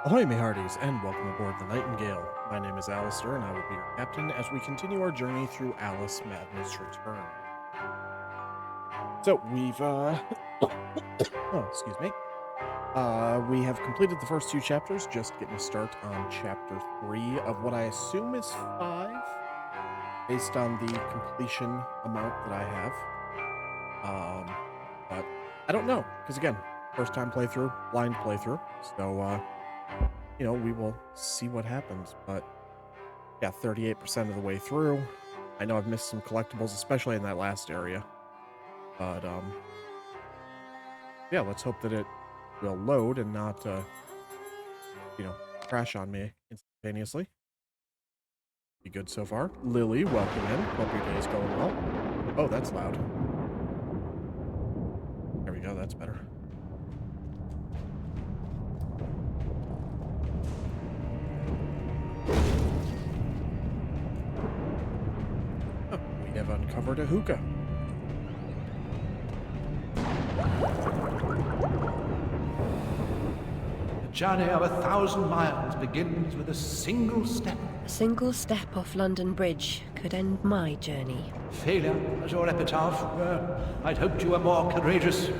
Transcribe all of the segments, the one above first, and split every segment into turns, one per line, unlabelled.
Ahoy, me hearties, and welcome aboard the Nightingale. My name is Alistair, and I will be your captain as we continue our journey through Alice Madness Return. So oh, excuse me. We have completed the first two chapters, just getting a start on chapter 3 of what I assume is 5, based on the completion amount that I have. But I don't know, because again, first time playthrough, blind playthrough, so we will see what happens, but yeah, 38% of the way through. I know I've missed some collectibles, especially in that last area. But yeah, let's hope that it will load and not you know, crash on me instantaneously. Be good so far. Lily, welcome in. Hope your day is going well. Oh, that's loud. There we go, that's better. Oh, we have uncovered a hookah.
A journey of 1,000 miles begins with a single step.
A single step off London Bridge could end my journey.
Failure as your epitaph. I'd hoped you were more courageous.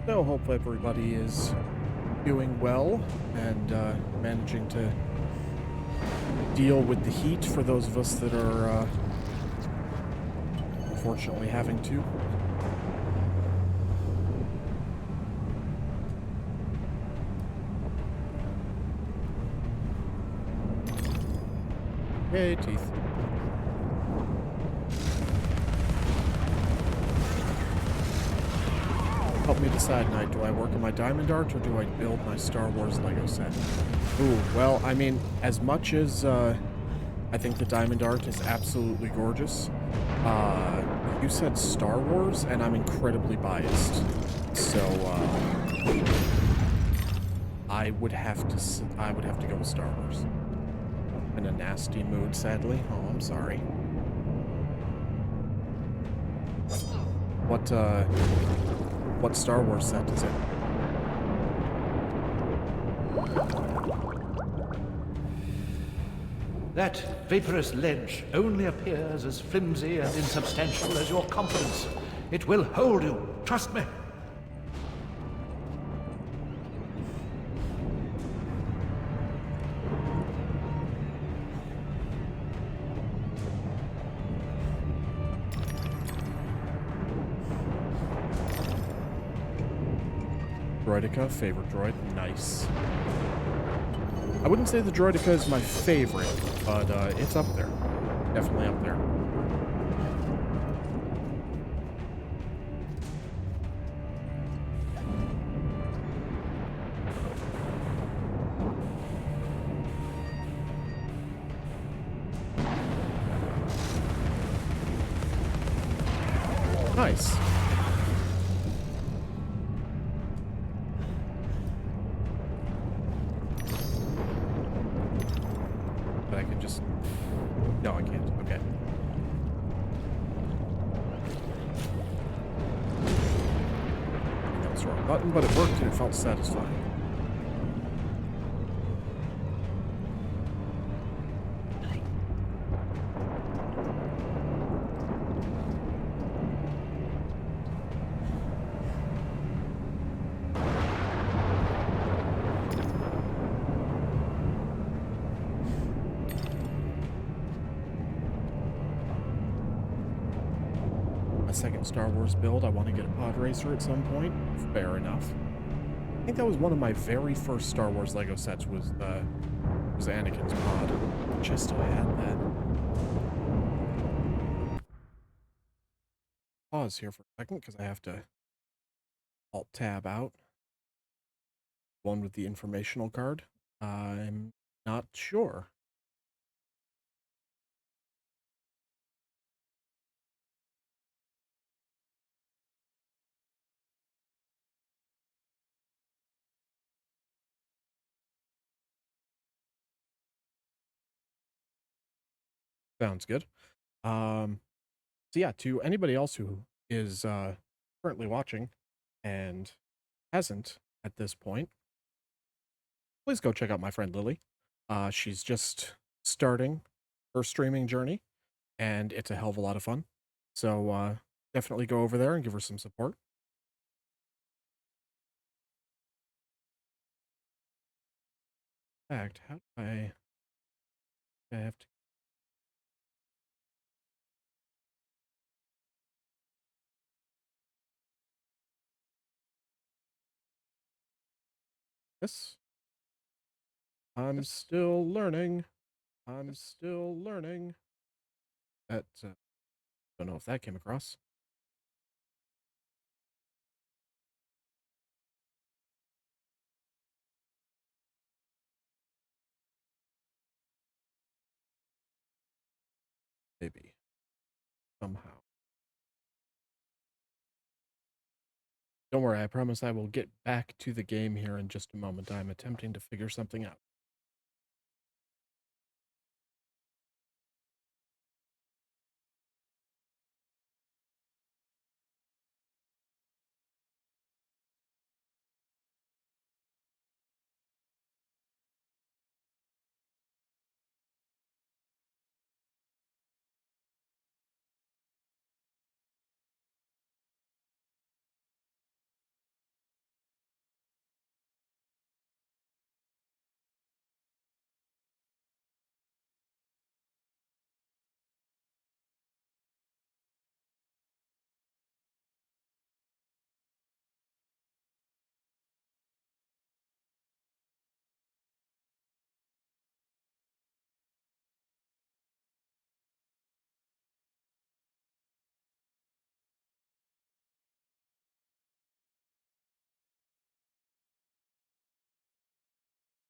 So, hope everybody is doing well and managing to deal with the heat for those of us that are unfortunately having to. Yay, teeth. Help me decide, Knight. Do I work on my Diamond Art or do I build my Star Wars Lego set? Ooh, well, I mean, as much as I think the Diamond Art is absolutely gorgeous, you said Star Wars, and I'm incredibly biased. So, I would have to go with Star Wars. In a nasty mood, sadly. Oh, I'm sorry. What Star Wars set is it?
That vaporous ledge only appears as flimsy and insubstantial as your confidence. It will hold you, trust me.
Droideka, favorite droid. Nice. I wouldn't say the Droideka is my favorite, but it's up there. Definitely up there. Nice. But I can just... No, I can't. Okay. That was the wrong button, but it worked and it felt satisfying. Second Star Wars build. I want to get a pod racer at some point. Fair enough. I think that was one of my very first Star Wars Lego sets was Anakin's pod. Just so I had that. Pause here for a second because I have to Alt tab out. One with the informational card. I'm not sure. Sounds good. So yeah, to anybody else who is currently watching and hasn't at this point, please go check out my friend Lily. She's just starting her streaming journey, and it's a hell of a lot of fun. So definitely go over there and give her some support. In fact, how do I have to this? I'm still learning. I'm still learning. That don't know if that came across. Maybe somehow. Don't worry, I promise I will get back to the game here in just a moment. I'm attempting to figure something out.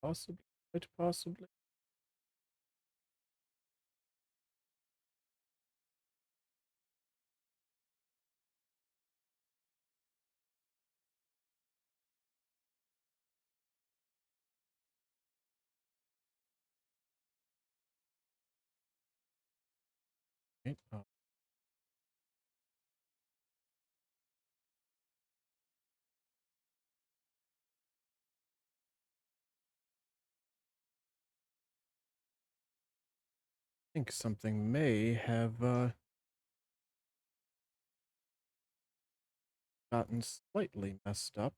Possibly, quite possibly. Right, I think something may have gotten slightly messed up.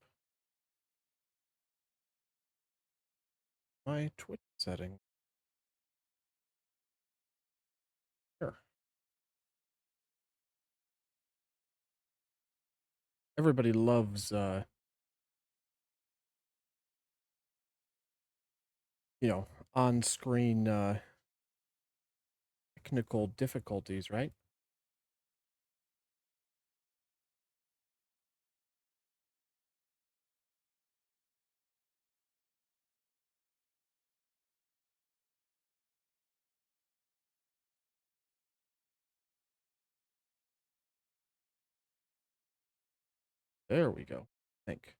My Twitch setting. Sure. Everybody loves you know, on-screen technical difficulties, right? There we go. I think.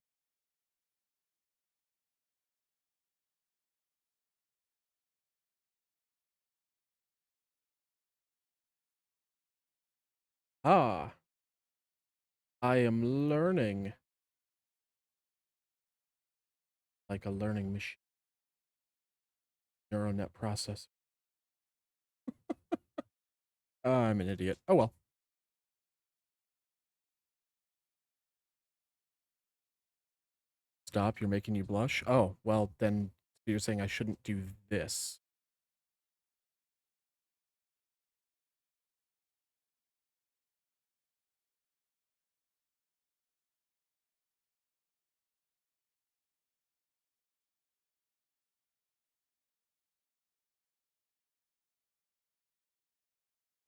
Ah, I am learning like a learning machine. Neural net processor. I'm an idiot. Oh well. Stop, you're making you blush. Oh, well, then you're saying I shouldn't do this.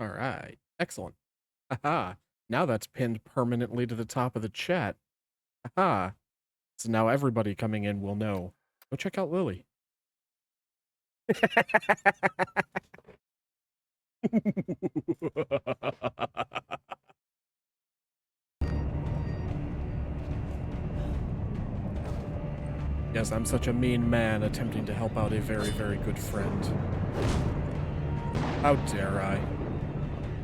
All right. Excellent. Aha. Now that's pinned permanently to the top of the chat. Aha. So now everybody coming in will know. Go check out Lily. Yes, I'm such a mean man attempting to help out a very, very good friend. How dare I?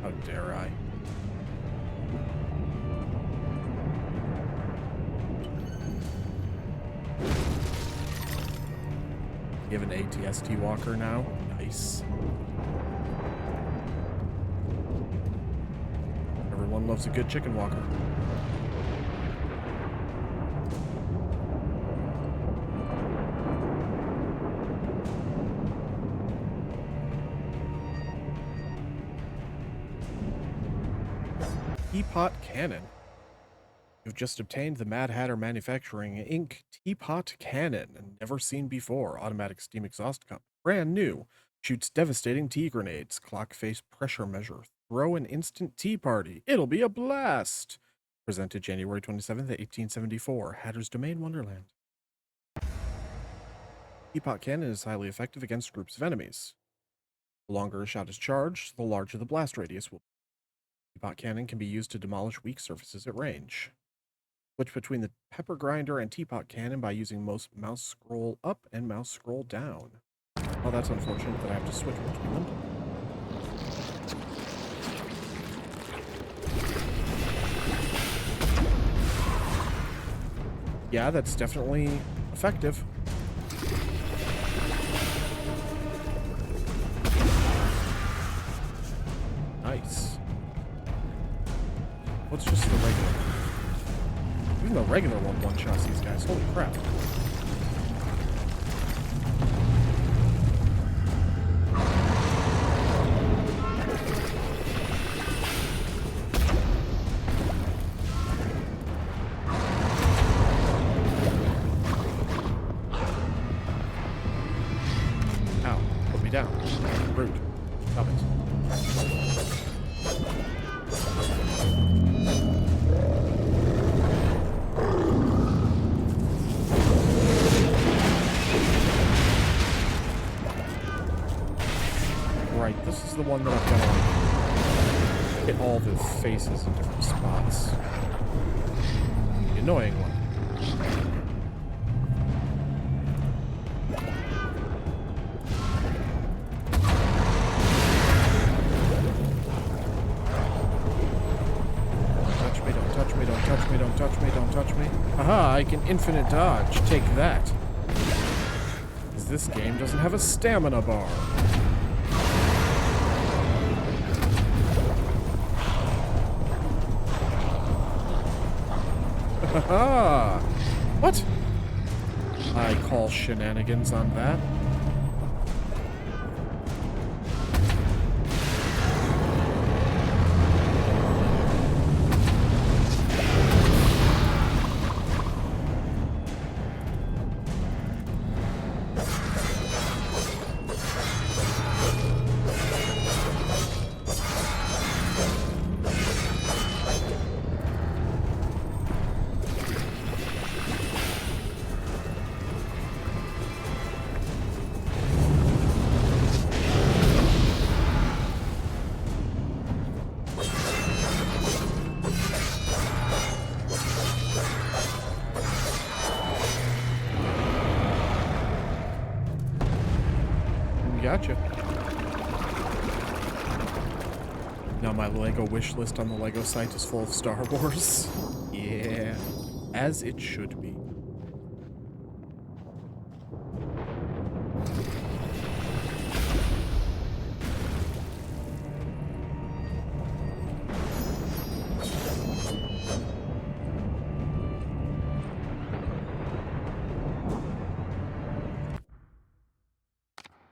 How dare I? You have an ATST walker now? Nice. Everyone loves a good chicken walker. Teapot Cannon. You've just obtained the Mad Hatter Manufacturing Inc. Teapot Cannon. Never seen before. Automatic steam exhaust pump. Brand new. Shoots devastating tea grenades. Clock face pressure measure. Throw an instant tea party. It'll be a blast. Presented January 27th, 1874. Hatter's Domain, Wonderland. Teapot Cannon is highly effective against groups of enemies. The longer a shot is charged, the larger the blast radius will be. Teapot Cannon can be used to demolish weak surfaces at range. Switch between the Pepper Grinder and Teapot Cannon by using mouse scroll up and mouse scroll down. Oh, that's unfortunate that I have to switch between them. Yeah, that's definitely effective. Nice. What's just the regular? Even the regular one-shots these guys. Holy crap. Ow. Put me down. Rude. Stop it. Right, this is the one that I've got to hit all the faces in different spots. The annoying one. Don't touch me. Aha, I can infinite dodge. Take that. Because this game doesn't have a stamina bar. Haha! What? I call shenanigans on that. Gotcha. Now my Lego wish list on the Lego site is full of Star Wars. Yeah, as it should be.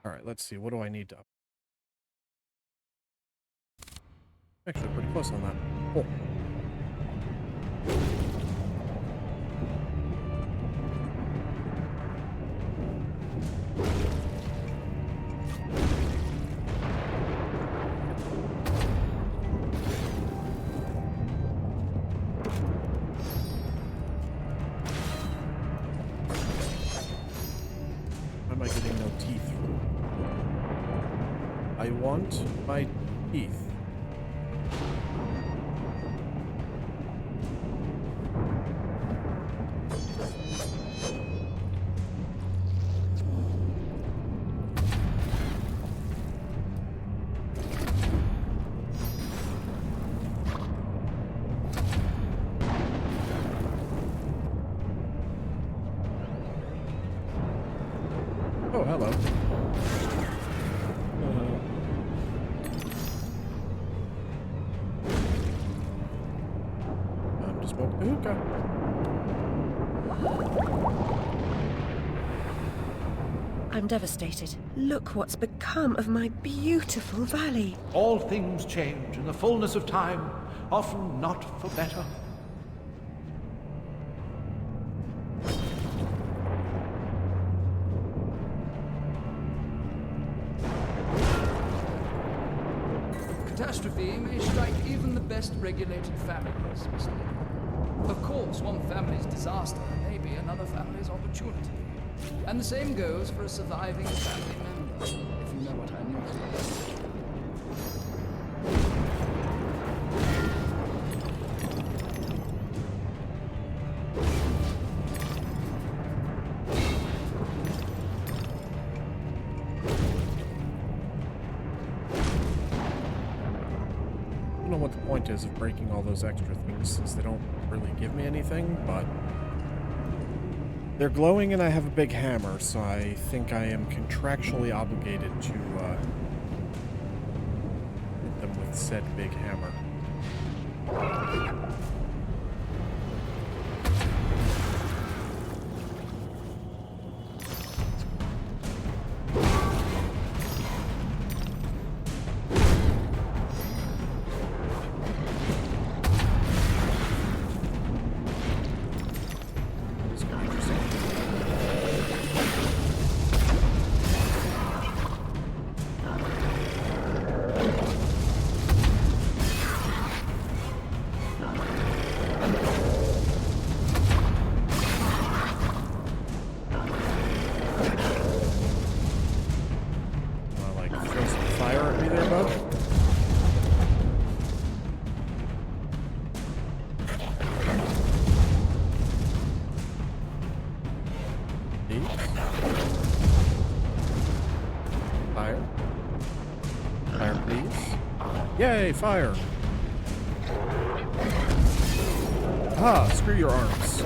Alright, let's see. What do I need to... Actually, pretty close on that. Cool. Why am I getting no teeth? I want my teeth. Oh, hello. Time to smoke the hookah.
I'm devastated. Look what's become of my beautiful valley.
All things change in the fullness of time, often not for better.
Catastrophe may strike even the best regulated families, Miss Lily. Of course, one family's disaster may be another family's opportunity. And the same goes for a surviving family member, if you know what I mean.
I don't know what the point is of breaking all those extra things since they don't really give me anything, but they're glowing and I have a big hammer, so I think I am contractually obligated to hit them with said big hammer. Fire. Fire, please. Yay, fire! Ah, screw your arms.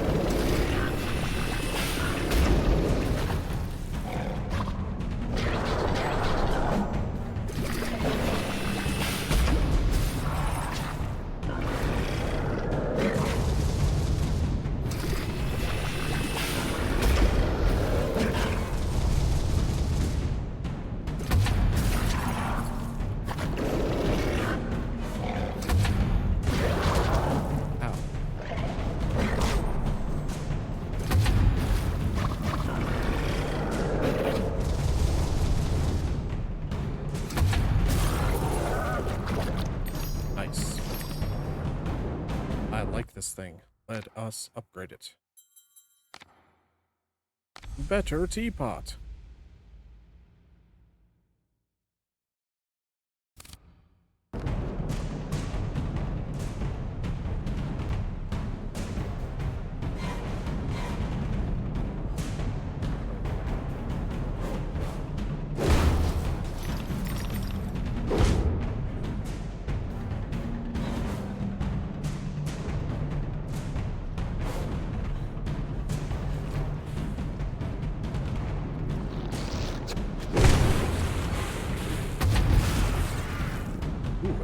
This thing. Let us upgrade it. Better teapot.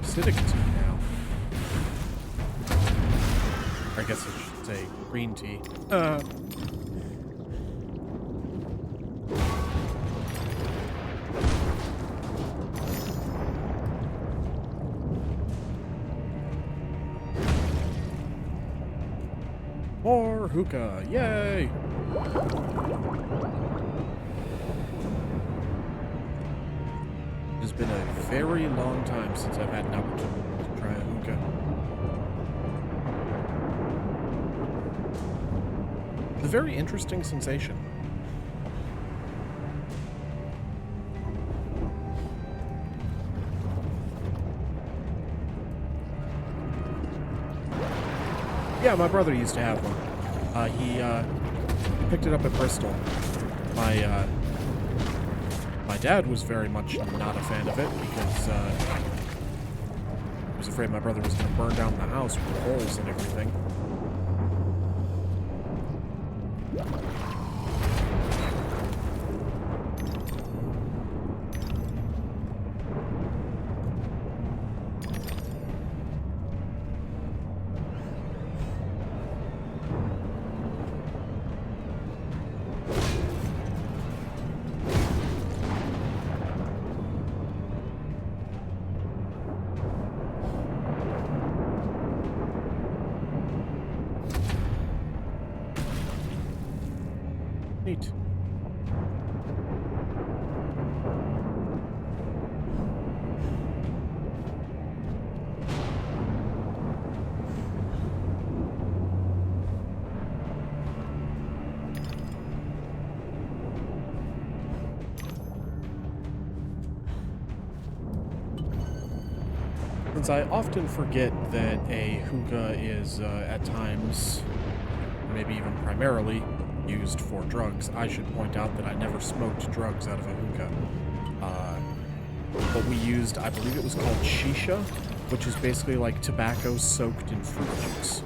Acidic tea now. I guess I should say green tea. More hookah! Yay! It's been a very long time since I've had an opportunity to try a hookah. It's a very interesting sensation. Yeah, my brother used to have one. He picked it up at Bristol. My dad was very much not a fan of it because he was afraid my brother was going to burn down the house with holes and everything. Since I often forget that a hookah is, at times, maybe even primarily, used for drugs, I should point out that I never smoked drugs out of a hookah. But we used, I believe it was called shisha, which is basically like tobacco soaked in fruit juice.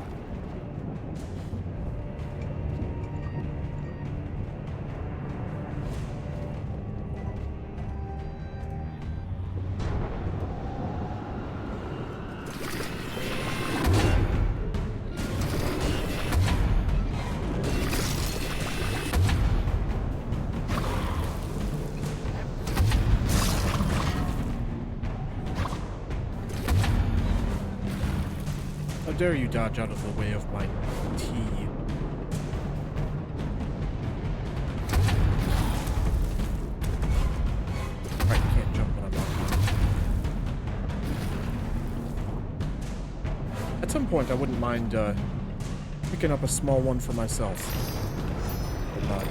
How dare you dodge out of the way of my tea? Right, you can't jump when I'm not. At some point, I wouldn't mind picking up a small one for myself. But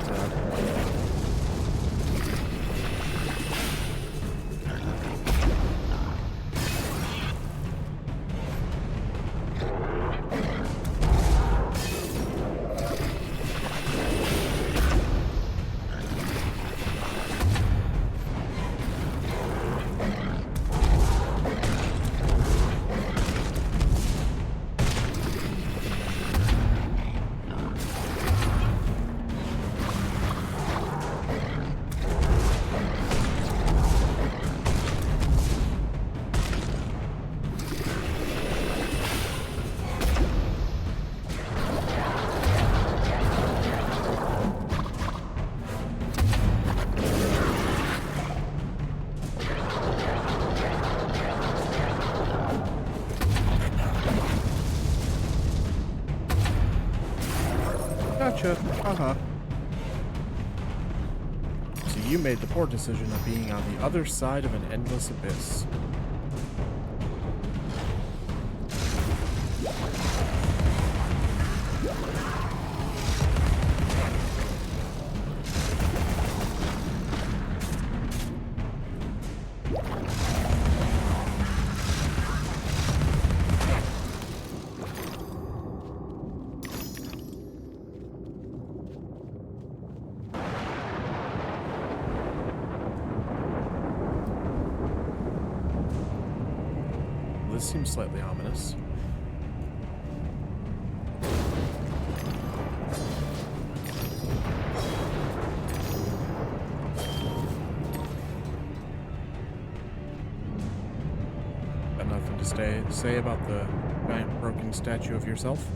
gotcha. So you made the poor decision of being on the other side of an endless abyss. This seems slightly ominous. Got nothing to say about the giant broken statue of yourself?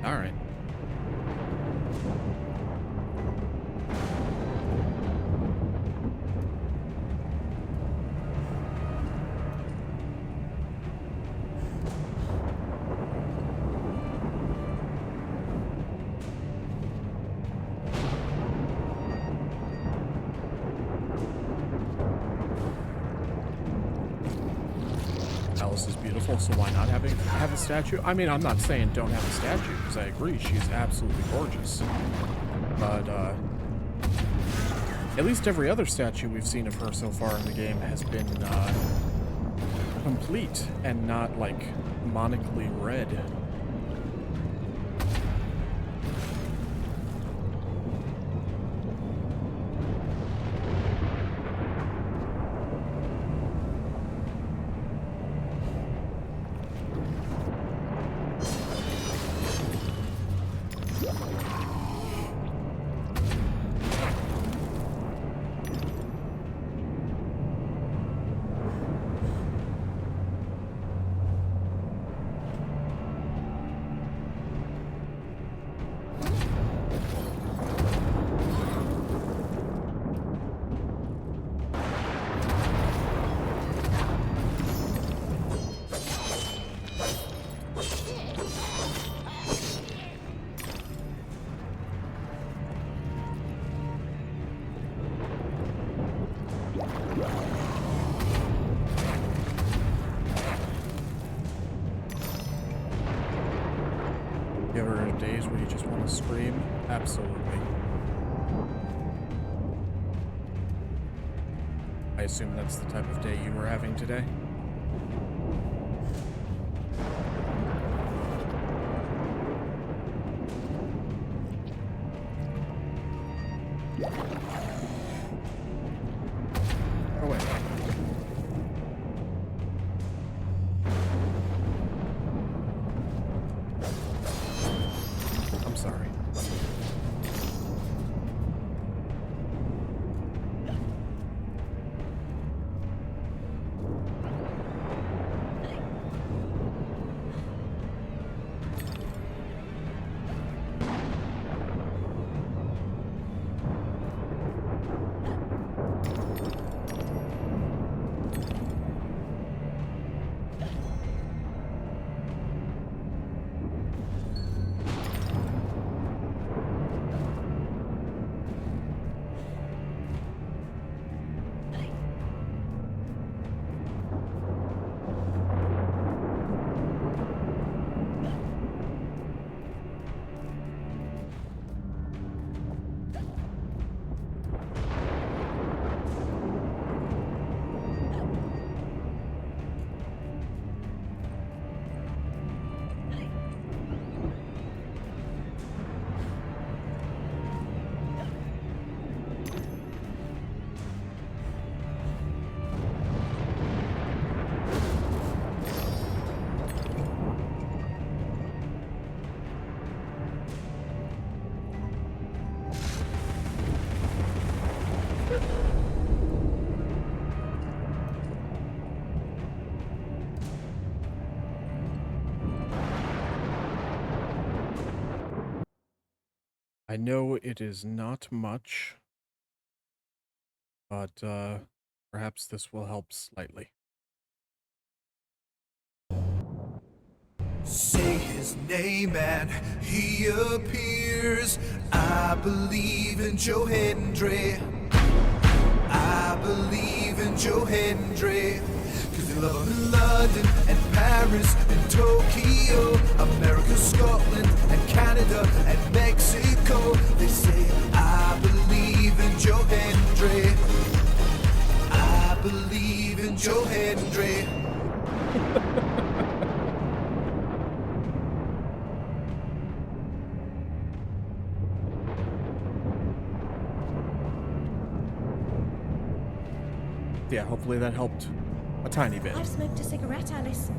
Alright. Alice is beautiful, so why not have a statue? I mean, I'm not saying don't have a statue, because I agree, she's absolutely gorgeous. But, at least every other statue we've seen of her so far in the game has been, complete and not, like, monically red. You ever in days where you just want to scream? Absolutely. I assume that's the type of day you were having today. Oh, wait. I'm sorry. I know it is not much, but perhaps this will help slightly.
Say his name and he appears. I believe in Joe Hendry. I believe in Joe Hendry. Cause they love him in London and Paris and Tokyo, America, Scotland and Canada and Mexico. They say I believe in Joe Hendry. I believe in Joe Hendry.
Yeah, hopefully that helped a tiny bit.
I've smoked a cigarette, Alice.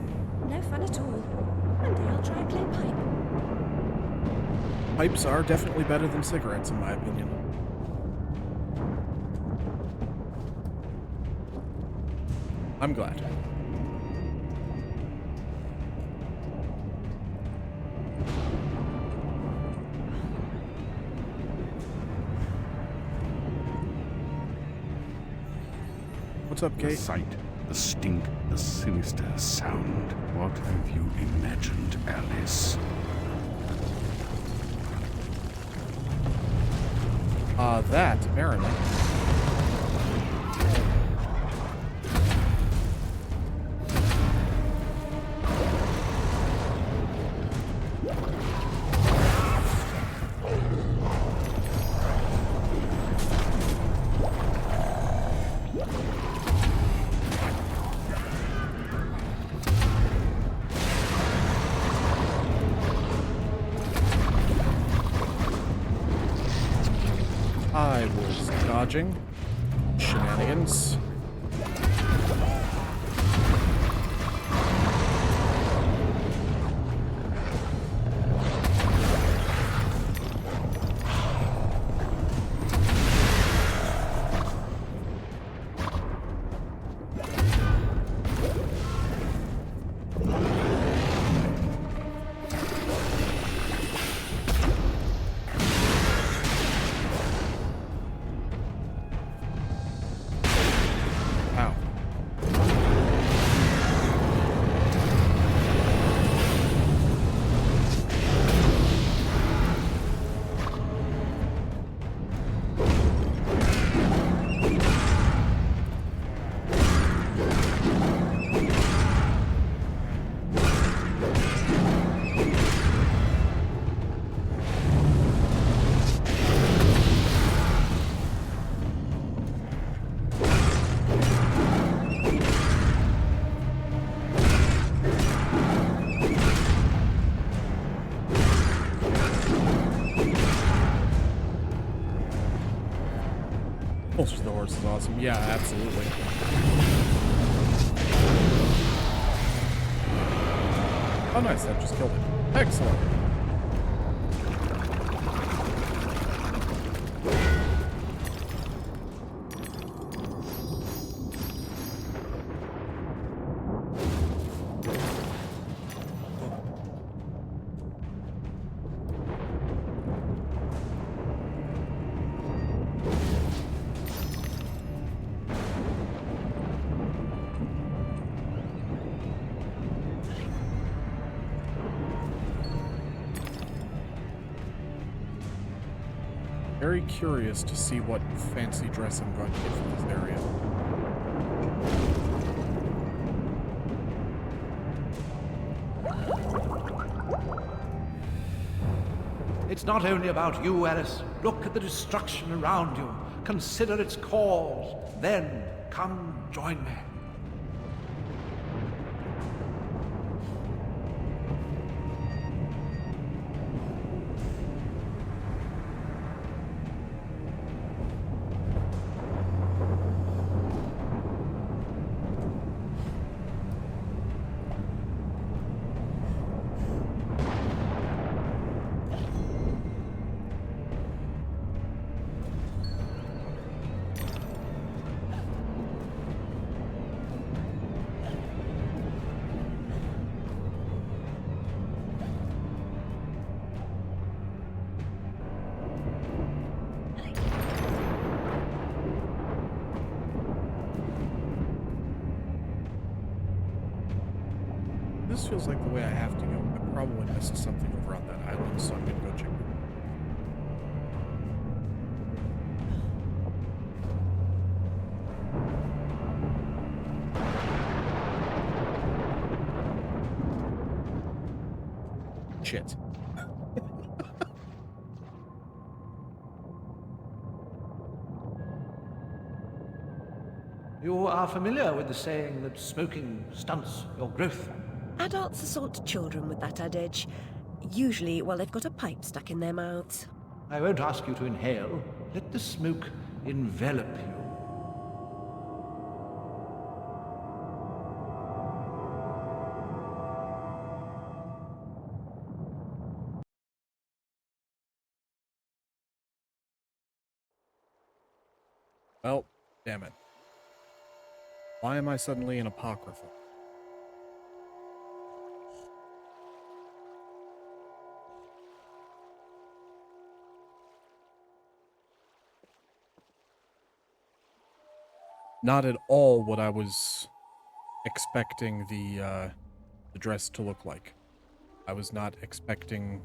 No fun at all. One day I'll try a clay pipe.
Pipes are definitely better than cigarettes, in my opinion. I'm glad. What's up,
The
Kate?
sight, the stink, the sinister sound. What have you imagined, Alice?
That, apparently. I was dodging shenanigans. Ow. Horse is awesome. Yeah, absolutely. Oh, nice. That just killed it. Excellent. Very curious to see what fancy dress I'm going to get for this area.
It's not only about you, Alice. Look at the destruction around you. Consider its cause. Then come join me.
This feels like the way I have to go. I probably missed something over on that island, so I'm gonna go check it. Shit.
You are familiar with the saying that smoking stunts your growth.
Adults assault children with that adage, usually while they've got a pipe stuck in their mouths.
I won't ask you to inhale. Let the smoke envelop you.
Well, damn it. Why am I suddenly an apocrypha? Not at all what I was expecting the dress to look like. I was not expecting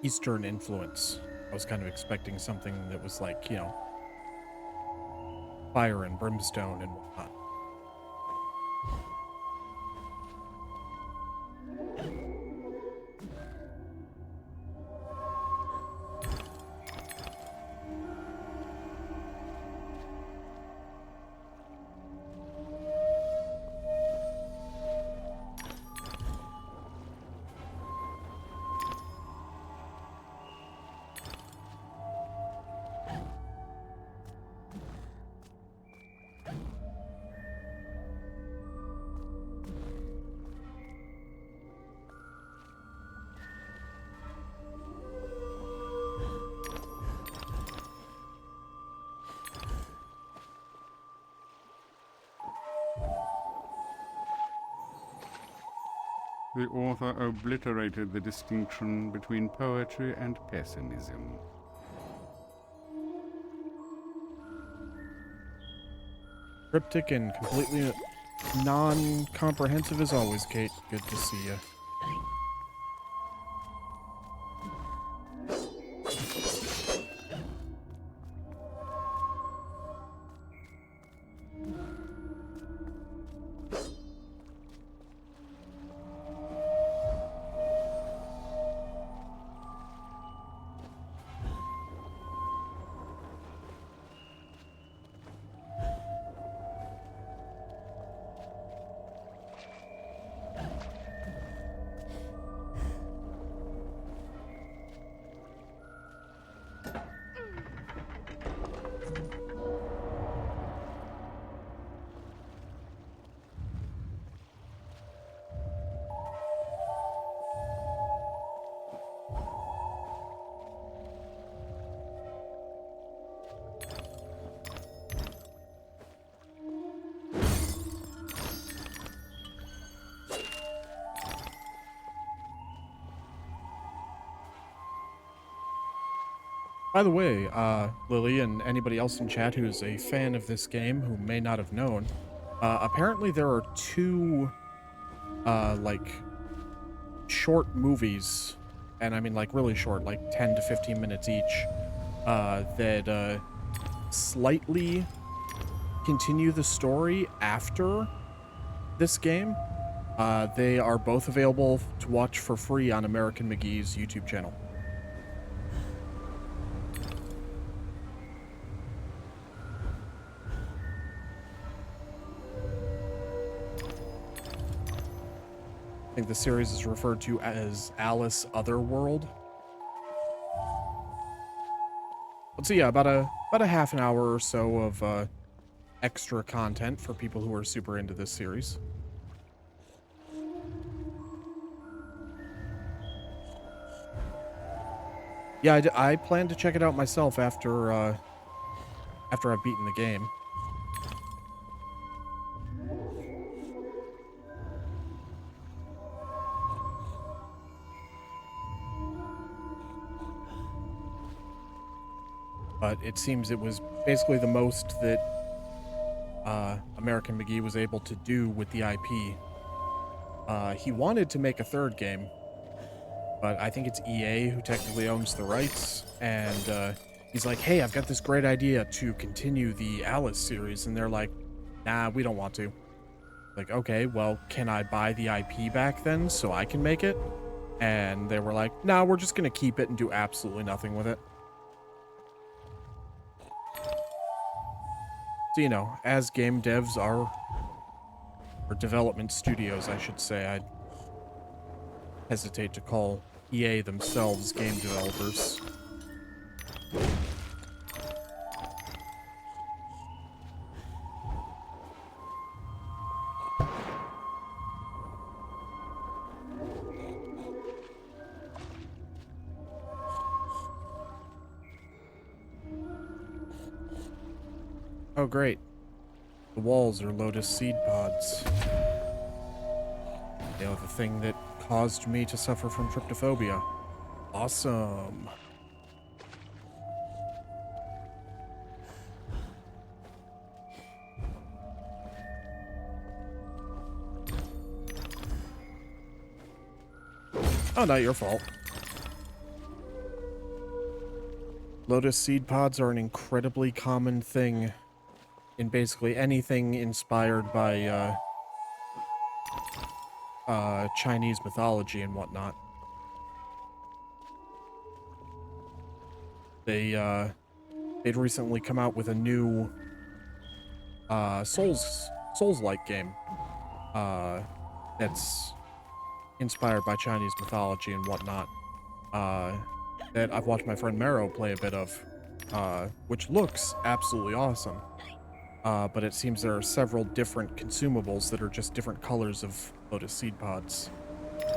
Eastern influence. I was kind of expecting something that was like, you know, fire and brimstone and whatnot.
The author obliterated the distinction between poetry and pessimism.
Cryptic and completely non-comprehensive as always, Kate. Good to see you. By the way, Lily and anybody else in chat who's a fan of this game who may not have known, apparently there are two, like, short movies, and I mean, like, really short, like 10 to 15 minutes each, that, slightly continue the story after this game. They are both available to watch for free on American McGee's YouTube channel. I think the series is referred to as Alice Otherworld. So yeah, about a half an hour or so of extra content for people who are super into this series. Yeah, I plan to check it out myself after I've beaten the game. But it seems it was basically the most that American McGee was able to do with the IP. He wanted to make a third game, but I think it's EA who technically owns the rights, and he's like, hey, I've got this great idea to continue the Alice series, and they're like, nah, we don't want to. Like, okay, well, can I buy the IP back then so I can make it? And they were like, nah, we're just gonna keep it and do absolutely nothing with it. So, you know, as game devs are, or development studios, I should say, I'd hesitate to call EA themselves game developers. Oh, great. The walls are lotus seed pods. You know, the thing that caused me to suffer from tryptophobia. Awesome. Oh, not your fault. Lotus seed pods are an incredibly common thing in basically anything inspired by Chinese mythology and whatnot. They'd recently come out with a new Souls-like game that's inspired by Chinese mythology and whatnot, that I've watched my friend Marrow play a bit of, which looks absolutely awesome. But it seems there are several different consumables that are just different colors of lotus seed pods.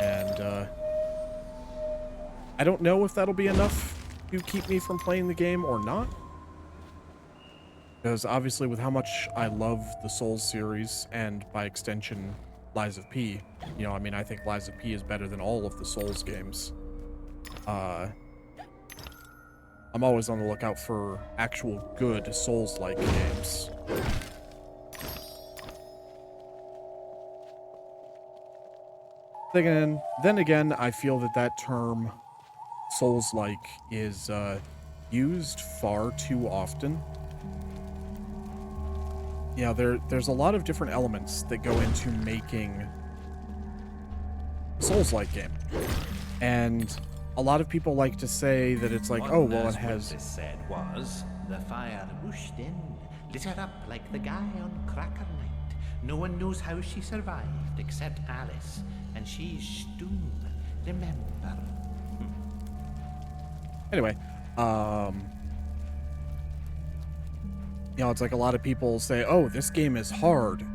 And I don't know if that'll be enough to keep me from playing the game or not. Because obviously with how much I love the Souls series, and by extension Lies of P, you know, I mean, I think Lies of P is better than all of the Souls games. I'm always on the lookout for actual good Souls-like games. Then again, I feel that term Souls-like is used far too often. You know, there's a lot of different elements that go into making a Souls-like game. And a lot of people like to say that it's like, oh, well, it has...
What said was, the fire rushed in, lit her up like the guy on Cracker Night. No one knows how she survived except Alice, and she's Stoom, remember.
Anyway, you know, it's like a lot of people say, oh, this game is hard,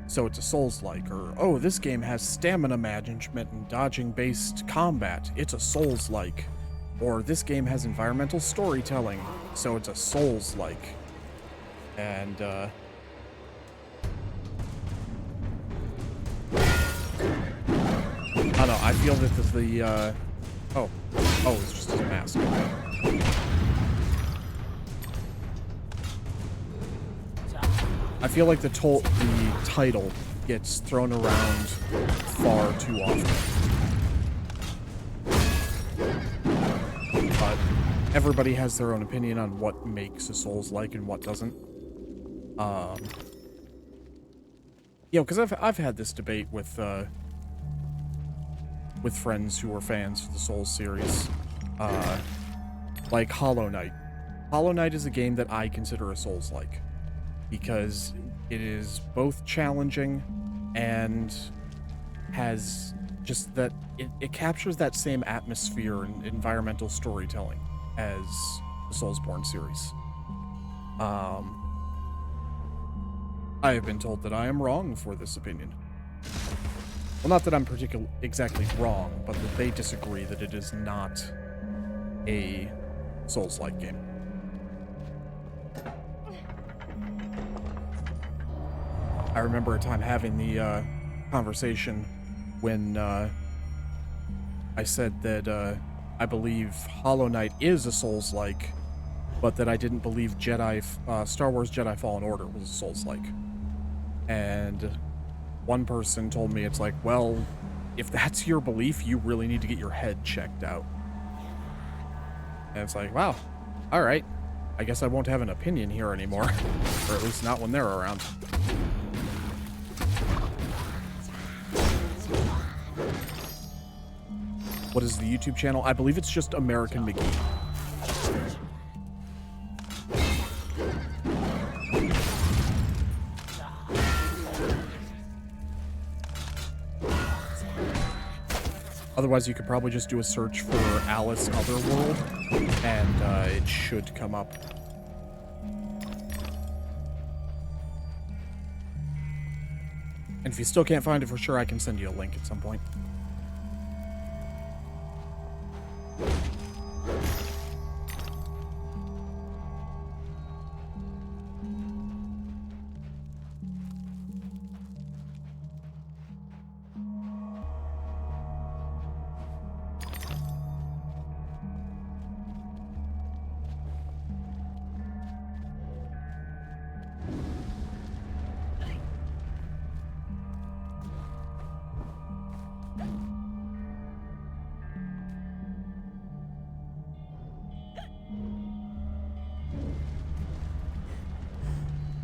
so it's a Souls-like, or, oh, this game has stamina management and dodging-based combat, it's a Souls-like, or this game has environmental storytelling, so it's a Souls-like. And, I don't know, I feel that oh, it's just a mask. I feel like the title gets thrown around far too often. But everybody has their own opinion on what makes a Souls-like and what doesn't. You know, because I've had this debate with friends who are fans of the Souls series, like Hollow Knight. Hollow Knight is a game that I consider a Souls-like because it is both challenging and has just that it captures that same atmosphere and environmental storytelling as the Soulsborne series. I have been told that I am wrong for this opinion. Well, not that I'm exactly wrong, but that they disagree that it is not a Souls-like game. I remember a time having the conversation when I said that I believe Hollow Knight is a Souls-like, but that I didn't believe Star Wars Jedi Fallen Order was a Souls-like. And one person told me, it's like, well, if that's your belief, you really need to get your head checked out. And it's like, wow, all right. I guess I won't have an opinion here anymore. Or at least not when they're around. What is the YouTube channel? I believe it's just American McGee. Otherwise, you could probably just do a search for Alice Otherworld, and it should come up. And if you still can't find it for sure, I can send you a link at some point.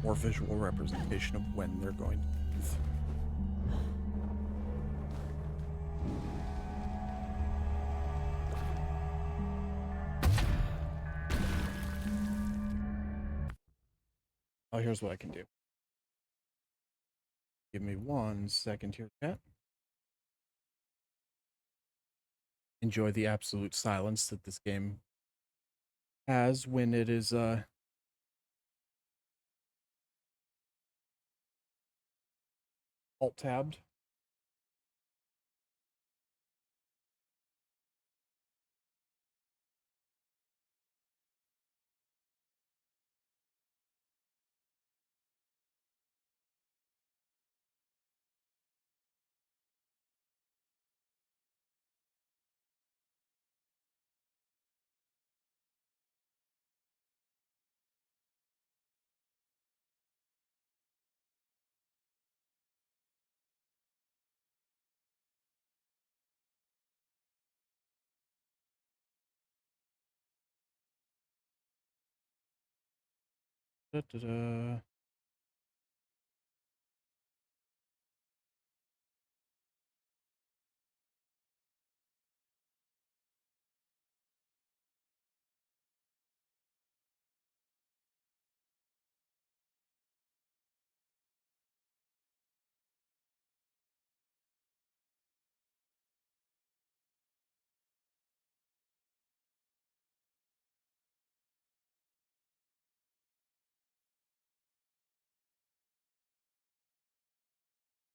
More visual representation of when they're going to move. Oh, here's what I can do. Give me 1 second here, chat. Enjoy the absolute silence that this game has when it is alt-tabbed. Da-da-da.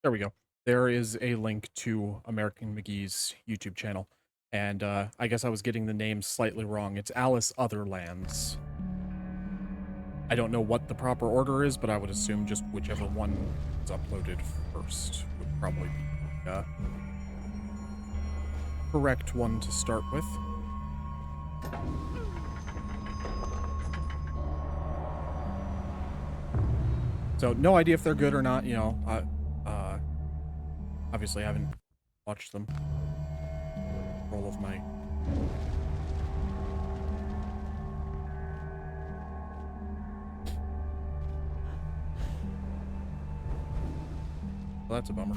There we go. There is a link to American McGee's YouTube channel. And I guess I was getting the name slightly wrong. It's Alice Otherlands. I don't know what the proper order is, but I would assume just whichever one is uploaded first would probably be the correct one to start with. So no idea if they're good or not, you know. Obviously I haven't watched them. Roll of my... Well, that's a bummer.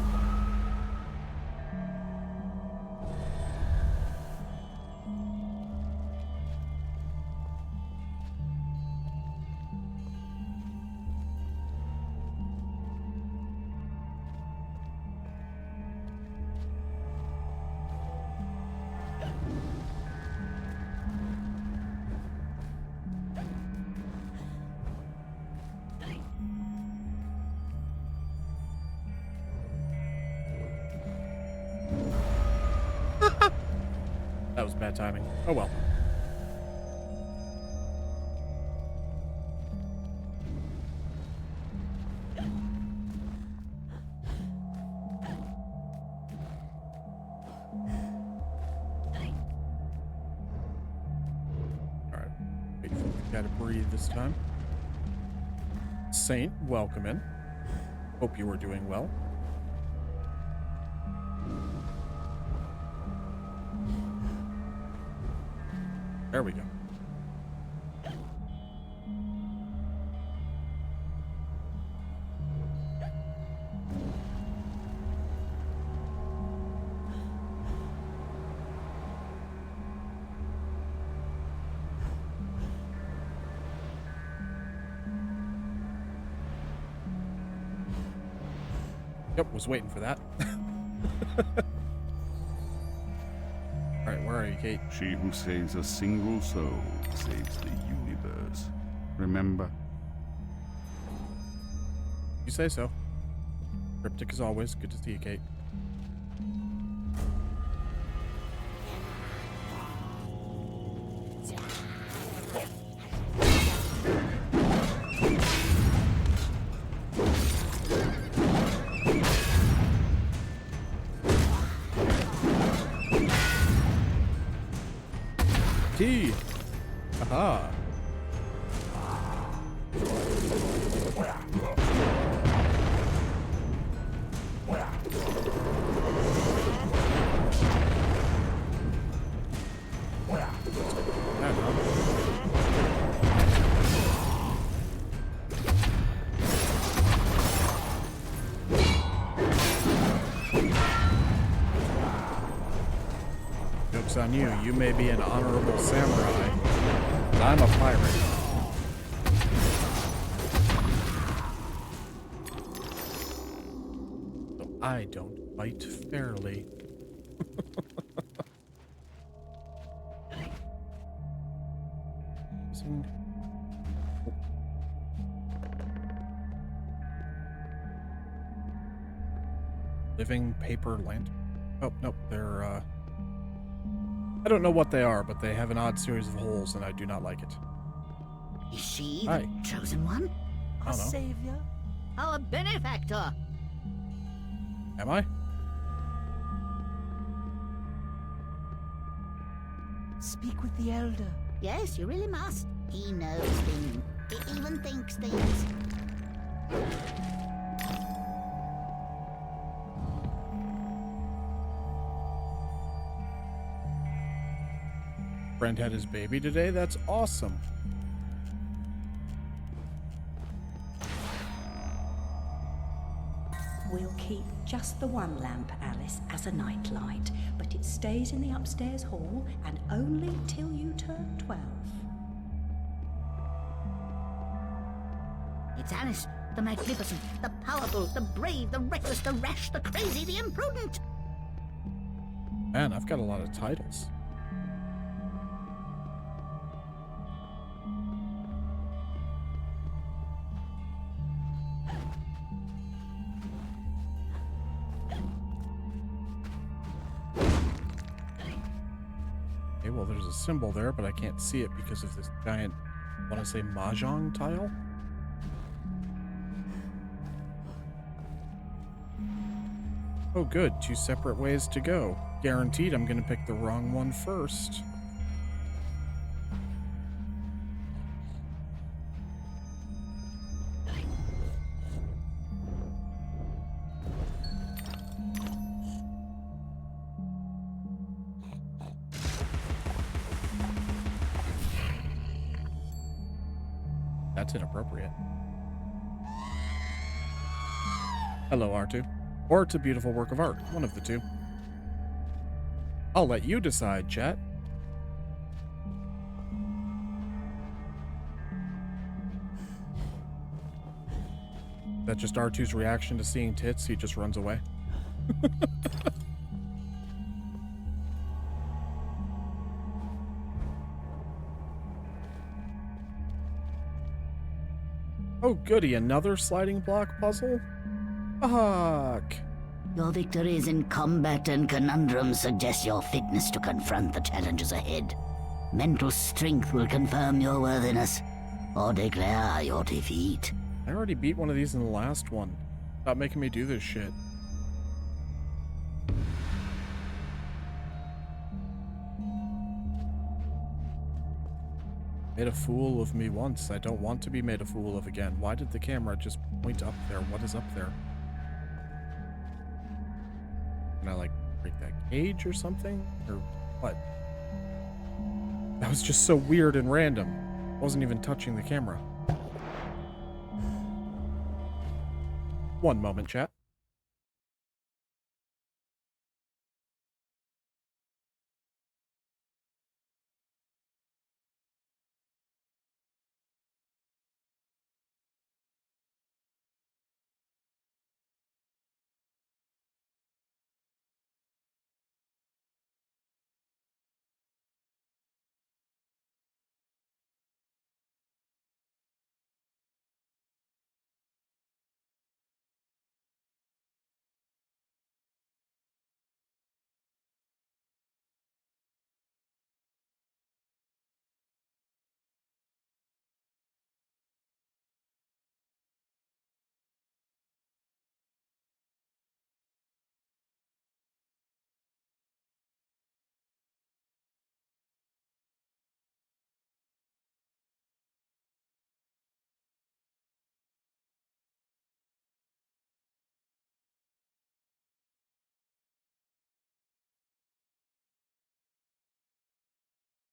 That was bad timing. Oh well. Alright. Wait for the guy to breathe this time. Saint, welcome in. Hope you are doing well. There we go. Yep, was waiting for that. Alright, where are you, Kate?
She who saves a single soul saves the universe. Remember?
You say so. Cryptic as always. Good to see you, Kate. T. Aha. Joke's on you. You may be an honorable samurai, but I'm a pirate. So I don't fight fairly. Living paper lantern. Oh, nope, they're, I don't know what they are, but they have an odd series of holes, and I do not like it.
Is she
Hi.
the chosen one?
I don't know.
Savior?
Our benefactor?
Am I?
Speak with the Elder.
Yes, you really must. He knows things. He even thinks things.
Friend had his baby today? That's awesome.
We'll keep just the one lamp, Alice, as a nightlight, but it stays in the upstairs hall and only till you turn 12.
It's Alice, the magnificent, the powerful, the brave, the reckless, the rash, the crazy, the imprudent.
Man, I've got a lot of titles. Okay, well, there's a symbol there, but I can't see it because of this giant, I want to say mahjong tile? Oh, good. Two separate ways to go. Guaranteed I'm going to pick the wrong one first. That's inappropriate. Hello, R2. Or it's a beautiful work of art. One of the two. I'll let you decide, chat. That's just R2's reaction to seeing tits. He just runs away. Oh, goody. Another sliding block puzzle? Fuck.
Your victories in combat and conundrums suggest your fitness to confront the challenges ahead. Mental strength will confirm your worthiness, or declare your defeat.
I already beat one of these in the last one. Stop making me do this shit. Made a fool of me once. I don't want to be made a fool of again. Why did the camera just point up there? What is up there? Can I, like, break that cage or something? Or what? That was just so weird and random. I wasn't even touching the camera. One moment, chat.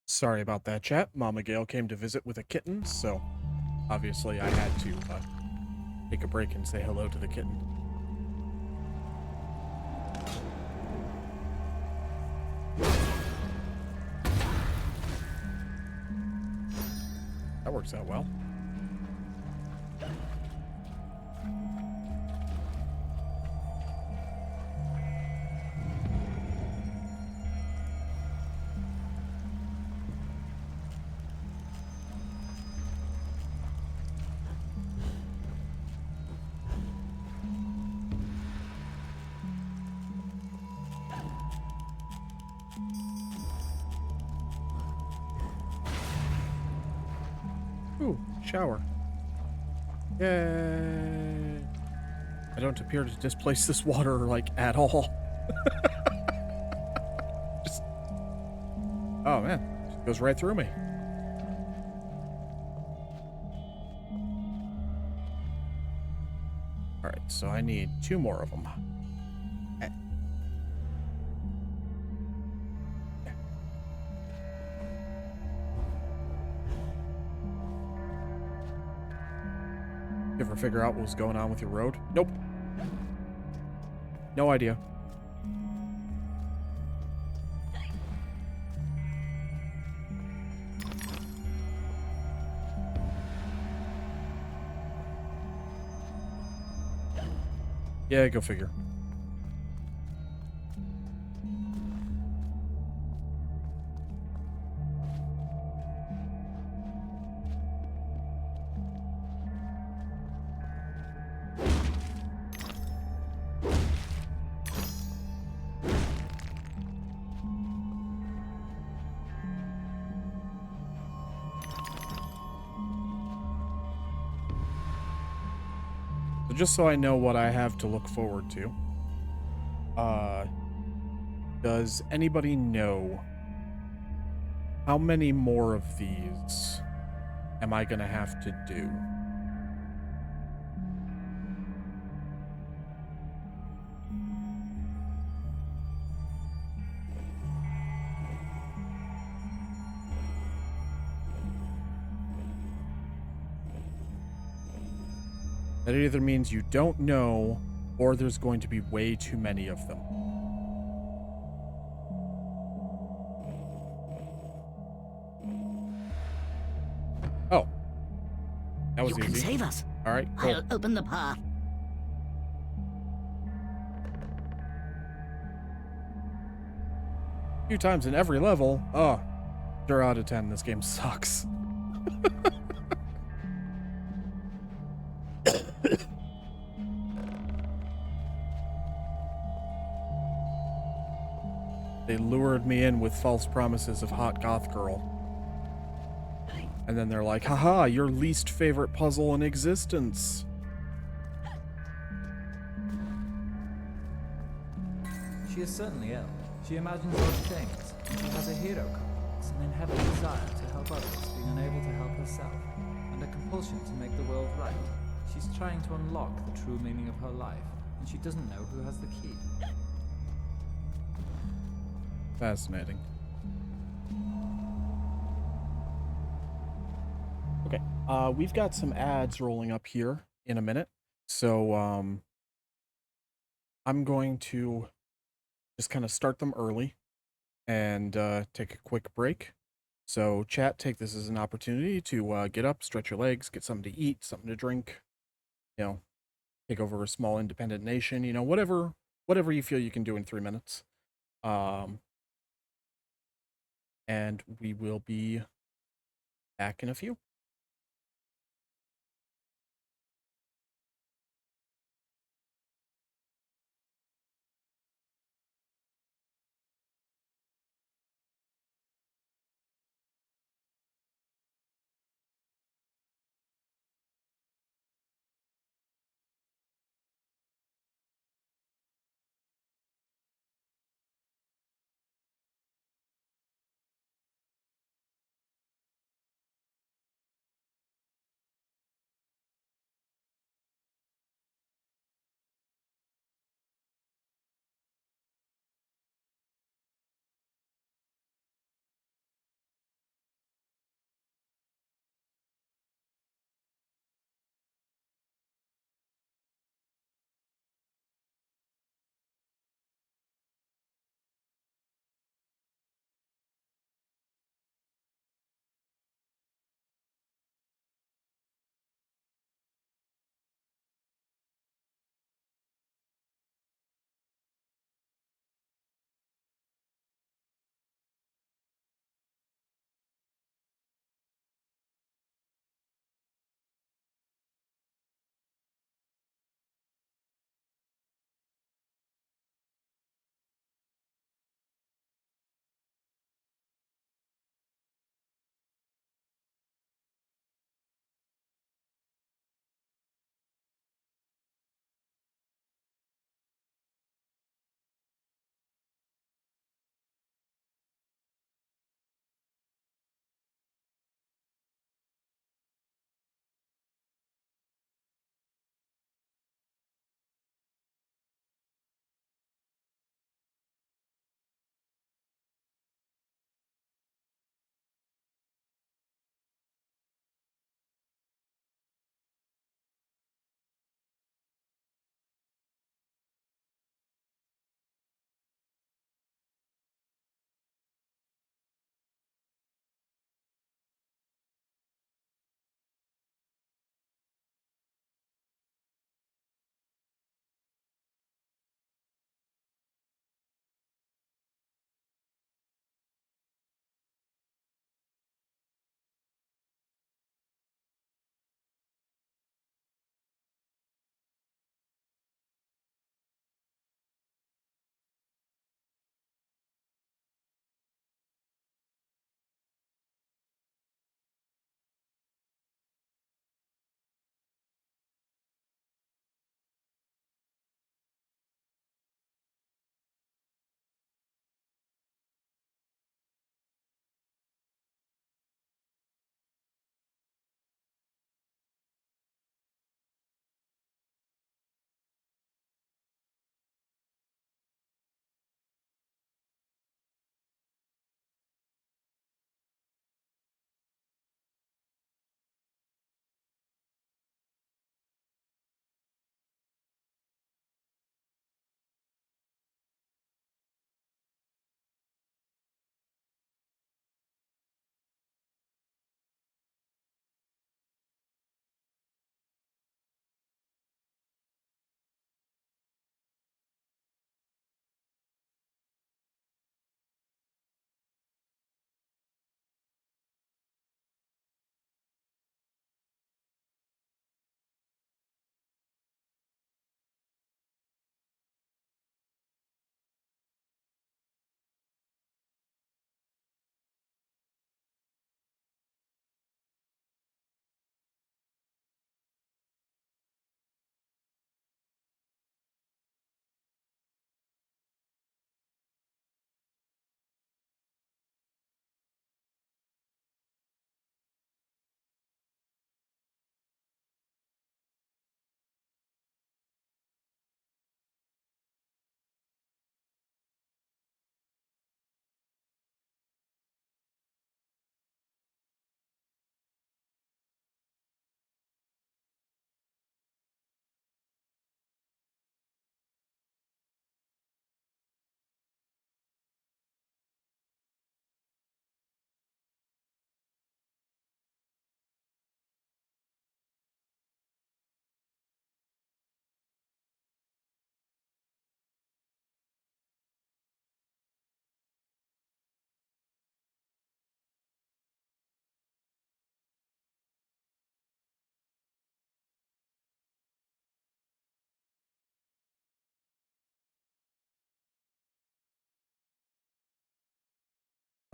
Sorry about that, chat. Mama Gail came to visit with a kitten, so obviously I had to take a break and say hello to the kitten. That works out well. Ooh, shower. Yay. I don't appear to displace this water, like, at all. Just... Oh, man. It goes right through me. Alright, so I need 2 more of them. You ever figure out what was going on with your road? Nope. No idea. Yeah, go figure. Just so I know what I have to look forward to, does anybody know how many more of these am I gonna have to do? That either means you don't know, or there's going to be way too many of them. Oh. That was
You can
easy.
save us.
All right, cool.
I'll open the path.
A few times in every level. Oh, 0 out of 10. This game sucks. They lured me in with false promises of hot goth girl. And then they're like, haha, your least favorite puzzle in existence.
She is certainly ill. She imagines odd things. She has a hero complex, an inherent desire to help others, being unable to help herself, and a compulsion to make the world right. She's trying to unlock the true meaning of her life, and she doesn't know who has the key.
Fascinating. Okay, we've got some ads rolling up here in a minute, so I'm going to just kind of start them early and take a quick break. So chat, take this as an opportunity to get up, stretch your legs, get something to eat, something to drink, you know, take over a small independent nation, you know, whatever you feel you can do in 3 minutes. And we will be back in a few.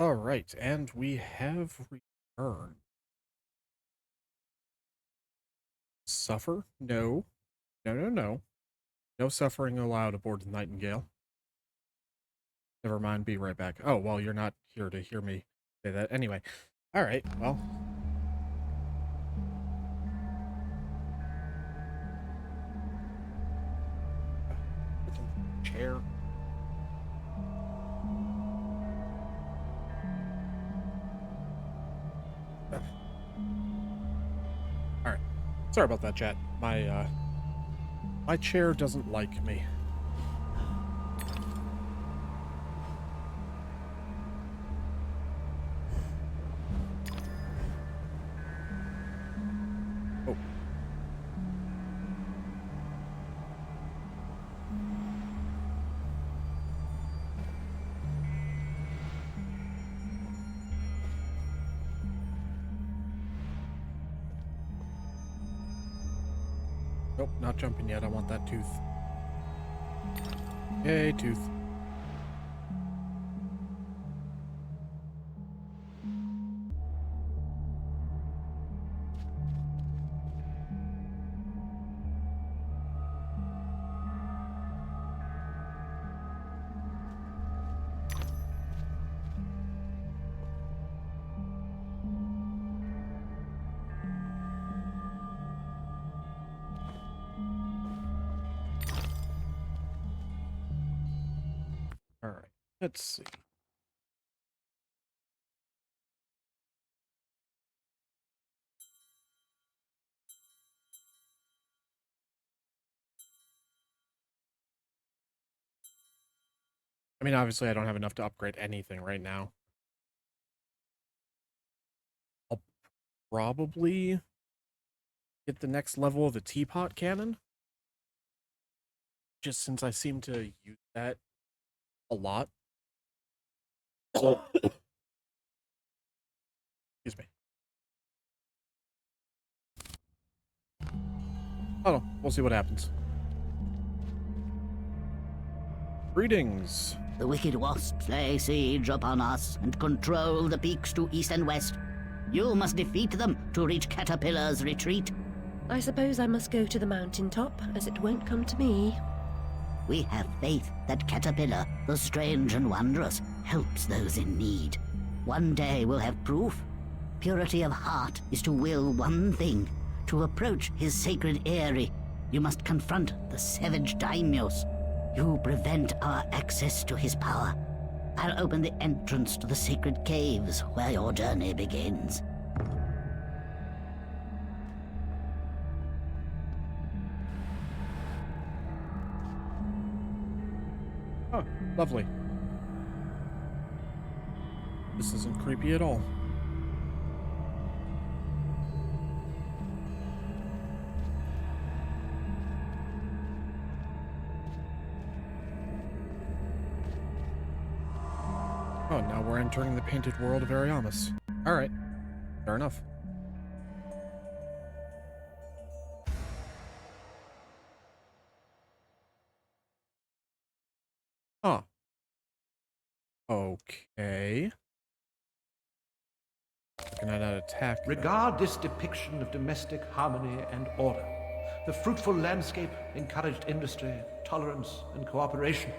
All right, and we have returned. Suffer? No. No, no, no. No suffering allowed aboard the Nightingale. Never mind, be right back. Oh, well, you're not here to hear me say that. Anyway. All right, well. Chair. All right. Sorry about that, chat. My chair doesn't like me. Oh. Nope, not jumping yet. I want that tooth. Yay, tooth. All right, let's see. I mean, obviously, I don't have enough to upgrade anything right now. I'll probably get the next level of the teapot cannon. Just since I seem to use that a lot. Excuse me. Oh, we'll see what happens. Greetings.
The wicked wasps lay siege upon us and control the peaks to east and west. You must defeat them to reach Caterpillar's retreat.
I suppose I must go to the mountaintop, as it won't come to me.
We have faith that Caterpillar, the strange and wondrous, helps those in need. One day we'll have proof. Purity of heart is to will one thing, to approach his sacred eyrie. You must confront the savage daimyos. You prevent our access to his power. I'll open the entrance to the sacred caves where your journey begins.
Oh, lovely. This isn't creepy at all. Oh, now we're entering the painted world of Ariamis. Alright. Fair enough. Huh. Okay. Looking at an attack.
Regard this depiction of domestic harmony and order. The fruitful landscape encouraged industry, tolerance, and cooperation.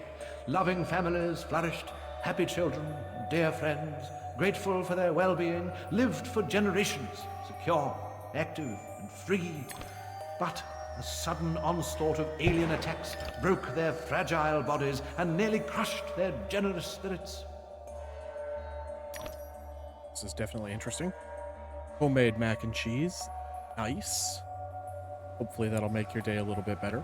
Loving families flourished, happy children, dear friends, grateful for their well-being, lived for generations, secure, active, and free. But a sudden onslaught of alien attacks broke their fragile bodies and nearly crushed their generous spirits.
This is definitely interesting. Homemade mac and cheese. Nice. Hopefully that'll make your day a little bit better.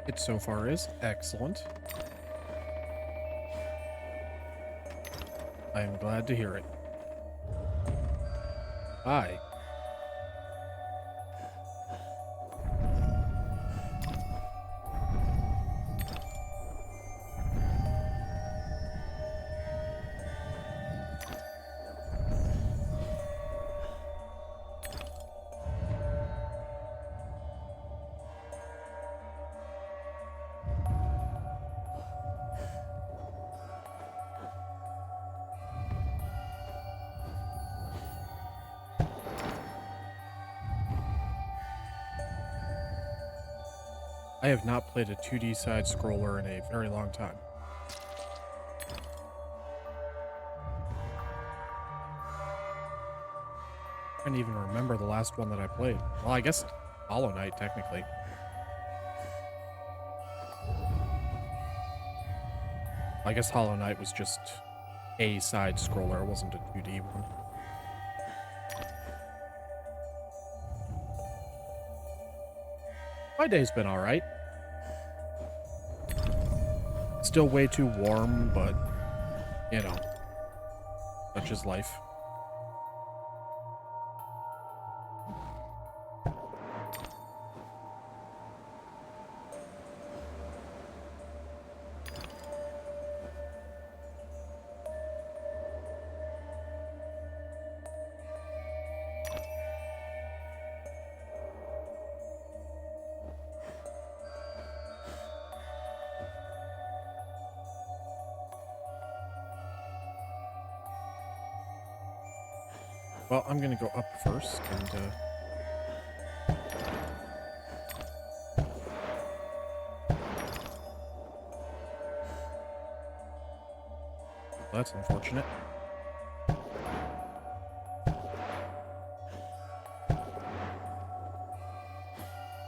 It so far is excellent. I am glad to hear it. Hi. I have not played a 2D side-scroller in a very long time. I can't even remember the last one that I played. Well, I guess Hollow Knight, technically. I guess Hollow Knight was just a side-scroller, it wasn't a 2D one. My day's been alright. Still way too warm, but, you know, such is life. Well, I'm gonna go up first, and, that's unfortunate.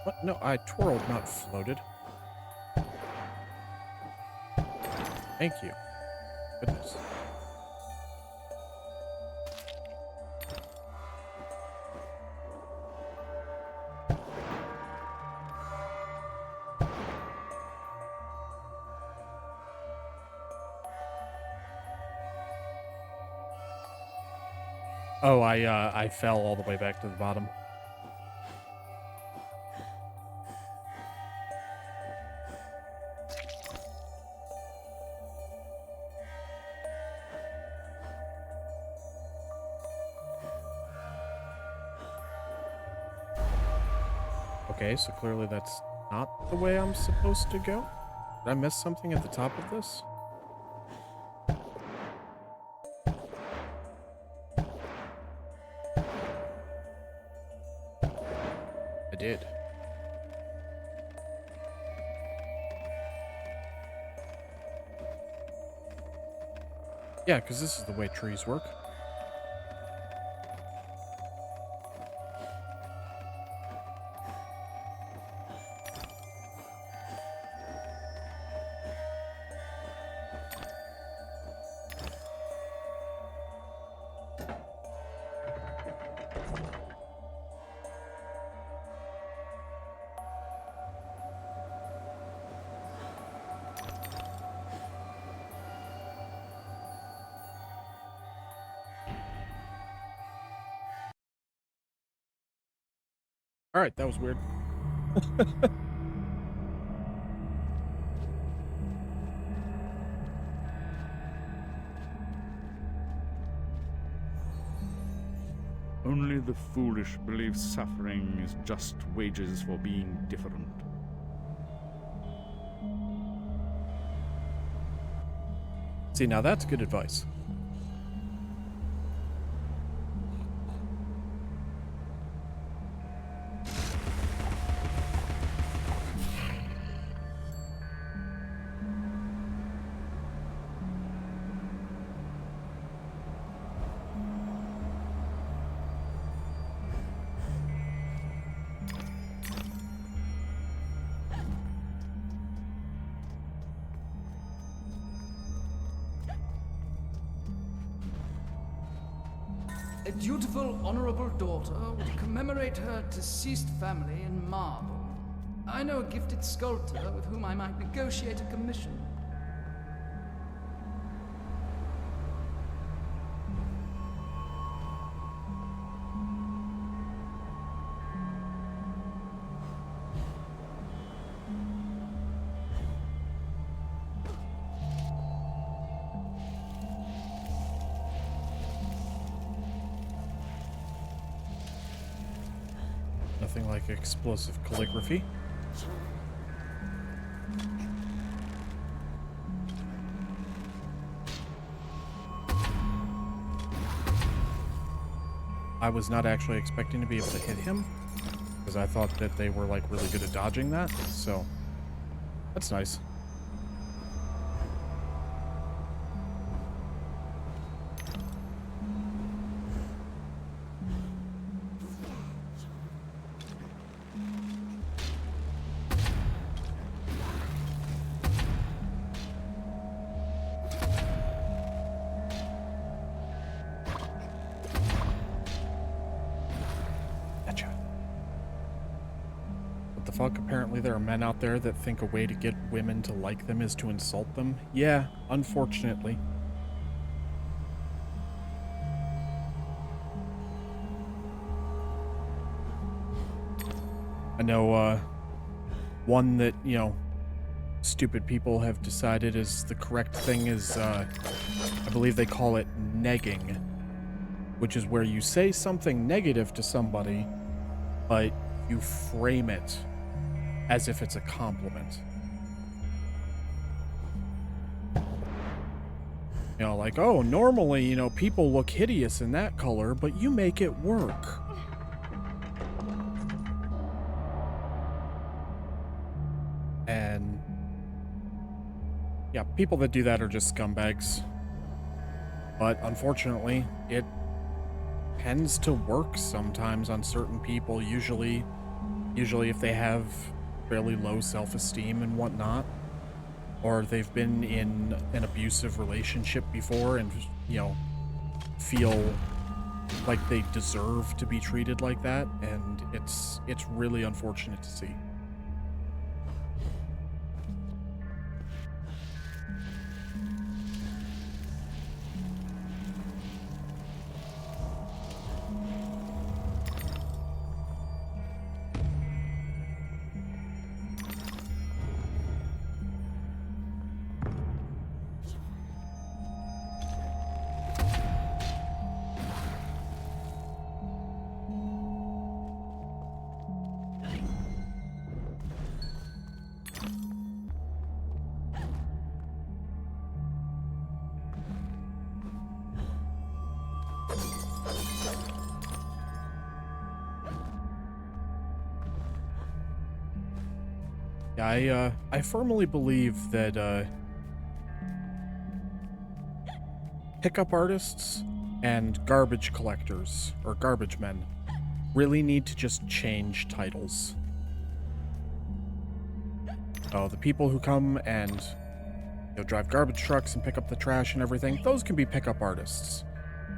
What? No, I twirled, not floated. Thank you. Goodness. Oh, I fell all the way back to the bottom. Okay, so clearly that's not the way I'm supposed to go. Did I miss something at the top of this? I did. Yeah, because this is the way trees work. Alright, that was weird.
Only the foolish believe suffering is just wages for being different.
See, now that's good advice.
A dutiful, honorable daughter would commemorate her deceased family in marble. I know a gifted sculptor with whom I might negotiate a commission.
Nothing like explosive calligraphy. I was not actually expecting to be able to hit him, because I thought that they were like really good at dodging that, so that's nice. Apparently there are men out there that think a way to get women to like them is to insult them. Yeah, unfortunately. I know, one that, you know, stupid people have decided is the correct thing is, I believe they call it negging, which is where you say something negative to somebody, but you frame it as if it's a compliment. You know, like, oh, normally, you know, people look hideous in that color, but you make it work. And yeah, people that do that are just scumbags. But unfortunately, it tends to work sometimes on certain people, usually if they have fairly low self-esteem and whatnot, or they've been in an abusive relationship before and, you know, feel like they deserve to be treated like that, and it's really unfortunate to see. I firmly believe that pickup artists and garbage collectors, or garbage men, really need to just change titles. Oh, the people who come and, you know, drive garbage trucks and pick up the trash and everything, those can be pickup artists.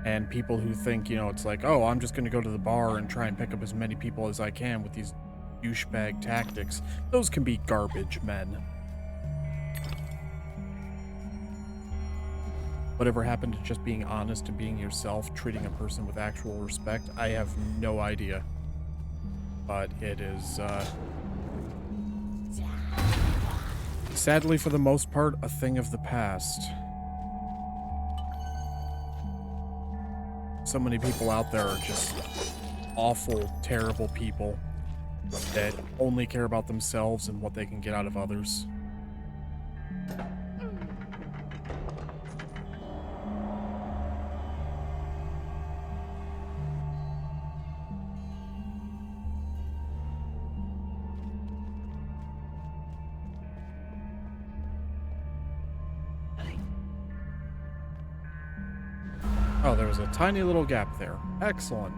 And people who think, you know, it's like, oh, I'm just going to go to the bar and try and pick up as many people as I can with these douchebag tactics, those can be garbage men. Whatever happened to just being honest and being yourself, treating a person with actual respect, I have no idea. But it is, sadly for the most part, a thing of the past. So many people out there are just awful, terrible people that only care about themselves and what they can get out of others. Oh, there was a tiny little gap there. Excellent.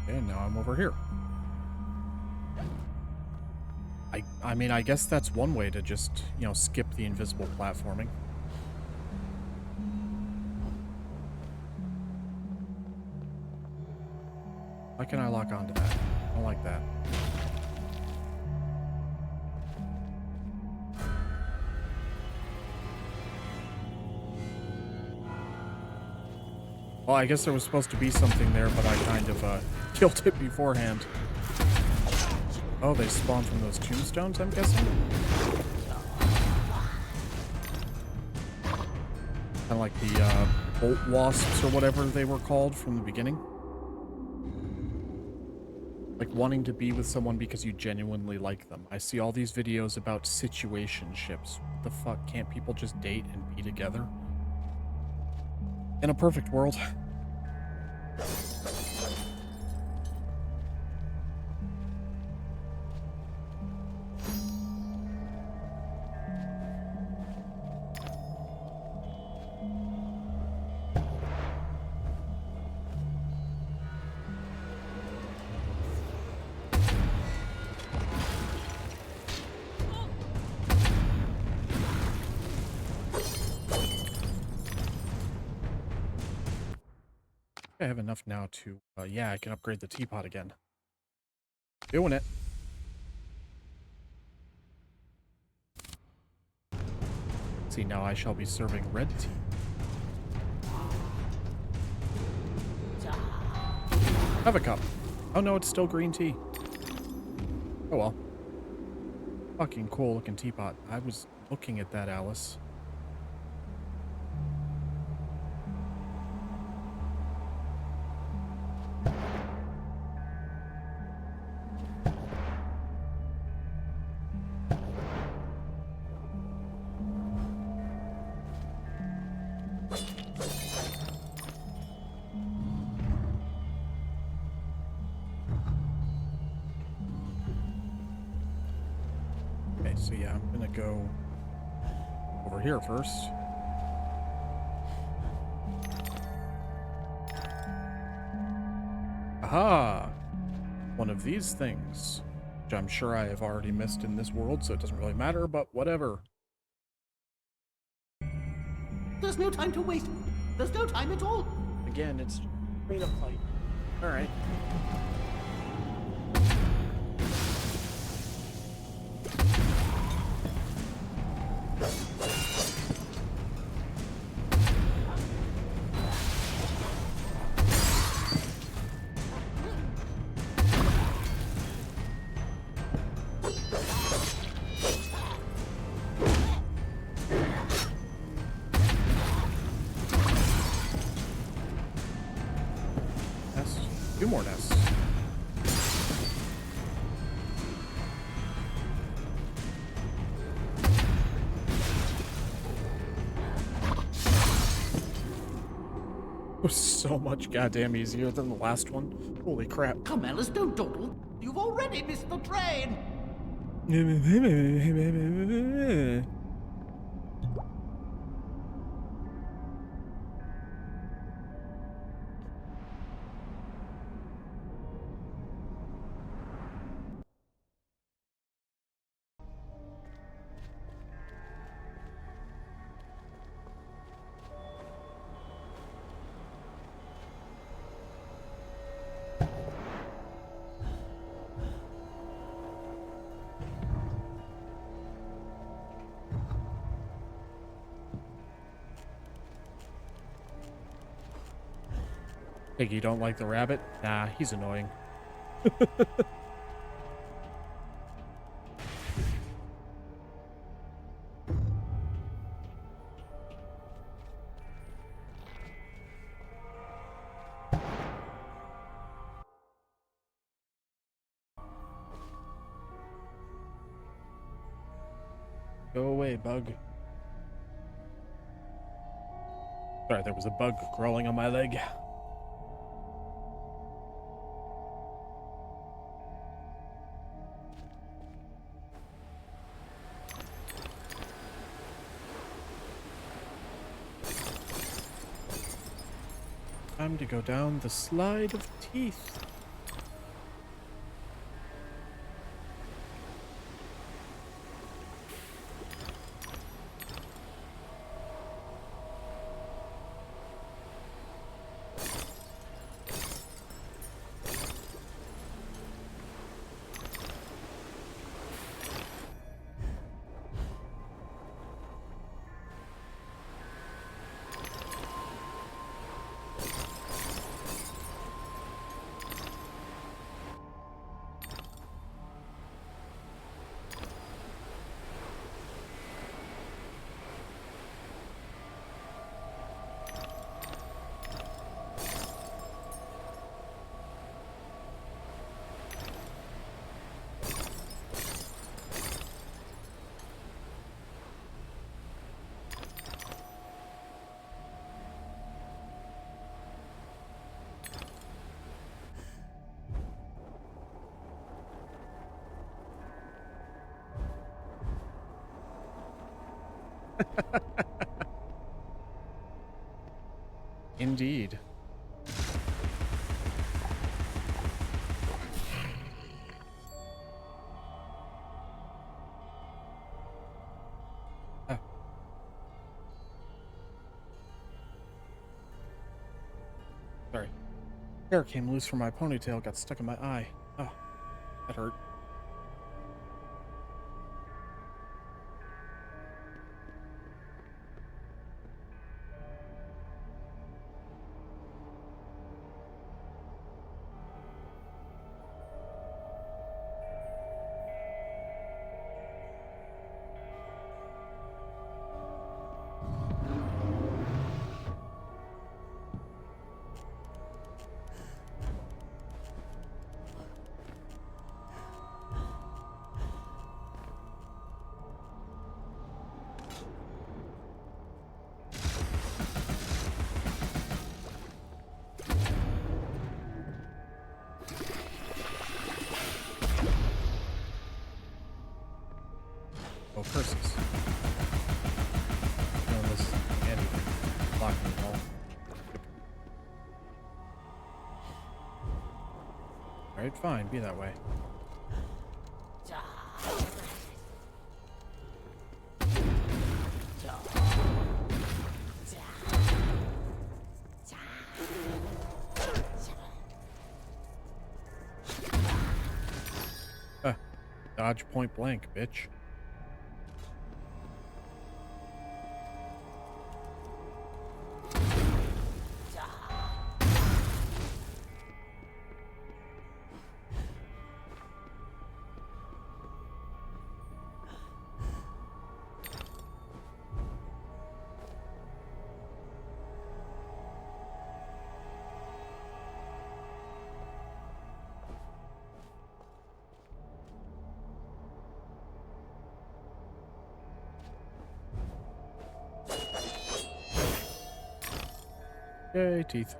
And now I'm over here. I mean, I guess that's one way to just, you know, skip the invisible platforming. Why can't I lock onto that? I don't like that. Well, I guess there was supposed to be something there, but I kind of killed it beforehand. Oh, they spawn from those tombstones, I'm guessing? Kind of like the bolt wasps or whatever they were called from the beginning. Like wanting to be with someone because you genuinely like them. I see all these videos about situationships. What the fuck? Can't people just date and be together? In a perfect world. I have enough now to, yeah, I can upgrade the teapot again. Doing it. See, now I shall be serving red tea. Have a cup. Oh no, it's still green tea. Oh well. Fucking cool looking teapot. I was looking at that, Alice. Okay, so yeah, I'm gonna go over here first. Aha! One of these things, which I'm sure I have already missed in this world, so it doesn't really matter, but whatever.
There's no time to waste. There's no time at all.
Again, it's straight up fight. Alright. Nest. 2 more nests. It was so much goddamn easier than the last one. Holy crap.
Come, Alice, don't dawdle. You've already missed the train.
Think you don't like the rabbit? Nah, he's annoying. Go away, bug. Sorry, there was a bug crawling on my leg. Time to go down the slide of teeth. Indeed. Oh. Sorry. Hair came loose from my ponytail, got stuck in my eye. Oh, that hurt. Oh, curses. No, this anything. Blocking the wall. Alright, fine, be that way. Dodge point blank, bitch. Yay, teeth.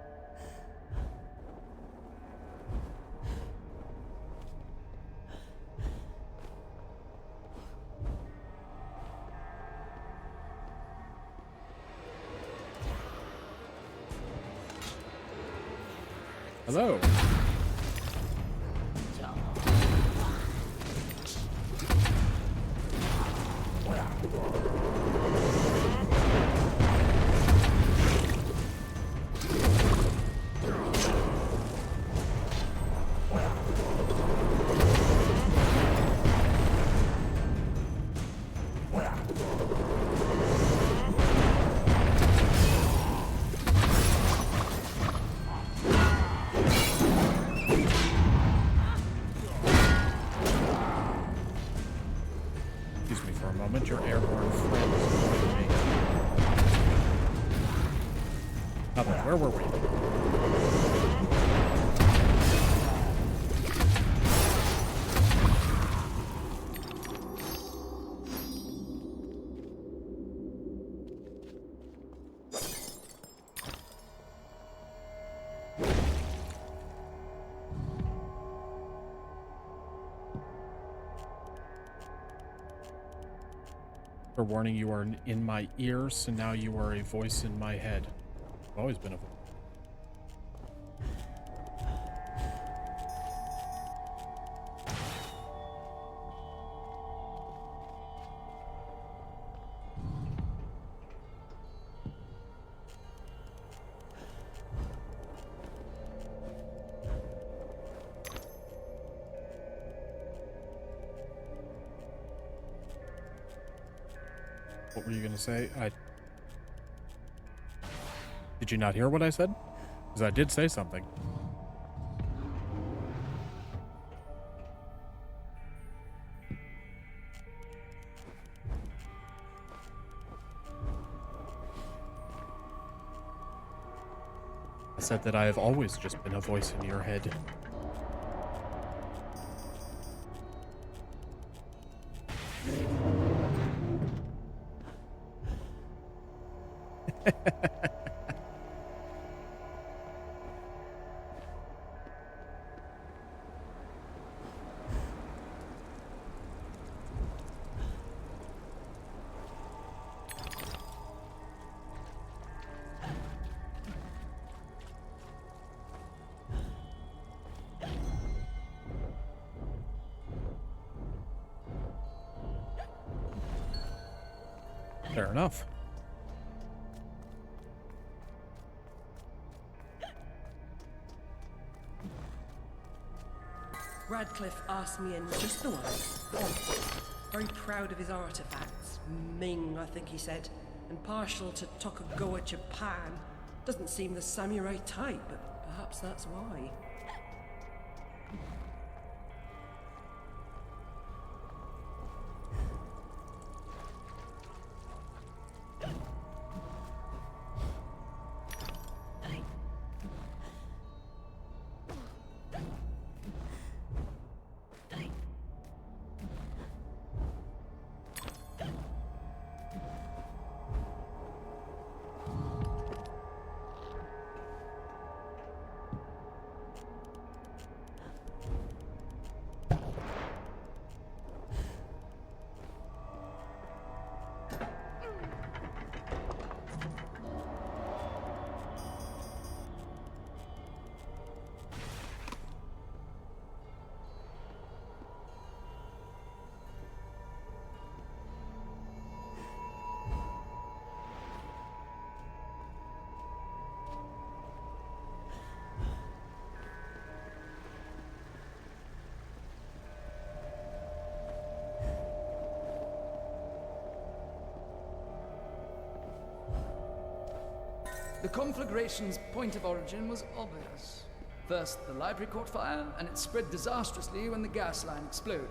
Hello. Your airborne friend is calling me. Oh, where were we? For warning, you are in my ear, so now you are a voice in my head. I've always been a voice. What were you gonna say? Did you not hear what I said? Because I did say something. I said that I have always just been a voice in your head. Fair enough.
Radcliffe asked me in just the once. Very proud of his artifacts. Ming, I think he said. And partial to Tokugawa Japan. Doesn't seem the samurai type, but perhaps that's why.
The conflagration's point of origin was obvious. First, the library caught fire, and it spread disastrously when the gas line exploded.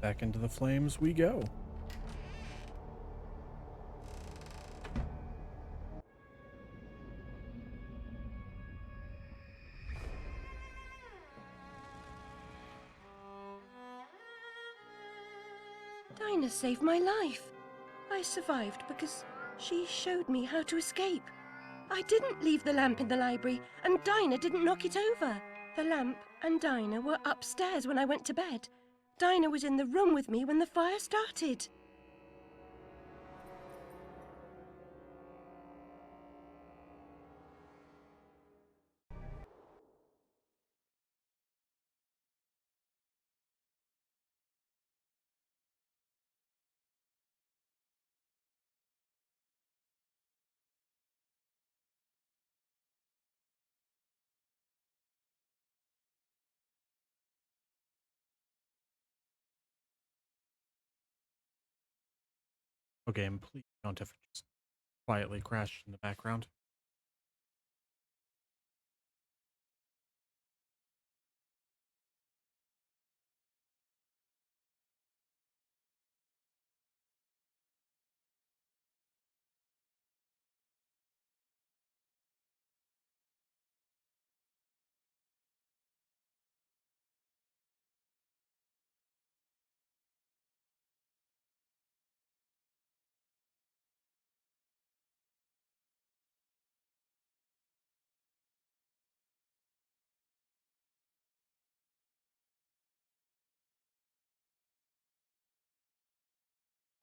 Back into the flames we go.
Dinah saved my life. I survived because she showed me how to escape. I didn't leave the lamp in the library, and Dinah didn't knock it over. The lamp and Dinah were upstairs when I went to bed. Dinah was in the room with me when the fire started.
Okay, and please don't have just quietly crashed in the background.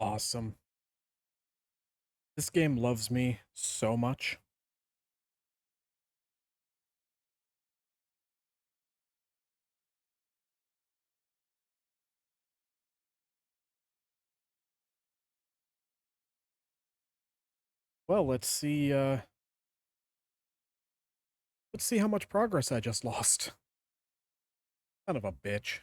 Awesome. This game loves me so much. Well, let's see how much progress I just lost. Son of a bitch.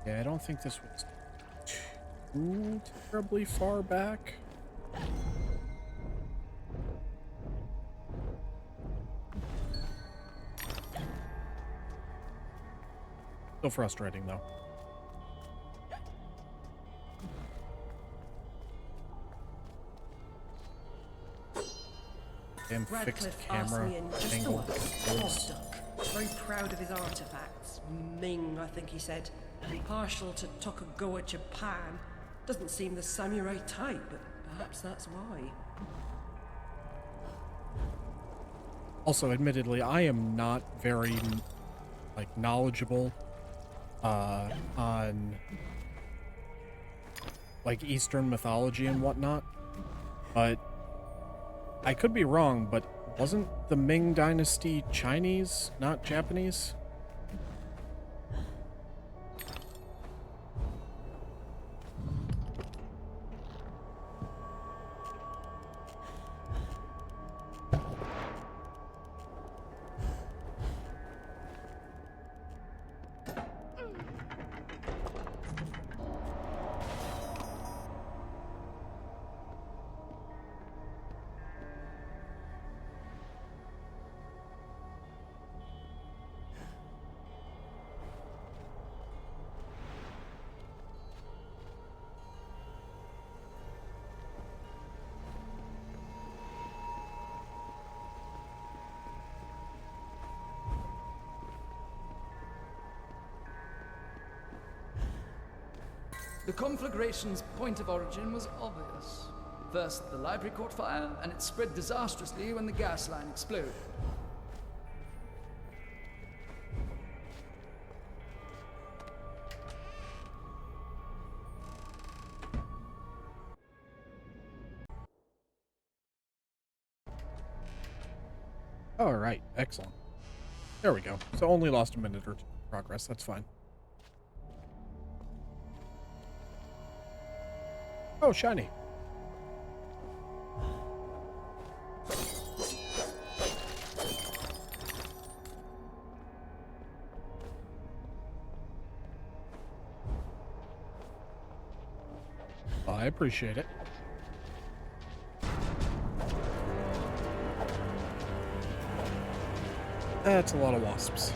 Yeah, I don't think this was too terribly far back. Still frustrating, though. Damn fixed
Radcliffe asked
camera
me in just the
angle.
once. Duck. Very proud of his artifacts. Ming, I think he said. Partial to Tokugawa Japan. Doesn't seem the samurai type, but perhaps that's why.
Also, admittedly, I am not very, like, knowledgeable on, like, Eastern mythology and whatnot, but I could be wrong, but wasn't the Ming Dynasty Chinese, not Japanese?
The conflagration's point of origin was obvious. First, the library caught fire, and it spread disastrously when the gas line exploded.
All right, excellent. There we go. So only lost a minute or two of progress. That's fine. Oh, shiny. I appreciate it. That's a lot of wasps.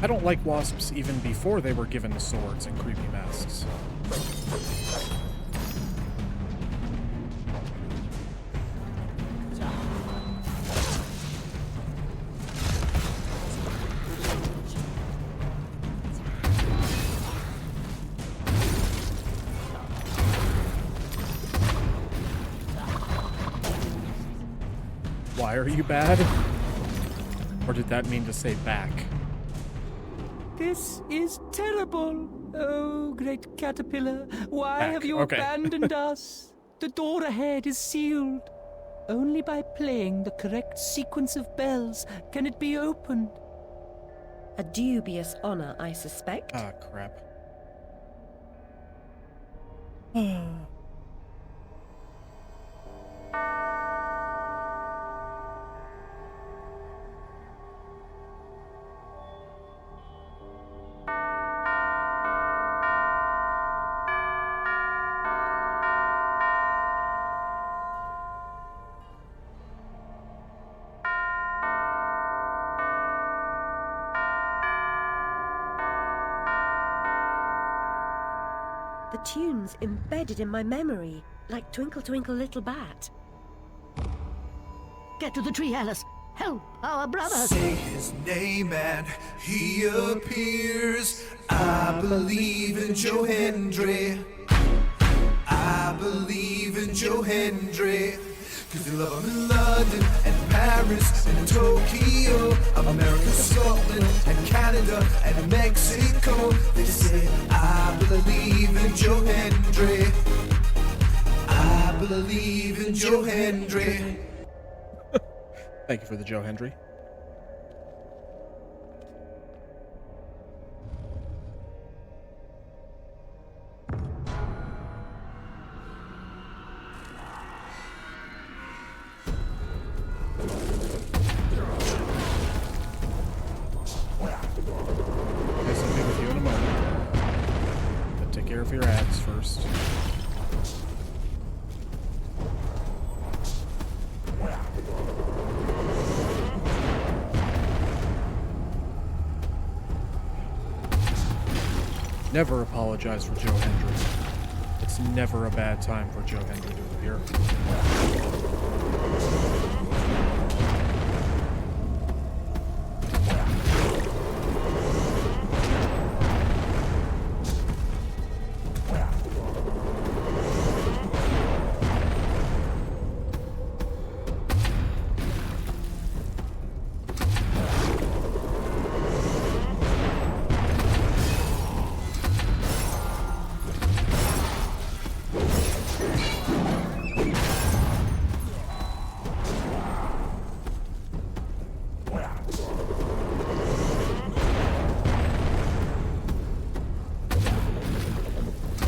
I don't like wasps even before they were given swords and creepy masks. Why are you bad? Or did that mean to say back?
This is terrible. Oh, great caterpillar, why
Back.
have you
Okay.
abandoned us? The door ahead is sealed. Only by playing the correct sequence of bells can it be opened.
A dubious honor, I suspect.
Ah, crap.
The tune's embedded in my memory, like Twinkle Twinkle Little Bat.
Get to the tree, Alice. Help our brothers.
Say his name and he appears. I believe in Joe Hendry. I believe in Joe Hendry. Cause they love him in London and Paris and Tokyo, America, Scotland and Canada and Mexico. They say, I believe in Joe Hendry. I believe in Joe Hendry.
Thank you for the Joe Hendry. Never apologize for Joe Hendry. It's never a bad time for Joe Hendry to appear.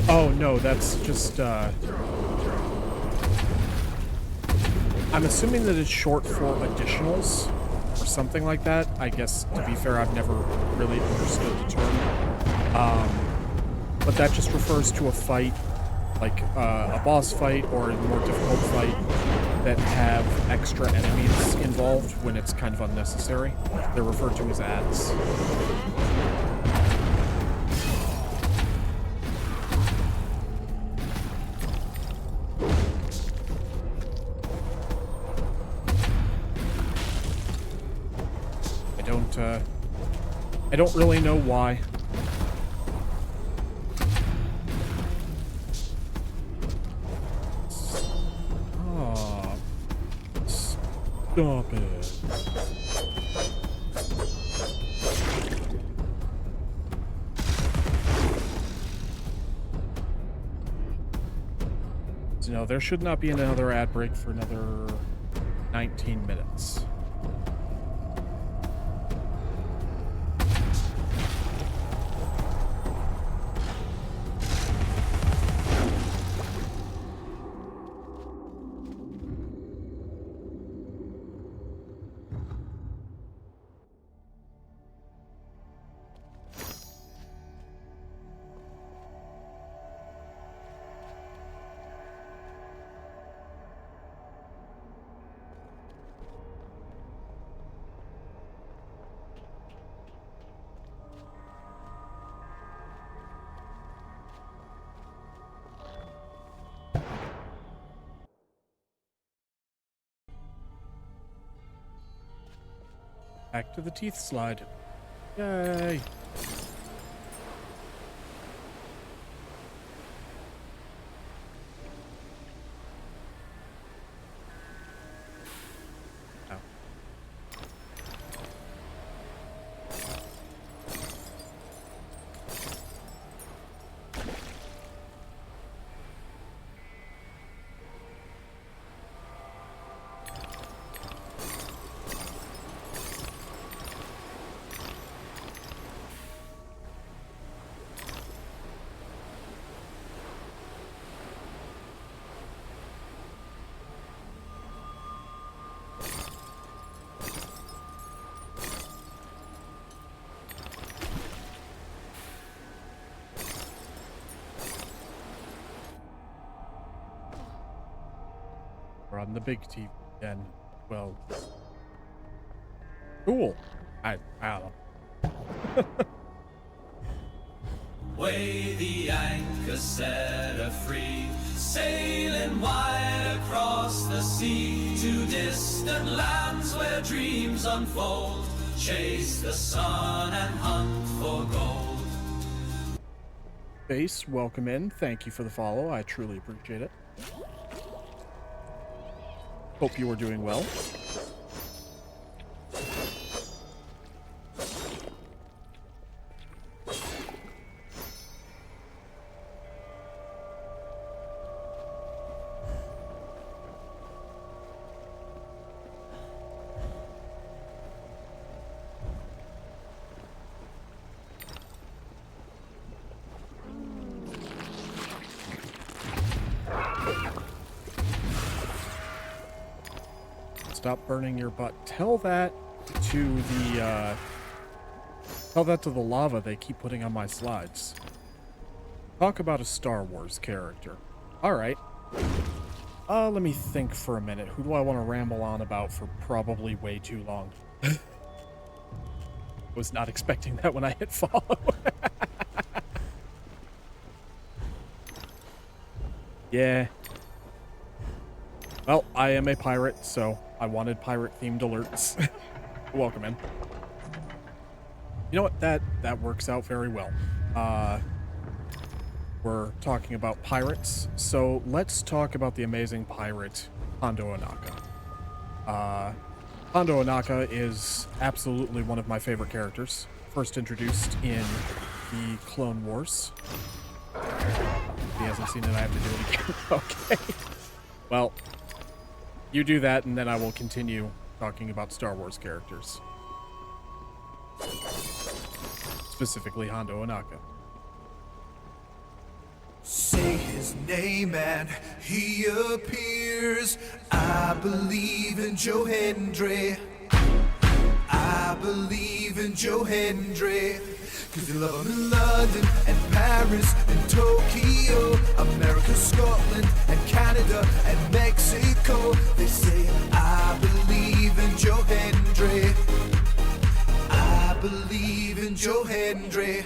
Oh, no, that's just, I'm assuming that it's short for additionals, or something like that. I guess, to be fair, I've never really understood the term. But that just refers to a fight, like, a boss fight, or a more difficult fight, that have extra enemies involved when it's kind of unnecessary. They're referred to as adds. I don't really know why. Oh, stop it. So no, there should not be another ad break for another 19 minutes. Back to the teeth slide. Yay! Ow. We're on the big TV again. Well, cool. I don't know.
Weigh the anchor, set her free, sailing wide across the sea to distant lands where dreams unfold. Chase the sun and hunt for gold.
Base, welcome in. Thank you for the follow. I truly appreciate it. Hope you are doing well. Stop burning your butt. Tell that to the lava they keep putting on my slides. Talk about a Star Wars character. Alright. Let me think for a minute. Who do I want to ramble on about for probably way too long? Was not expecting that when I hit follow. Yeah. Well, I am a pirate, so I wanted pirate-themed alerts. Welcome in. You know what? That works out very well. We're talking about pirates, so let's talk about the amazing pirate Hondo Ohnaka. Hondo Ohnaka is absolutely one of my favorite characters. First introduced in the Clone Wars. If he hasn't seen it, I have to do it again. Okay. Well, you do that, and then I will continue talking about Star Wars characters. Specifically, Hondo Ohnaka.
Say his name and he appears. I believe in Joe Hendry. I believe in Joe Hendry. Cause they love him in London and Paris and Tokyo, America, Scotland and Canada and Mexico. They say, I believe in Joe Hendry. I believe in Joe Hendry.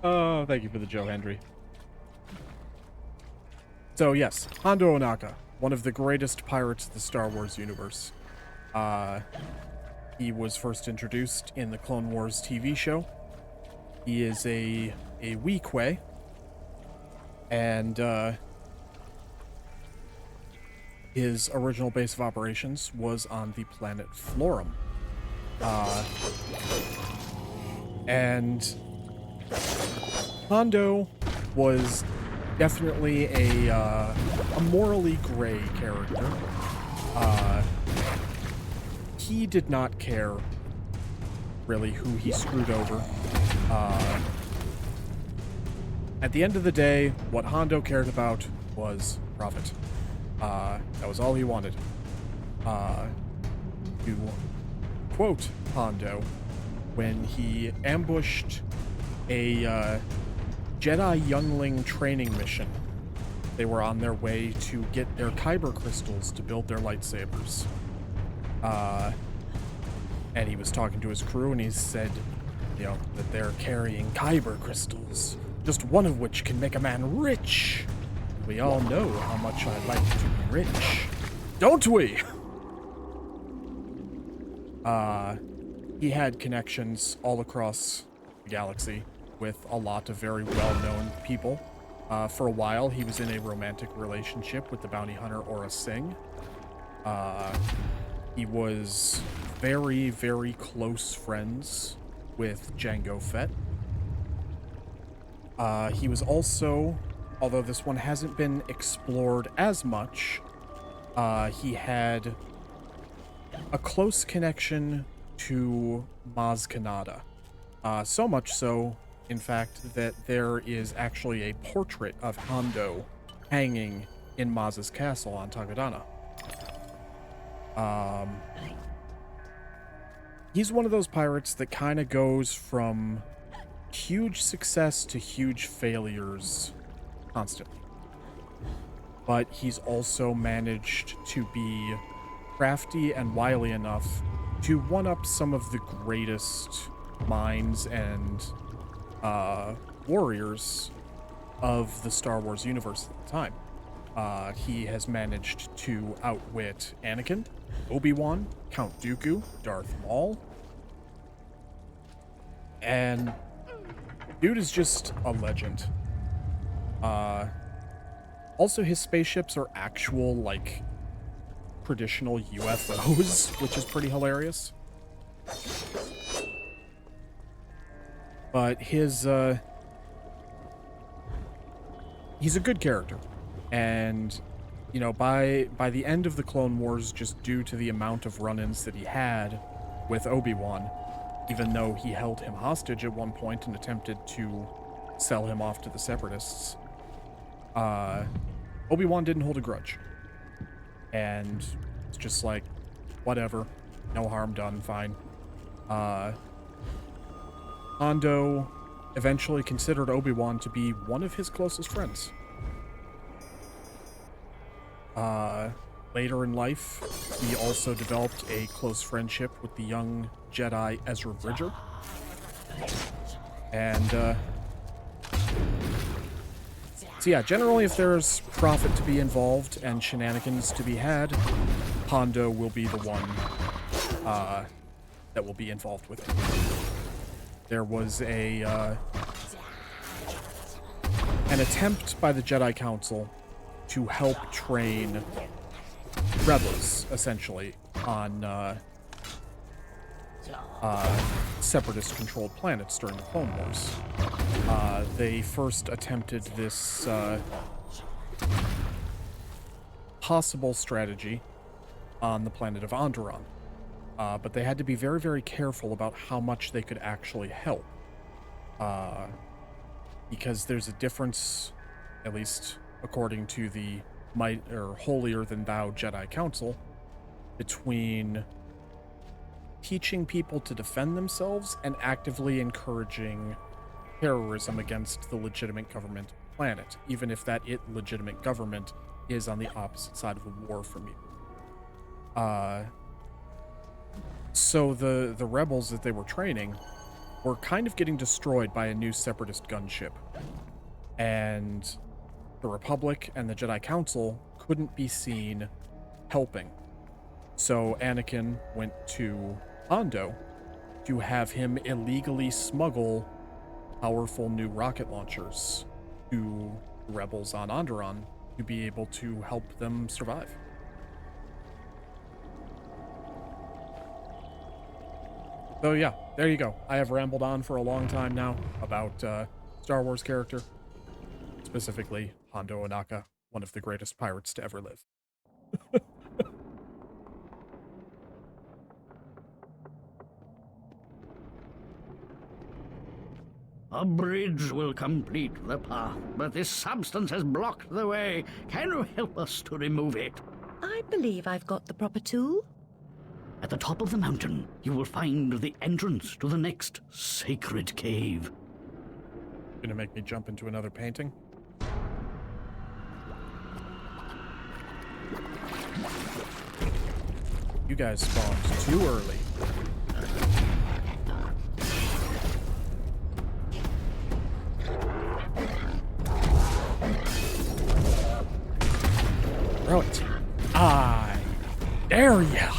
Oh, thank you for the Joe Hendry. So yes, Hondo Ohnaka, one of the greatest pirates of the Star Wars universe. He was first introduced in the Clone Wars TV show. He is a Weequay, and his original base of operations was on the planet Florum. And Hondo was definitely a morally gray character. He did not care, really, who he screwed over. At the end of the day, what Hondo cared about was profit. That was all he wanted. To quote Hondo, when he ambushed a Jedi youngling training mission, they were on their way to get their Kyber crystals to build their lightsabers. And he was talking to his crew, and he said, you know, that they're carrying Kyber crystals, just one of which can make a man rich. We all know how much I like to be rich, don't we? He had connections all across the galaxy with a lot of very well-known people. For a while, he was in a romantic relationship with the bounty hunter Aura Singh. He was very, very close friends with Jango Fett. He was also, although this one hasn't been explored as much, he had a close connection to Maz Kanata. So much so, in fact, that there is actually a portrait of Hondo hanging in Maz's castle on Takodana. He's one of those pirates that kind of goes from huge success to huge failures constantly. But he's also managed to be crafty and wily enough to one-up some of the greatest minds and warriors of the Star Wars universe at the time. He has managed to outwit Anakin, Obi-Wan, Count Dooku, Darth Maul, and dude is just a legend. Also, his spaceships are actual, like, traditional UFOs, which is pretty hilarious. But he's a good character. And, you know, by the end of the Clone Wars, just due to the amount of run-ins that he had with Obi-Wan, even though he held him hostage at one point and attempted to sell him off to the Separatists, Obi-Wan didn't hold a grudge. And it's just like, whatever, no harm done, fine. Hondo eventually considered Obi-Wan to be one of his closest friends. Later in life, he also developed a close friendship with the young Jedi Ezra Bridger. And So yeah, generally if there's profit to be involved and shenanigans to be had, Hondo will be the one that will be involved with it. There was an attempt by the Jedi Council to help train rebels, essentially, on separatist-controlled planets during the Clone Wars. They first attempted this possible strategy on the planet of Onderon, but they had to be very, very careful about how much they could actually help, because there's a difference, at least according to the holier-than-thou Jedi Council, between teaching people to defend themselves and actively encouraging terrorism against the legitimate government of the planet, even if that legitimate government is on the opposite side of a war from you. So the rebels that they were training were kind of getting destroyed by a new separatist gunship, and the Republic and the Jedi Council couldn't be seen helping. So Anakin went to Hondo to have him illegally smuggle powerful new rocket launchers to rebels on Onderon to be able to help them survive. So yeah, there you go. I have rambled on for a long time now about Star Wars character, specifically Hondo Ohnaka, one of the greatest pirates to ever live.
A bridge will complete the path, but this substance has blocked the way. Can you help us to remove it?
I believe I've got the proper tool.
At the top of the mountain, you will find the entrance to the next sacred cave.
Gonna make me jump into another painting? You guys spawned too early. Throw it. I dare ya.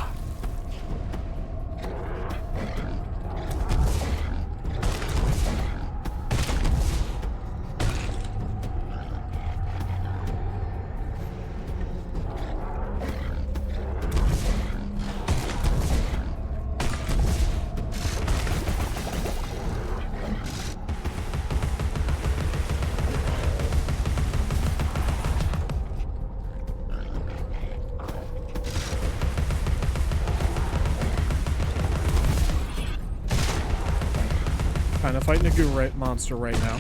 Kind of fighting a goo monster right now.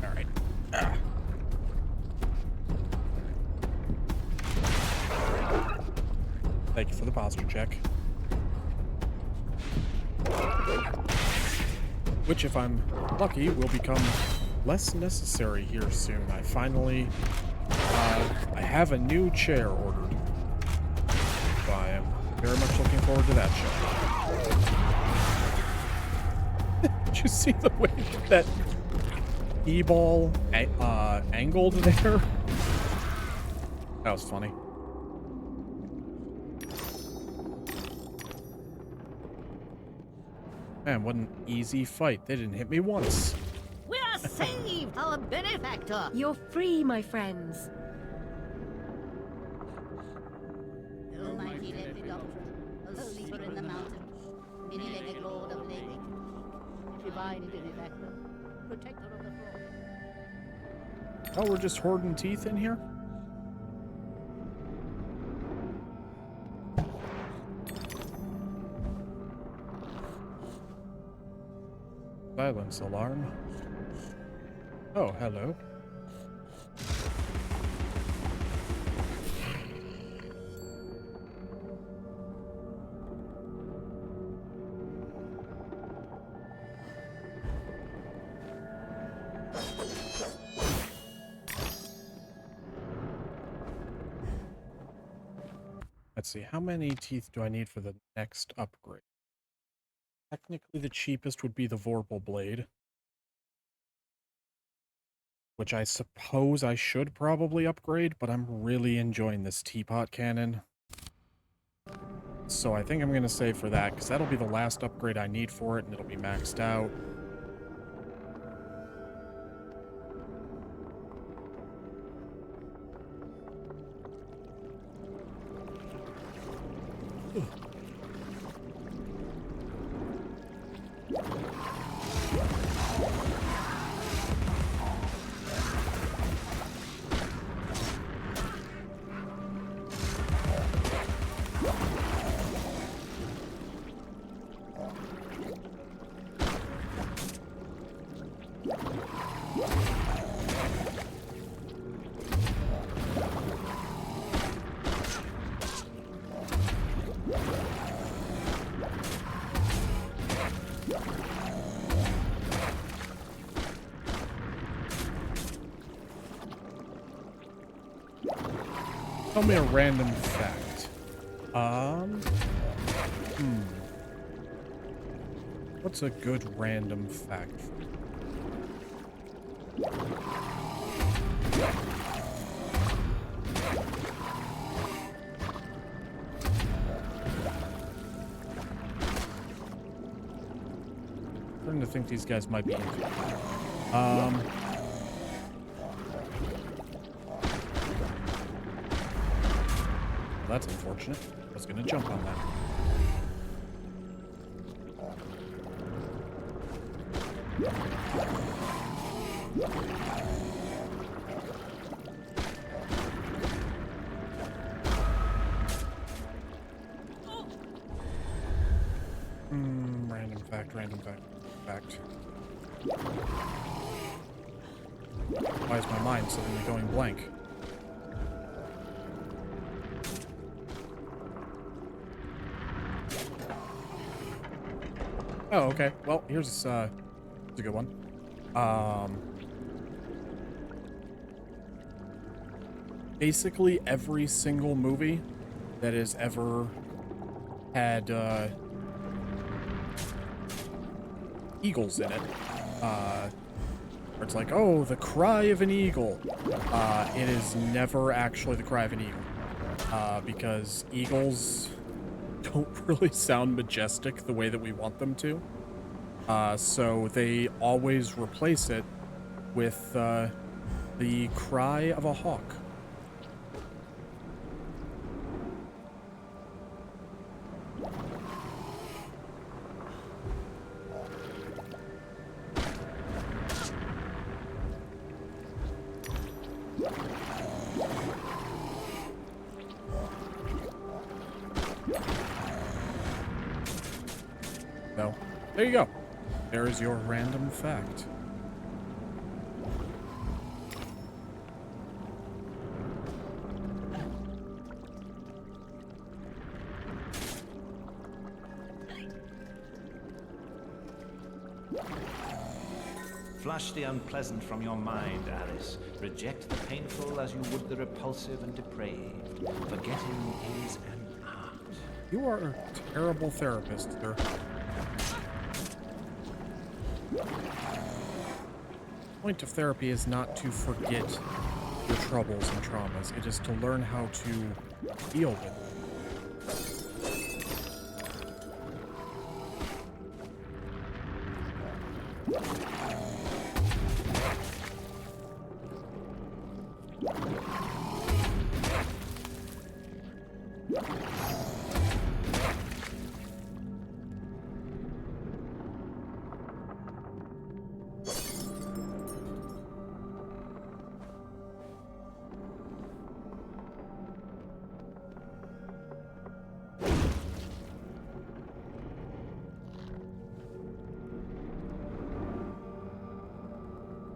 Alright. Thank you for the posture check. Which, if I'm lucky, will become less necessary here soon. I finally... I have a new chair ordered. I am very much looking forward to that show. Did you see the way that E-ball angled there? That was funny. Man, what an easy fight. They didn't hit me once.
We are saved, our benefactor!
You're free, my friends.
Almighty Lepidoptera, a sleeper in the mountains, many-legged lord of Lake, divine benefactor, protector of the throne.
Oh, we're just hoarding teeth in here? Silence alarm. Oh, hello. Let's see, how many teeth do I need for the next upgrade? Technically, the cheapest would be the Vorpal Blade, which I suppose I should probably upgrade, but I'm really enjoying this teapot cannon. So I think I'm going to save for that, because that'll be the last upgrade I need for it, and it'll be maxed out. Tell me a random fact. What's a good random fact? I'm starting to think these guys might be into it. That's unfortunate. I was gonna jump on that. Random fact, random fact, fact. Why is my mind suddenly going blank? Oh, okay. Well, here's a good one. Basically every single movie that has ever had eagles in it, where it's like, oh, the cry of an eagle. It is never actually the cry of an eagle, because eagles don't really sound majestic the way that we want them to. So they always replace it with the cry of a hawk. So, there you go. There is your random fact.
Flush the unpleasant from your mind, Alice. Reject the painful as you would the repulsive and depraved. Forgetting is an art.
You are a terrible therapist, sir. The point of therapy is not to forget your troubles and traumas. It is to learn how to deal with them.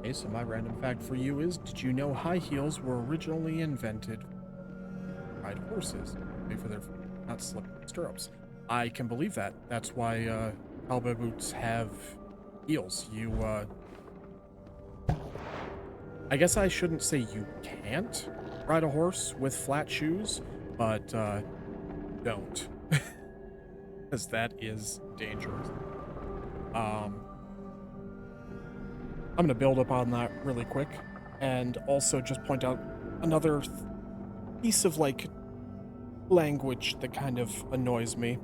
Okay, so my random fact for you is, did you know high heels were originally invented to ride horses? For their not slip stirrups. I can believe that. That's why cowboy boots have heels. You I guess I shouldn't say you can't ride a horse with flat shoes, but don't. Because that is dangerous. I'm going to build up on that really quick and also just point out another piece of, like, language that kind of annoys me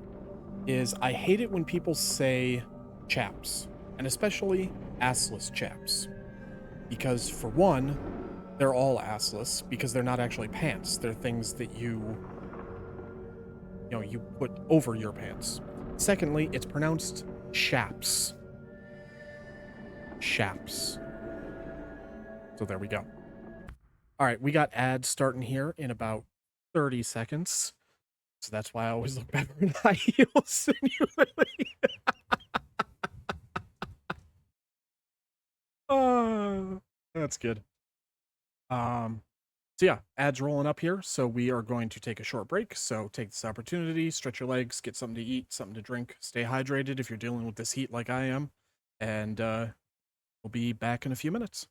is I hate it when people say chaps, and especially assless chaps. Because, for one, they're all assless because they're not actually pants. They're things that you put over your pants. Secondly, it's pronounced shaps. Shaps. So there we go. All right, we got ads starting here in about 30 seconds. So that's why I always look better in high heels than you really. Oh, that's good. So yeah, ads rolling up here. So we are going to take a short break. So take this opportunity, stretch your legs, get something to eat, something to drink, stay hydrated if you're dealing with this heat like I am. And we'll be back in a few minutes.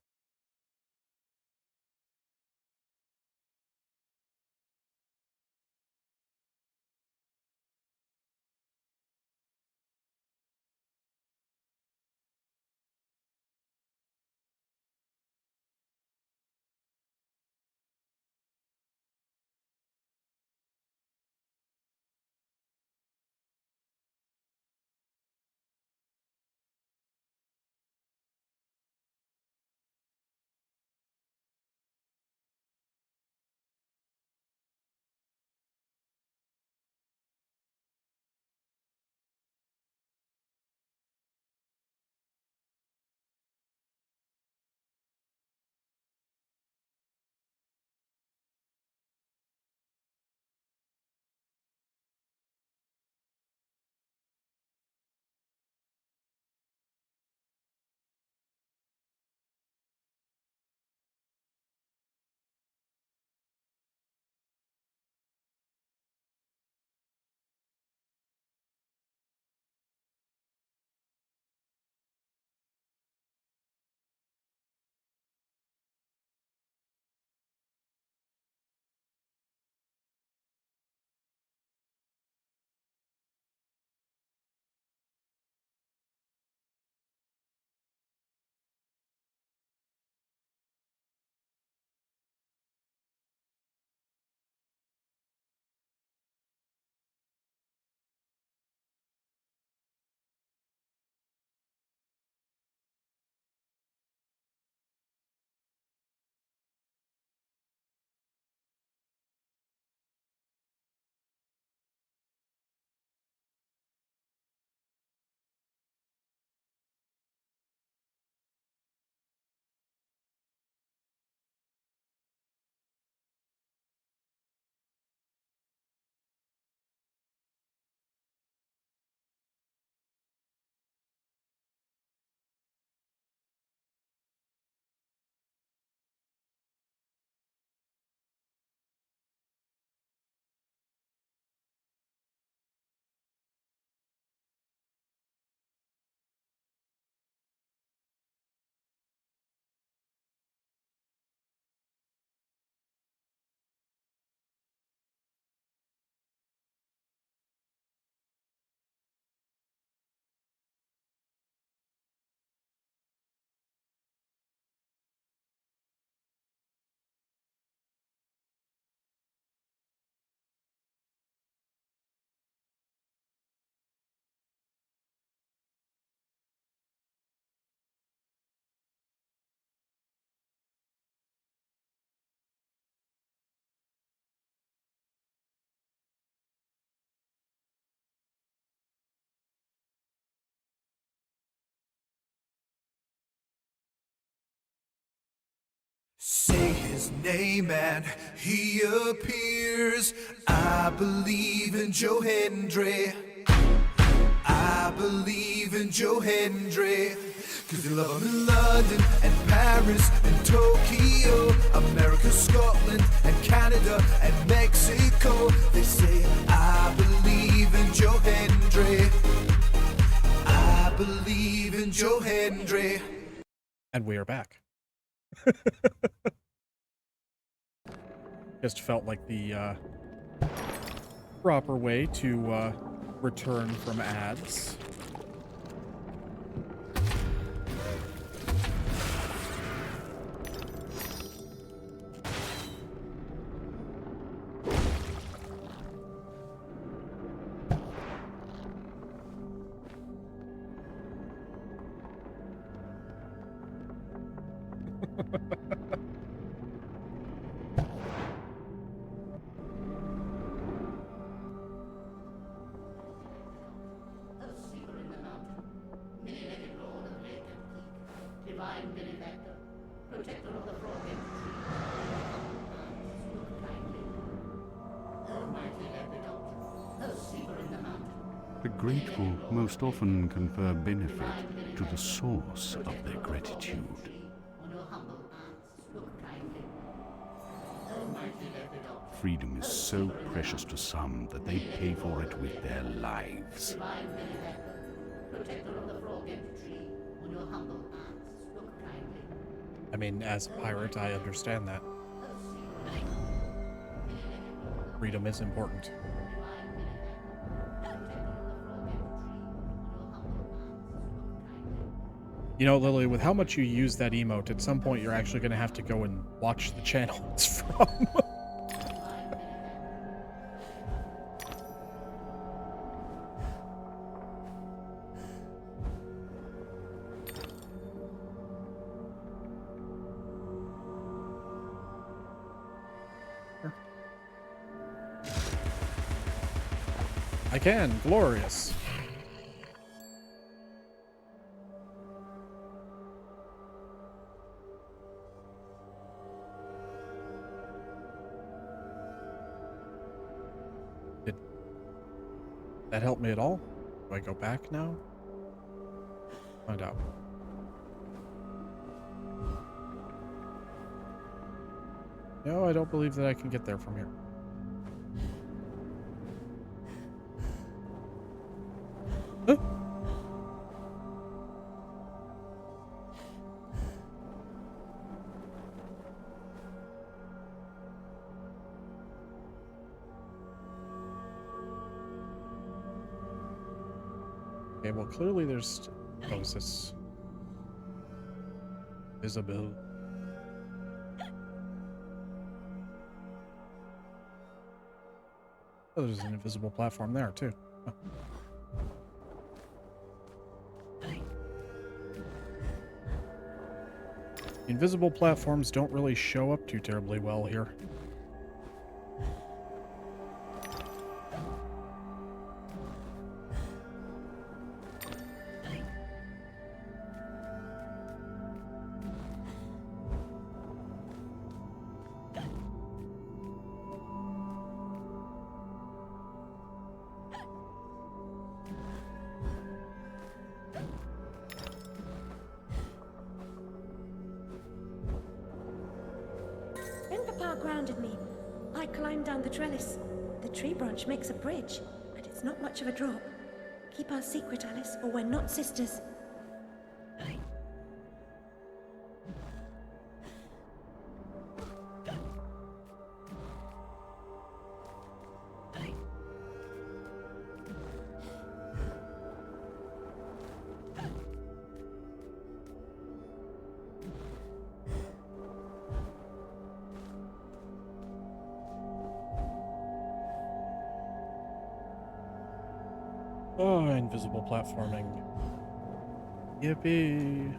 Say his name and he appears. I believe in Joe Hendry. I believe in Joe Hendry. Cause they love him in London and Paris and Tokyo, America, Scotland and Canada and Mexico. They say I believe in Joe Hendry. I believe in Joe Hendry.
And we are back. Just felt like the proper way to return from ads.
The grateful most often confer benefit to the source of their gratitude. Freedom is so precious to some that they pay for it with their lives.
I mean, as a pirate, I understand that. Freedom is important. You know, Lily, with how much you use that emote, at some point you're actually going to have to go and watch the channel it's from. I can. Glorious. Did that help me at all? Do I go back now? Find out. No, I don't believe that I can get there from here. Huh? Okay, well, clearly there's... Oh, is this... Isabel? Oh, there's an invisible platform there, too. Huh. Invisible platforms don't really show up too terribly well here.
When Papa grounded me, I climbed down the trellis. The tree branch makes a bridge, and it's not much of a drop. Keep our secret, Alice, or we're not sisters.
Oh, invisible platforming. Yippee.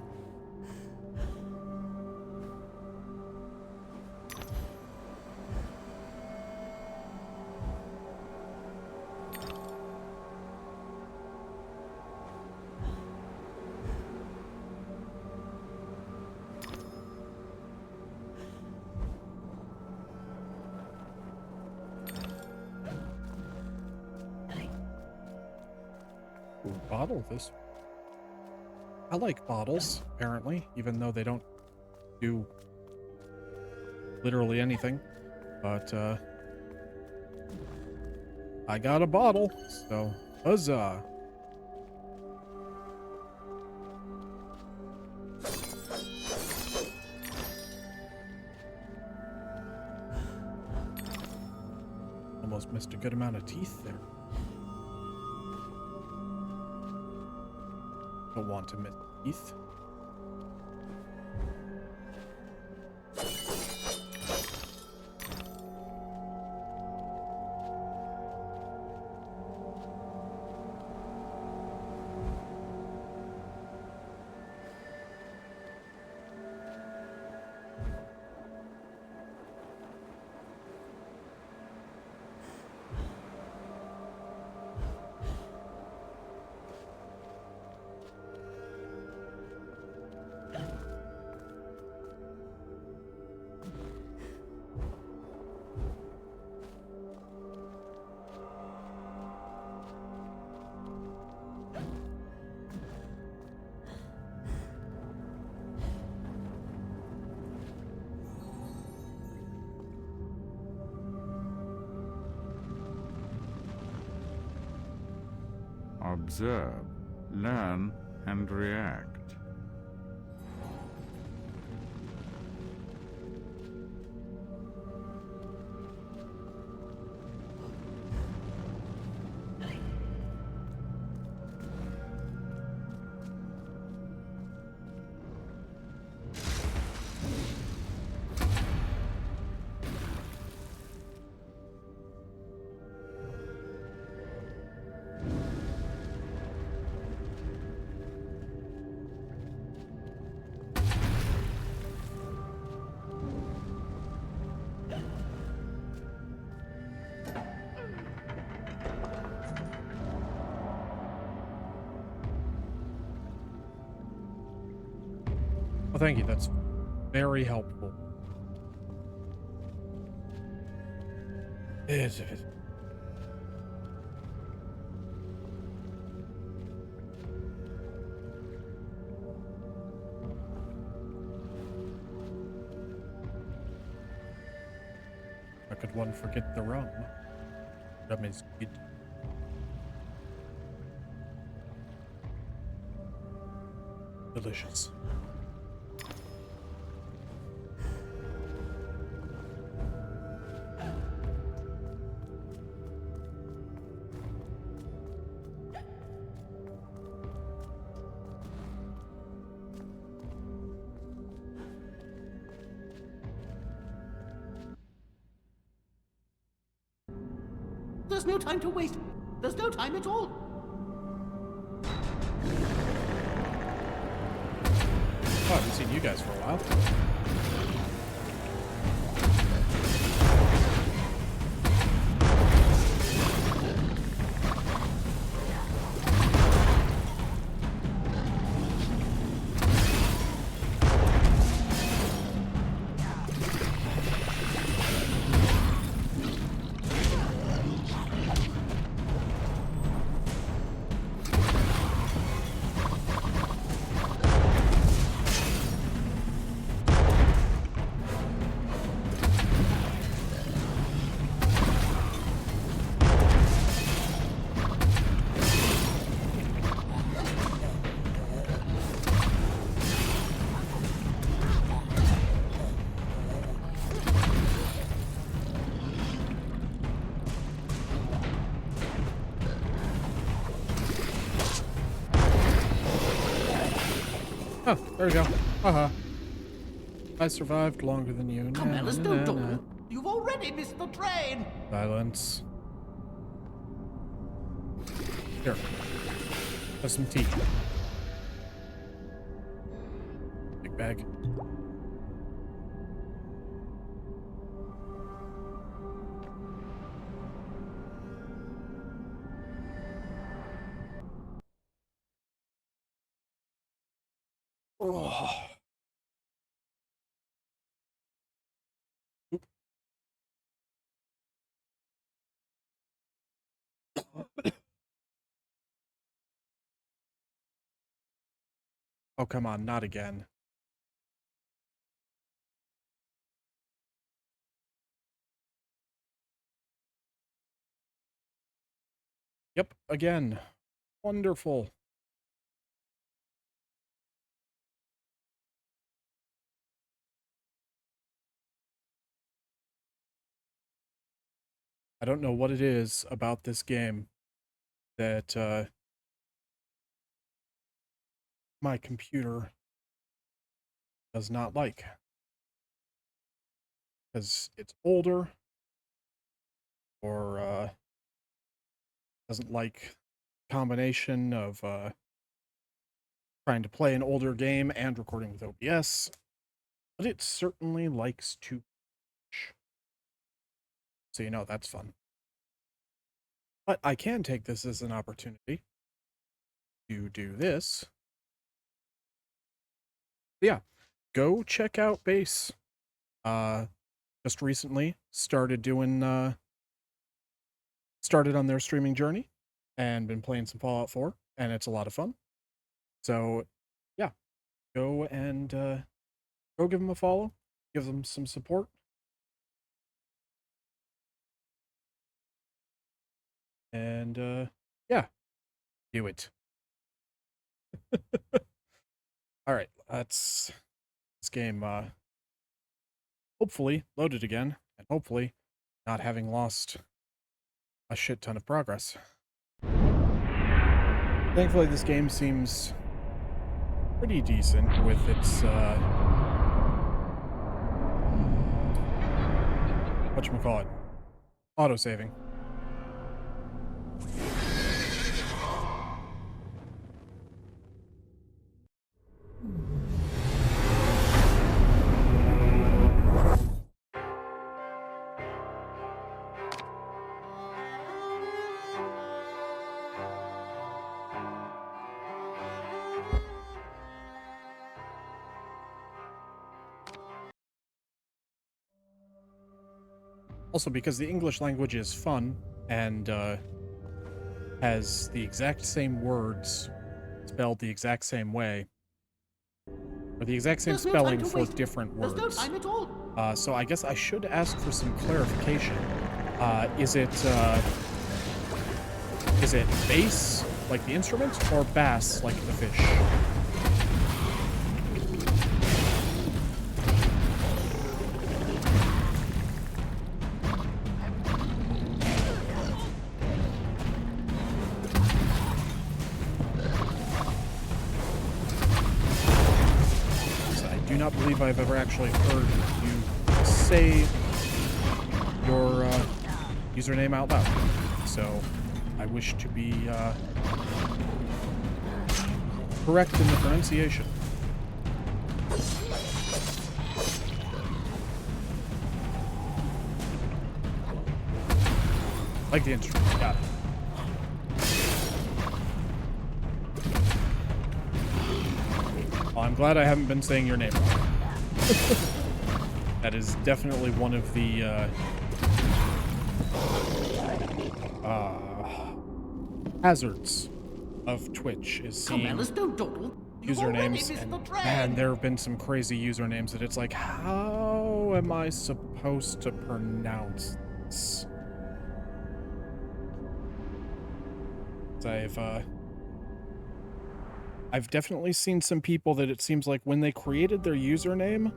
Bottle this. I like bottles, apparently, even though they don't do literally anything. But, I got a bottle, so huzzah. Almost missed a good amount of teeth there. Don't want to miss teeth.
Observe, learn, and react.
Well, thank you. That's very helpful. Is it? How could one forget the rum? Rum is good. Delicious.
There's no time to waste. There's no time at all.
Oh, I haven't seen you guys for a while. Oh, there we go. Haha. I survived longer than you.
Come,
Nah,
Alice,
nah,
don't
nah,
talk.
nah.
You've already missed the train.
Silence. Here. Have some tea. Big bag. Oh. Oh, come on, not again. Yep, again. Wonderful. I don't know what it is about this game that my computer does not like. Because it's older, or doesn't like combination of trying to play an older game and recording with OBS, but it certainly likes to push. So you know that's fun. But I can take this as an opportunity to do this. Yeah, go check out Base. Just recently started doing started on their streaming journey and been playing some Fallout 4, and it's a lot of fun. So yeah, go and go give them a follow, give them some support. And yeah, Do it. Alright, let's... This game, hopefully loaded again, and hopefully not having lost a shit ton of progress. Thankfully, this game seems pretty decent with its, whatchamacallit, autosaving. Also, because the English language is fun and has the exact same words spelled the exact same way, or the exact same spelling for different words.
There's no time at all.
So I guess I should ask for some clarification. Is it bass, like the instrument, or bass, like the fish? I do not believe I've ever actually heard you say your username out loud, so I wish to be correct in the pronunciation. Like the instrument, got it. Well, I'm glad I haven't been saying your name wrong. That is definitely one of the hazards of Twitch, is seeing usernames, and there have been some crazy usernames that it's like, how am I supposed to pronounce this? I've definitely seen some people that it seems like when they created their username,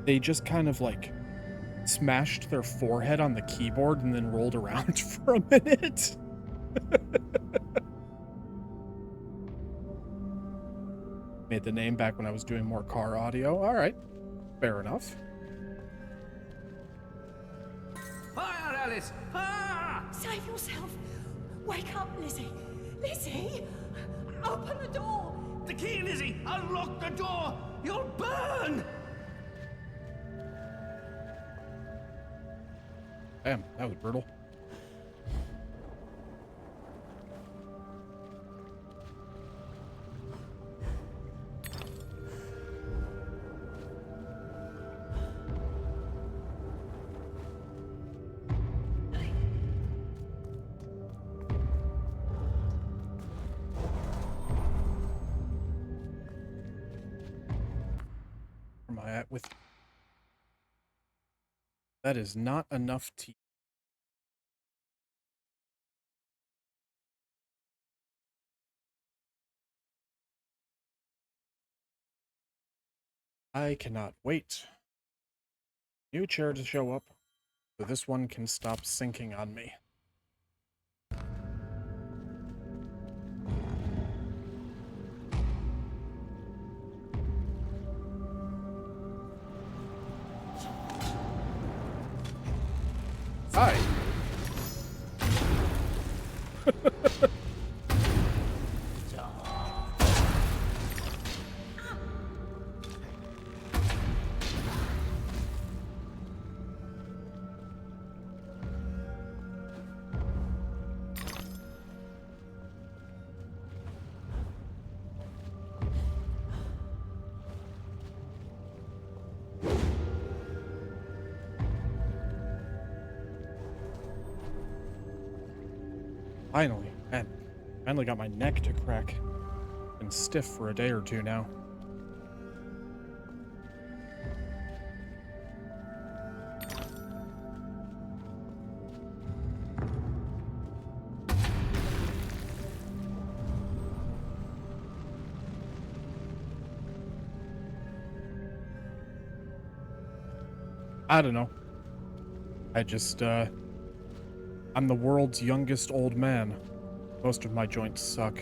they just kind of like smashed their forehead on the keyboard and then rolled around for a minute. Made the name back when I was doing more car audio. All right, fair enough.
Fire, Alice! Fire!
Save yourself! Wake up, Lizzie! Lizzie! Open the door!
The key, Lizzie! Unlock the door! You'll burn!
Damn, that was brutal. Where am I at with... That is not enough tea. I cannot wait. New chair to show up, so this one can stop sinking on me. Hi. Finally, man. Finally got my neck to crack. Been stiff for a day or two now. I don't know. I just, I'm the world's youngest old man. Most of my joints suck.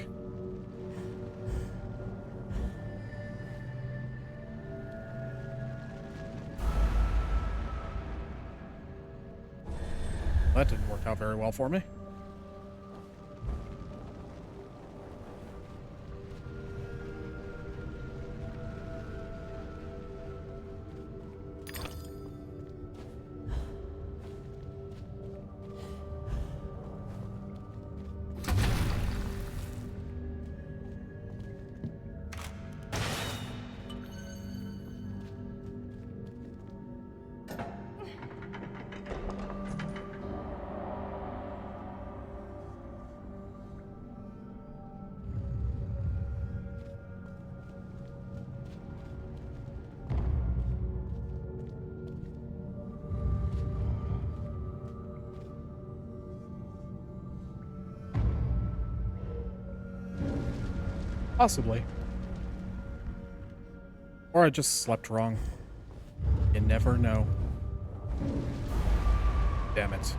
That didn't work out very well for me. Possibly. Or I just slept wrong. You never know. Damn it.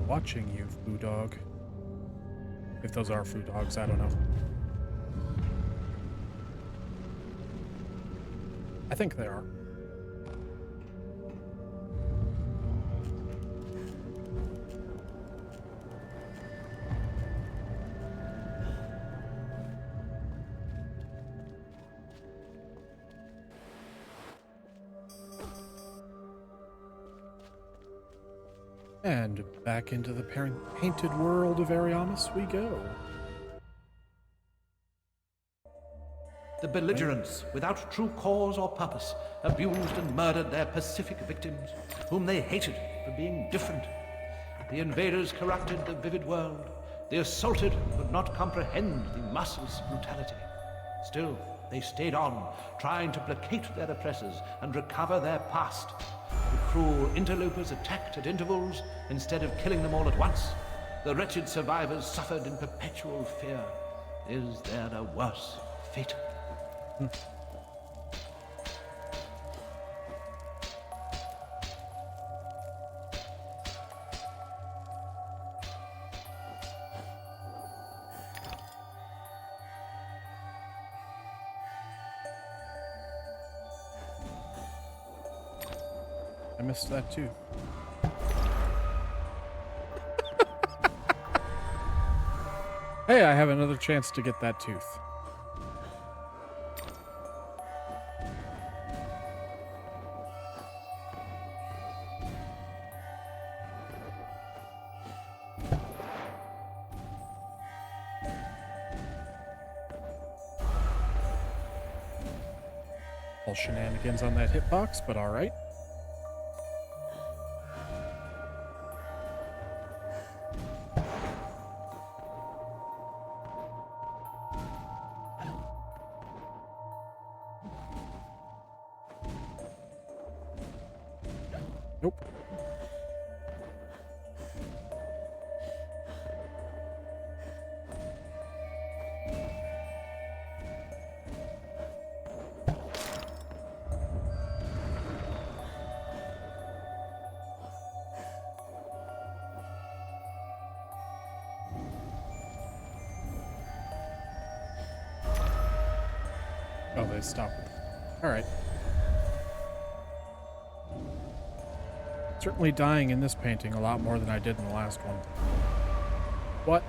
Watching you, Foo Dog. If those are Foo Dogs, I don't know. I think they are. And back into the painted world of Ariamis we go.
The belligerents, without true cause or purpose, abused and murdered their pacific victims, whom they hated for being different. The invaders corrupted the vivid world. The assaulted could not comprehend the merciless brutality. Still, they stayed on, trying to placate their oppressors and recover their past. The cruel interlopers attacked at intervals instead of killing them all at once. The wretched survivors suffered in perpetual fear. Is there a worse fate?
I missed that too. Hey, I have another chance to get that tooth. All shenanigans on that hitbox, but alright. Nope. Oh, they stopped. All right. Certainly dying in this painting a lot more than I did in the last one. What?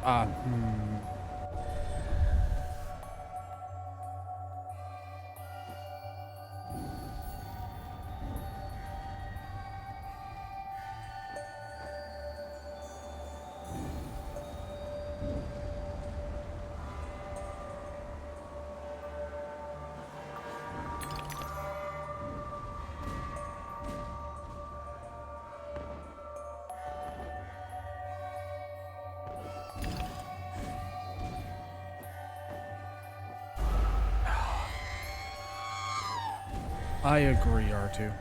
I agree, R2.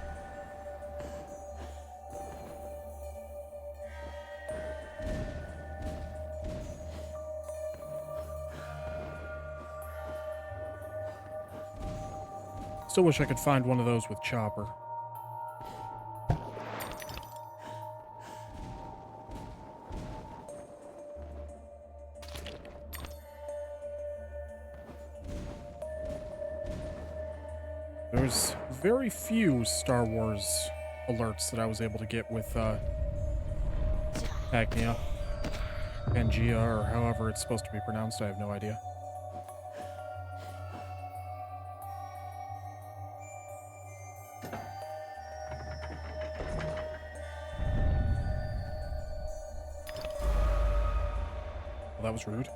Still wish I could find one of those with Chopper. There's very few Star Wars alerts that I was able to get with Pangea, Pangea, or however it's supposed to be pronounced. I have no idea. Well, that was rude.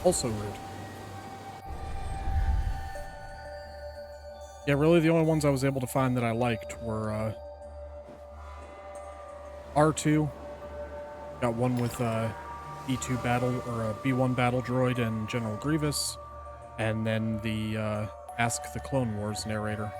Also rude. Yeah, really the only ones I was able to find that I liked were R2. Got one with E2 battle, or a B1 battle droid and General Grievous. And then the Ask the Clone Wars narrator.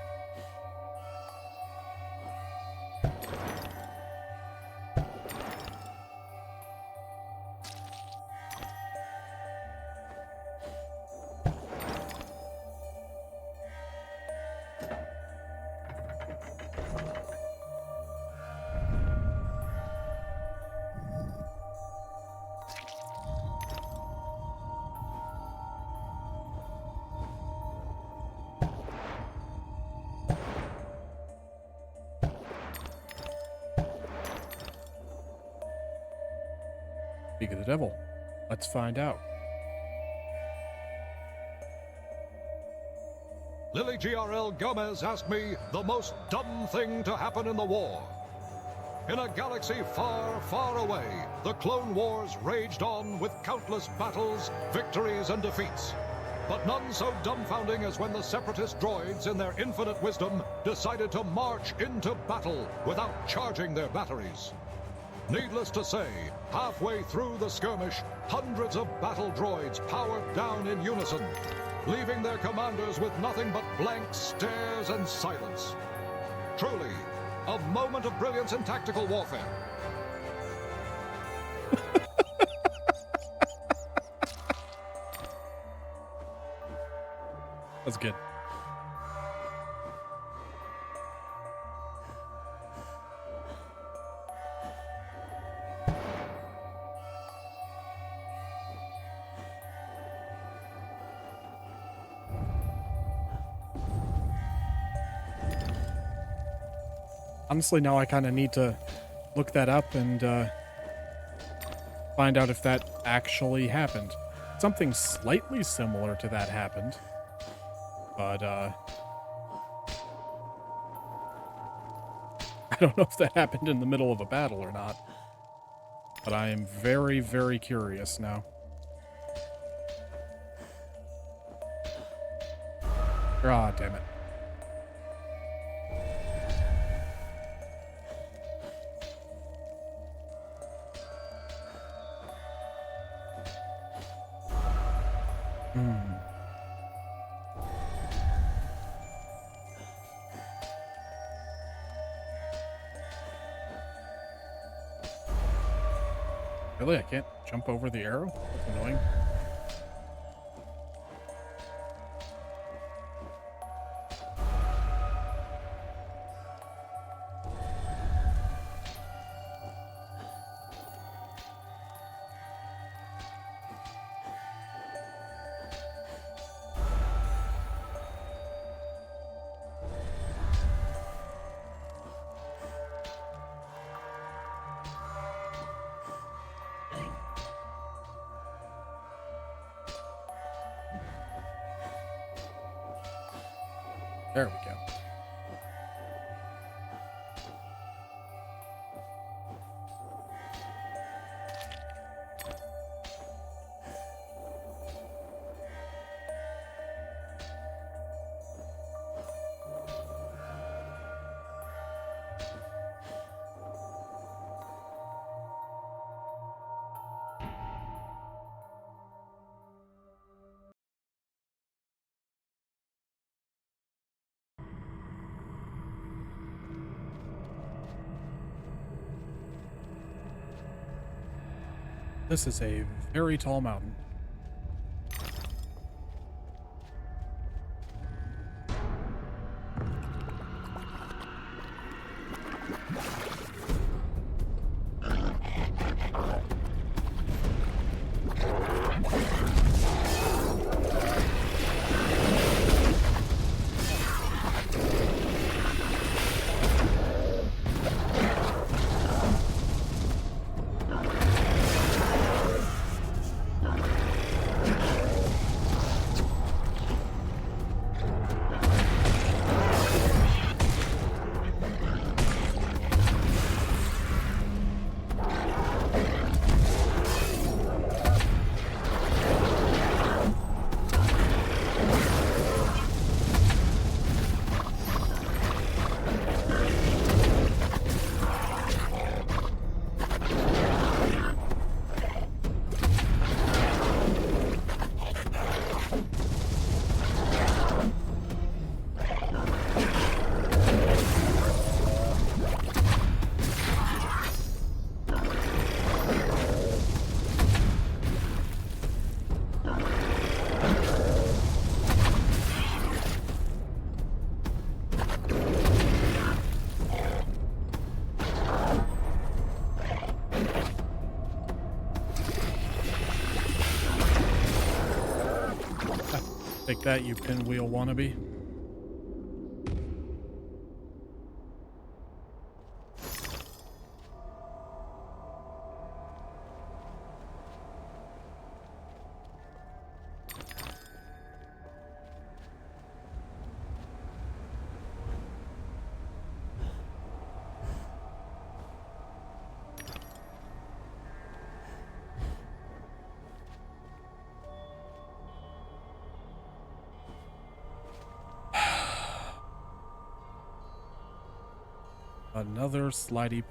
Speak of the devil. Let's find out.
Lily GRL Gomez asked me the most dumb thing to happen in the war. In a galaxy far, far away, the Clone Wars raged on with countless battles, victories, and defeats. But none so dumbfounding as when the Separatist droids, in their infinite wisdom, decided to march into battle without charging their batteries. Needless to say, halfway through the skirmish, hundreds of battle droids powered down in unison, leaving their commanders with nothing but blank stares and silence. Truly, a moment of brilliance in tactical warfare.
That's good. Honestly, now I kind of need to look that up and find out if that actually happened. Something slightly similar to that happened, but I don't know if that happened in the middle of a battle or not. But I am very, very curious now. Ah, damn it. Really? I can't jump over the arrow? That's annoying. There we go. This is a very tall mountain. Take that, you pinwheel wannabe. Another slidey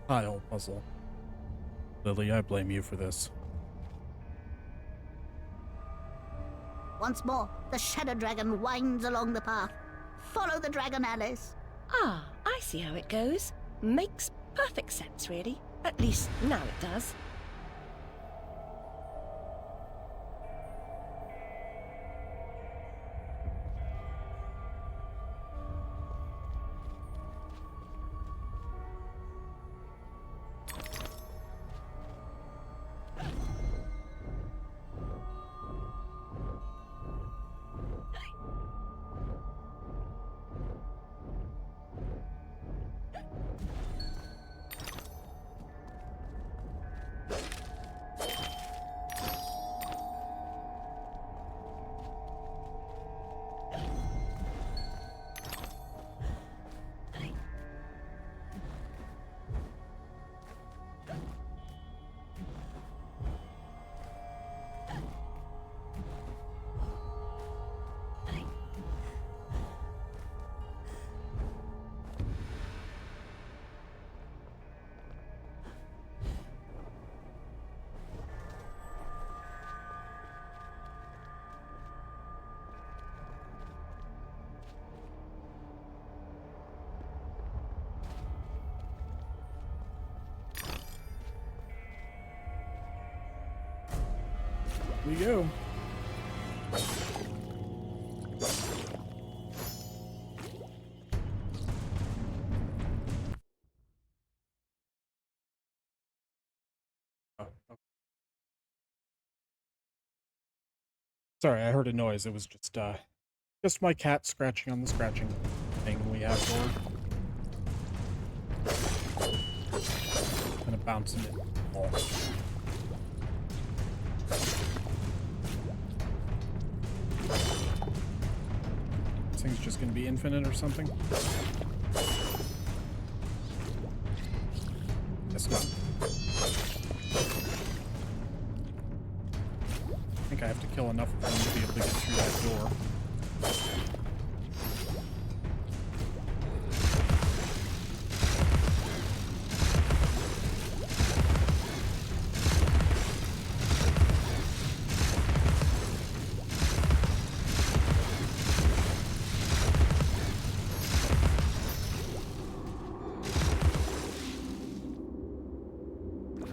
pile puzzle. Lily, I blame you for this.
Once more, the Shadow Dragon winds along the path. Follow the dragon, Alice.
Ah, I see how it goes. Makes perfect sense, really. At least now it does.
We go. Sorry, I heard a noise. It was just my cat scratching on the scratching thing we have for her. Kind of bouncing it off. This thing's just gonna be infinite or something? Guess not. I think I have to kill enough of them to be able to get through that door.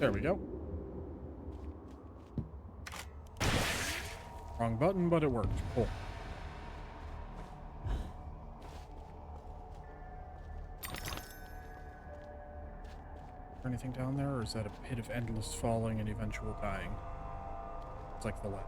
There we go. Wrong button, but it worked. Cool. Anything down there, or is that a pit of endless falling and eventual dying? It's like the last.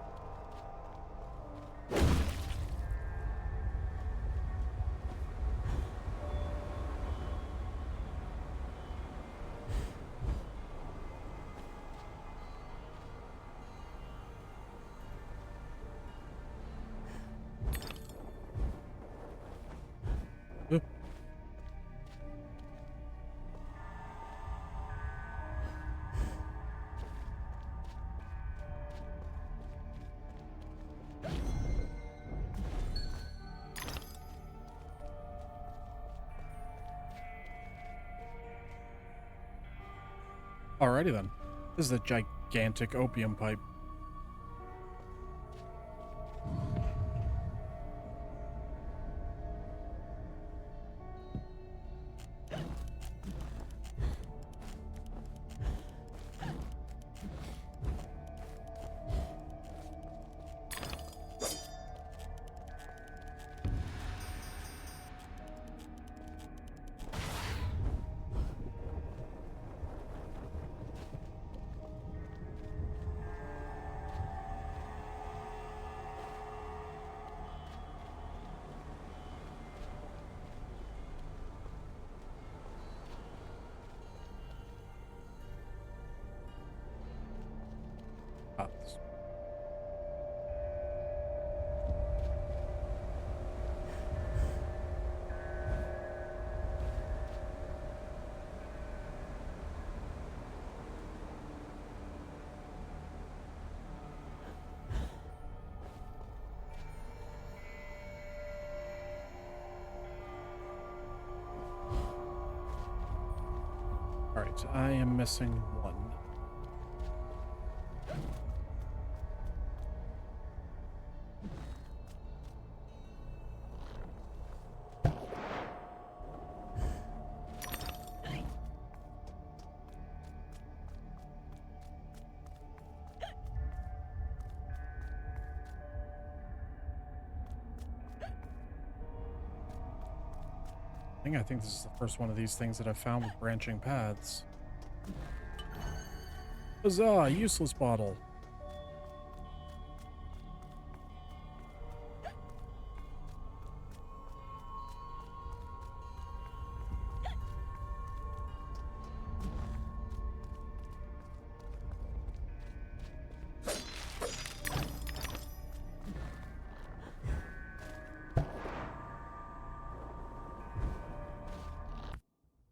Alrighty then. This is a gigantic opium pipe. Alright, I am missing one. I think this is the first one of these things that I've found with branching paths. Huzzah! Useless bottle.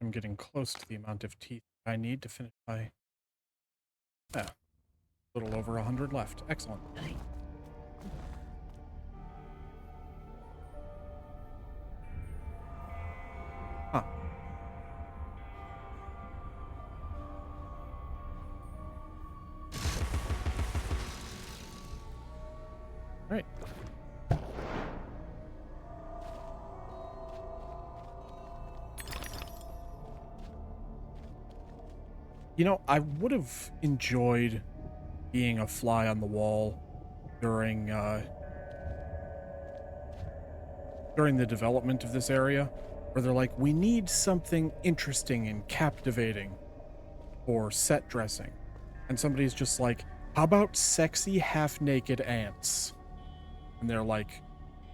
I'm getting close to the amount of teeth I need to finish my... Yeah, a little over 100 left. Excellent. Huh. Right. You know, I would have enjoyed being a fly on the wall during the development of this area, where they're like, we need something interesting and captivating for set dressing. And somebody's just like, how about sexy half-naked ants? And they're like,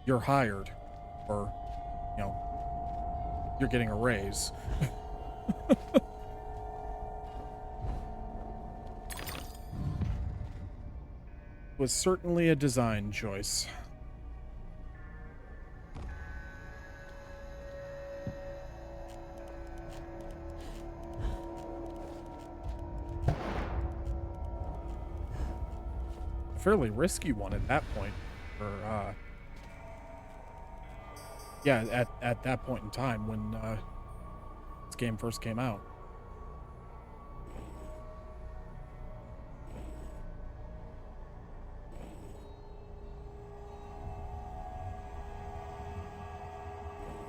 you're hired. Or, you know, you're getting a raise. Was certainly a design choice. Fairly risky one at that point. For yeah, at that point in time when this game first came out.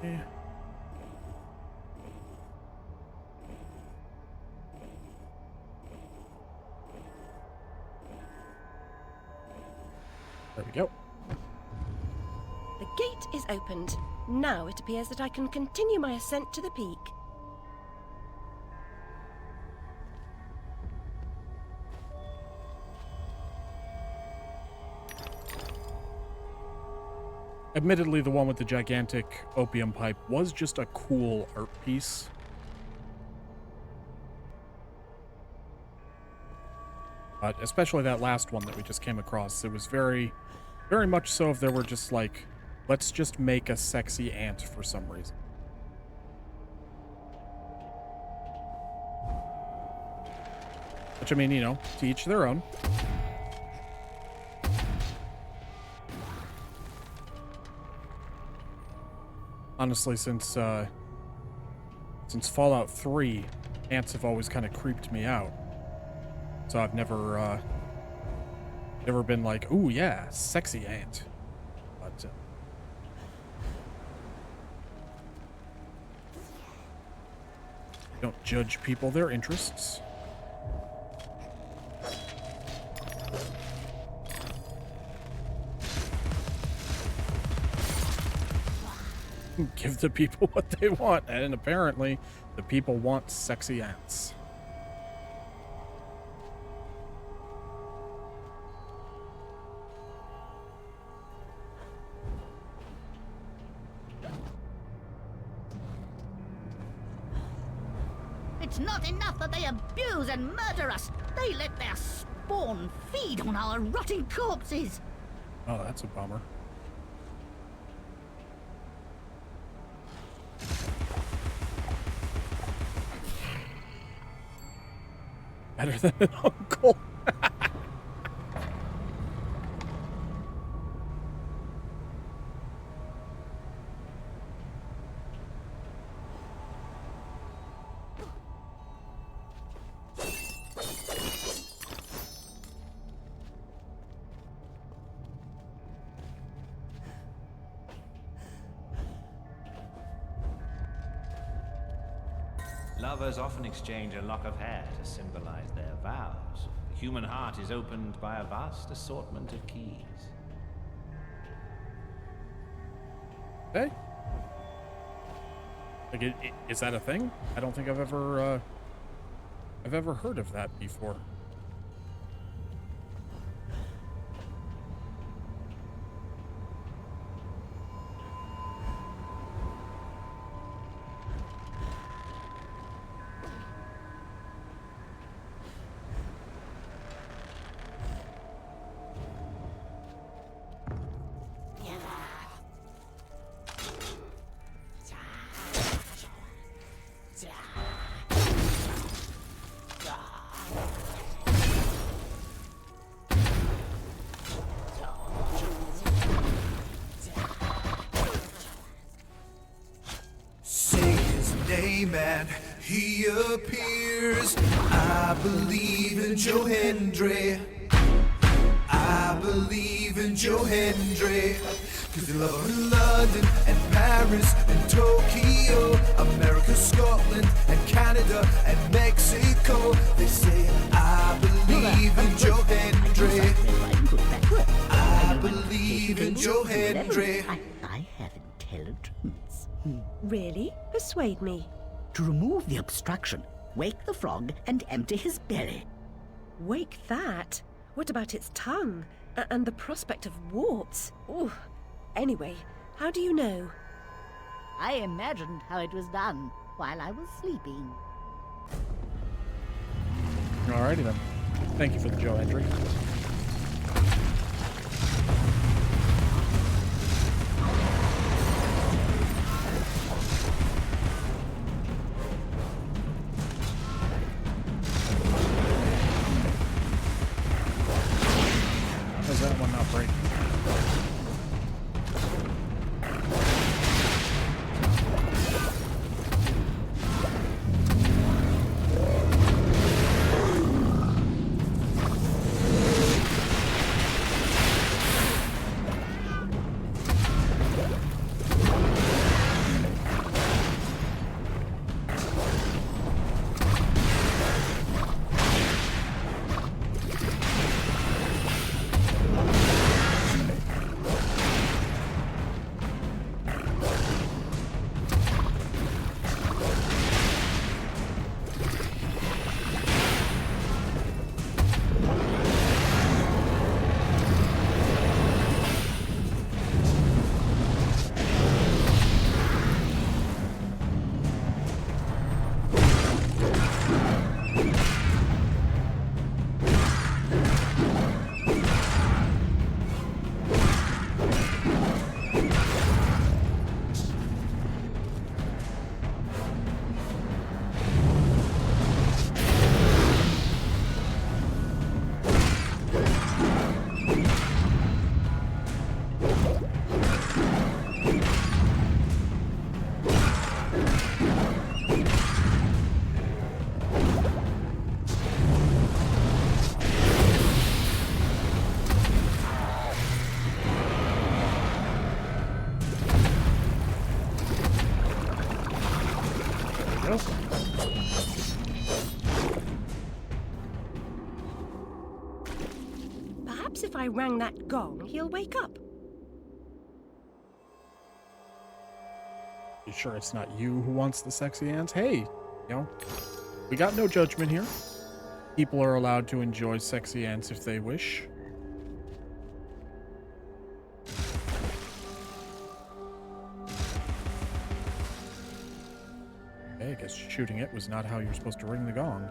Yeah. There we go.
The gate is opened. Now it appears that I can continue my ascent to the peak.
Admittedly, the one with the gigantic opium pipe was just a cool art piece. But especially that last one that we just came across, it was very much so if there were just like, let's just make a sexy ant for some reason. Which, I mean, you know, to each their own. Honestly, since Fallout 3, ants have always kind of creeped me out. So I've never been like, ooh, yeah, sexy ant. But, don't judge people, their interests. Give the people what they want, and apparently the people want sexy ants.
It's not enough that they abuse and murder us. They let their spawn feed on our rotting corpses.
Oh, that's a bummer. Better than an uncle.
Lovers often exchange a lock of hair to symbolize their vows. The human heart is opened by a vast assortment of keys.
Hey? Like, is that a thing? I don't think I've ever heard of that before.
Man, he appears. I believe in Joe Hendry. I believe in Joe Hendry. Cause they love her in London and Paris and Tokyo, America, Scotland and Canada and Mexico. They say I believe in Joe Hendry. I believe in Joe Hendry.
I have intelligence.
Really? Persuade me.
To remove the obstruction, wake the frog and empty his belly.
Wake that? What about its tongue? And the prospect of warts? Ooh. Anyway, how do you know?
I imagined how it was done while I was sleeping.
Alrighty then. Thank you for the Joe Hendry. How's that one not break?
I rang that gong, he'll wake up.
You sure it's not you who wants the sexy ants? Hey, you know, we got no judgment here. People are allowed to enjoy sexy ants if they wish. Okay, I guess shooting it was not how you're supposed to ring the gong.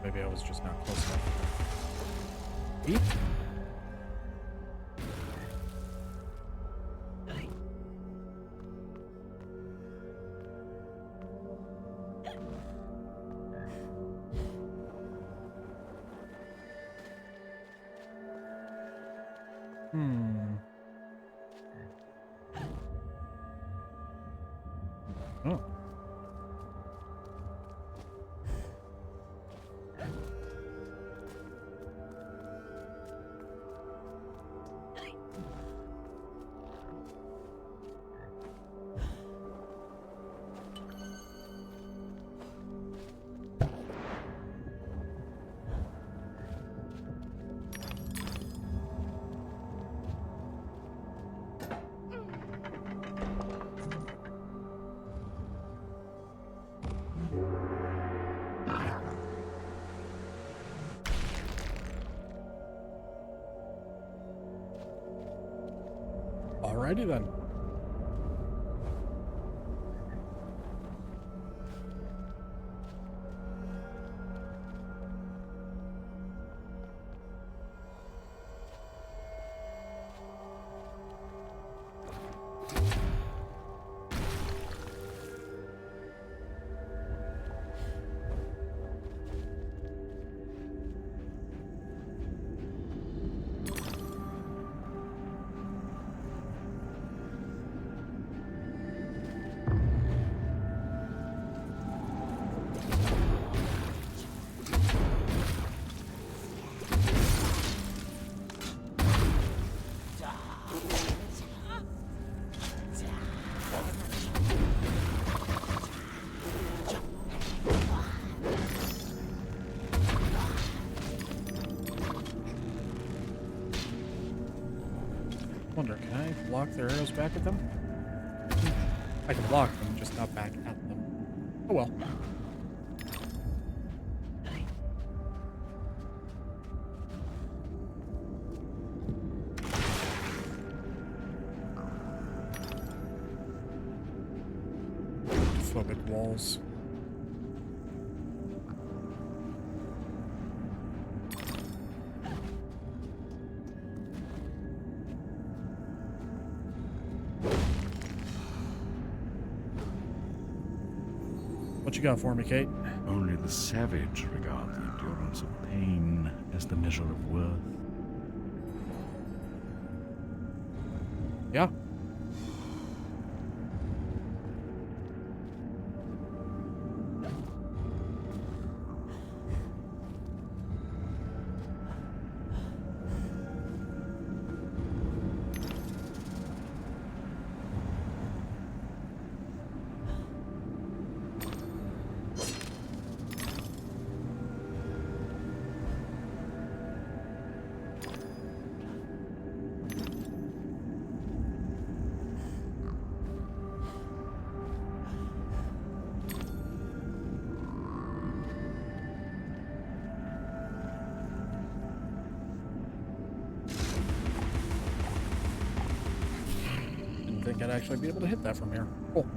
Maybe I was just not close enough. Eat? Oh. Alrighty then. Wonder, can I block their arrows back at them? I can block them, just not back at them. Oh well. Phobic walls. What you got for me, Kate?
Only the savage regard the endurance of pain as the measure of worth.
Yeah. Think I'd actually be able to hit that from here. Cool.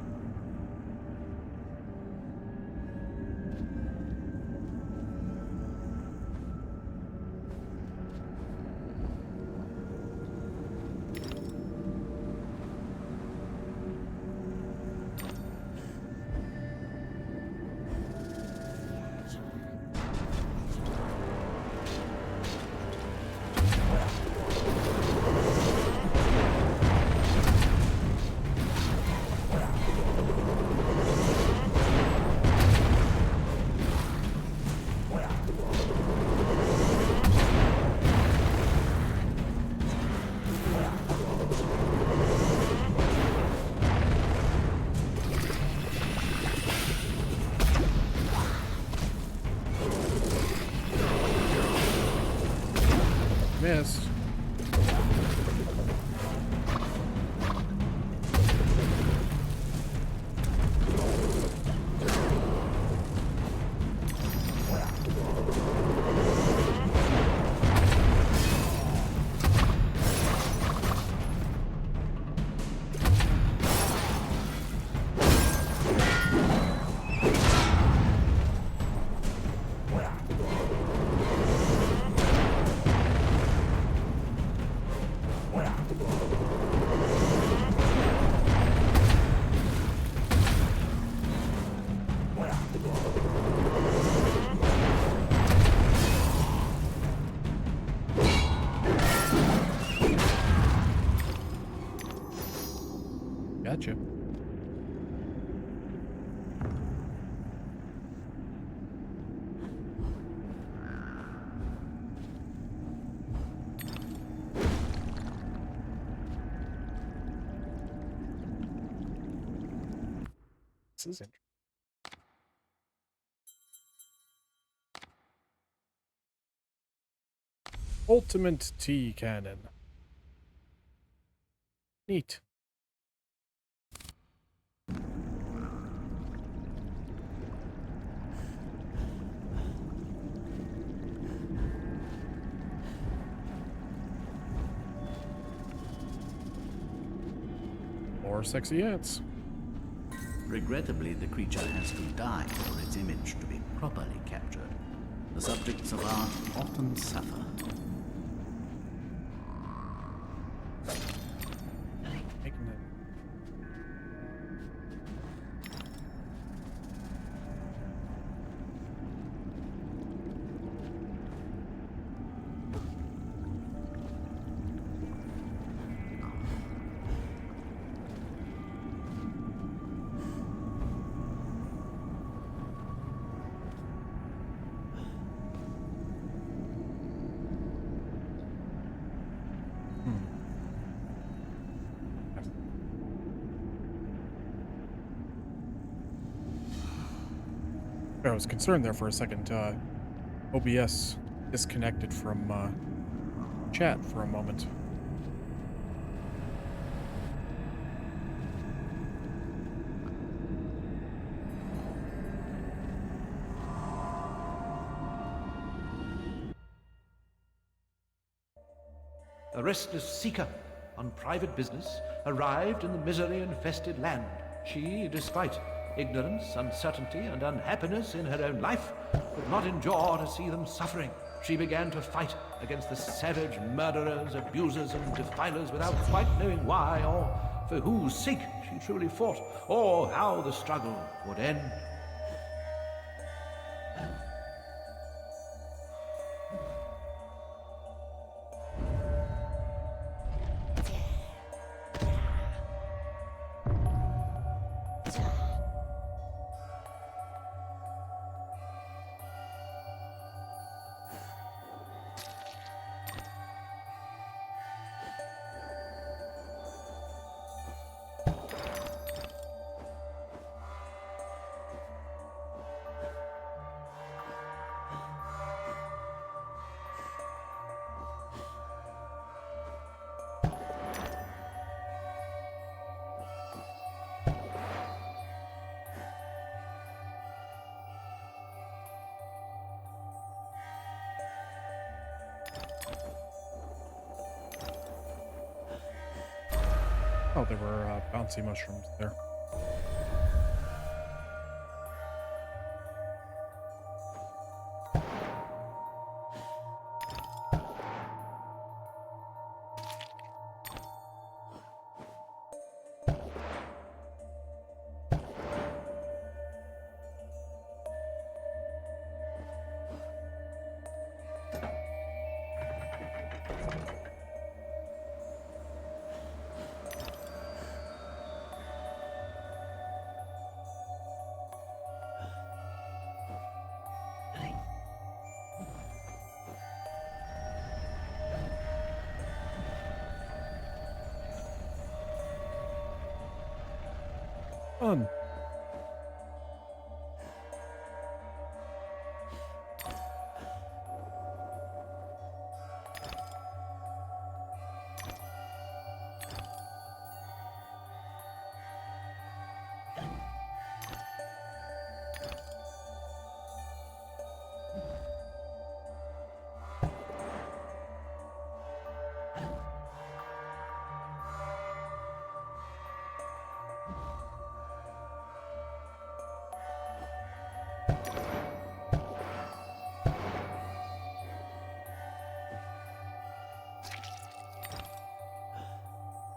missed. Gotcha. This is interesting. Ultimate T cannon. Neat. More sexy ants.
Regrettably, the creature has to die for its image to be properly captured. The subjects of art often suffer.
I was concerned there for a second. OBS disconnected from chat for a moment.
A restless seeker on private business arrived in the misery-infested land. She, despite ignorance, uncertainty, and unhappiness in her own life, could not endure to see them suffering. She began to fight against the savage murderers, abusers, and defilers without quite knowing why or for whose sake she truly fought, or how the struggle would end.
Oh, there were bouncy mushrooms there.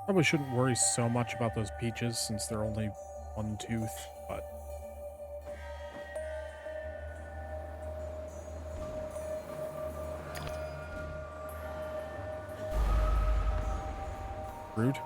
Probably shouldn't worry so much about those peaches since they're only one tooth, but... Rude.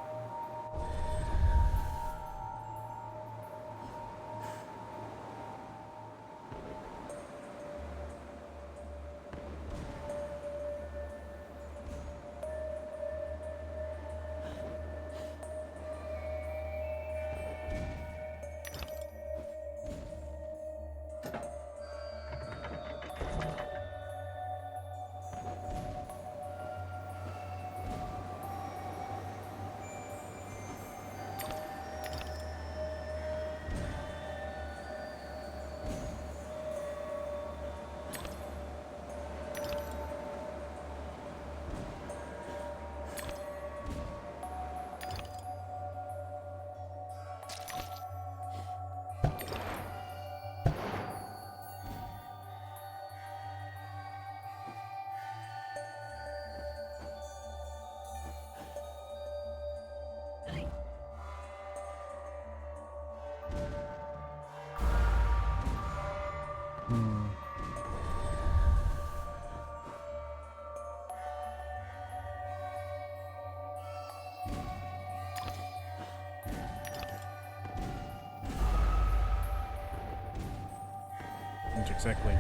Didn't exactly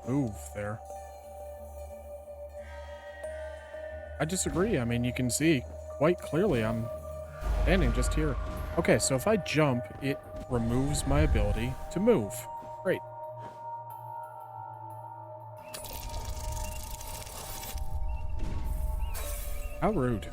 move there. I disagree. I mean, you can see quite clearly I'm standing just here. Okay, so if I jump, it removes my ability to move. Great. How rude.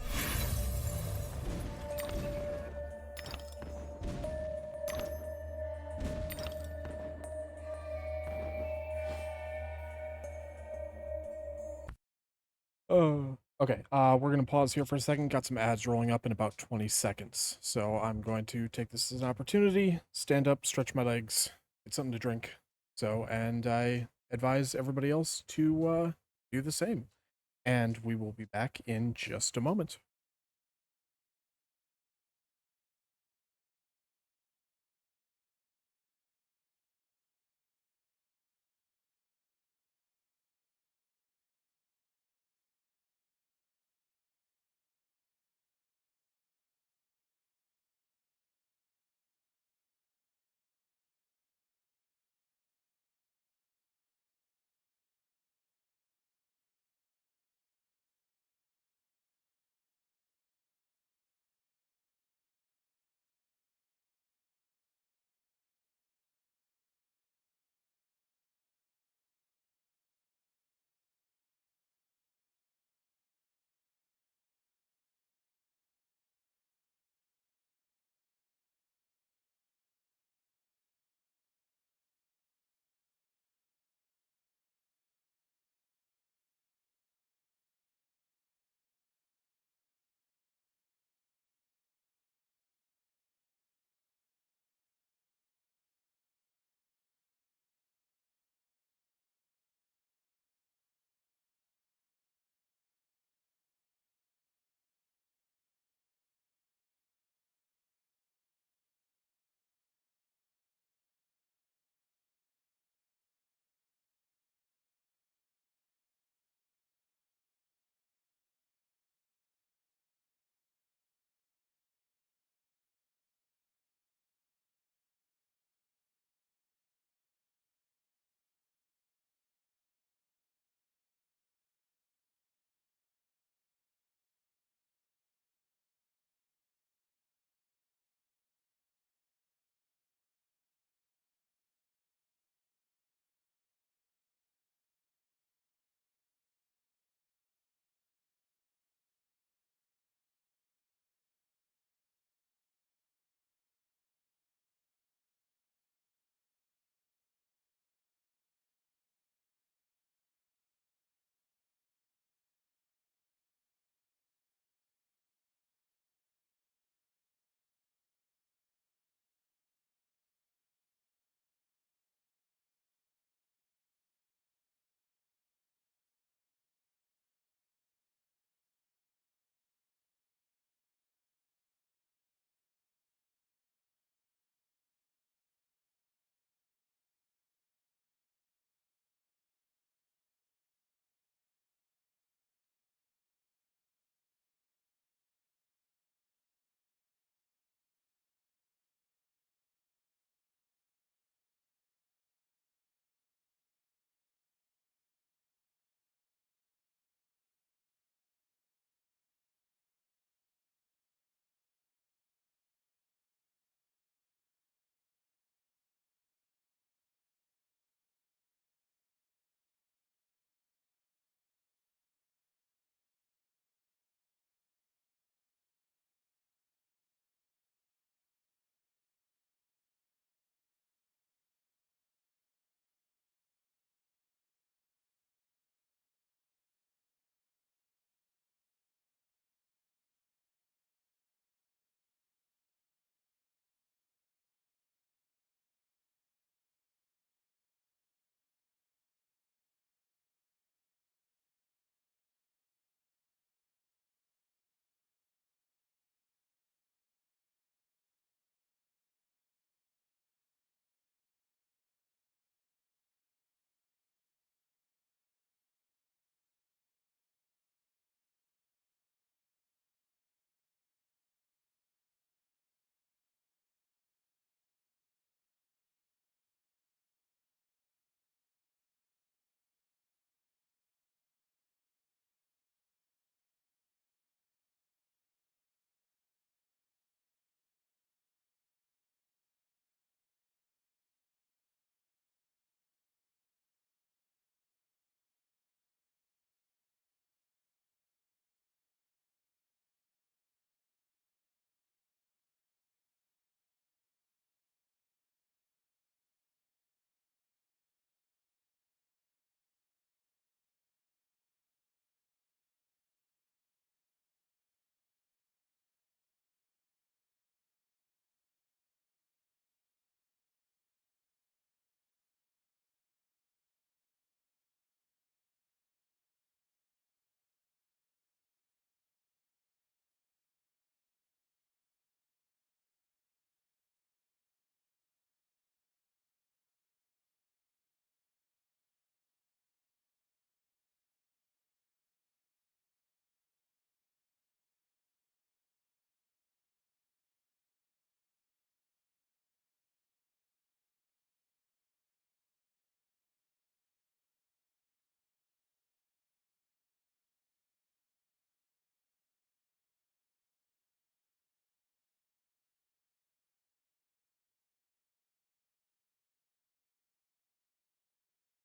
Okay, we're gonna pause here for a second. Got some ads rolling up in about 20 seconds. So I'm going to take this as an opportunity, stand up, stretch my legs, get something to drink. So, and I advise everybody else to do the same. And we will be back in just a moment.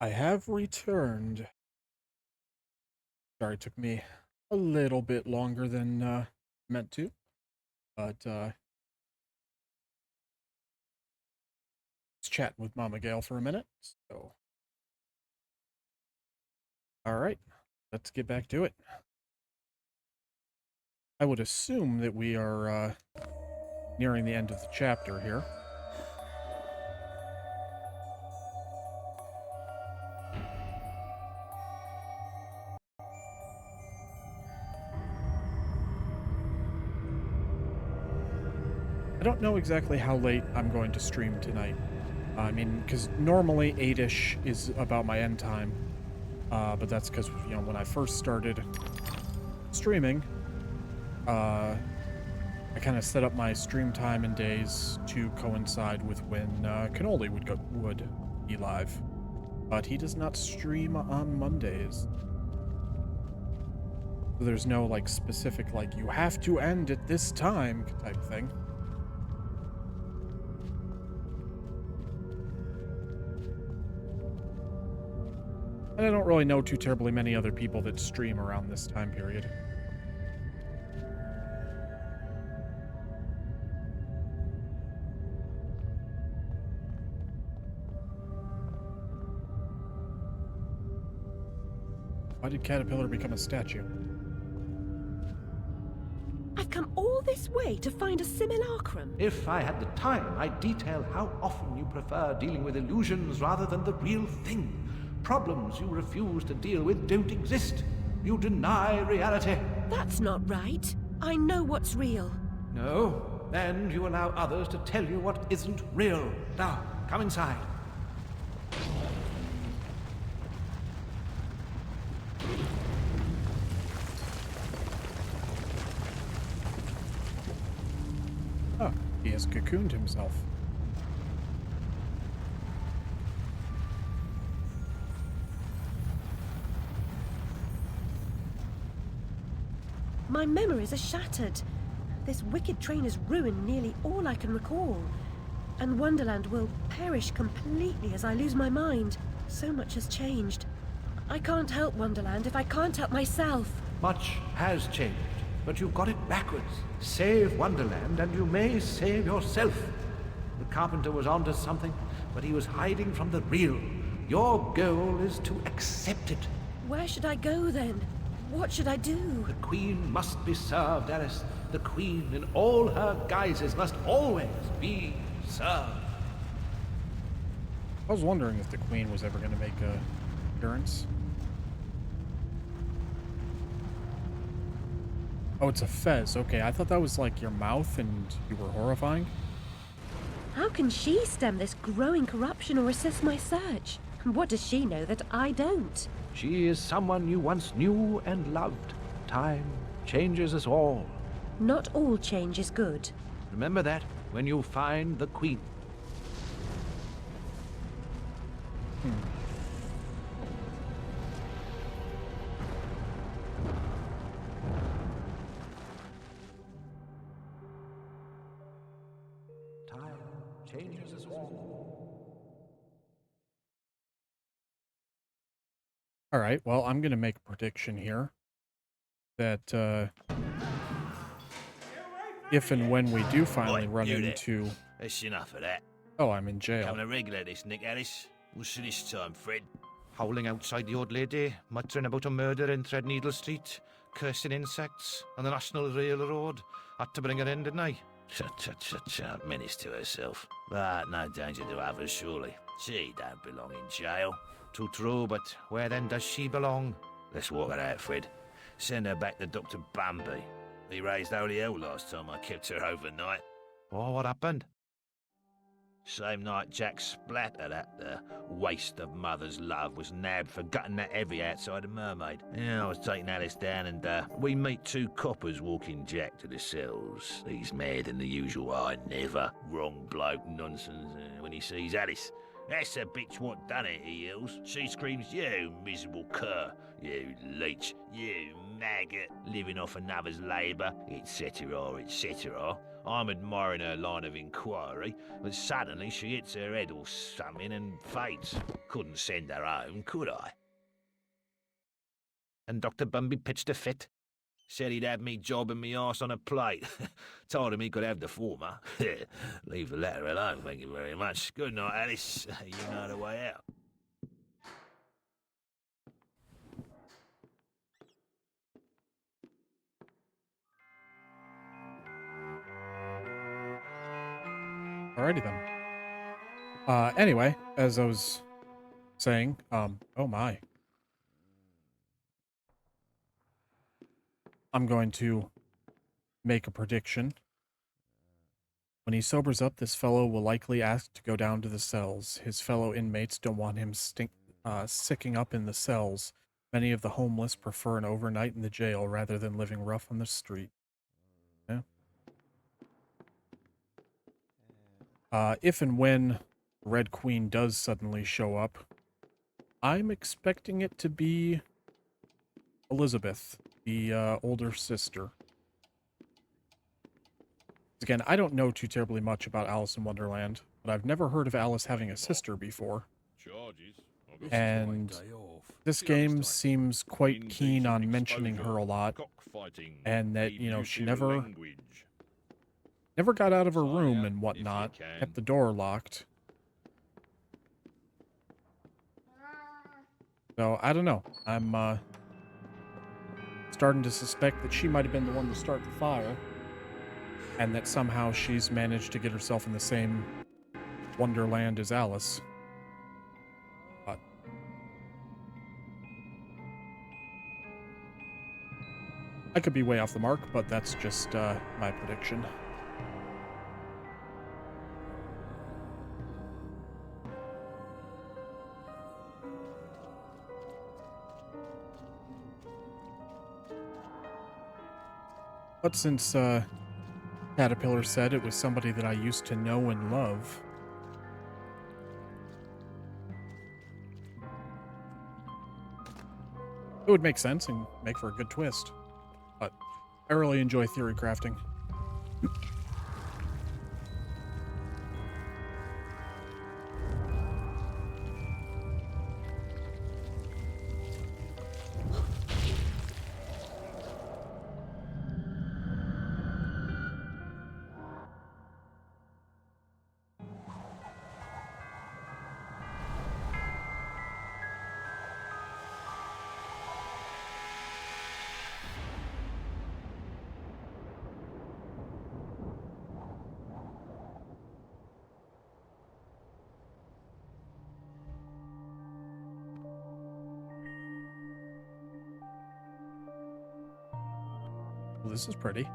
I have returned. Sorry, it took me a little bit longer than meant to, but was chatting with Mama Gale for a minute, so alright, let's get back to it. I would assume that we are nearing the end of the chapter here. I don't know exactly how late I'm going to stream tonight. I mean, because normally 8-ish is about my end time. But that's because, you know, when I first started streaming, I kind of set up my stream time and days to coincide with when Cannoli would be live. But he does not stream on Mondays. So there's no, like, specific, like, you have to end at this time type thing. And I don't really know too terribly many other people that stream around this time period. Why did Caterpillar become a statue?
I've come all this way to find a simulacrum.
If I had the time, I'd detail how often you prefer dealing with illusions rather than the real thing. Problems you refuse to deal with don't exist. You deny reality.
That's not right. I know what's real.
No, and you allow others to tell you what isn't real. Now, come inside.
Oh, he has cocooned himself.
My memories are shattered. This wicked train has ruined nearly all I can recall. And Wonderland will perish completely as I lose my mind. So much has changed. I can't help Wonderland if I can't help myself.
Much has changed, but you've got it backwards. Save Wonderland and you may save yourself. The carpenter was onto something, but he was hiding from the real. Your goal is to accept it.
Where should I go then? What should I do?
The Queen must be served, Alice. The Queen in all her guises must always be served.
I was wondering if the Queen was ever going to make a appearance. Oh, it's a fez. Okay, I thought that was like your mouth and you were horrifying.
How can she stem this growing corruption or assist my search? What does she know that I don't?
She is someone you once knew and loved. Time changes us all.
Not all change is good.
Remember that when you find the Queen. Time changes us all.
All right, well, I'm going to make a prediction here that if and when we do finally run into...
That's enough of that.
Oh, I'm in jail.
Coming to regulate this, Nick Alice. What's this time, Fred?
Howling outside the old lady, muttering about a murder in Threadneedle Street, cursing insects on the National Railroad. Had to bring her in, didn't I?
Shut, menace to herself. But no danger to others, surely. She don't belong in jail.
Too true, but where then does she belong?
Let's walk her out, Fred. Send her back to Dr. Bambi. He raised holy hell last time I kept her overnight.
Oh, what happened?
Same night Jack Splatter, that waste of mother's love, was nabbed for gutting that heavy outside the Mermaid. Yeah, I was taking Alice down and we meet two coppers walking Jack to the cells. He's mad than the usual I never. Wrong bloke nonsense when he sees Alice. That's the bitch what done it, he yells. She screams, you miserable cur, you leech, you maggot, living off another's labour, etc., etc. I'm admiring her line of inquiry, but suddenly she hits her head or something and faints. Couldn't send her home, could I? And Dr. Bumby pitched a fit. Said he'd have me jobbing me arse on a plate. Told him he could have the former. Leave the latter alone, thank you very much. Good night, Alice. You know the way out.
Alrighty then. Anyway, as I was saying, oh my. I'm going to make a prediction. When he sobers up, this fellow will likely ask to go down to the cells. His fellow inmates don't want him sicking up in the cells. Many of the homeless prefer an overnight in the jail rather than living rough on the street. Yeah. If and when Red Queen does suddenly show up, I'm expecting it to be Elizabeth, the older sister. Again, I don't know too terribly much about Alice in Wonderland, but I've never heard of Alice having a sister before. And this game seems quite keen on mentioning her a lot, and that, you know, she never got out of her room and whatnot, kept the door locked. So, I don't know. I'm starting to suspect that she might have been the one to start the fire, and that somehow she's managed to get herself in the same Wonderland as Alice. But I could be way off the mark, but that's just my prediction. But since Caterpillar said it was somebody that I used to know and love, it would make sense and make for a good twist. But I really enjoy theory crafting. Well, this is pretty.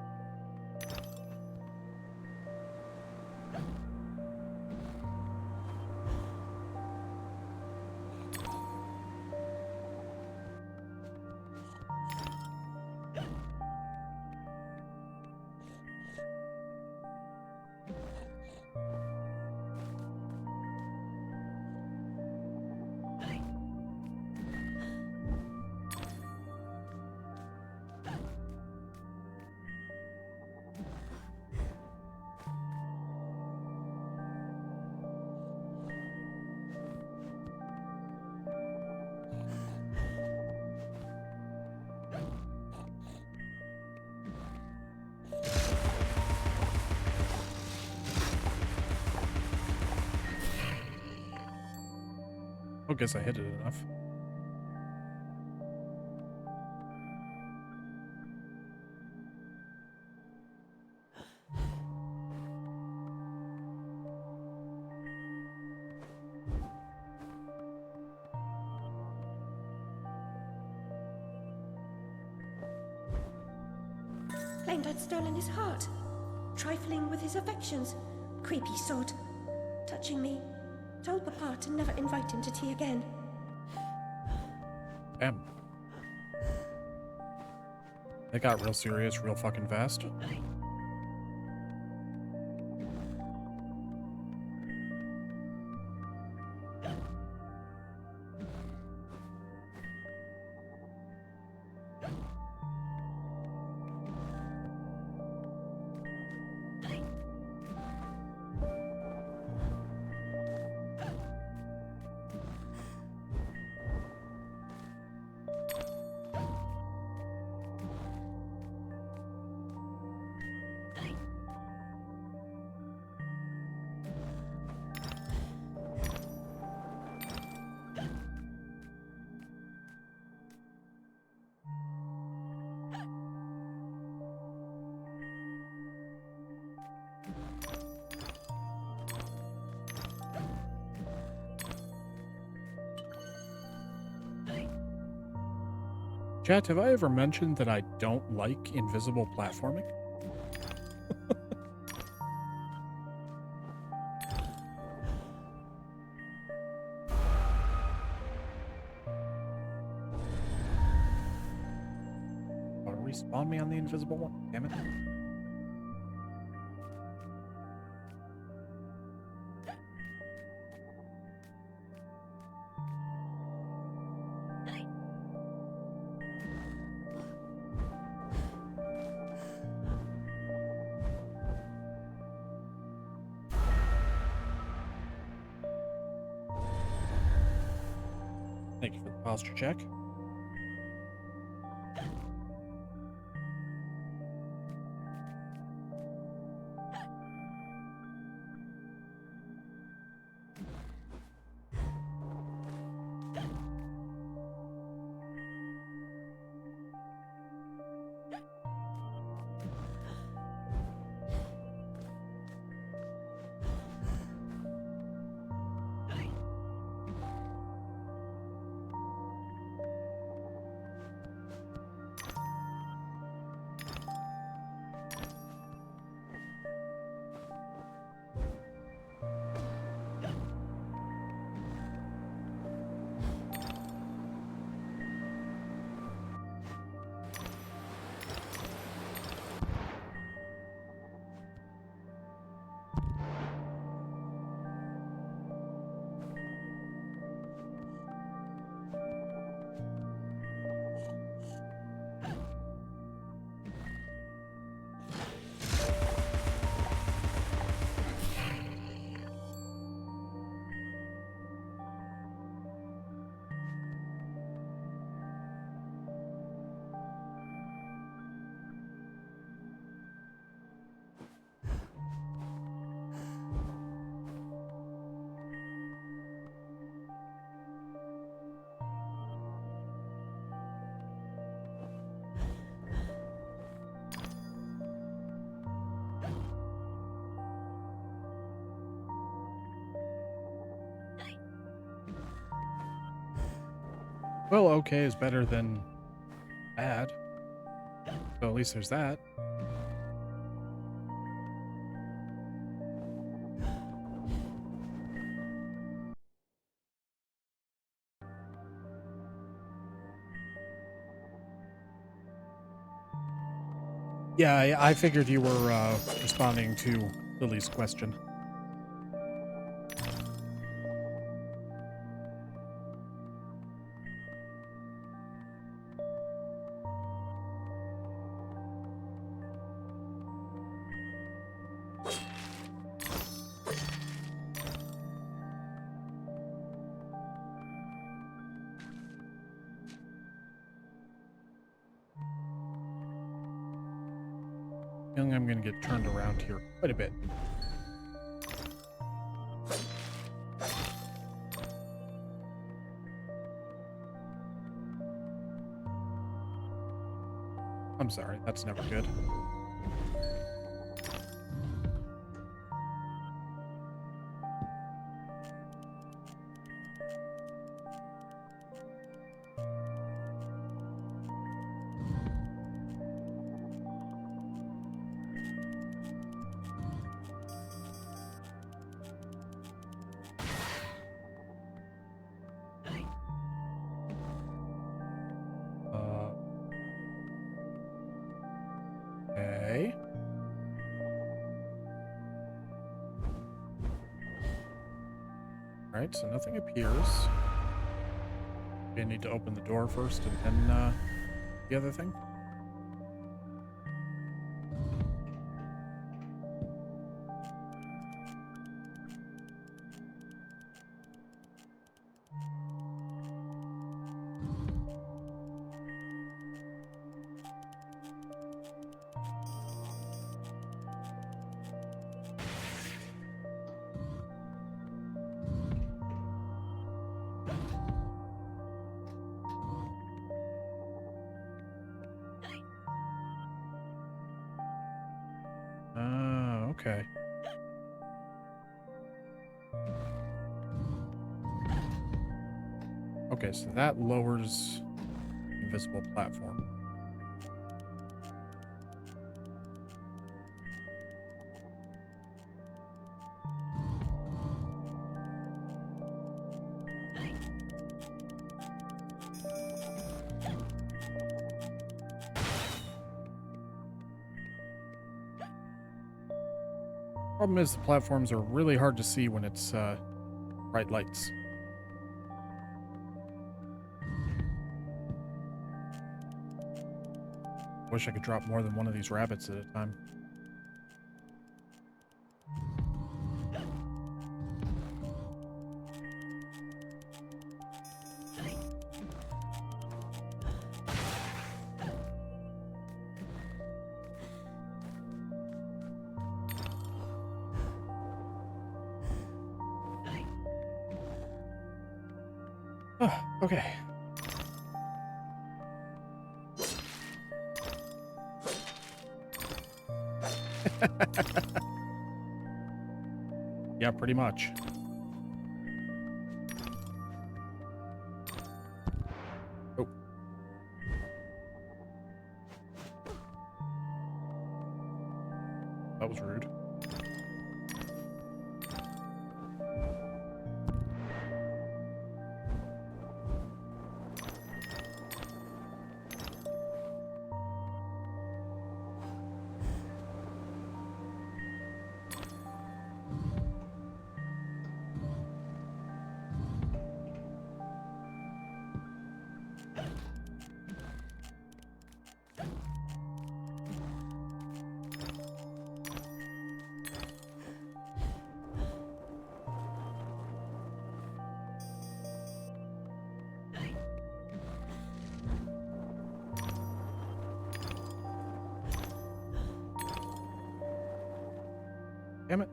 I guess I hit it enough.
Claimed I'd stolen his heart. Trifling with his affections. Creepy sod. Touching me. Told Papa to never invite him to tea again.
Damn. It got real serious real fucking fast. Chat, have I ever mentioned that I don't like invisible platforming? Oh, respawn me on the invisible one? Damn it. Thank you for the posture check. Well, okay is better than bad. So at least there's that. Yeah, I figured you were responding to Lily's question. I'm going to get turned around here quite a bit. I'm sorry, that's never good. Okay. Alright, so nothing appears. I need to open the door first and then the other thing. Okay. Okay, so that lowers invisible platform. Problem is, the platforms are really hard to see when it's bright lights. Wish I could drop more than one of these rabbits at a time. Okay. Yeah, pretty much. Oh. That was rude. Damn it.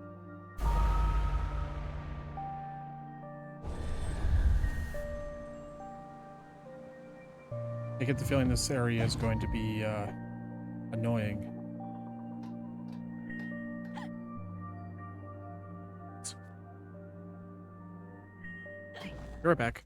I get the feeling this area is going to be annoying. Be right back.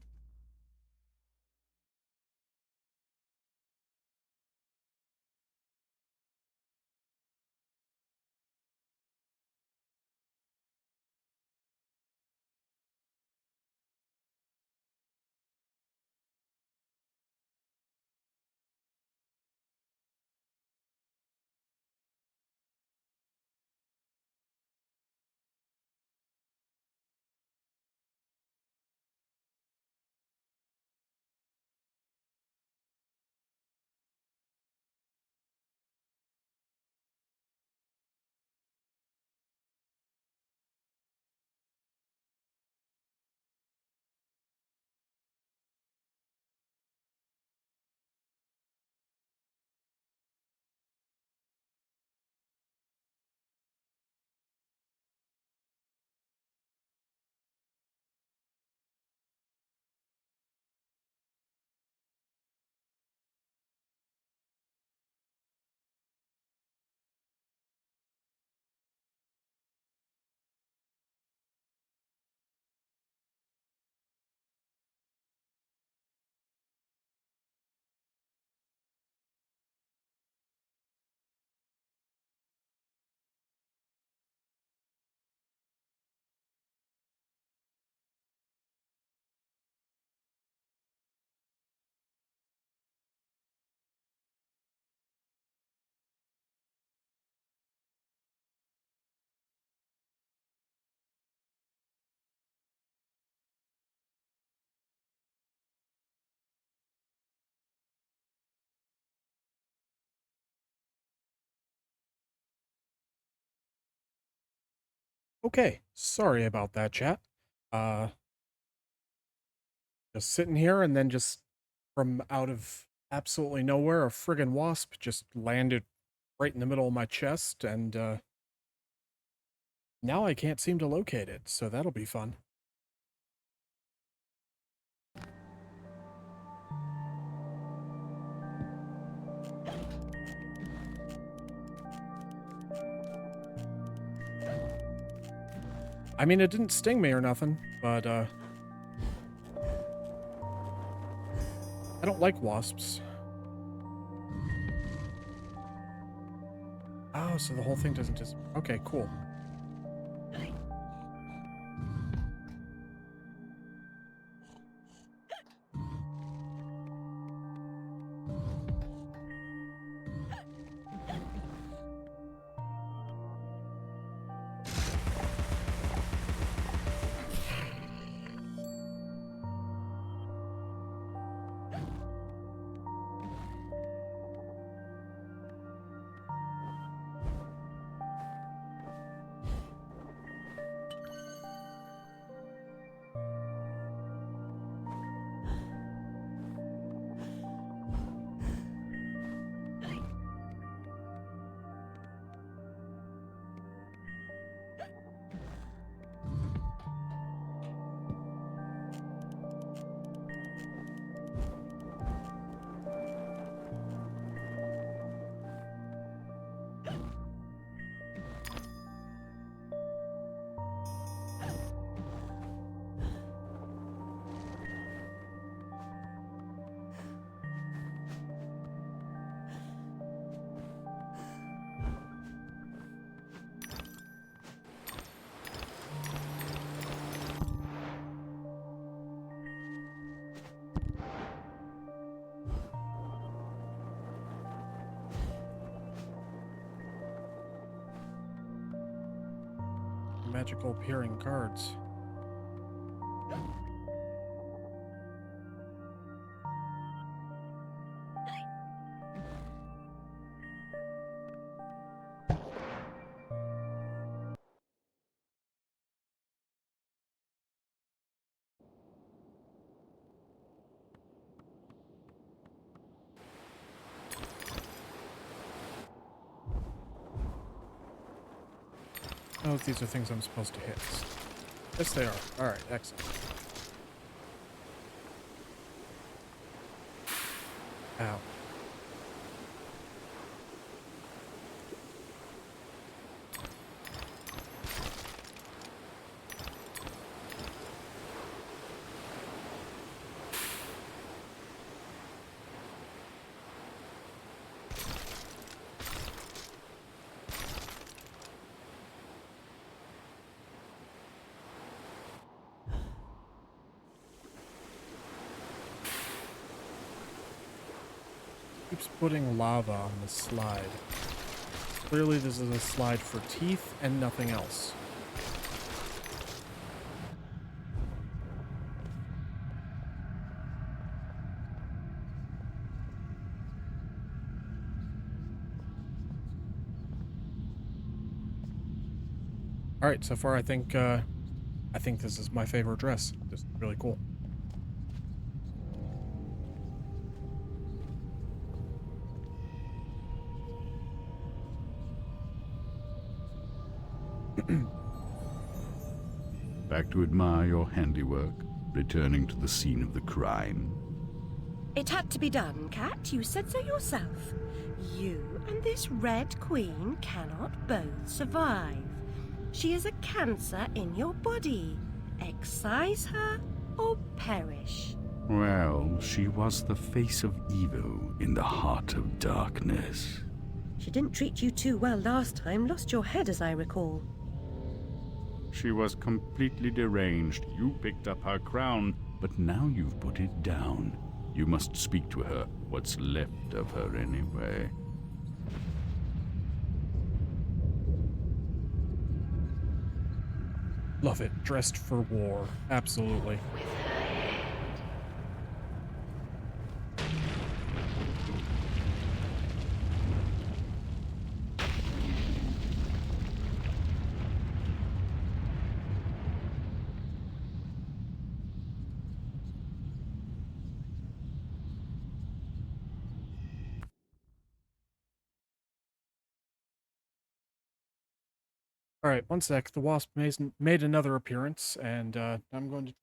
Okay, sorry about that, chat. Just sitting here and then just from out of absolutely nowhere, a friggin' wasp just landed right in the middle of my chest, and now I can't seem to locate it, so that'll be fun. I mean, it didn't sting me or nothing, but I don't like wasps. Oh, so the whole thing doesn't just... Okay, cool. Magical appearing cards. Oh, these are things I'm supposed to hit. Yes, they are. Alright, excellent. Ow. Keeps putting lava on the slide. Clearly this is a slide for teeth and nothing else. Alright, so far I think this is my favorite dress. This is really cool.
Back to admire your handiwork, returning to the scene of the crime.
It had to be done, Cat. You said so yourself. You and this Red Queen cannot both survive. She is a cancer in your body. Excise her or perish.
Well, she was the face of evil in the heart of darkness.
She didn't treat you too well last time. Lost your head, as I recall.
She was completely deranged. You picked up her crown, but now you've put it down. You must speak to her. What's left of her, anyway?
Love it. Dressed for war. Absolutely. Alright, one sec. The wasp made another appearance, and I'm going to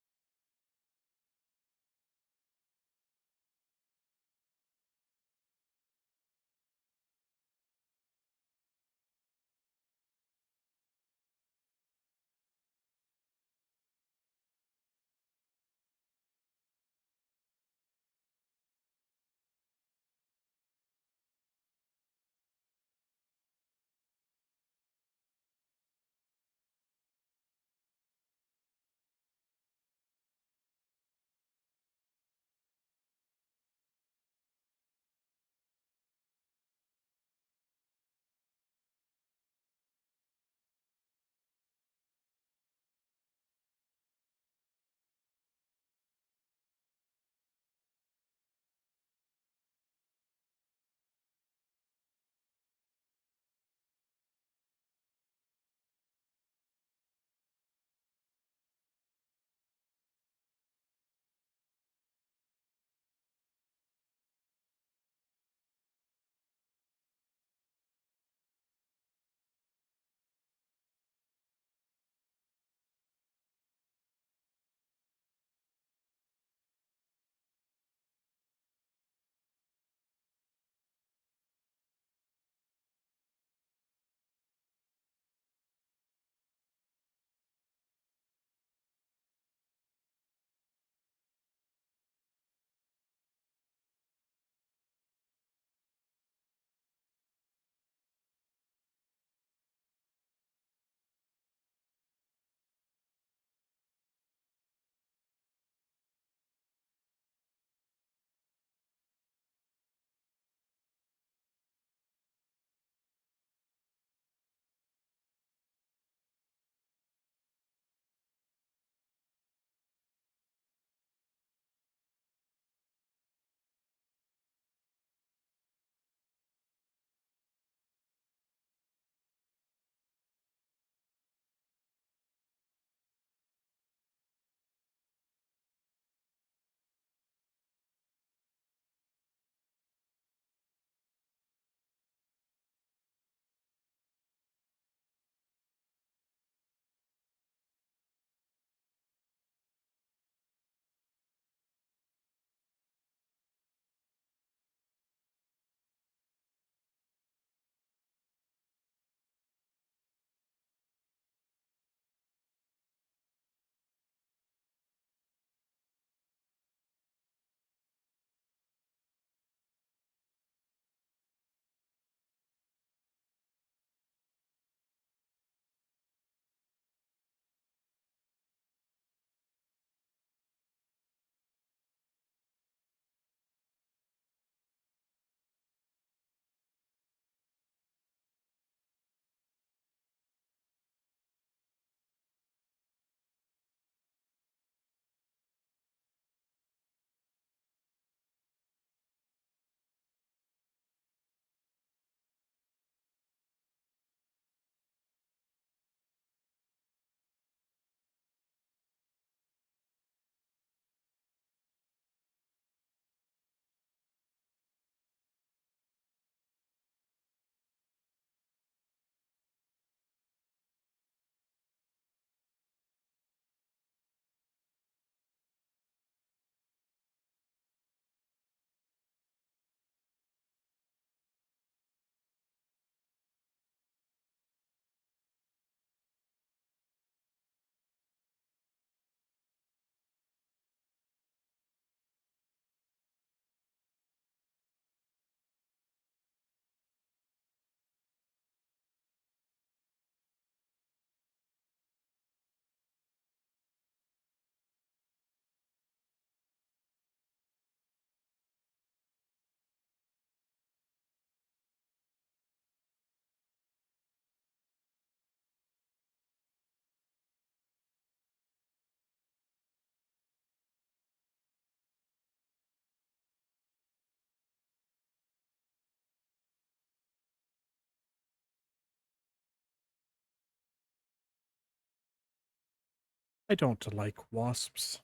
I don't like wasps.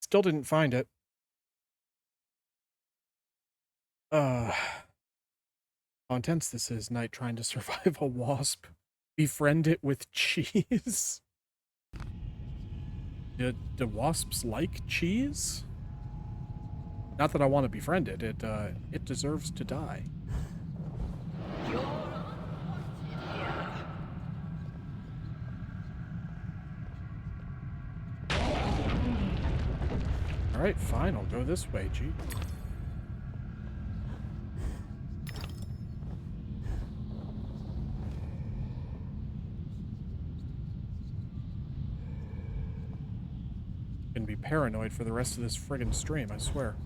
Still didn't find it. How intense this is, Knight trying to survive a wasp. Befriend it with cheese. Do wasps like cheese? Not that I want to befriend it. It deserves to die. Alright, fine, I'll go this way, gee. Gonna be paranoid for the rest of this friggin' stream, I swear.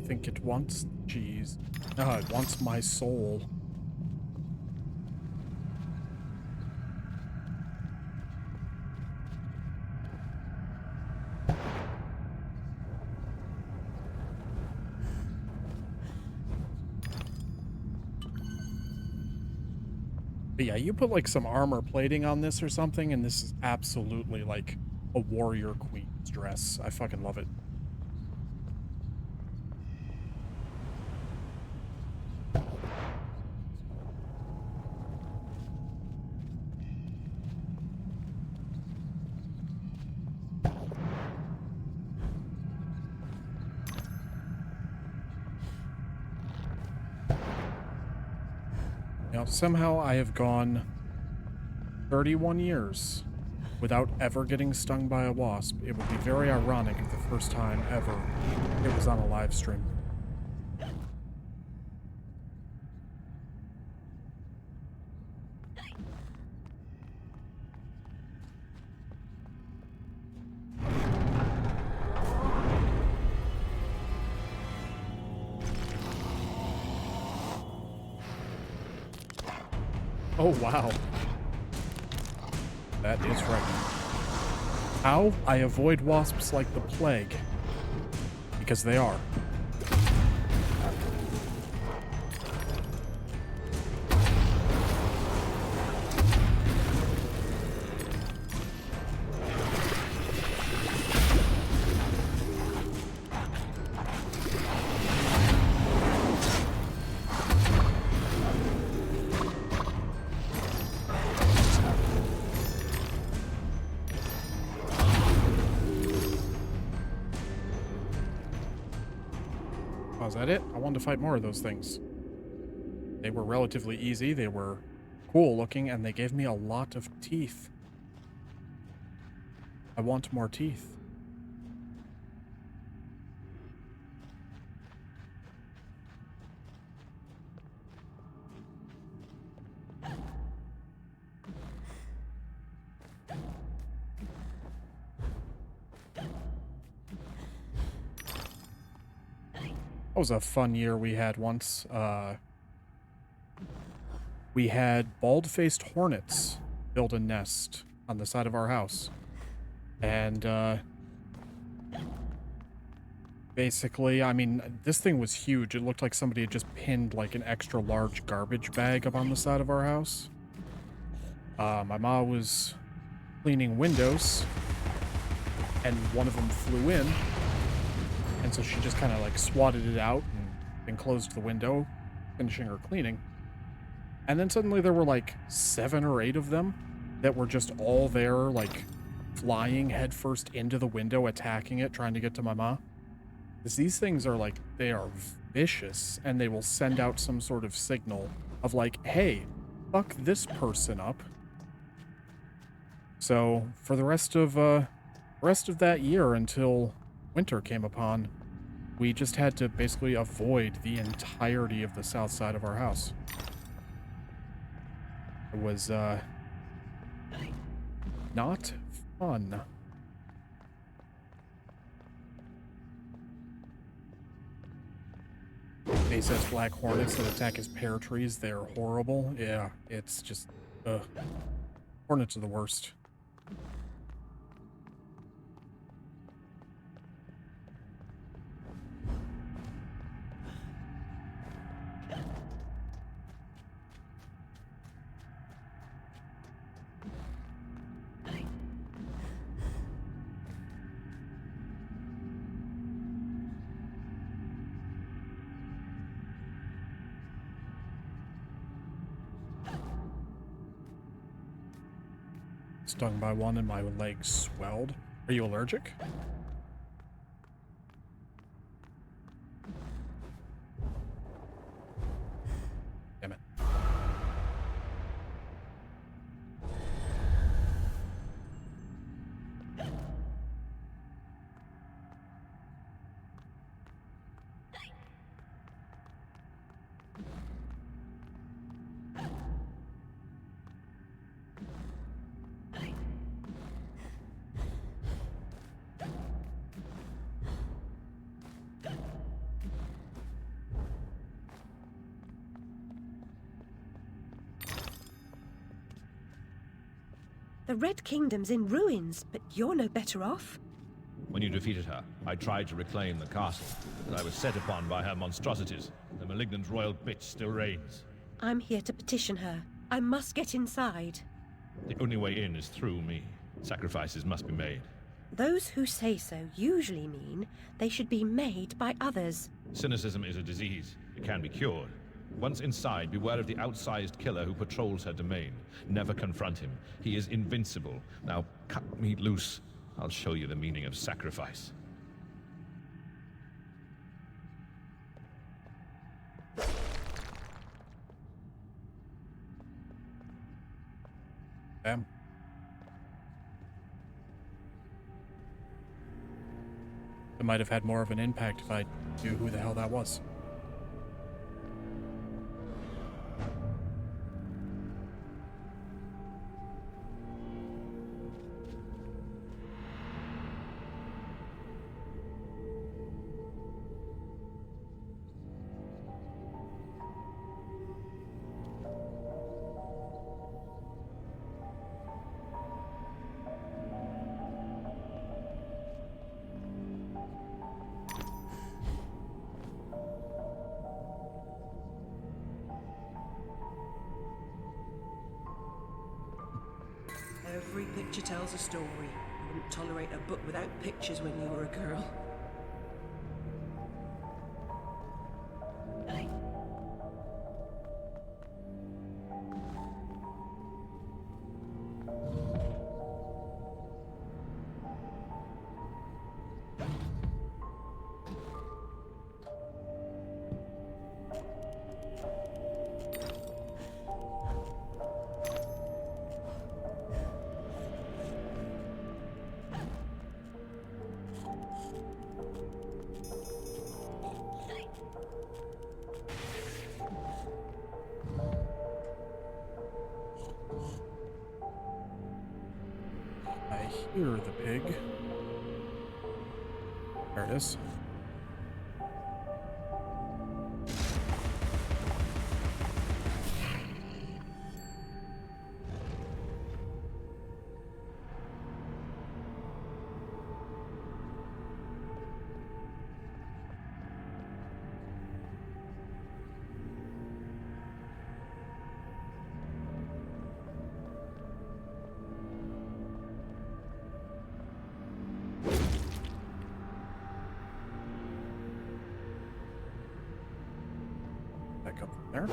Think it wants cheese. No, it wants my soul. But yeah, you put like some armor plating on this or something, and this is absolutely like a warrior queen's dress. I fucking love it. Now, somehow I have gone 31 years without ever getting stung by a wasp. It would be very ironic if the first time ever it was on a live stream. Oh, wow. That is frightening. How? I avoid wasps like the plague. Because they are. Is that it? I wanted to fight more of those things. They were relatively easy, they were cool looking, and they gave me a lot of teeth. I want more teeth. That was a fun year we had once. We had bald-faced hornets build a nest on the side of our house. And, basically, I mean, this thing was huge. It looked like somebody had just pinned, like, an extra large garbage bag up on the side of our house. My mom was cleaning windows, and one of them flew in. And so she just kind of like swatted it out and closed the window, finishing her cleaning. And then suddenly there were like 7 or 8 of them that were just all there, like flying headfirst into the window, attacking it, trying to get to my ma. Because these things are like, they are vicious, and they will send out some sort of signal of like, hey, fuck this person up. So for the rest of The rest of that year until winter came upon, we just had to basically avoid the entirety of the south side of our house. It was, not fun. He says black hornets that attack his pear trees, they're horrible. Yeah, it's just, hornets are the worst. Stung by one and my leg swelled. Are you allergic? Damn it.
The Red Kingdom's in ruins, but you're no better off.
When you defeated her, I tried to reclaim the castle, but I was set upon by her monstrosities. The malignant royal bitch still reigns.
I'm here to petition her. I must get inside.
The only way in is through me. Sacrifices must be made.
Those who say so usually mean they should be made by others.
Cynicism is a disease. It can be cured. Once inside, beware of the outsized killer who patrols her domain. Never confront him. He is invincible. Now, cut me loose. I'll show you the meaning of sacrifice.
Damn. It might have had more of an impact if I knew who the hell that was.
Every picture tells a story. You wouldn't tolerate a book without pictures when you were a girl.
Hear the pig. There it is. Back up from there.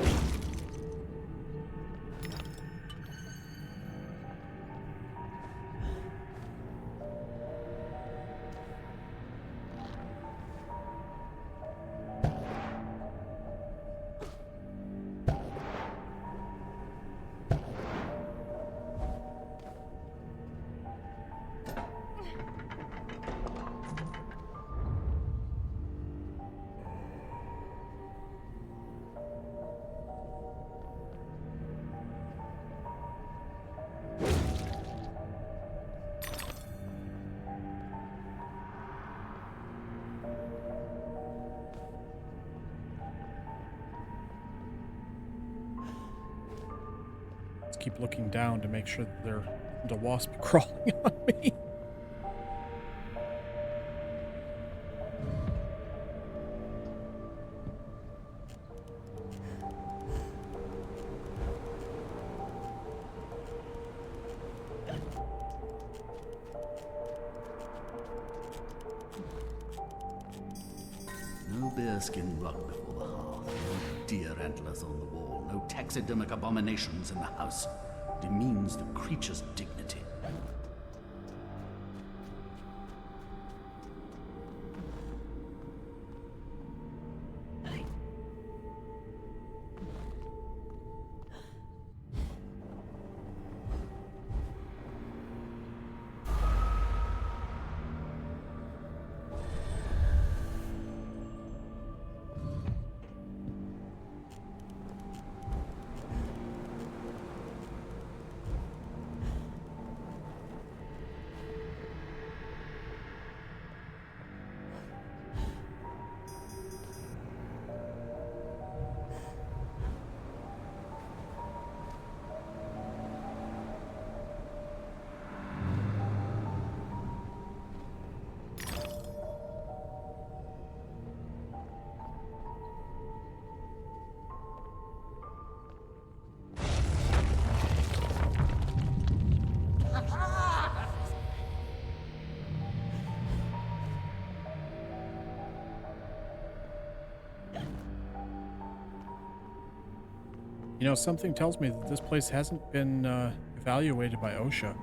Let's keep looking down to make sure that there's a wasp crawling on me.
No bearskin rug before the hearth, no deer antlers on the wall, no taxidermic abominations in the house. Demeans the creature's dignity.
You know, something tells me that this place hasn't been evaluated by OSHA.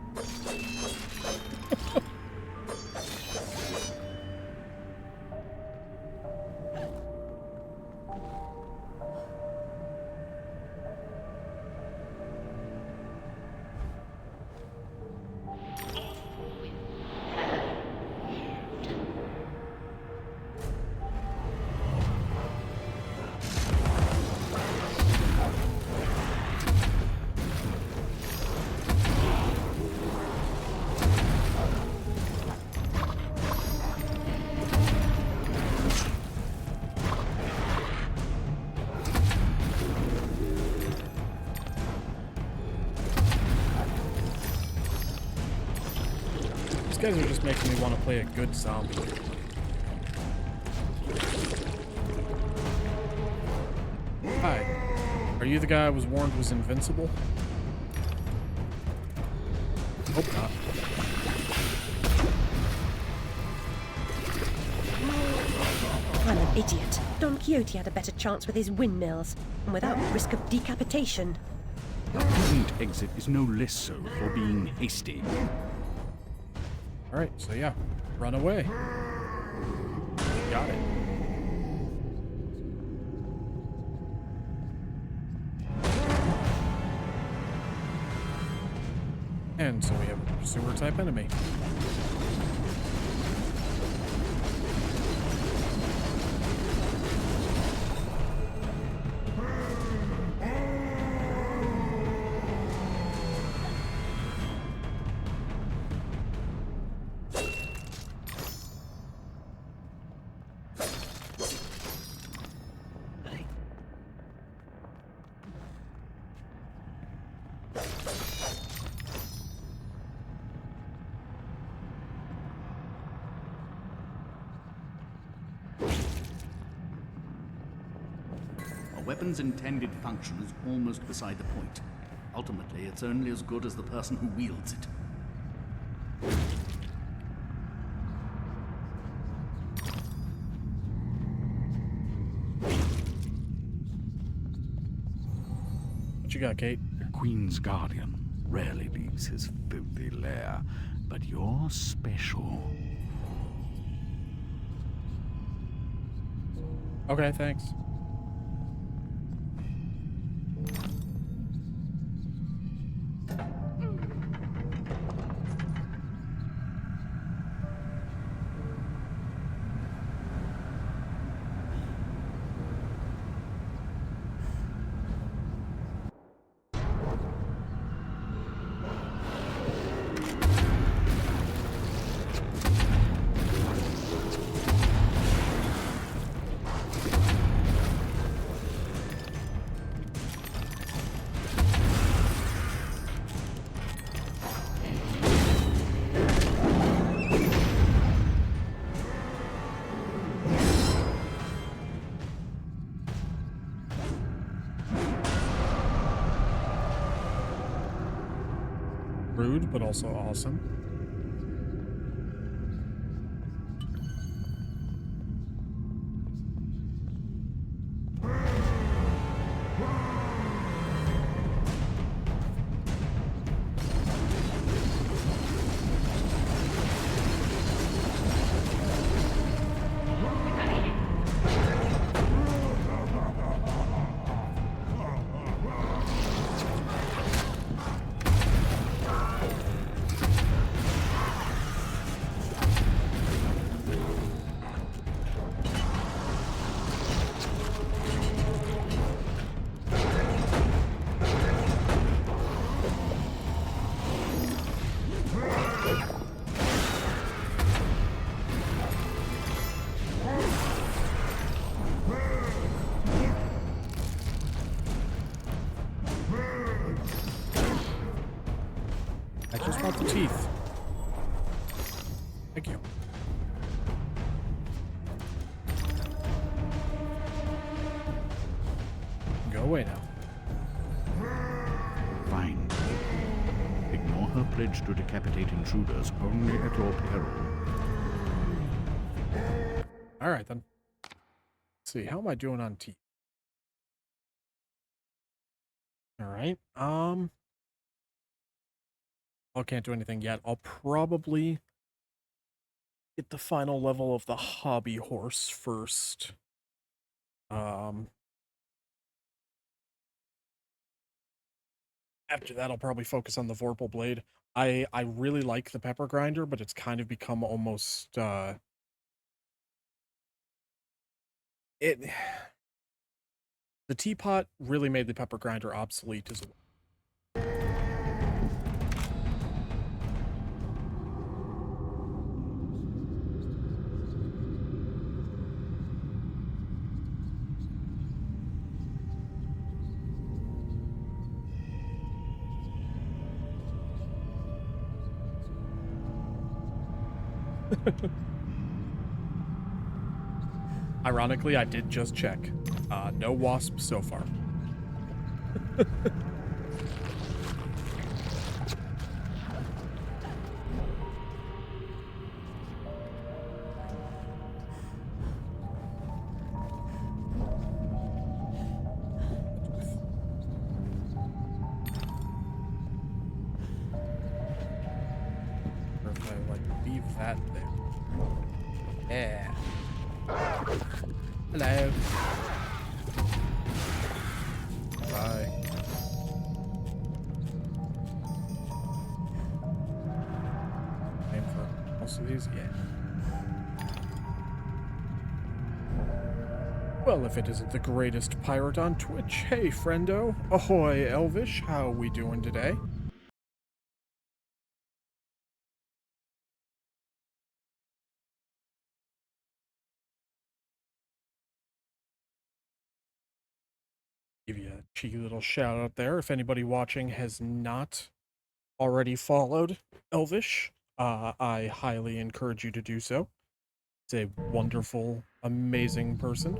These guys are just making me want to play a good zombie. Hi. Are you the guy I was warned was invincible? Hope not.
I'm an idiot. Don Quixote had a better chance with his windmills, and without risk of decapitation.
The present exit is no less so for being hasty.
Alright, so yeah. Run away. Got it. And so we have a pursuer type enemy.
A weapon's intended function is almost beside the point. Ultimately, it's only as good as the person who wields it.
What you got, Kate?
The Queen's Guardian rarely leaves his filthy lair, but you're special.
Okay, thanks. rude, but also awesome. I just want the teeth. Thank you. Go away now.
Fine. Ignore her pledge to decapitate intruders only at your peril.
Alright then. Let's see, how am I doing on teeth? Alright, I can't do anything yet. I'll probably get the final level of the hobby horse first. After that, I'll probably focus on the Vorpal Blade. I really like the Pepper Grinder, but it's kind of become almost, the teapot really made the Pepper Grinder obsolete as well. Ironically, I did just check. No wasps so far. Or if I like leave that there. Yeah. Hello. Bye. Name for most of these? Yeah. Well, if it isn't the greatest pirate on Twitch. Hey, friendo. Ahoy, Elvish. How we doing today? Give you a cheeky little shout out there. If anybody watching has not already followed Elvish, I highly encourage you to do so. It's a wonderful, amazing person.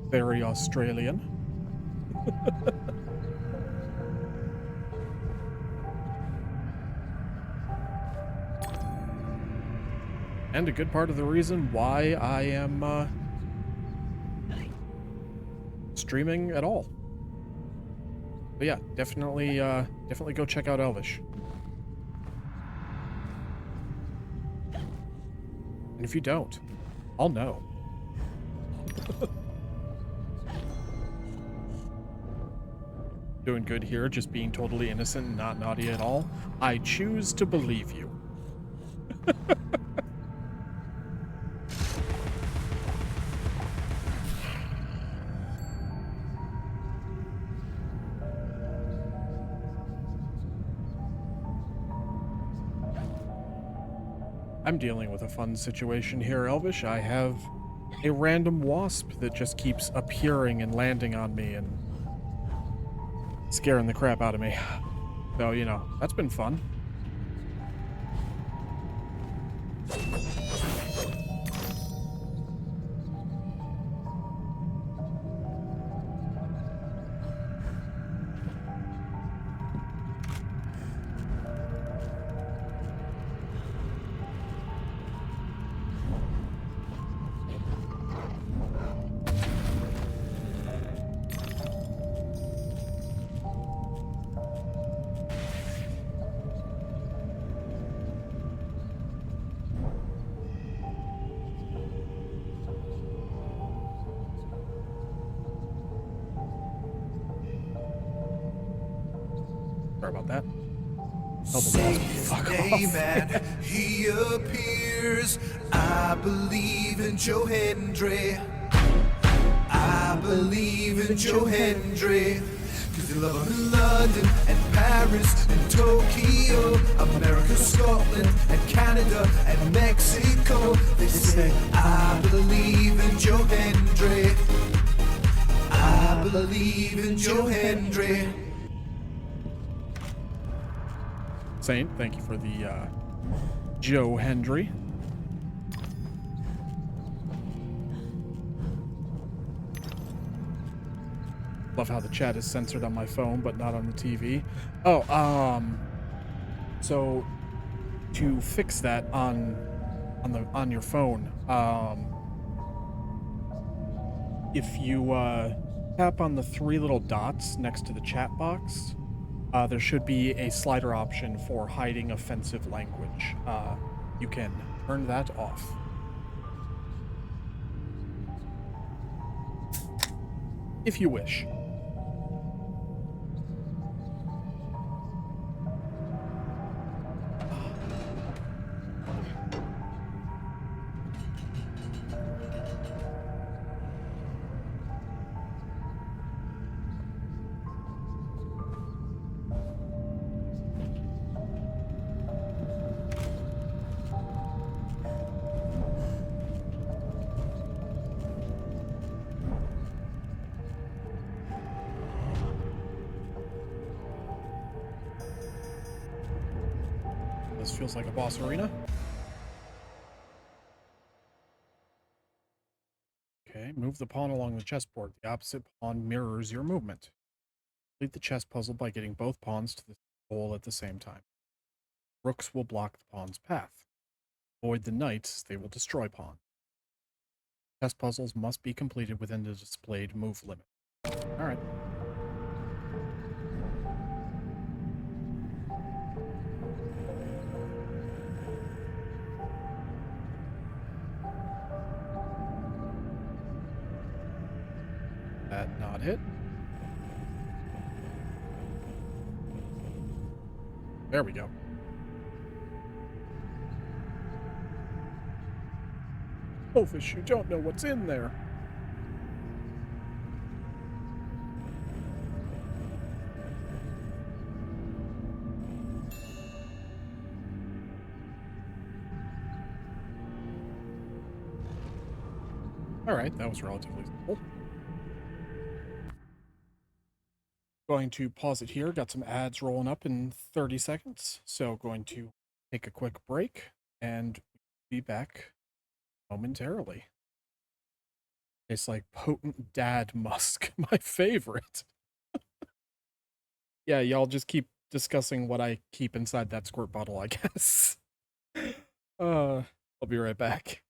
Very Australian. And a good part of the reason why I am streaming at all. But yeah, definitely go check out Elvish. And if you don't, I'll know. Doing good here, just being totally innocent and not naughty at all. I choose to believe you. I'm dealing with a fun situation here, Elvish. I have a random wasp that just keeps appearing and landing on me and scaring the crap out of me. So, you know, that's been fun. Sorry about that.
Say his name and he appears. I believe in Joe Hendry. I believe in Joe Hendry. Cause they love him in London and Paris and Tokyo, America, Scotland and Canada and Mexico. They say, I believe in Joe Hendry. I believe in Joe Hendry.
Saint, thank you for the Joe Hendry. Love how the chat is censored on my phone, but not on the TV. Oh, so to fix that on your phone, if you tap on the 3 little dots next to the chat box, there should be a slider option for hiding offensive language. You can turn that off. If you wish. This feels like a boss arena. Okay, move the pawn along the chessboard. The opposite pawn mirrors your movement. Complete the chess puzzle by getting both pawns to the goal at the same time. Rooks will block the pawn's path. Avoid the knights, they will destroy pawns. Chess puzzles must be completed within the displayed move limit. Alright. That not hit. There we go. Wolfish, you don't know what's in there. Alright, that was relatively simple. Going to pause it here. Got some ads rolling up in 30 seconds. So going to take a quick break and be back momentarily. Tastes like potent dad musk, my favorite. Yeah, y'all just keep discussing what I keep inside that squirt bottle, I guess. I'll be right back.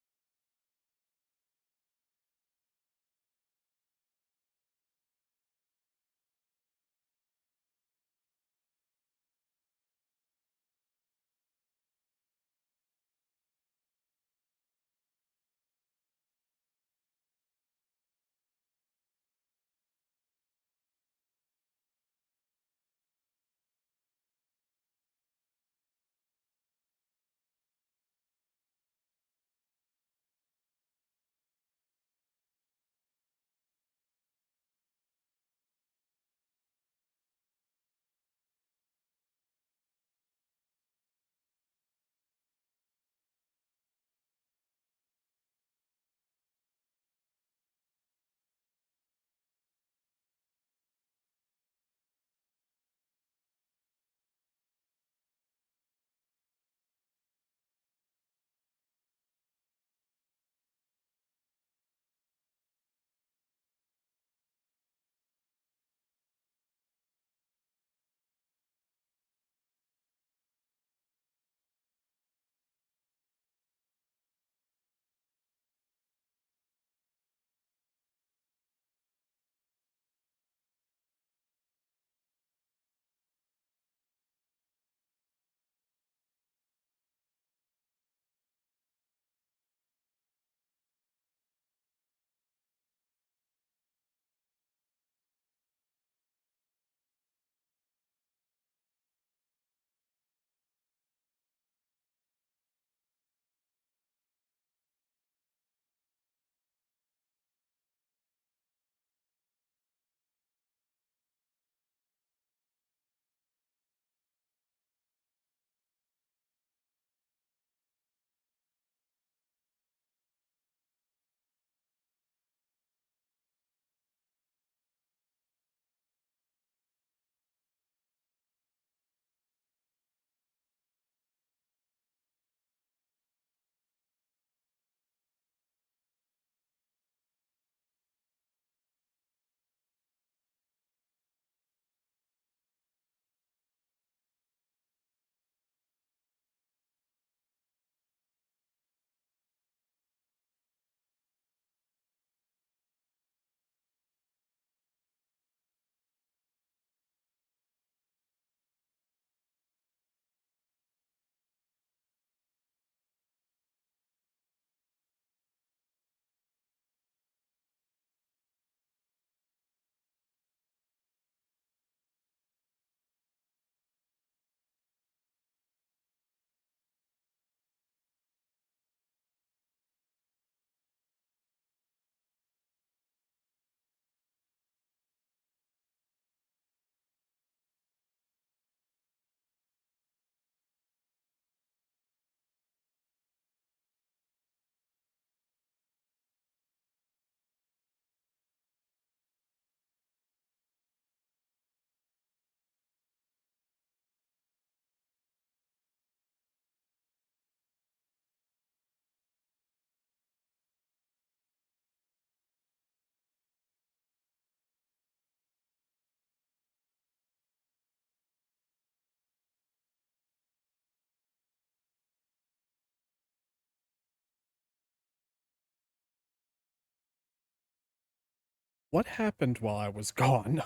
What happened while I was gone?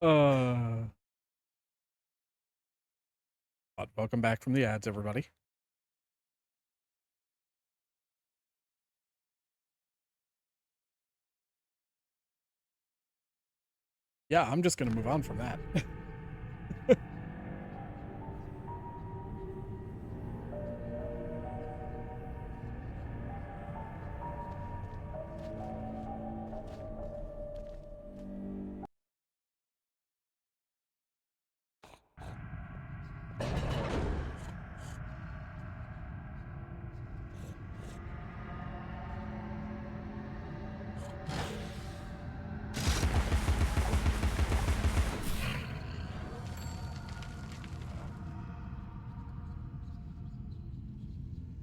But welcome back from the ads, everybody. Yeah, I'm just gonna move on from that.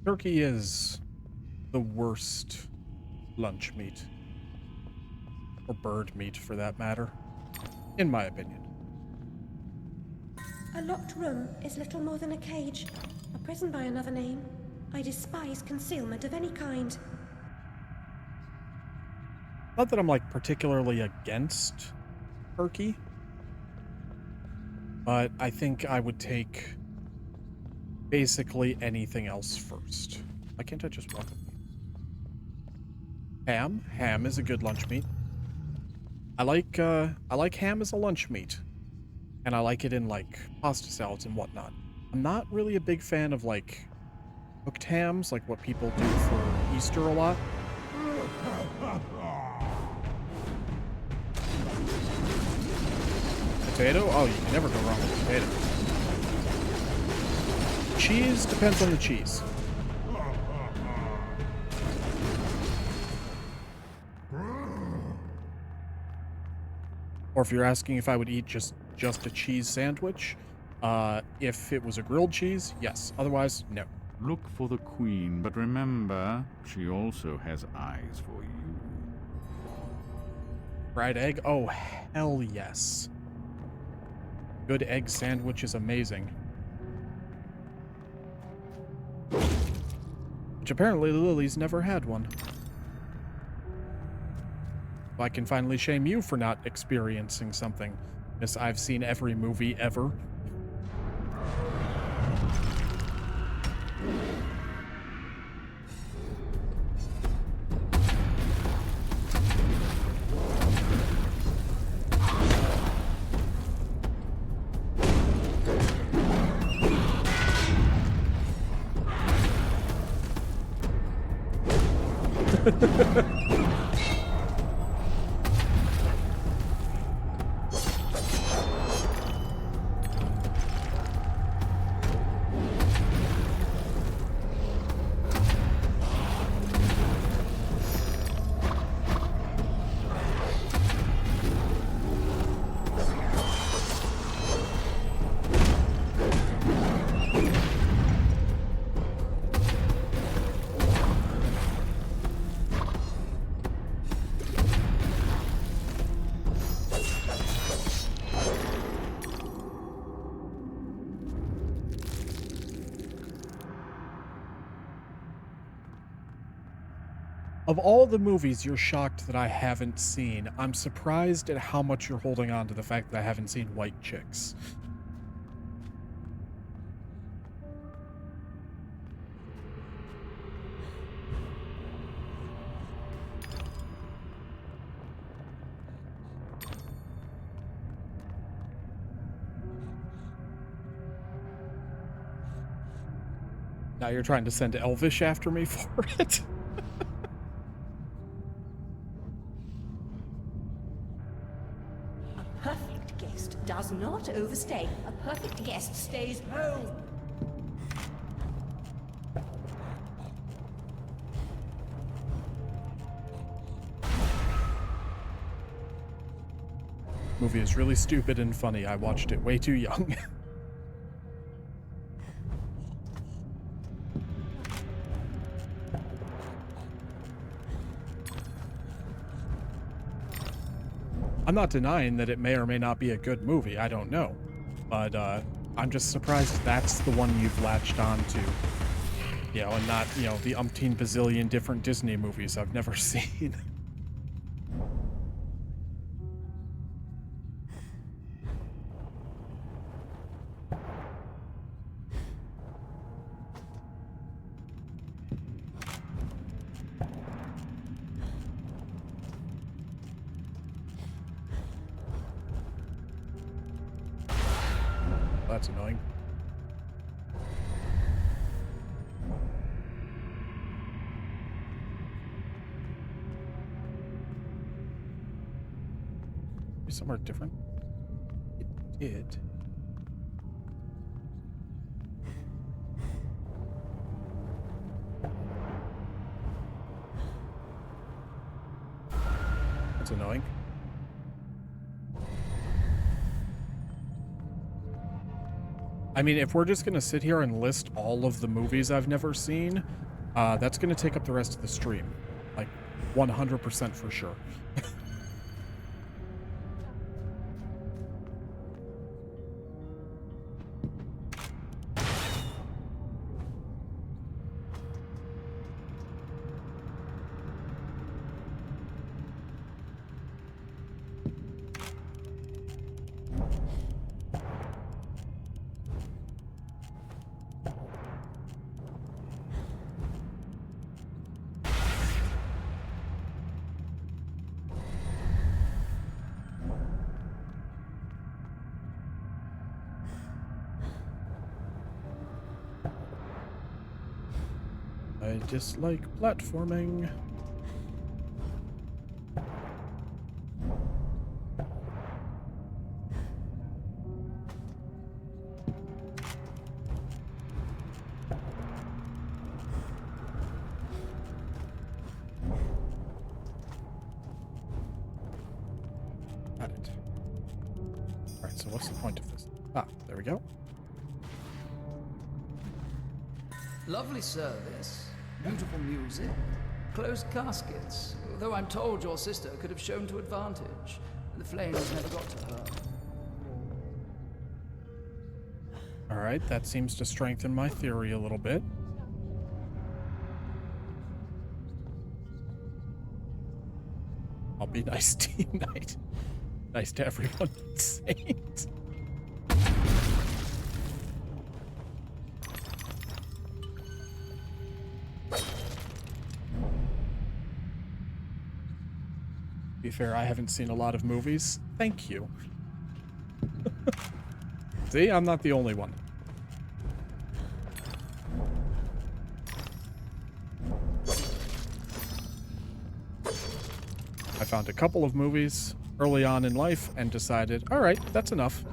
Turkey is the worst lunch meat. Or bird meat, for that matter. In my opinion.
A locked room is little more than a cage. A prison by another name. I despise concealment of any kind.
Not that I'm, like, particularly against turkey. But I think I would take basically anything else first. Why can't I just walk up? Ham. Ham is a good lunch meat. I like ham as a lunch meat. And I like it in, like, pasta salads and whatnot. I'm not really a big fan of, like, cooked hams, like what people do for Easter a lot. Potato? Oh, you can never go wrong with potato. Cheese depends on the cheese. Or if you're asking if I would eat just a cheese sandwich, if it was a grilled cheese, yes. Otherwise, no.
Look for the queen, but remember, she also has eyes for you.
Fried egg? Oh, hell yes. Good egg sandwich is amazing. Which apparently Lily's never had one. I can finally shame you for not experiencing something, as I've seen every movie ever. Of all the movies you're shocked that I haven't seen, I'm surprised at how much you're holding on to the fact that I haven't seen White Chicks. Now you're trying to send Elvish after me for it?
Perfect guest does not overstay. A perfect guest stays home.
Movie is really stupid and funny. I watched it way too young. I'm not denying that it may or may not be a good movie, I don't know. But I'm just surprised that's the one you've latched on to You know, and not, you know, the umpteen bazillion different Disney movies I've never seen. That's annoying. Be somewhere different. It did. That's annoying. I mean, if we're just going to sit here and list all of the movies I've never seen, that's going to take up the rest of the stream. Like, 100% for sure. I dislike platforming. Got it. Alright, so what's the point of this? Ah, there we go.
Lovely service, beautiful music, closed caskets, though I'm told your sister could have shown to advantage. The flames never got to her.
Alright, that seems to strengthen my theory a little bit. I'll be nice team night. Nice to everyone. Saint. To be fair, I haven't seen a lot of movies. Thank you. See, I'm not the only one. I found a couple of movies early on in life and decided, all right, that's enough.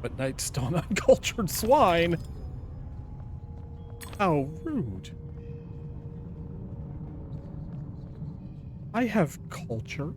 But Knight's still an uncultured swine. How rude. I have culture.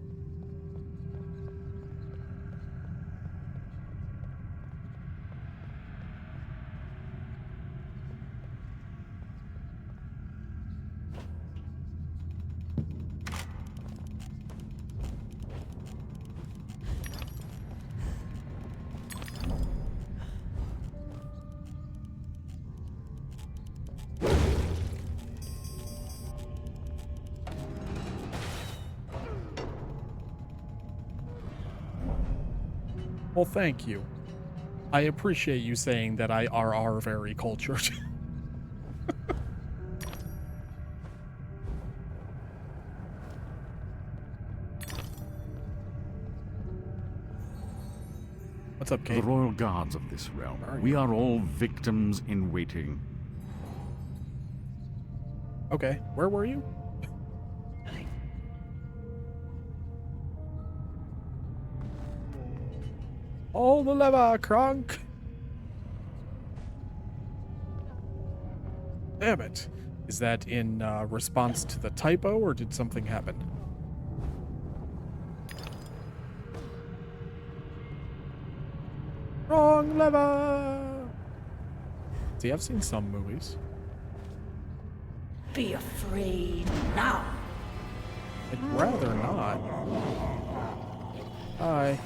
Well, thank you. I appreciate you saying that I are very cultured. What's up, Kate?
The royal guards of this realm. We are all victims in waiting.
Okay, where were you? All the lever, Kronk! Damn it. Is that in response to the typo, or did something happen? Wrong lever! See, I've seen some movies.
Be afraid now.
I'd rather not. Hi.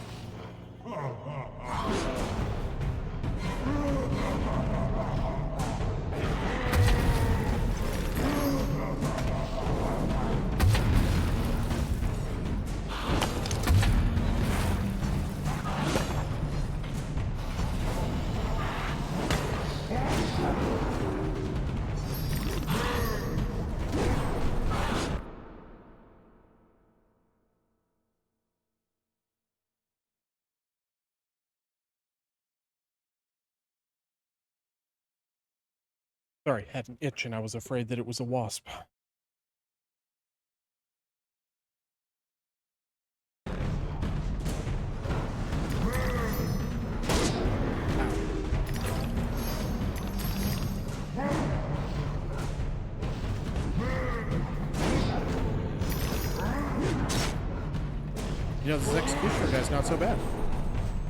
Sorry, had an itch and I was afraid that it was a wasp. You know, this executioner guy's not so bad.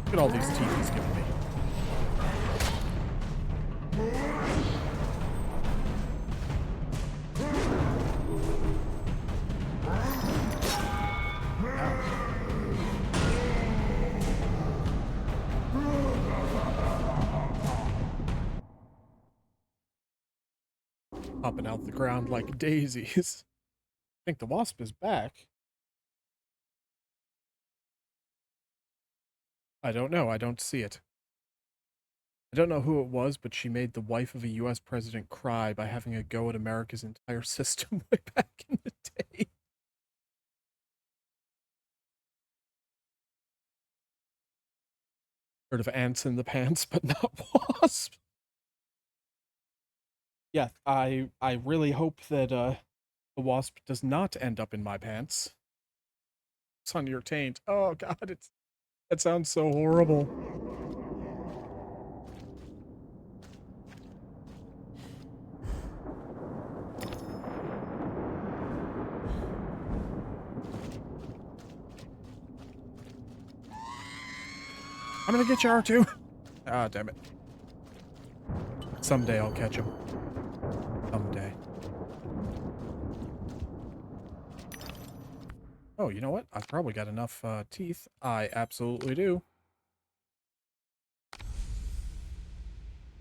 Look at all these teeth he's giving me. Popping out the ground like daisies. I think the wasp is back. I don't know. I don't see it. I don't know who it was, but she made the wife of a US president cry by having a go at America's entire system way back in the day. Heard of ants in the pants, but not wasp. Yeah, I really hope that the wasp does not end up in my pants. It's on your taint. Oh god, that sounds so horrible. I'm gonna get you, R2. Ah, damn it. Someday I'll catch him. Someday. Oh, you know what? I've probably got enough teeth. I absolutely do.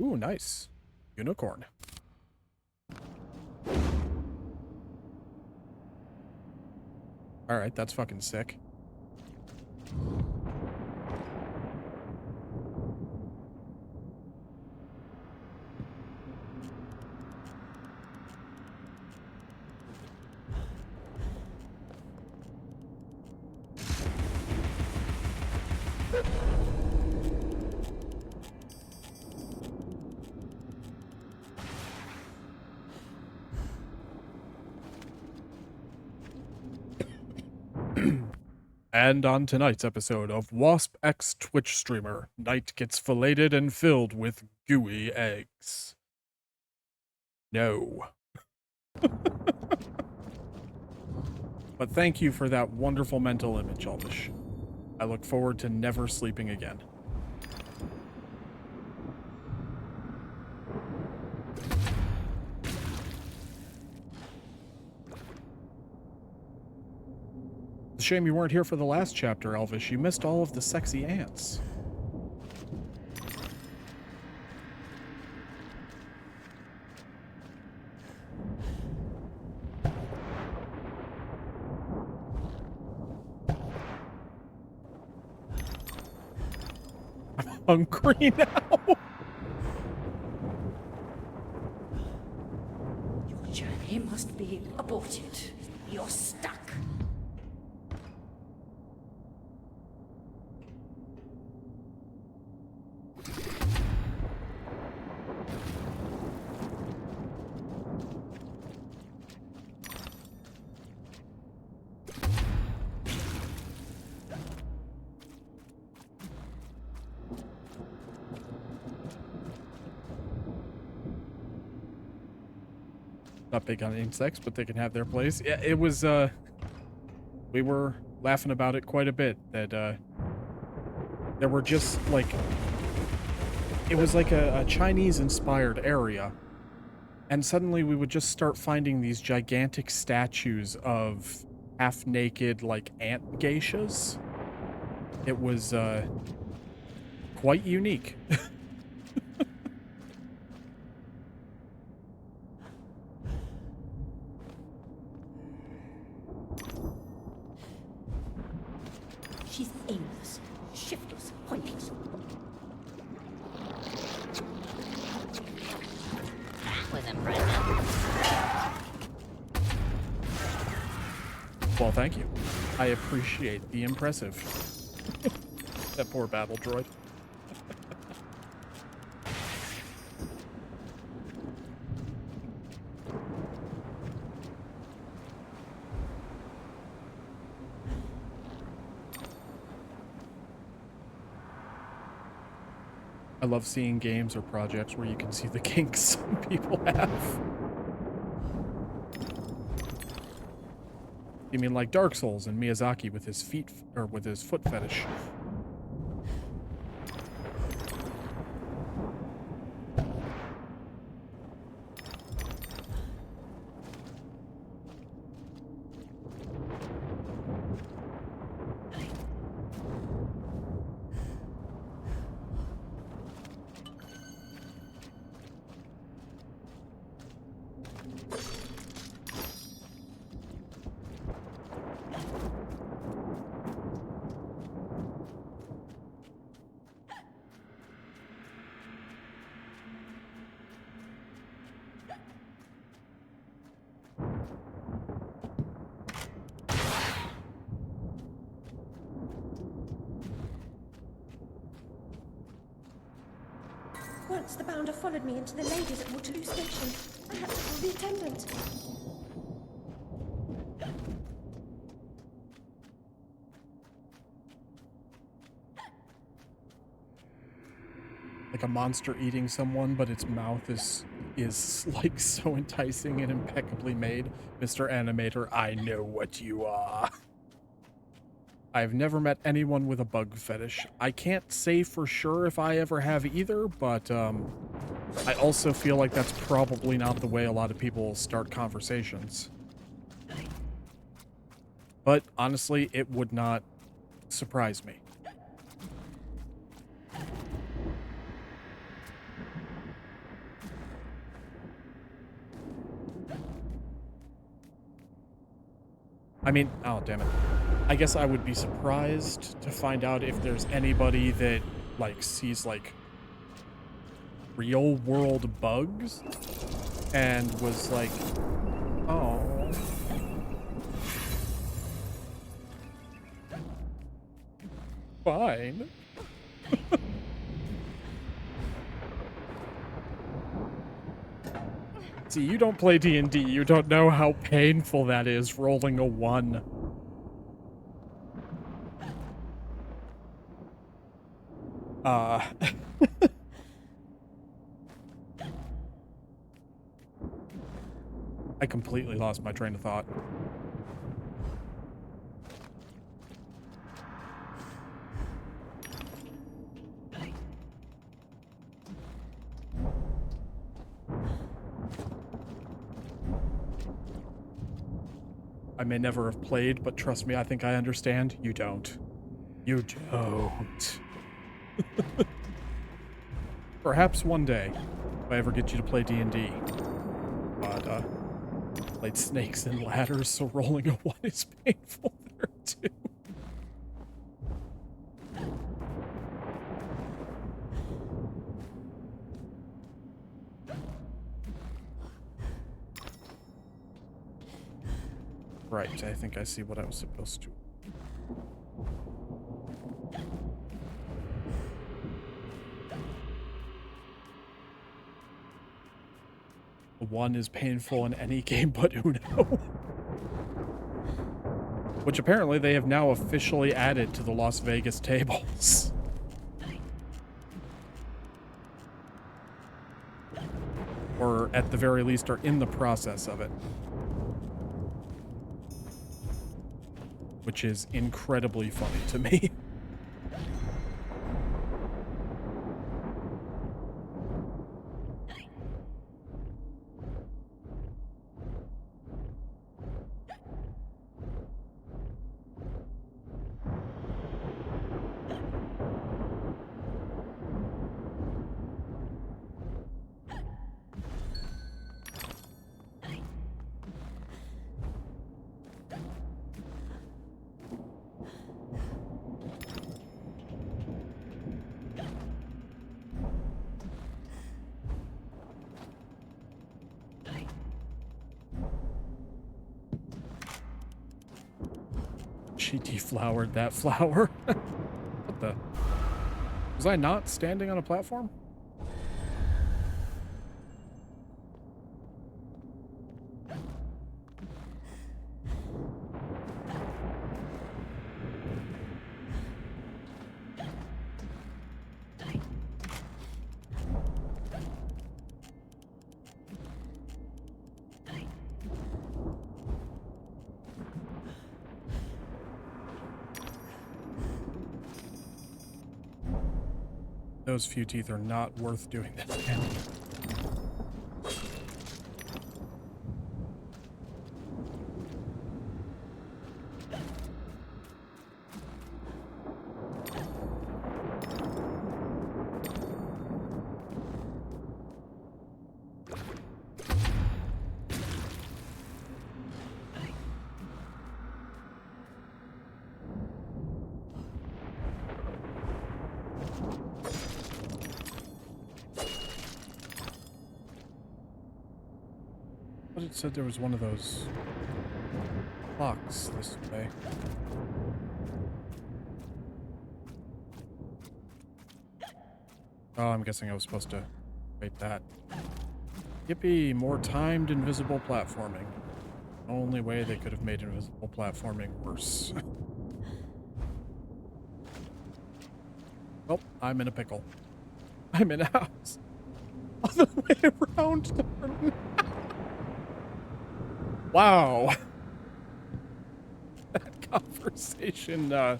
Ooh, nice. Unicorn. Alright, that's fucking sick. And on tonight's episode of Wasp X Twitch streamer, Knight gets filleted and filled with gooey eggs. No. But thank you for that wonderful mental image, Elvish. I look forward to never sleeping again. It's a shame you weren't here for the last chapter, Elvish. You missed all of the sexy ants. I'm hungry now.
Your journey must be aborted. You're stuck.
Not big on insects, but they can have their place. Yeah, it was, we were laughing about it quite a bit, that, there were just, like, it was like a Chinese-inspired area, and suddenly we would just start finding these gigantic statues of half-naked, like, ant geishas. It was, quite unique.
She's aimless, shiftless, pointless.
That was impressive.
Well, thank you. I appreciate the impressive. That poor battle droid. I love seeing games or projects where you can see the kinks some people have. You mean like Dark Souls and Miyazaki with his feet, or with his foot fetish?
Once the bounder followed me into the ladies at Waterloo Station. I had to call the attendant.
Like a monster eating someone, but its mouth is like so enticing and impeccably made. Mr. Animator, I know what you are. I've never met anyone with a bug fetish. I can't say for sure if I ever have either, but I also feel like that's probably not the way a lot of people start conversations. But honestly, it would not surprise me. I mean, oh, damn it. I guess I would be surprised to find out if there's anybody that, like, sees, like, real-world bugs and was like, oh. Fine. See, you don't play D&D. You don't know how painful that is, rolling a 1. I completely lost my train of thought. I may never have played, but trust me, I think I understand. You don't. You don't. Perhaps one day, if I ever get you to play D&D. But, played Snakes and Ladders, so rolling a 1 is painful there, too. Right, I think I see what I was supposed to. One is painful in any game but Uno. Which apparently they have now officially added to the Las Vegas tables. Or or at the very least are in the process of it. Which is incredibly funny to me. She deflowered that flower. What the? Was I not standing on a platform? Those few teeth are not worth doing this again. But it said there was one of those clocks this way. Oh, I'm guessing I was supposed to wait that. Yippee, more timed invisible platforming. Only way they could have made invisible platforming worse. Oh, I'm in a pickle. I'm in a house. Other way around. Wow. That conversation, that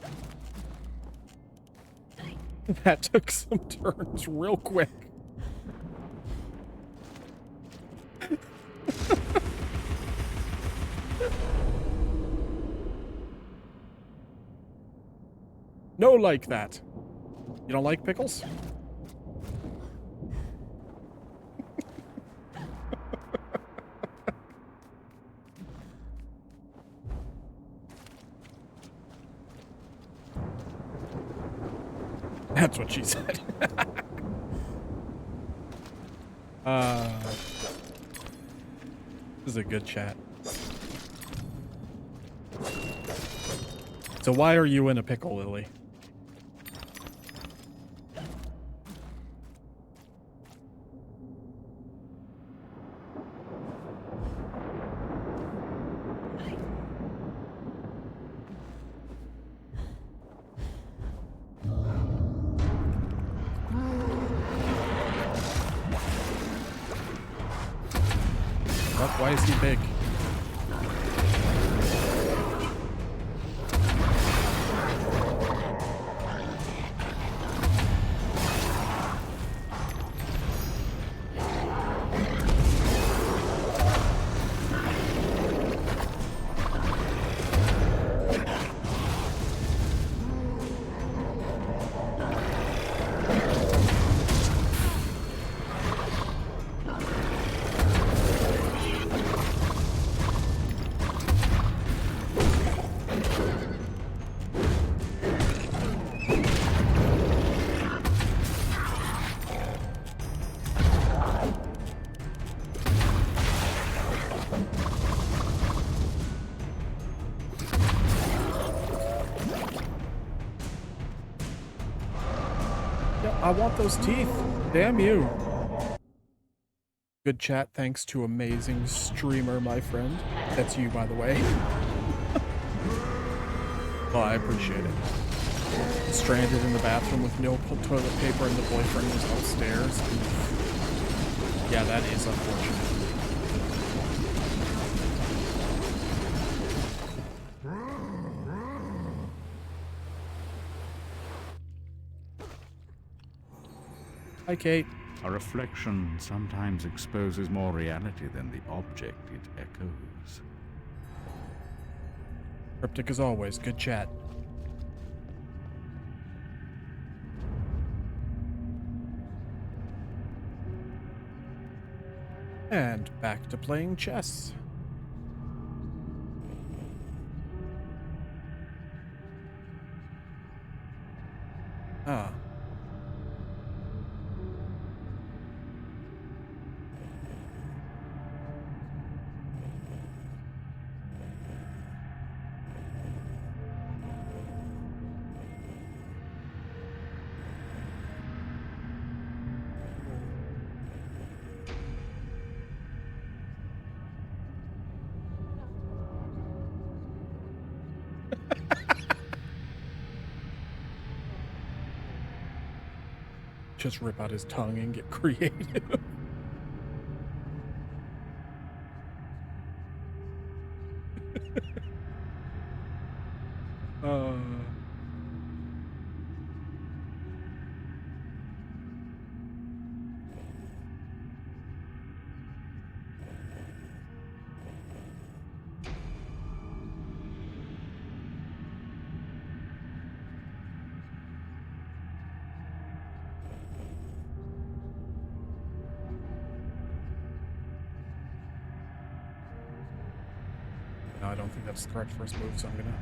took some turns real quick. No like that. You don't like pickles? That's what she said. This is a good chat. So why are you in a pickle, Lily? Why is he big? I want those teeth. Damn you. Good chat, thanks to amazing streamer, my friend. That's you, by the way. Well, I appreciate it. Stranded in the bathroom with no toilet paper and the boyfriend was upstairs. Yeah, that is unfortunate. Hi, Kate.
A reflection sometimes exposes more reality than the object it echoes.
Cryptic as always. Good chat. And back to playing chess. Ah. Just rip out his tongue and get creative. No, I don't think that's the correct first move, so I'm gonna...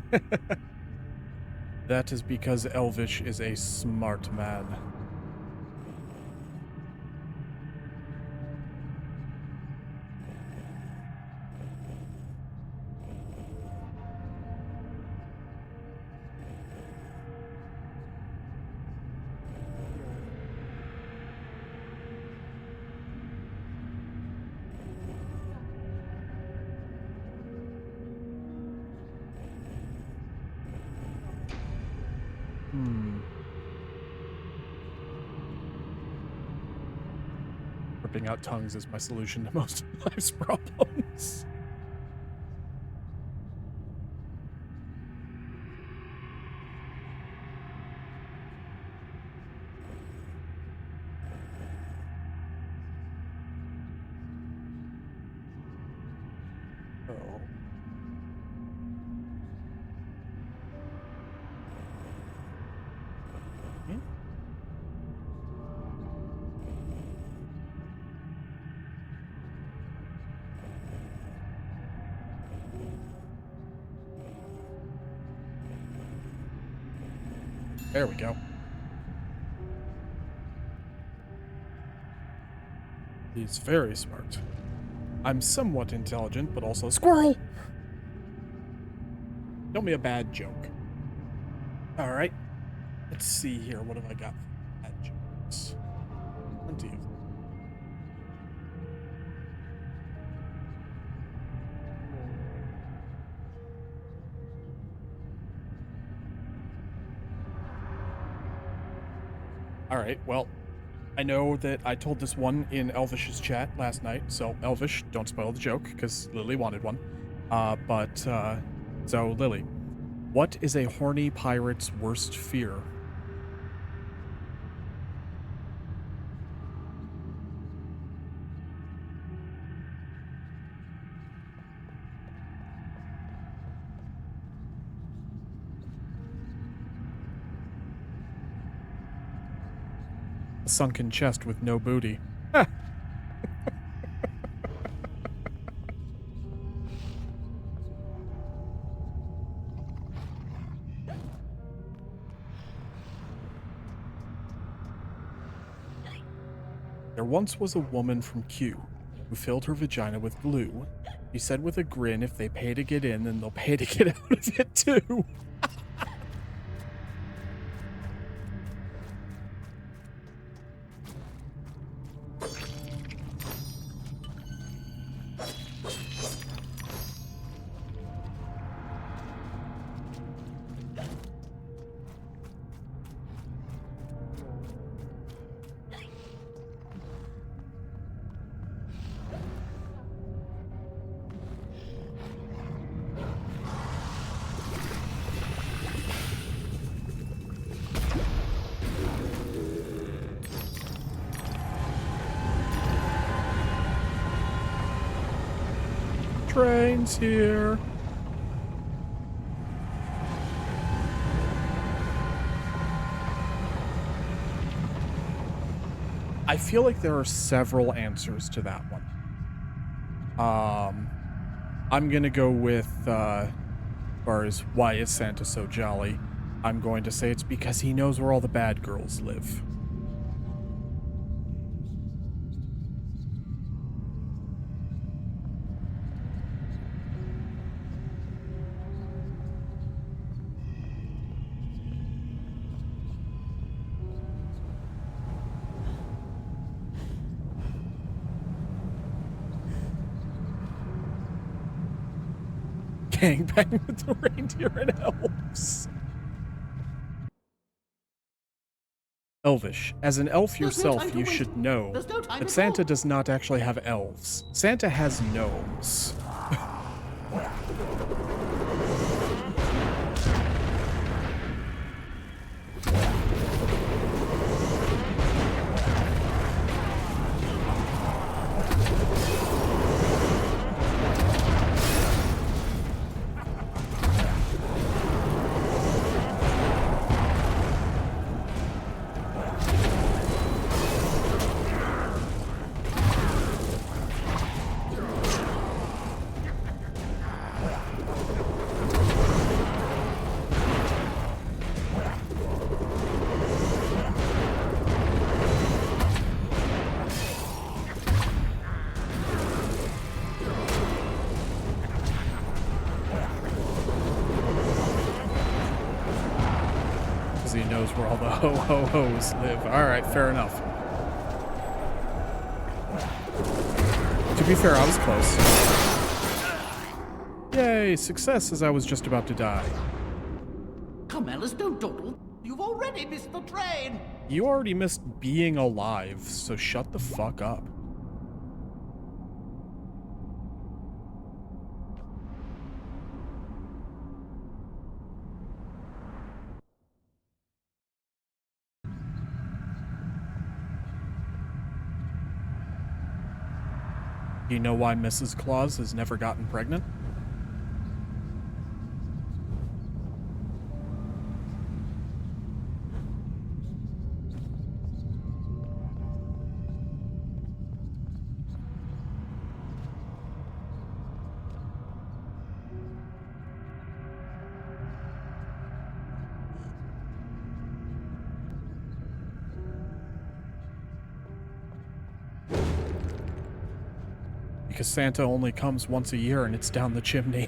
What do we... That is because Elvish is a smart man. Ripping out tongues is my solution to most of life's problems. Oh. Hmm? There we go. He's very smart. I'm somewhat intelligent, but also a squirrel! Don't be a bad joke. Alright. Let's see here. What have I got for bad jokes? Plenty of them. Alright, well, I know that I told this one in Elvish's chat last night, so Elvish, don't spoil the joke, because Lily wanted one. So Lily, what is a horny pirate's worst fear? A sunken chest with no booty. There once was a woman from Q who filled her vagina with glue. She said with a grin, if they pay to get in, then they'll pay to get out of it too. train's here. I feel like there are several answers to that one. I'm gonna go with, as far as why is Santa so jolly, I'm going to say it's because he knows where all the bad girls live. Gangbang with the reindeer and elves. Elvish. As an elf yourself, you should know that Santa does not actually have elves. Santa has gnomes. He knows where all the ho-ho-hos live. Alright, fair enough. To be fair, I was close. Yay, success as I was just about to die.
Come, Alice, don't dawdle. You've already missed the train.
You already missed being alive, so shut the fuck up. You know why Mrs. Claus has never gotten pregnant? Because Santa only comes once a year and it's down the chimney.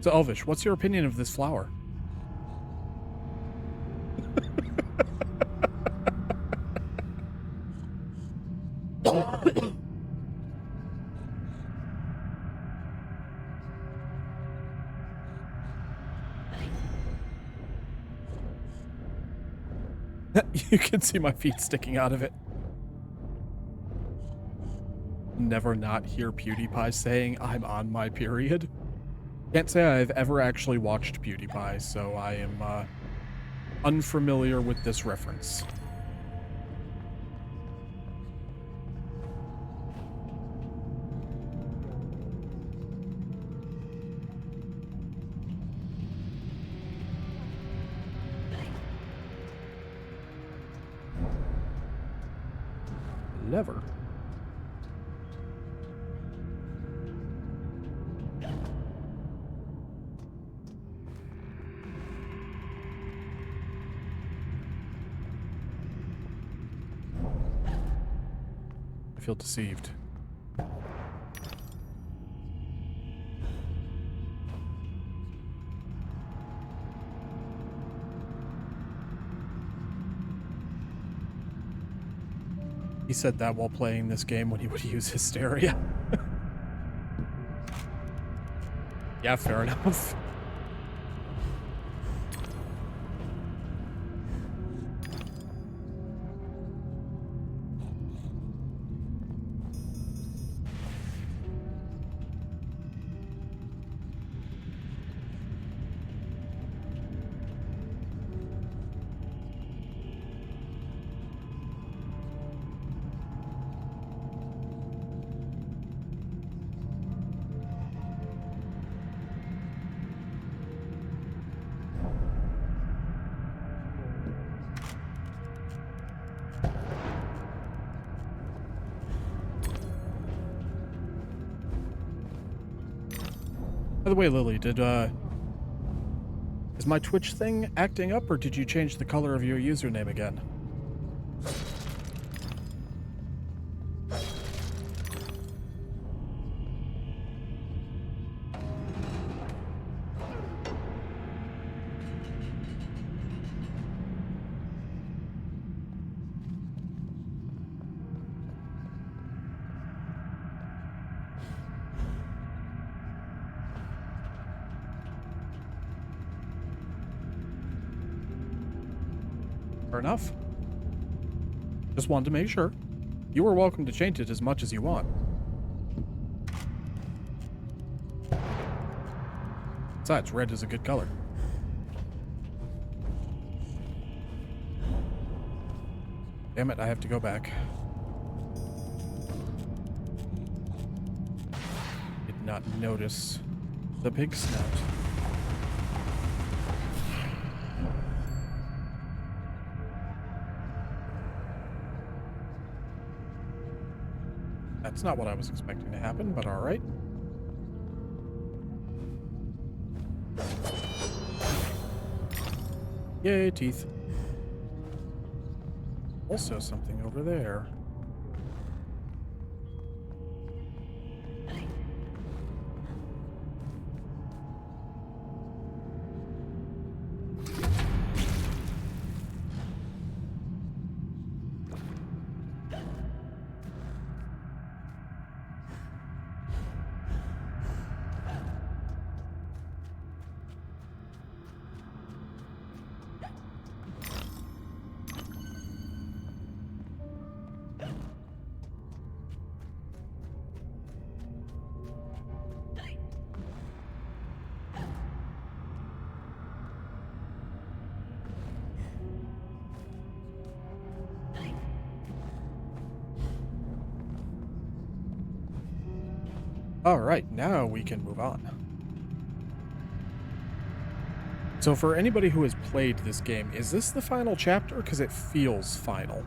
So, Elvish, what's your opinion of this flower? You can see my feet sticking out of it. Never not hear PewDiePie saying, "I'm on my period." Can't say I've ever actually watched PewDiePie, so I am unfamiliar with this reference. Lever. I feel deceived. He said that while playing this game when he would use hysteria. Yeah, fair enough. By the way, Lily, is my Twitch thing acting up, or did you change the color of your username again? Fair enough. Just wanted to make sure. You are welcome to change it as much as you want. Besides, red is a good color. Damn it, I have to go back. Did not notice the big snout. That's not what I was expecting to happen, but all right. Yay, teeth. Also something over there. Alright, now we can move on. So for anybody who has played this game, is this the final chapter? Because it feels final.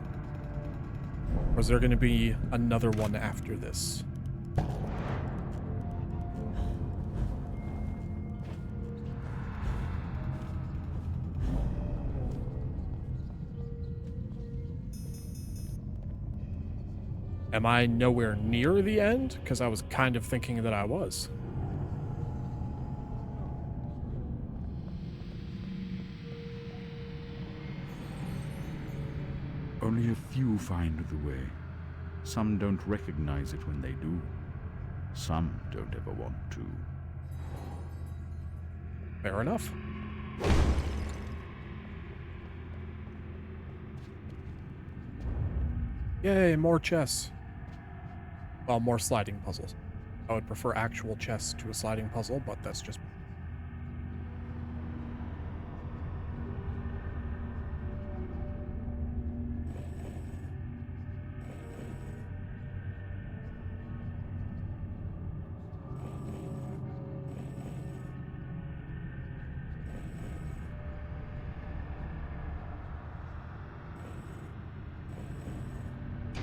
Or is there going to be another one after this? Am I nowhere near the end? Because I was kind of thinking that I was.
Only a few find the way. Some don't recognize it when they do. Some don't ever want to.
Fair enough. Yay, more chess. Well, more sliding puzzles. I would prefer actual chess to a sliding puzzle, but that's just...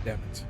Damn it.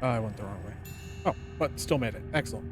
I went the wrong way. Oh, but still made it. Excellent.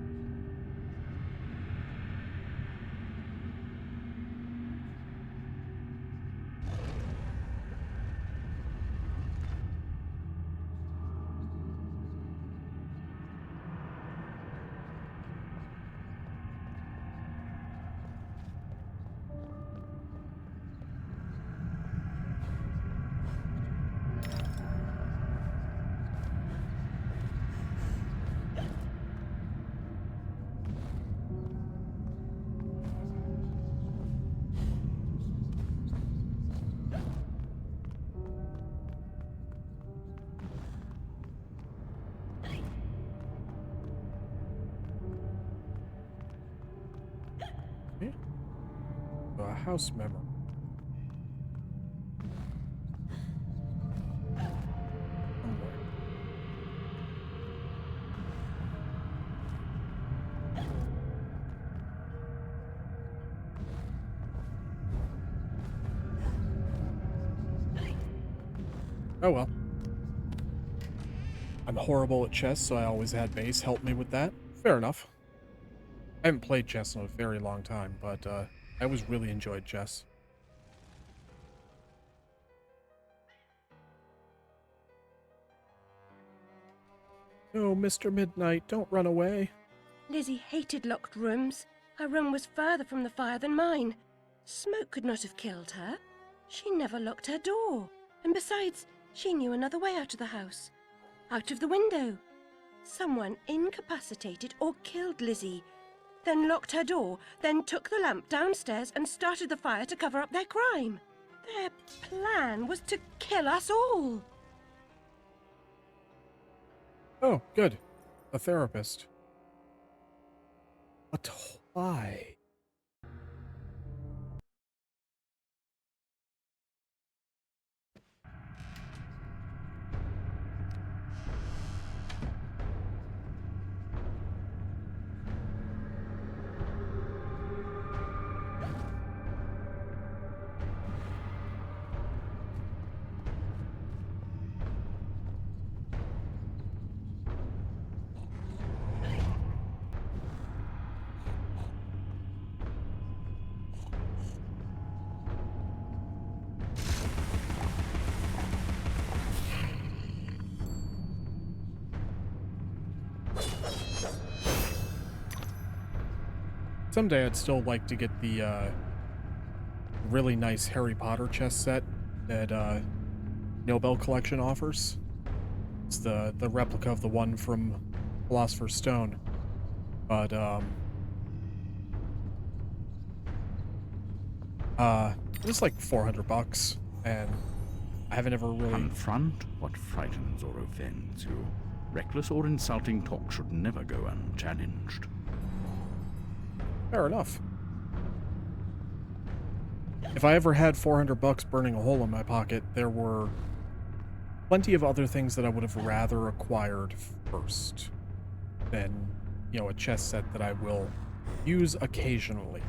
A house memory. Oh well. I'm horrible at chess, so I always had Base help me with that. Fair enough. I haven't played chess in a very long time, but I always really enjoyed chess. No, Mr. Midnight, don't run away.
Lizzie hated locked rooms. Her room was further from the fire than mine. Smoke could not have killed her. She never locked her door. And besides, she knew another way out of the house. Out of the window. Someone incapacitated or killed Lizzie, then locked her door, then took the lamp downstairs and started the fire to cover up their crime. Their plan was to kill us all.
Oh, good. A therapist. But why? Someday I'd still like to get the really nice Harry Potter chess set that Nobel Collection offers. It's the replica of the one from Philosopher's Stone. But it's like $400, and I haven't ever really...
Confront what frightens or offends you. Reckless or insulting talk should never go unchallenged.
Fair enough. If I ever had $400 burning a hole in my pocket, there were plenty of other things that I would have rather acquired first than, you know, a chess set that I will use occasionally.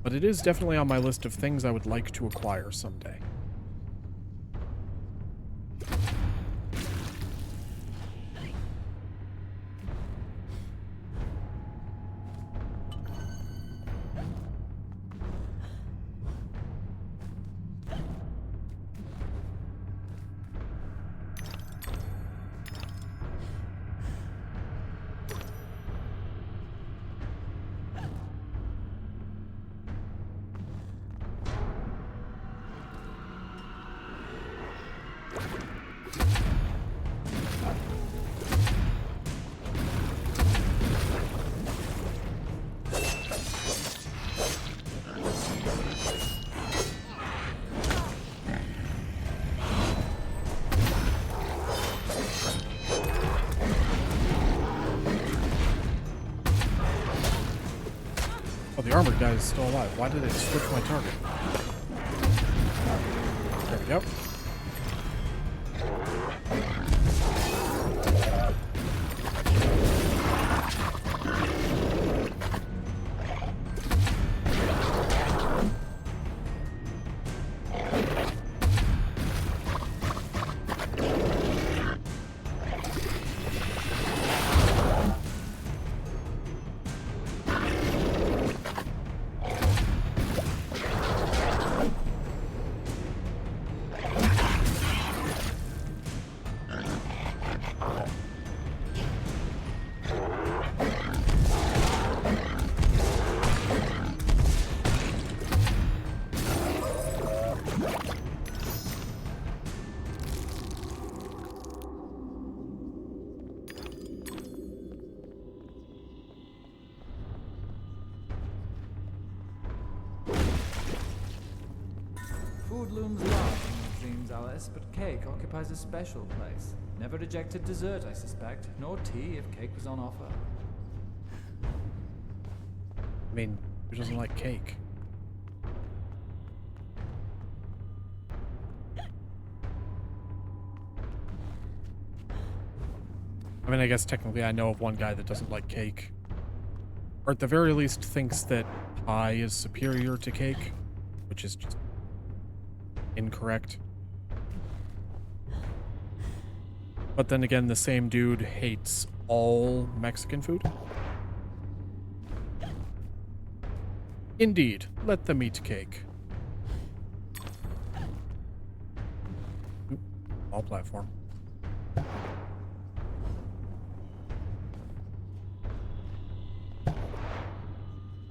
But it is definitely on my list of things I would like to acquire someday. The armored guy is still alive. Why did it switch my target? There we go.
Food looms large in your dreams, Alice, but cake occupies a special place. Never rejected dessert, I suspect, nor tea if cake was on offer.
I mean, who doesn't like cake? I mean, I guess technically I know of one guy that doesn't like cake. Or at the very least thinks that pie is superior to cake, which is just incorrect. But then again, the same dude hates all Mexican food. Indeed, let them eat cake. Oop, all platform.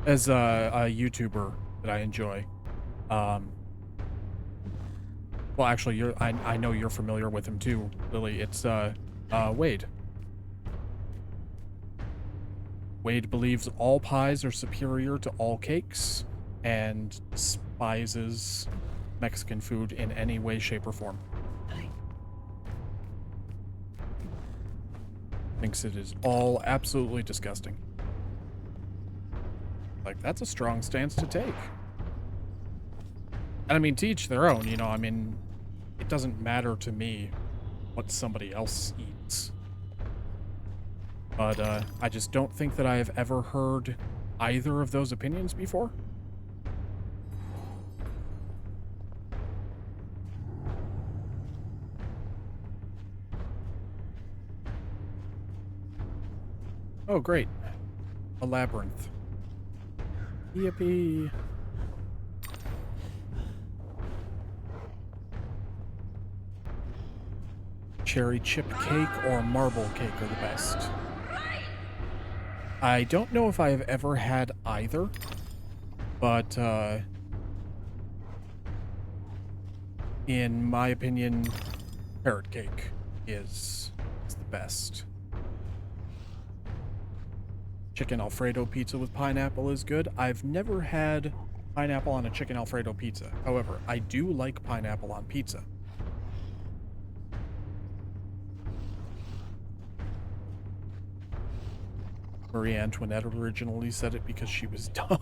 As a YouTuber that I enjoy, well, actually, I know you're familiar with him too, Lily. It's Wade. Wade believes all pies are superior to all cakes and despises Mexican food in any way, shape, or form. Thinks it is all absolutely disgusting. Like, that's a strong stance to take. And I mean, to each their own, you know, I mean, it doesn't matter to me what somebody else eats. But, I just don't think that I have ever heard either of those opinions before. Oh, great. A labyrinth. Yippee. Cherry chip cake or marble cake are the best. I don't know if I have ever had either, but in my opinion, carrot cake is the best. Chicken Alfredo pizza with pineapple is good. I've never had pineapple on a chicken Alfredo pizza. However, I do like pineapple on pizza. Marie Antoinette originally said it because she was dumb.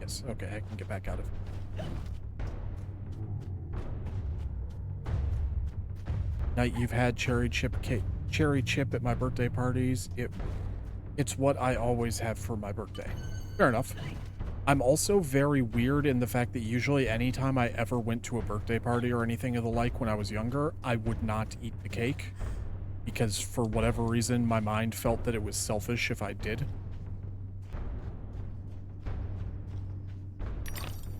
Yes, okay, I can get back out of it. Now you've had cherry chip cake, cherry chip at my birthday parties. It's what I always have for my birthday. Fair enough. I'm also very weird in the fact that usually anytime I ever went to a birthday party or anything of the like when I was younger, I would not eat the cake because for whatever reason my mind felt that it was selfish if I did.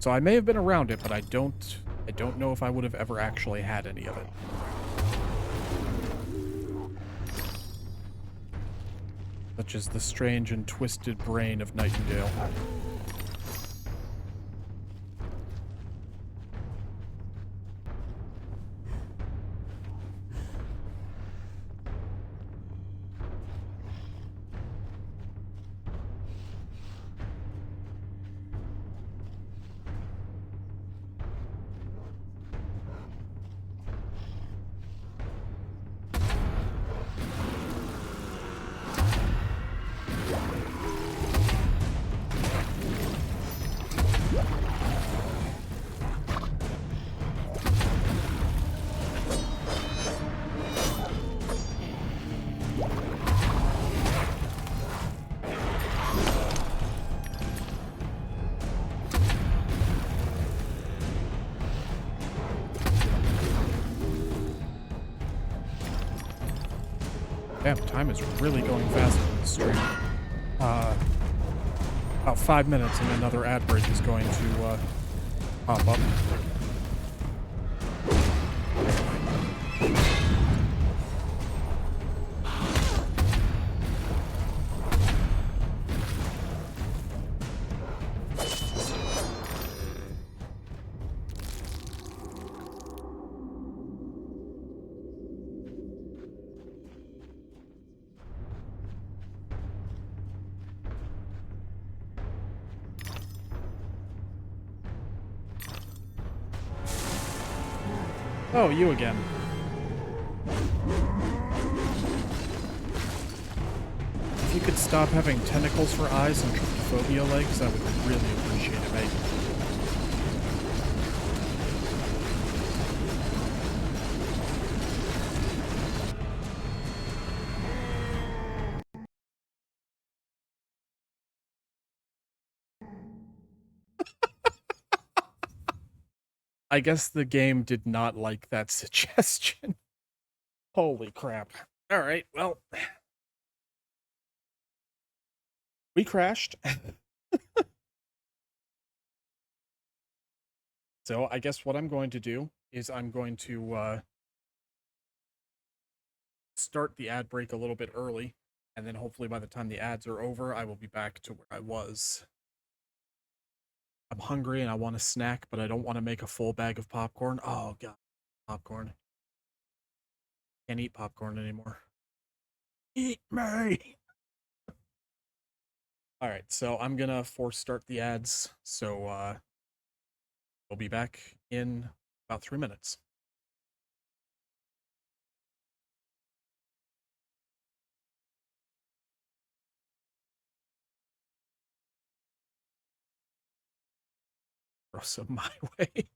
So I may have been around it, but I don't know if I would have ever actually had any of it. Such as the strange and twisted brain of Nightingale. Damn, time is really going fast in this stream. About 5 minutes and another ad break is going to pop up. Oh, you again. If you could stop having tentacles for eyes and trypophobia legs, I would really appreciate it, mate. I guess the game did not like that suggestion. Holy crap. Alright, well. We crashed. So I guess what I'm going to do is I'm going to start the ad break a little bit early, and then hopefully by the time the ads are over, I will be back to where I was. I'm hungry and I want a snack, but I don't want to make a full bag of popcorn. Oh, God. Popcorn. Can't eat popcorn anymore. Eat me! Alright, so I'm gonna force start the ads, so we'll be back in about 3 minutes. Throw some my way.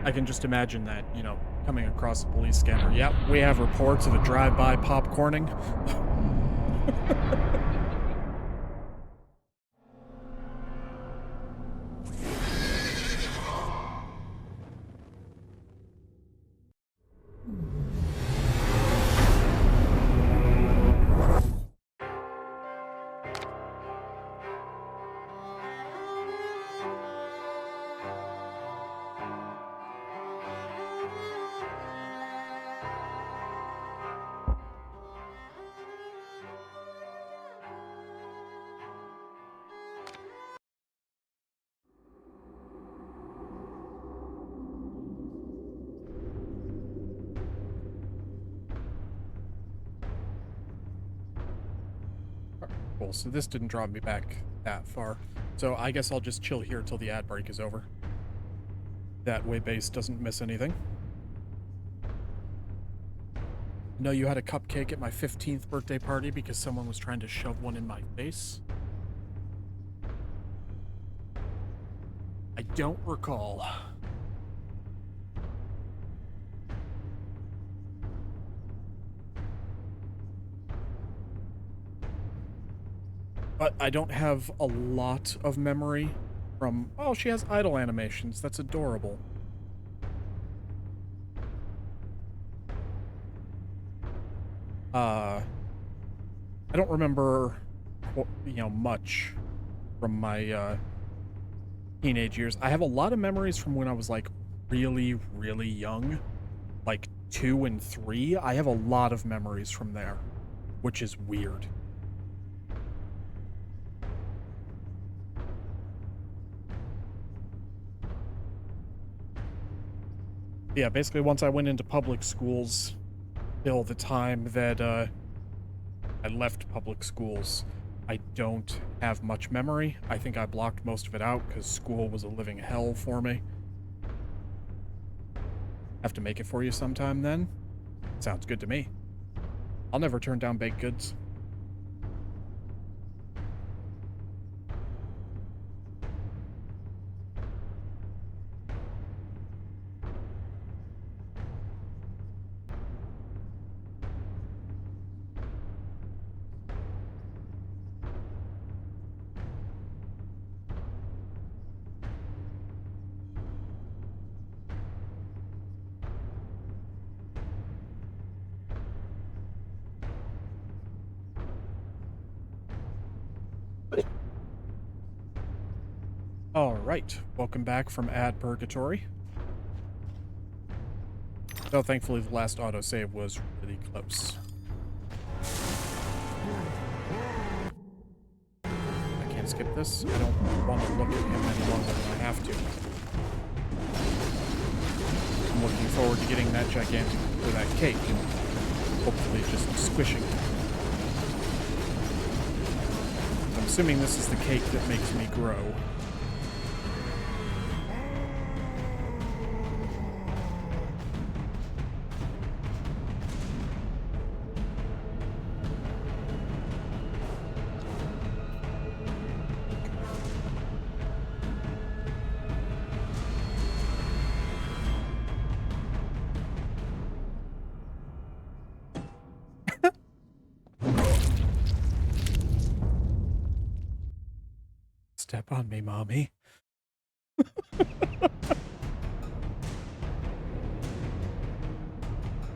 I can just imagine that, you know, coming across a police scanner. Yep, we have reports of a drive-by popcorning. Cool, so this didn't draw me back that far. So I guess I'll just chill here till the ad break is over. That way base doesn't miss anything. No, you had a cupcake at my 15th birthday party because someone was trying to shove one in my face. I don't recall. But I don't have a lot of memory from... Oh, she has idle animations. That's adorable. I don't remember, you know, much from my teenage years. I have a lot of memories from when I was, like, really, really young. Like, 2 and 3. I have a lot of memories from there, which is weird. Yeah, basically once I went into public schools, till the time that I left public schools, I don't have much memory. I think I blocked most of it out because school was a living hell for me. Have to make it for you sometime then? Sounds good to me. I'll never turn down baked goods. Alright, welcome back from Ad Purgatory. So thankfully the last autosave was really close. I can't skip this. I don't want to look at him any longer than I have to. I'm looking forward to getting that gigantic, or that cake, and hopefully just squishing it. I'm assuming this is the cake that makes me grow. Step on me, mommy.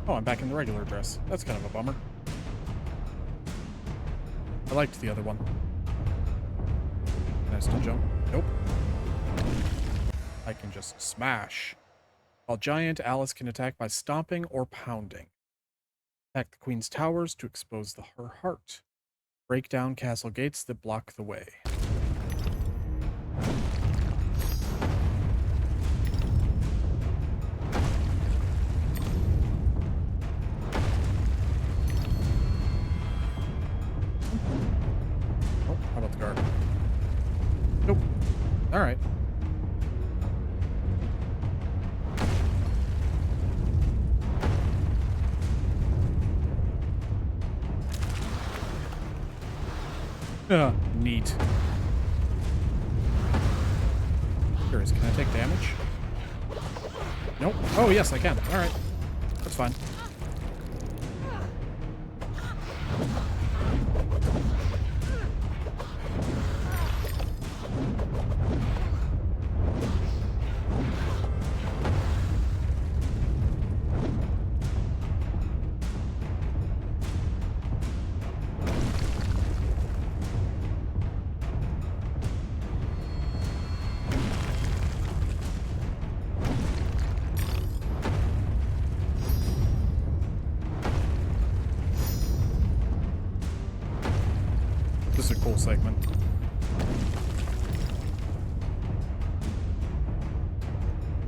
Oh, I'm back in the regular dress. That's kind of a bummer. I liked the other one. Can I still jump? Nope. I can just smash. While giant, Alice can attack by stomping or pounding. Attack the queen's towers to expose her heart. Break down castle gates that block the way. Oh, how about the guard? Nope. All right. Neat. Curious, can I take damage? Nope. Oh, yes, I can. Alright. That's fine. This is a cool segment.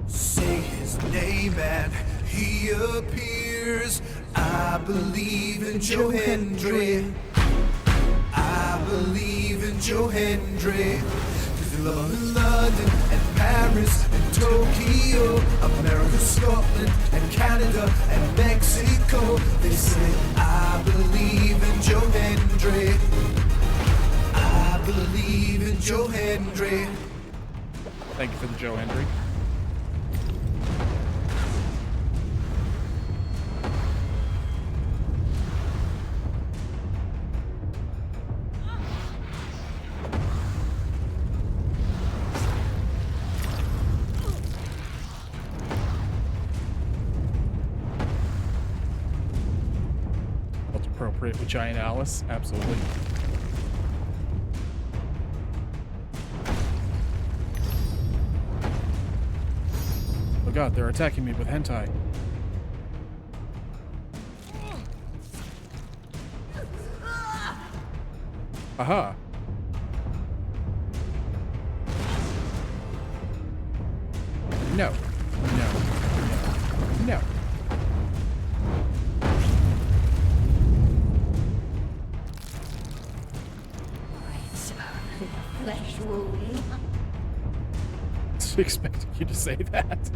Say his name and he appears. I believe in Joe Hendry. I believe in Joe Hendry. Cause they love him in London and Paris and Tokyo, America, Scotland and Canada and Mexico. They say I believe in Joe Hendry. I believe in Joe Hendry.
Thank you for the Joe Hendry. Felt appropriate with Giant Alice, absolutely. Oh god, they're attacking me with hentai. Aha. No. No. No. No.
It's only a flesh wound.
Expecting you to say that.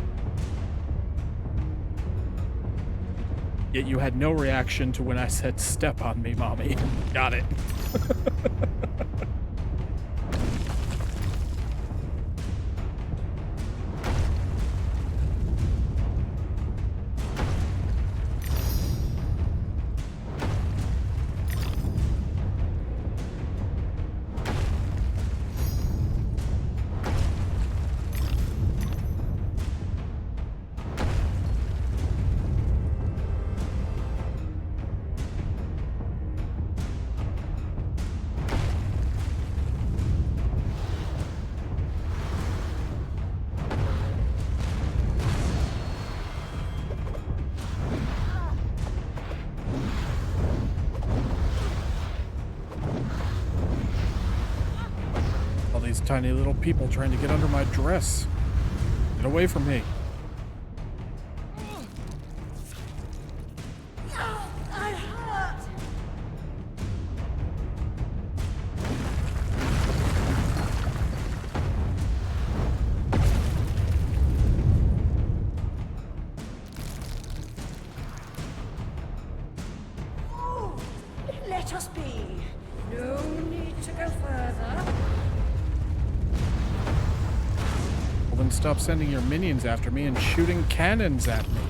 Yet you had no reaction to when I said, "Step on me, mommy." Got it. These tiny little people trying to get under my dress. Get away from me.
I hurt. Oh, let us be. No need to go further.
Well, then stop sending your minions after me and shooting cannons at me.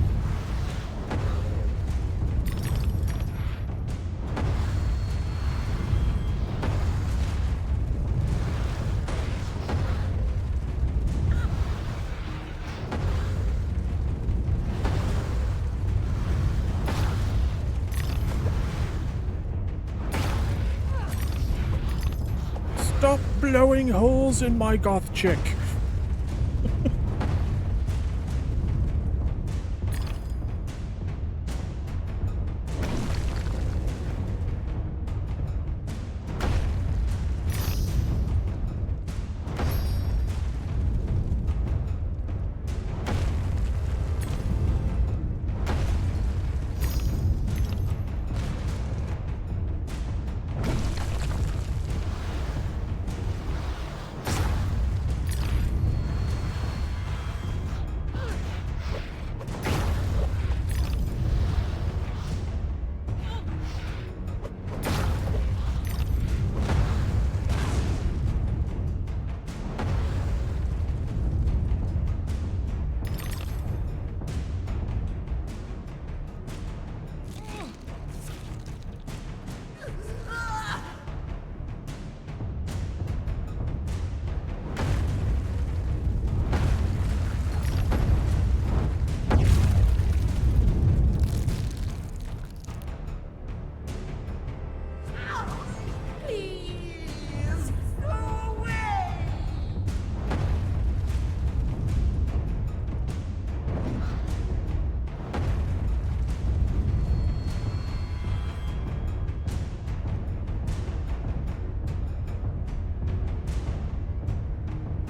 Stop blowing holes in my goth chick.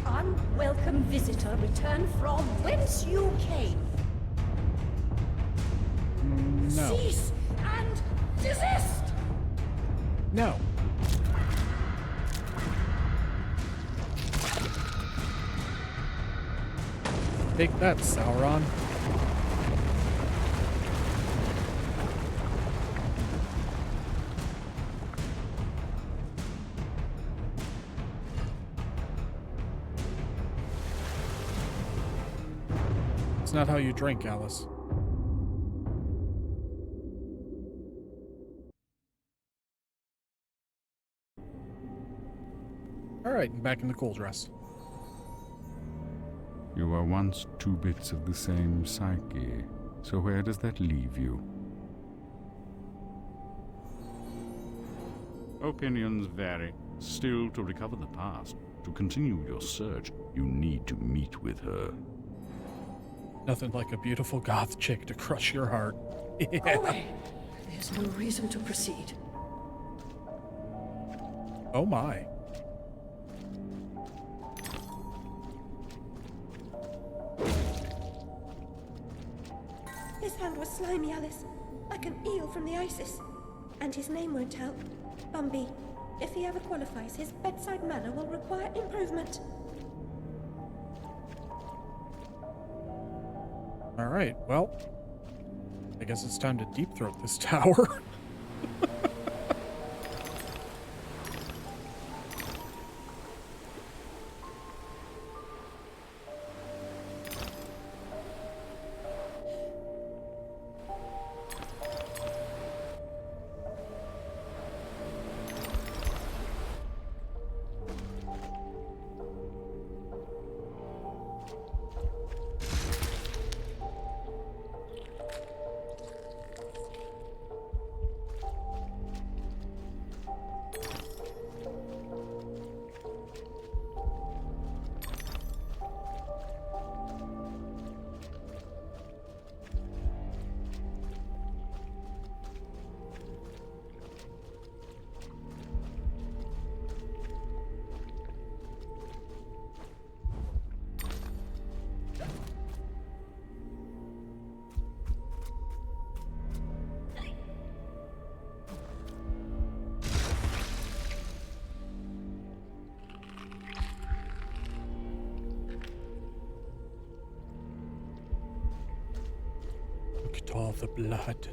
Unwelcome visitor, return from whence you came.
No.
Cease and desist!
No. Take that, Sauron. It's not how you drink, Alice. Alright, back in the cool dress.
You were once two bits of the same psyche, so where does that leave you? Opinions vary. Still, to recover the past, to continue your search, you need to meet with her.
Nothing like a beautiful goth chick to crush your heart. Yeah.
Away! There's no reason to proceed.
Oh my.
His hand was slimy, Alice, like an eel from the Isis. And his name won't help. Bumby. If he ever qualifies, his bedside manner will require improvement.
Alright, well, I guess it's time to deep throat this tower. Look at all the blood.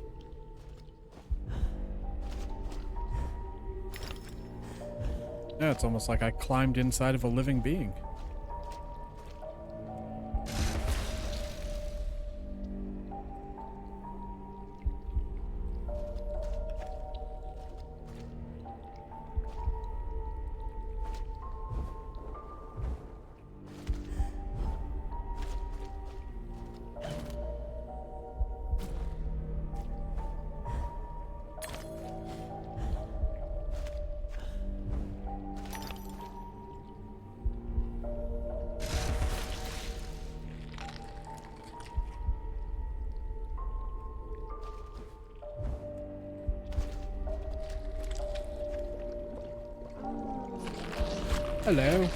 Yeah, it's almost like I climbed inside of a living being. Hello.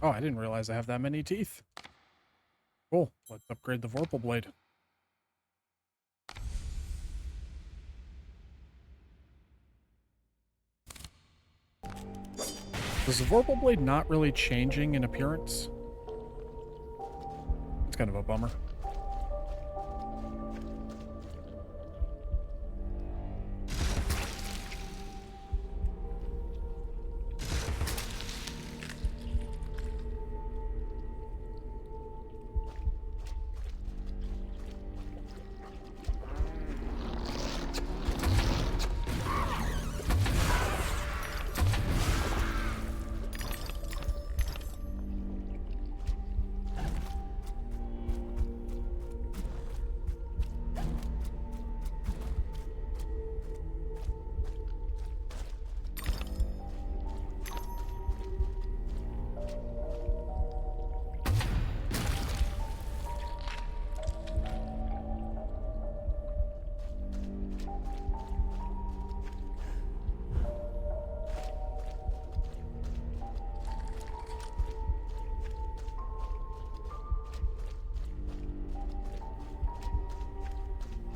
Oh, I didn't realize I have that many teeth. Cool. Let's upgrade the Vorpal Blade. Is the Vorpal Blade not really changing in appearance? It's kind of a bummer.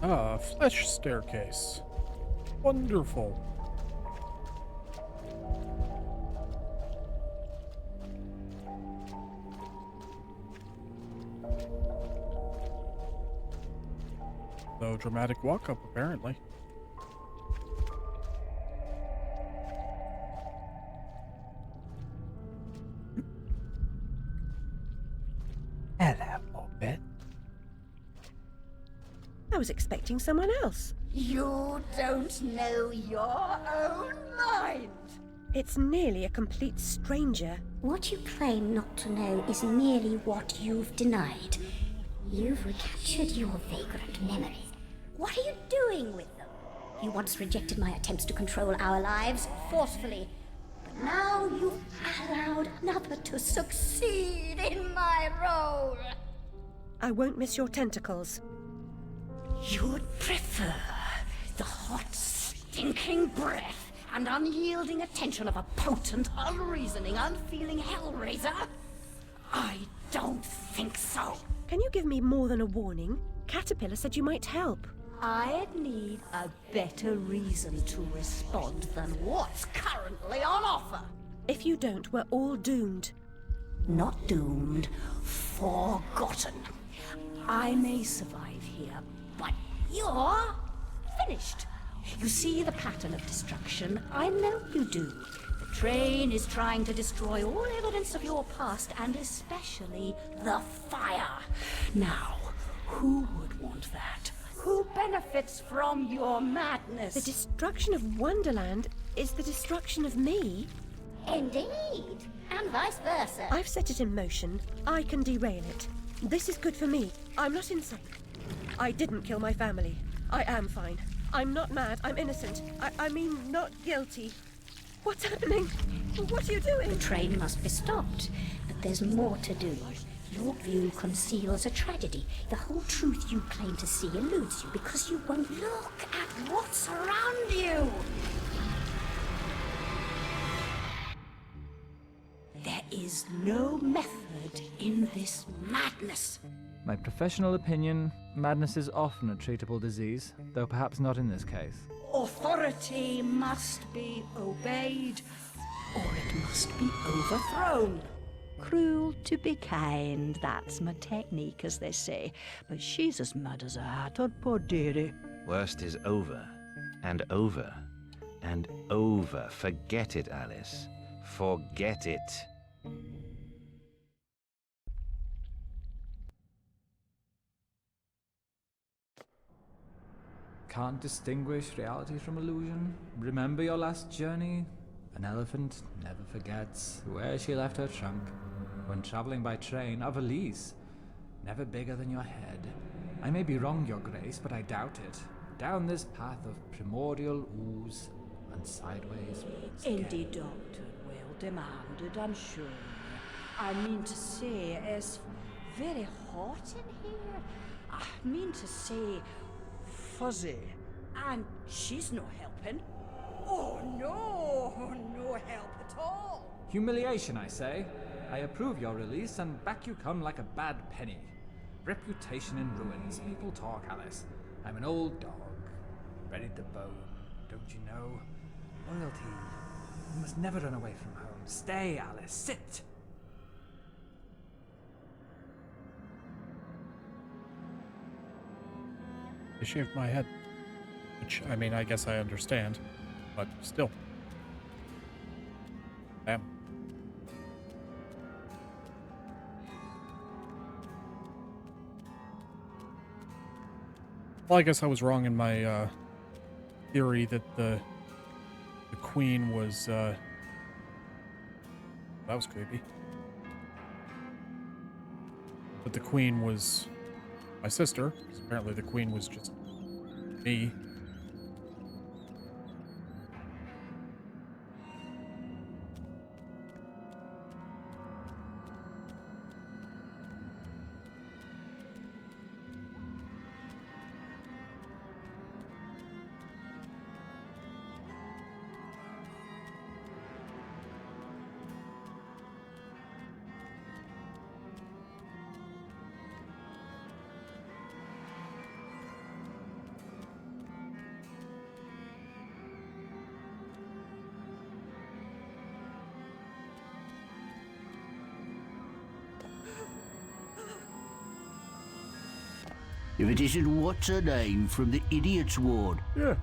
Ah, flesh staircase. Wonderful. No dramatic walk up, apparently.
Hello, Orbit.
I was expecting someone else.
You don't know your own mind.
It's nearly a complete stranger.
What you claim not to know is merely what you've denied. You've recaptured your vagrant memories. What are you doing with them? You once rejected my attempts to control our lives forcefully. But now you've allowed another to succeed in my role.
I won't miss your tentacles.
You'd prefer the hot, stinking breath and unyielding attention of a potent, unreasoning, unfeeling hellraiser? I don't think so.
Can you give me more than a warning? Caterpillar said you might help.
I'd need a better reason to respond than what's currently on offer.
If you don't, we're all doomed.
Not doomed, forgotten. I may survive here, but you're finished. You see the pattern of destruction? I know you do. The train is trying to destroy all evidence of your past, and especially the fire. Now, who would want that? Who benefits from your madness?
The destruction of Wonderland is the destruction of me.
Indeed, and vice versa.
I've set it in motion. I can derail it. This is good for me. I'm not insane. I didn't kill my family. I am fine. I'm not mad. I'm innocent. I mean, not guilty. What's happening? What are you doing?
The train must be stopped, but there's more to do. Your view conceals a tragedy. The whole truth you claim to see eludes you because you won't look at what's around you.
There is no method in this madness.
My professional opinion, madness is often a treatable disease, though perhaps not in this case.
Authority must be obeyed, or it must be overthrown. Cruel to be kind, that's my technique, as they say. But she's as mad as a hatter, poor dearie.
Worst is over, and over, and over. Forget it, Alice. Forget it.
Can't distinguish reality from illusion? Remember your last journey? An elephant never forgets where she left her trunk. When traveling by train, a valise, never bigger than your head. I may be wrong, Your Grace, but I doubt it. Down this path of primordial ooze and sideways.
Indeed, Doctor, well, demanded, I'm sure. I mean to say, it's very hot in here. I mean to say, fuzzy. And she's no helping. Oh no help at all.
Humiliation, I say. I approve your release, and back you come like a bad penny. Reputation in ruins. People talk, Alice. I'm an old dog. Ready to bone. Don't you know? Loyalty. You must never run away from home. Stay, Alice. Sit.
They shaved my head. Which, I mean, I guess I understand. But still. Damn. Well, I guess I was wrong in my theory that the queen was that was creepy. But the queen was my sister, because apparently the queen was just me.
If it isn't what's her name from the Idiot's Ward.
Yeah,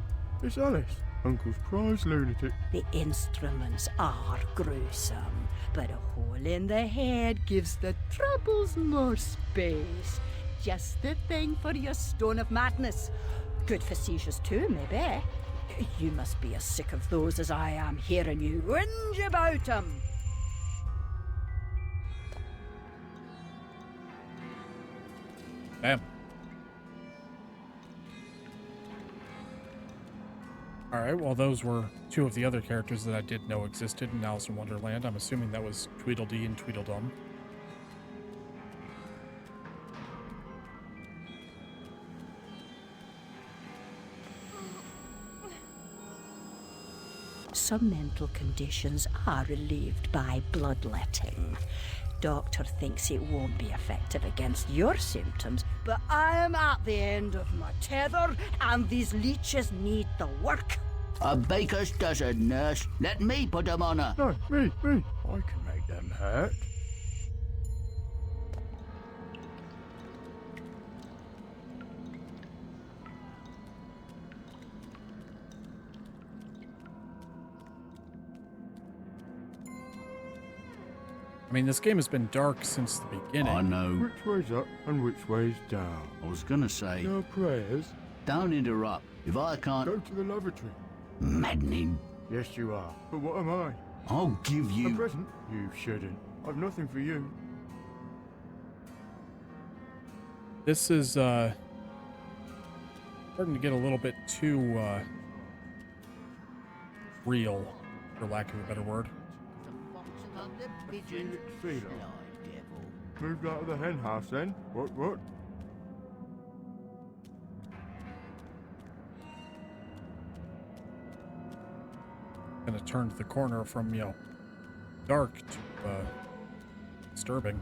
it's Alice, Uncle's prize lunatic.
The instruments are gruesome, but a hole in the head gives the troubles more space. Just the thing for your stone of madness. Good for seizures too, maybe. You must be as sick of those as I am hearing you whinge about 'em.
Damn. Alright, well those were two of the other characters that I did know existed in Alice in Wonderland. I'm assuming that was Tweedledee and Tweedledum.
Some mental conditions are relieved by bloodletting. Doctor thinks it won't be effective against your symptoms, but I am at the end of my tether, and these leeches need the work.
A baker's dozen, nurse. Let me put 'em on her.
No, me. I can make them hurt.
I mean, this game has been dark since the beginning.
I know.
Which way's up and which way's down?
I was gonna say...
No prayers.
Don't interrupt. If I can't...
Go to the lavatory.
Maddening.
Yes, you are. But what am I?
I'll give
A
you...
present? You shouldn't. I've nothing for you.
This is, starting to get a little bit too, real, for lack of a better word.
Felix Feeler. Moved out of the hen house then? What?
Kind of turned the corner from, you know, dark to, disturbing.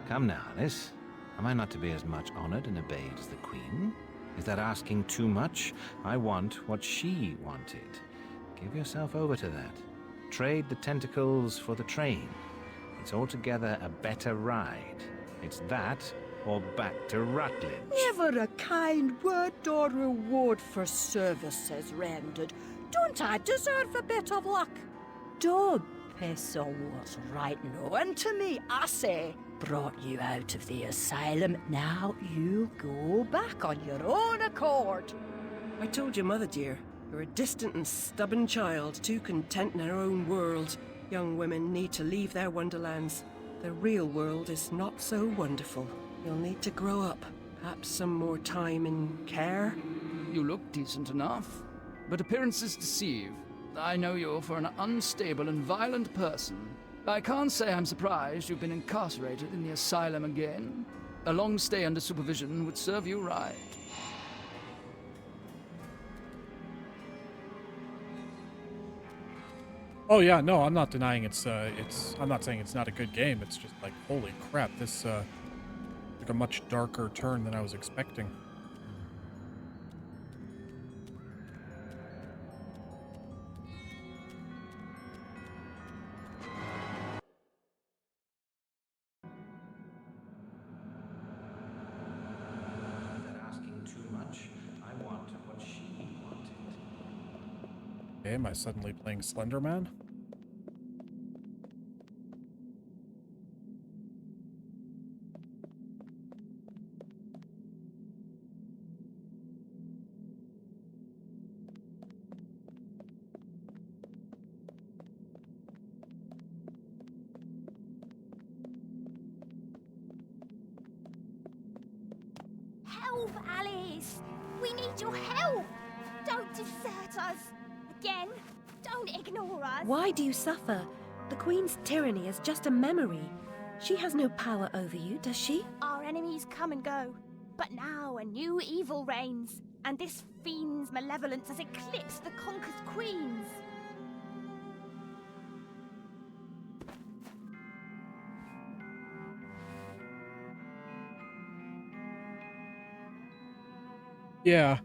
Come now, Alice. Am I not to be as much honored and obeyed as the Queen? Is that asking too much? I want what she wanted. Give yourself over to that. Trade the tentacles for the train. It's altogether a better ride. It's that or back to Rutledge.
Never a kind word or reward for services rendered. Don't I deserve a bit of luck? Don't piss on what's right known to me, I say. Brought you out of the asylum, now you go back on your own accord.
I told your mother, dear. You're a distant and stubborn child, too content in her own world. Young women need to leave their wonderlands. The real world is not so wonderful. You'll need to grow up. Perhaps some more time in care.
You look decent enough, but appearances deceive. I know you for an unstable and violent person. I can't say I'm surprised you've been incarcerated in the asylum again. A long stay under supervision would serve you right.
Oh yeah, no, I'm not denying I'm not saying it's not a good game. It's just like, holy crap, this took a much darker turn than I was expecting.
They're asking too much. I want what she wanted.
Okay, am I suddenly playing Slender Man?
Help, Alice! We need your help! Don't desert us! Again, don't ignore us!
Why do you suffer? The Queen's tyranny is just a memory. She has no power over you, does she?
Our enemies come and go, but now a new evil reigns, and this fiend's malevolence has eclipsed the conquered queens.
Yeah.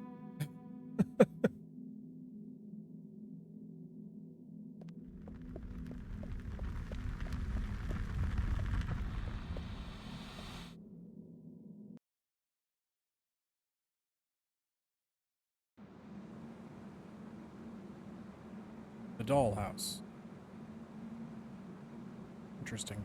The dollhouse. Interesting.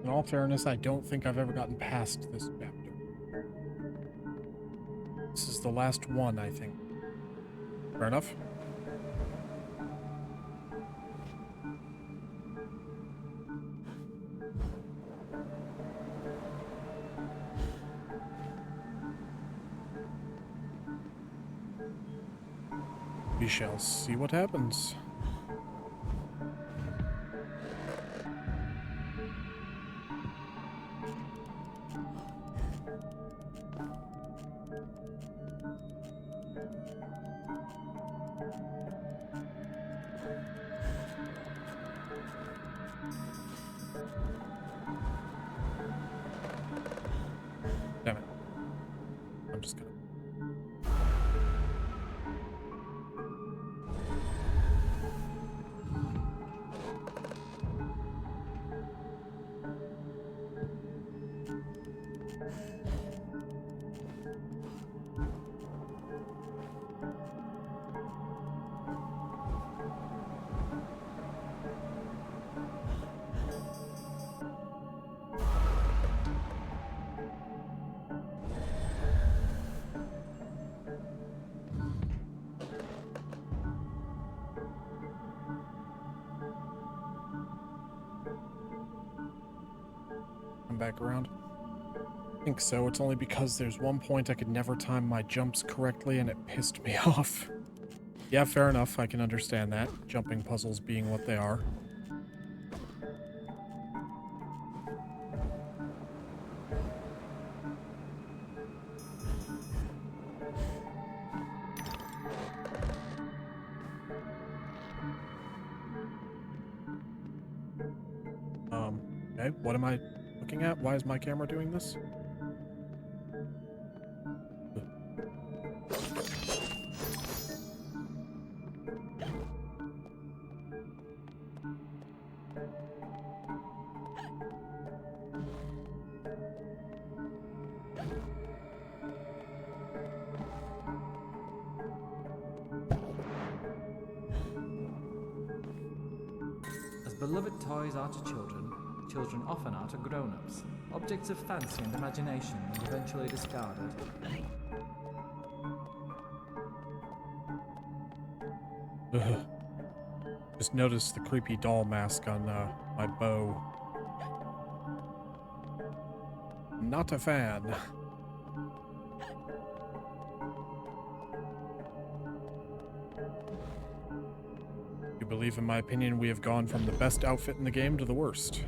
In all fairness, I don't think I've ever gotten past this chapter. This is the last one, I think. Fair enough? We shall see what happens. Damn it. I'm just gonna... back around? I think so. It's only because there's one point I could never time my jumps correctly and it pissed me off. Yeah, fair enough. I can understand that. Jumping puzzles being what they are. Okay, what am I looking at? Why is my camera doing this?
As beloved toys are to children, children often are to grown-ups, objects of fancy and imagination and eventually discarded.
Ugh. Just noticed the creepy doll mask on my bow. Not a fan. You believe, in my opinion, we have gone from the best outfit in the game to the worst.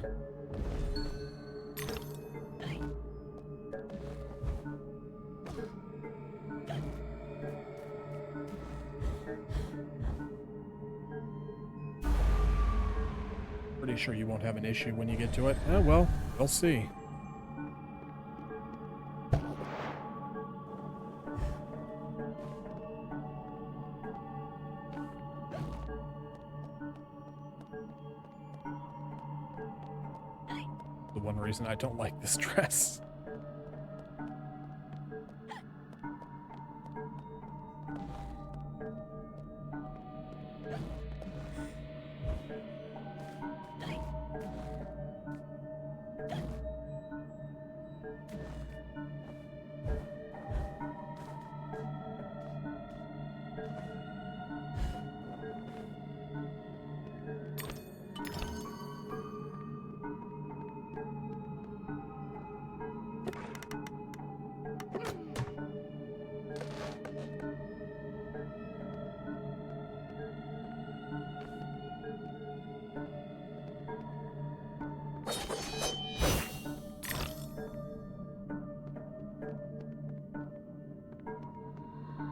Pretty sure you won't have an issue when you get to it. Oh, well, we'll see. The one reason I don't like this dress.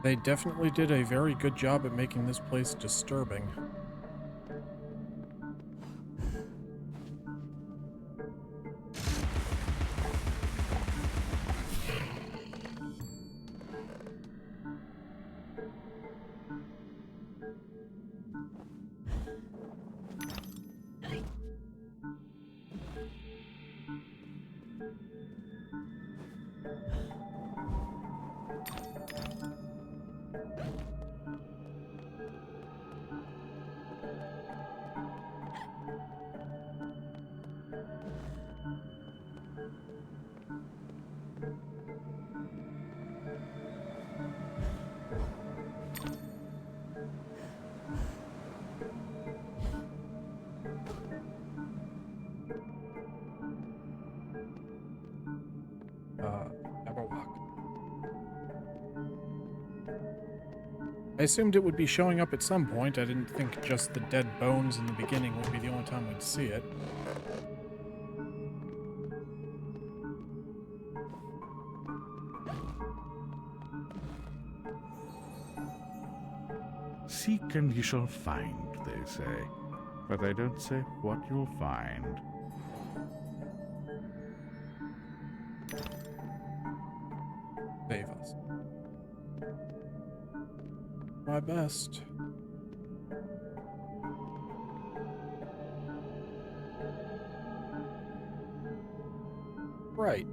They definitely did a very good job at making this place disturbing. I assumed it would be showing up at some point. I didn't think just the dead bones in the beginning would be the only time we'd see it.
Seek and ye shall find, they say. But they don't say what you'll find.
Save us. My best. Right.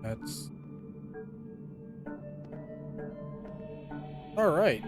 That's... all right.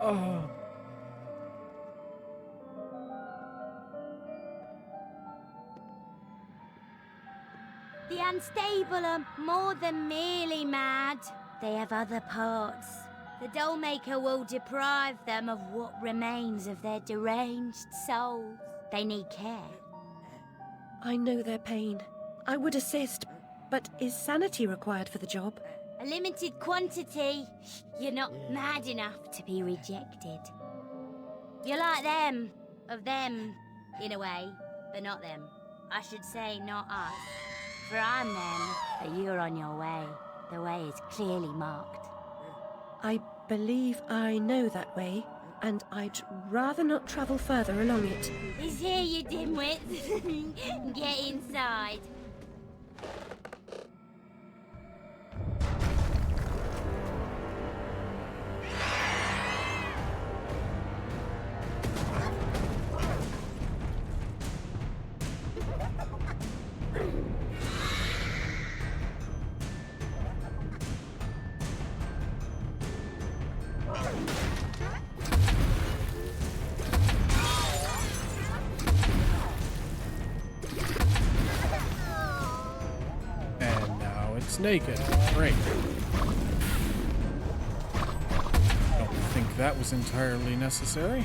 Oh.
The unstable are more than merely mad. They have other parts. The Dollmaker will deprive them of what remains of their deranged souls. They need care.
I know their pain. I would assist, but is sanity required for the job?
A limited quantity. You're not mad enough to be rejected. You're like them. Of them, in a way, but not them. I should say not us. For I'm them, but you're on your way. The way is clearly marked.
I believe I know that way, and I'd rather not travel further along it.
He's here, you dimwits. Get inside.
And now it's naked. Great. Don't think that was entirely necessary.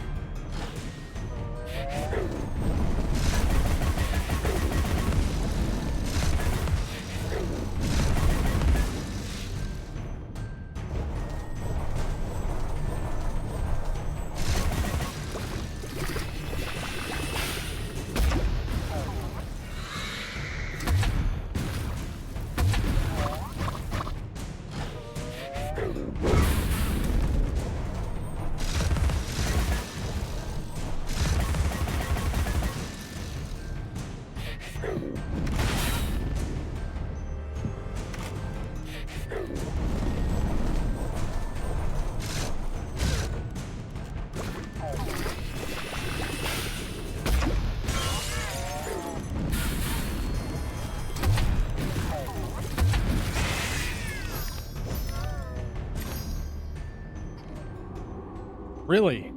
Really?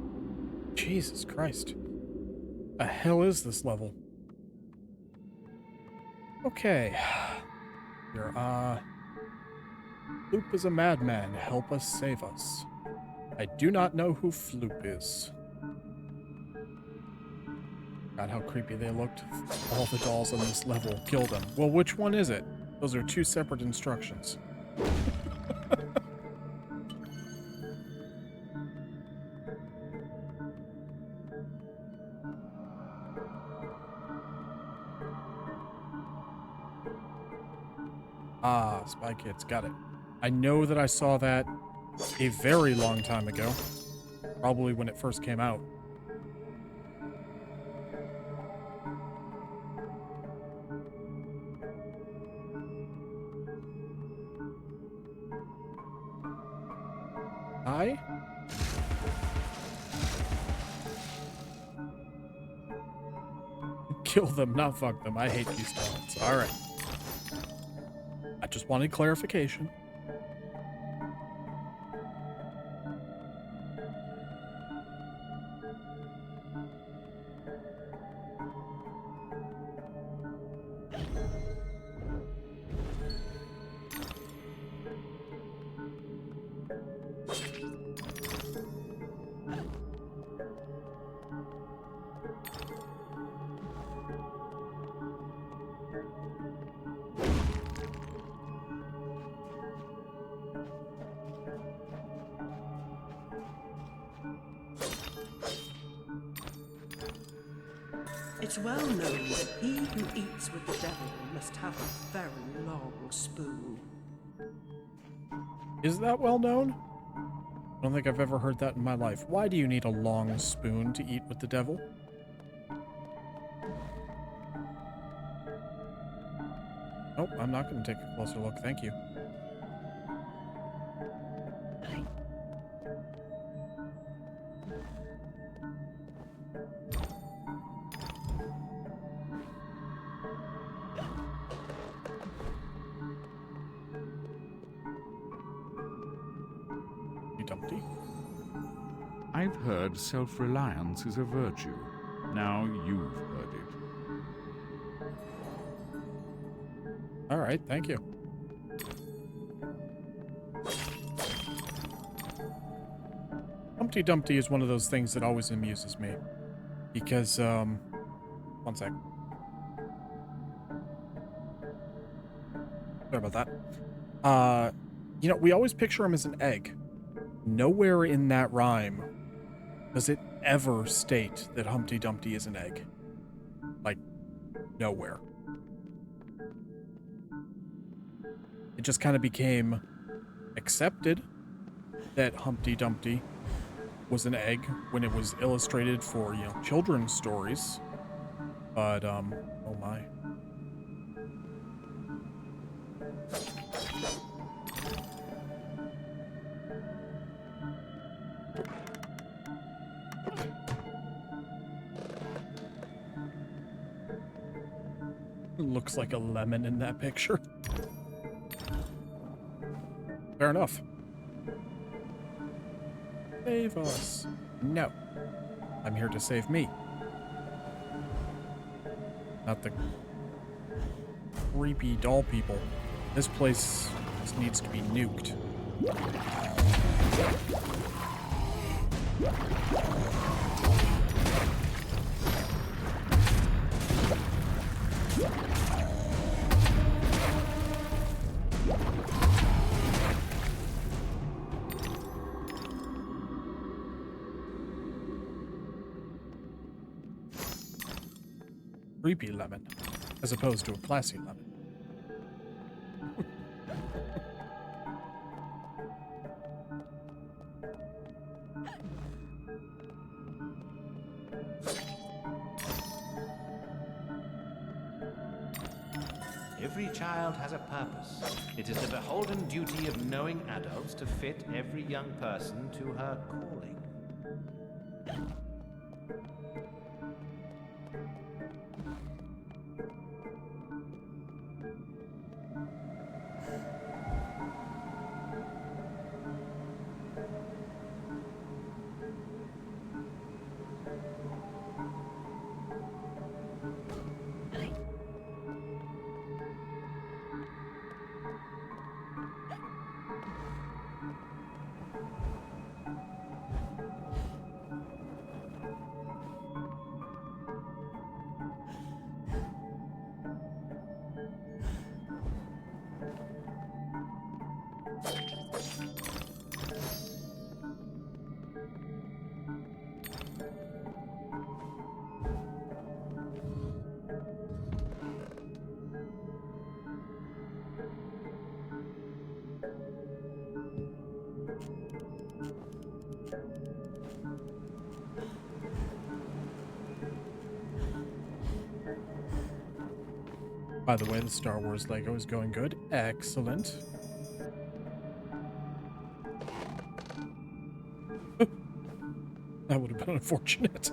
Jesus Christ. The hell is this level? Okay. Here, Floop is a madman. Help us, save us. I do not know who Floop is. God, how creepy they looked. All the dolls on this level killed them. Well, which one is it? Those are two separate instructions. Ah, Spy Kids, got it. I know that I saw that a very long time ago. Probably when it first came out. Hi? Kill them, not fuck them. I hate these dolls. Alright. I just wanted clarification.
It's well known that he who eats with the devil must have a very long spoon.
Is that well known? I don't think I've ever heard that in my life. Why do you need a long spoon to eat with the devil? Nope, I'm not going to take a closer look, thank you. Dumpty.
I've heard self-reliance is a virtue. Now you've heard it.
All right, thank you. Humpty Dumpty is one of those things that always amuses me. Because, one sec. Sorry about that. You know, we always picture him as an egg. Nowhere in that rhyme does it ever state that Humpty Dumpty is an egg. Like, nowhere. It just kind of became accepted that Humpty Dumpty was an egg when it was illustrated for, you know, children's stories. But, oh my. It looks like a lemon in that picture. Fair enough. Save us. No. I'm here to save me. Not the creepy doll people. This place just needs to be nuked. Creepy lemon, as opposed to a classy lemon.
Every child has a purpose. It is the beholden duty of knowing adults to fit every young person to her calling. By the way, the Star Wars Lego is going good. Excellent. That would have been unfortunate.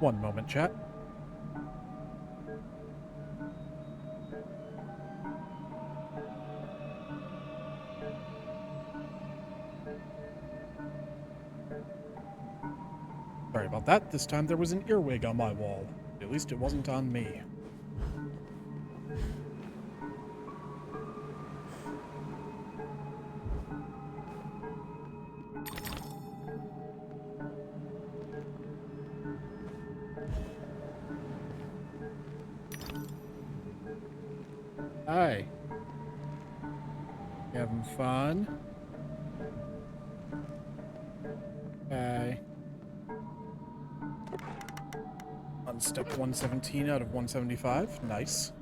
One moment, chat. Sorry about that. This time there was an earwig on my wall. At least it wasn't on me. Hi. You having fun? Okay. On step 117 out of 175. Nice.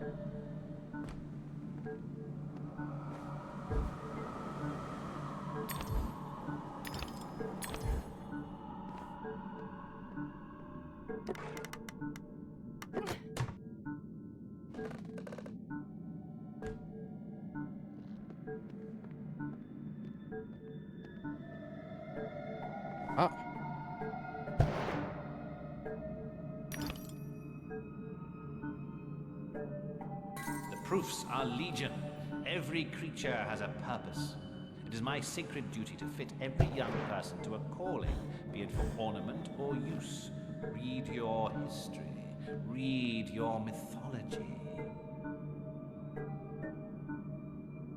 proofs are legion. Every creature has a purpose. It is my sacred duty to fit every young person to a calling, be it for ornament or use. Read your history. Read your mythology.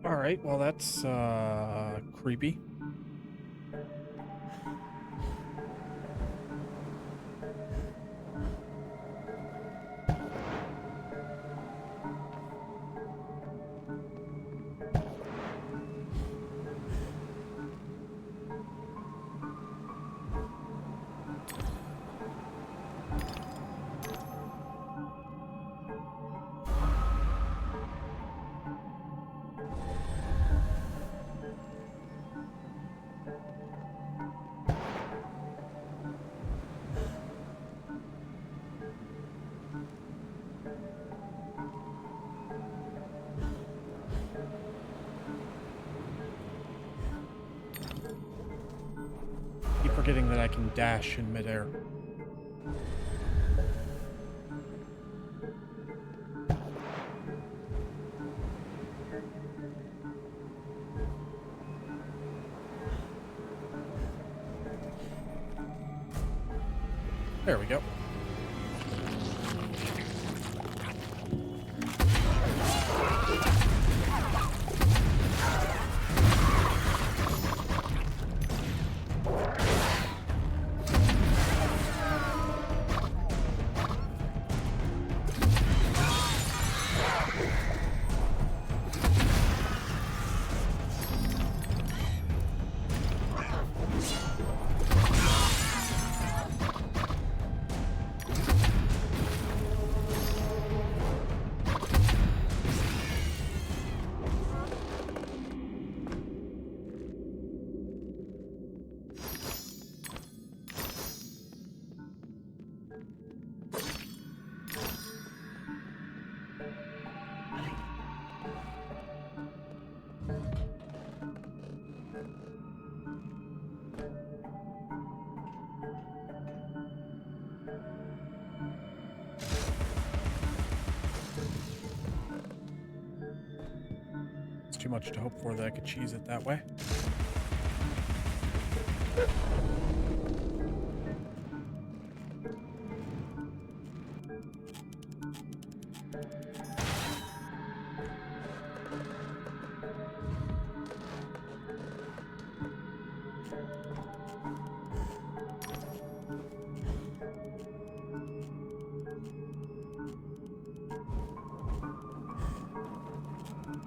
Alright, well that's, creepy. Keep forgetting that I can dash in midair. There we go. Too much to hope for that I could cheese it that way.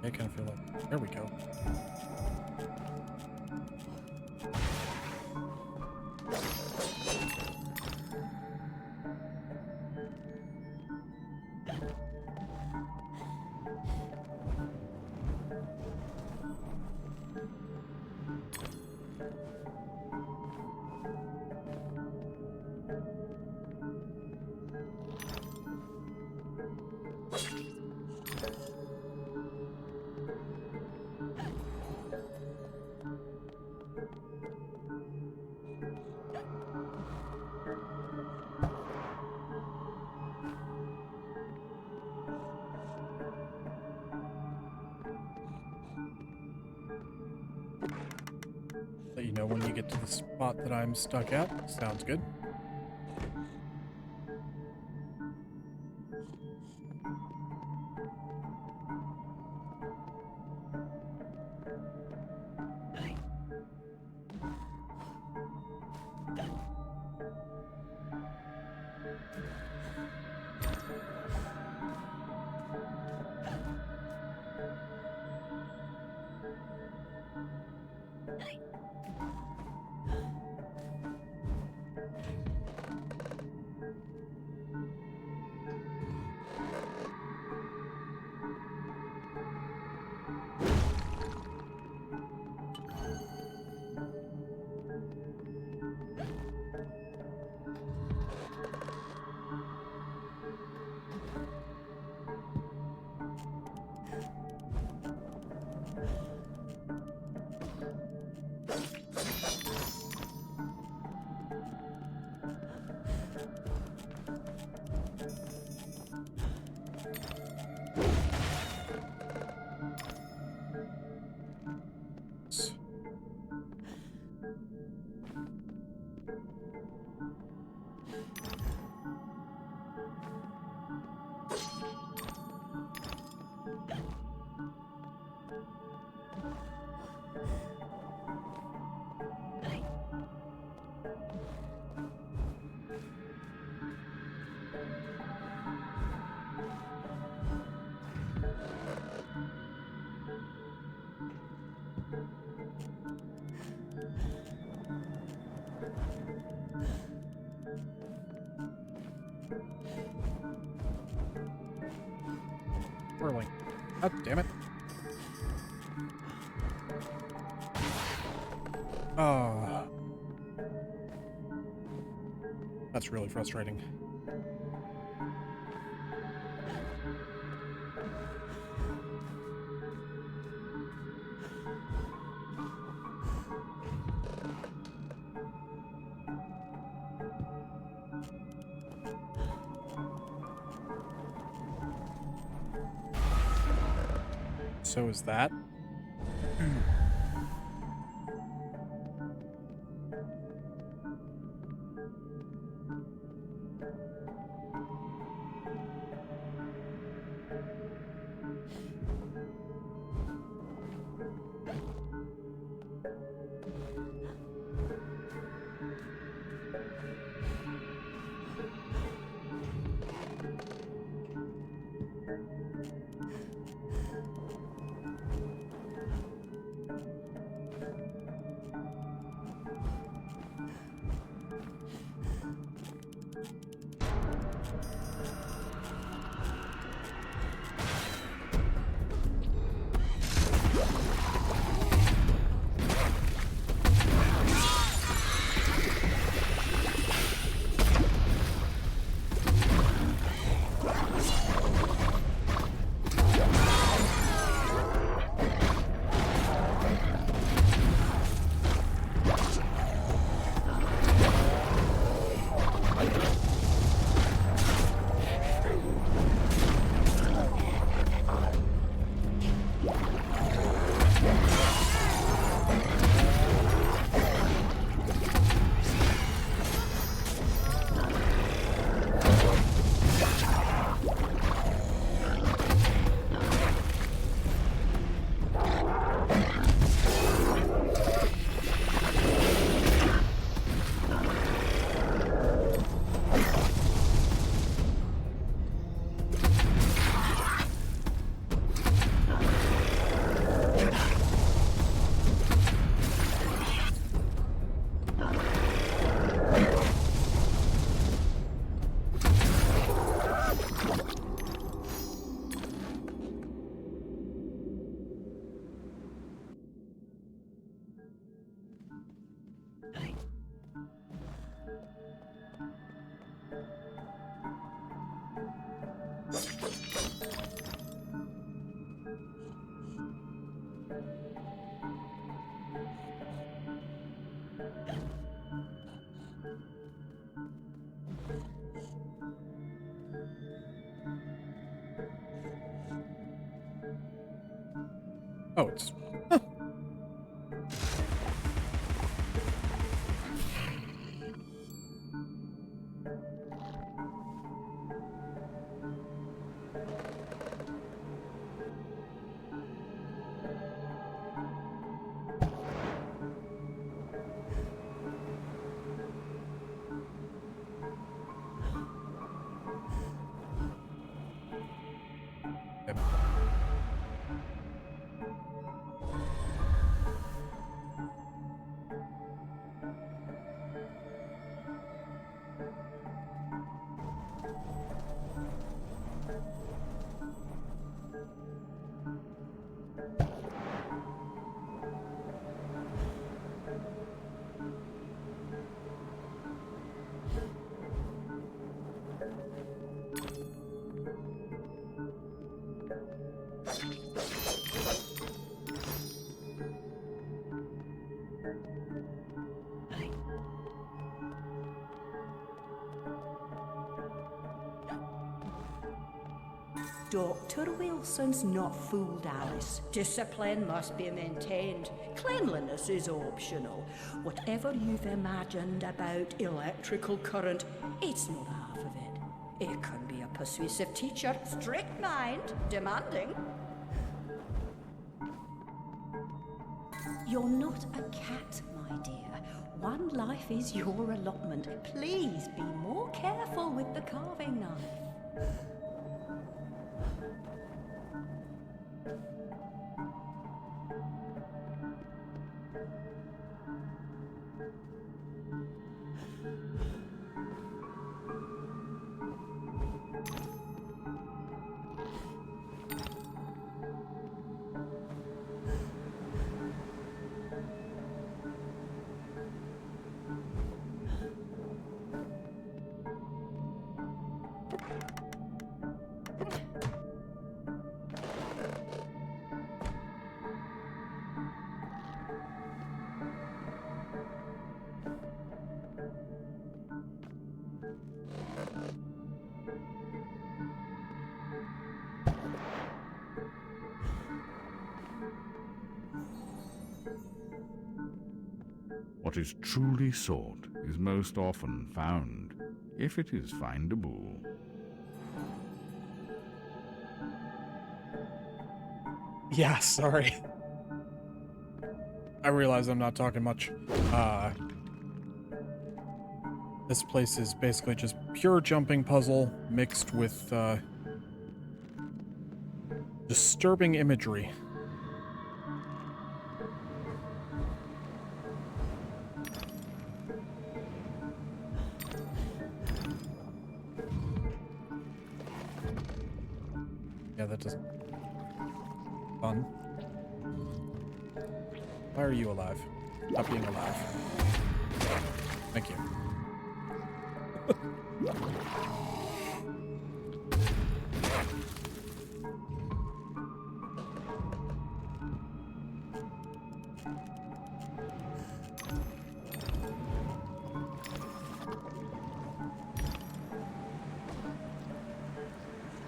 I kind of feel like, there we go. Let you know when you get to the spot that I'm stuck at. Sounds good. Whirling. Oh, damn it. Oh. That's really frustrating. So is that? Oh, it's... Huh.
Dr. Wilson's not fooled Alice. Discipline must be maintained. Cleanliness is optional. Whatever you've imagined about electrical current, it's not half of it. It can be a
Persuasive teacher, strict mind, demanding. You're not a cat, my dear. One life is your allotment. Please be more careful with the carving knife.
What is truly sought is most often found, if it is findable.
Yeah, sorry. I realize I'm not talking much. This place is basically just pure jumping puzzle mixed with disturbing imagery. Yeah, that doesn't... Fun. Why are you alive? Stop being alive. Thank you.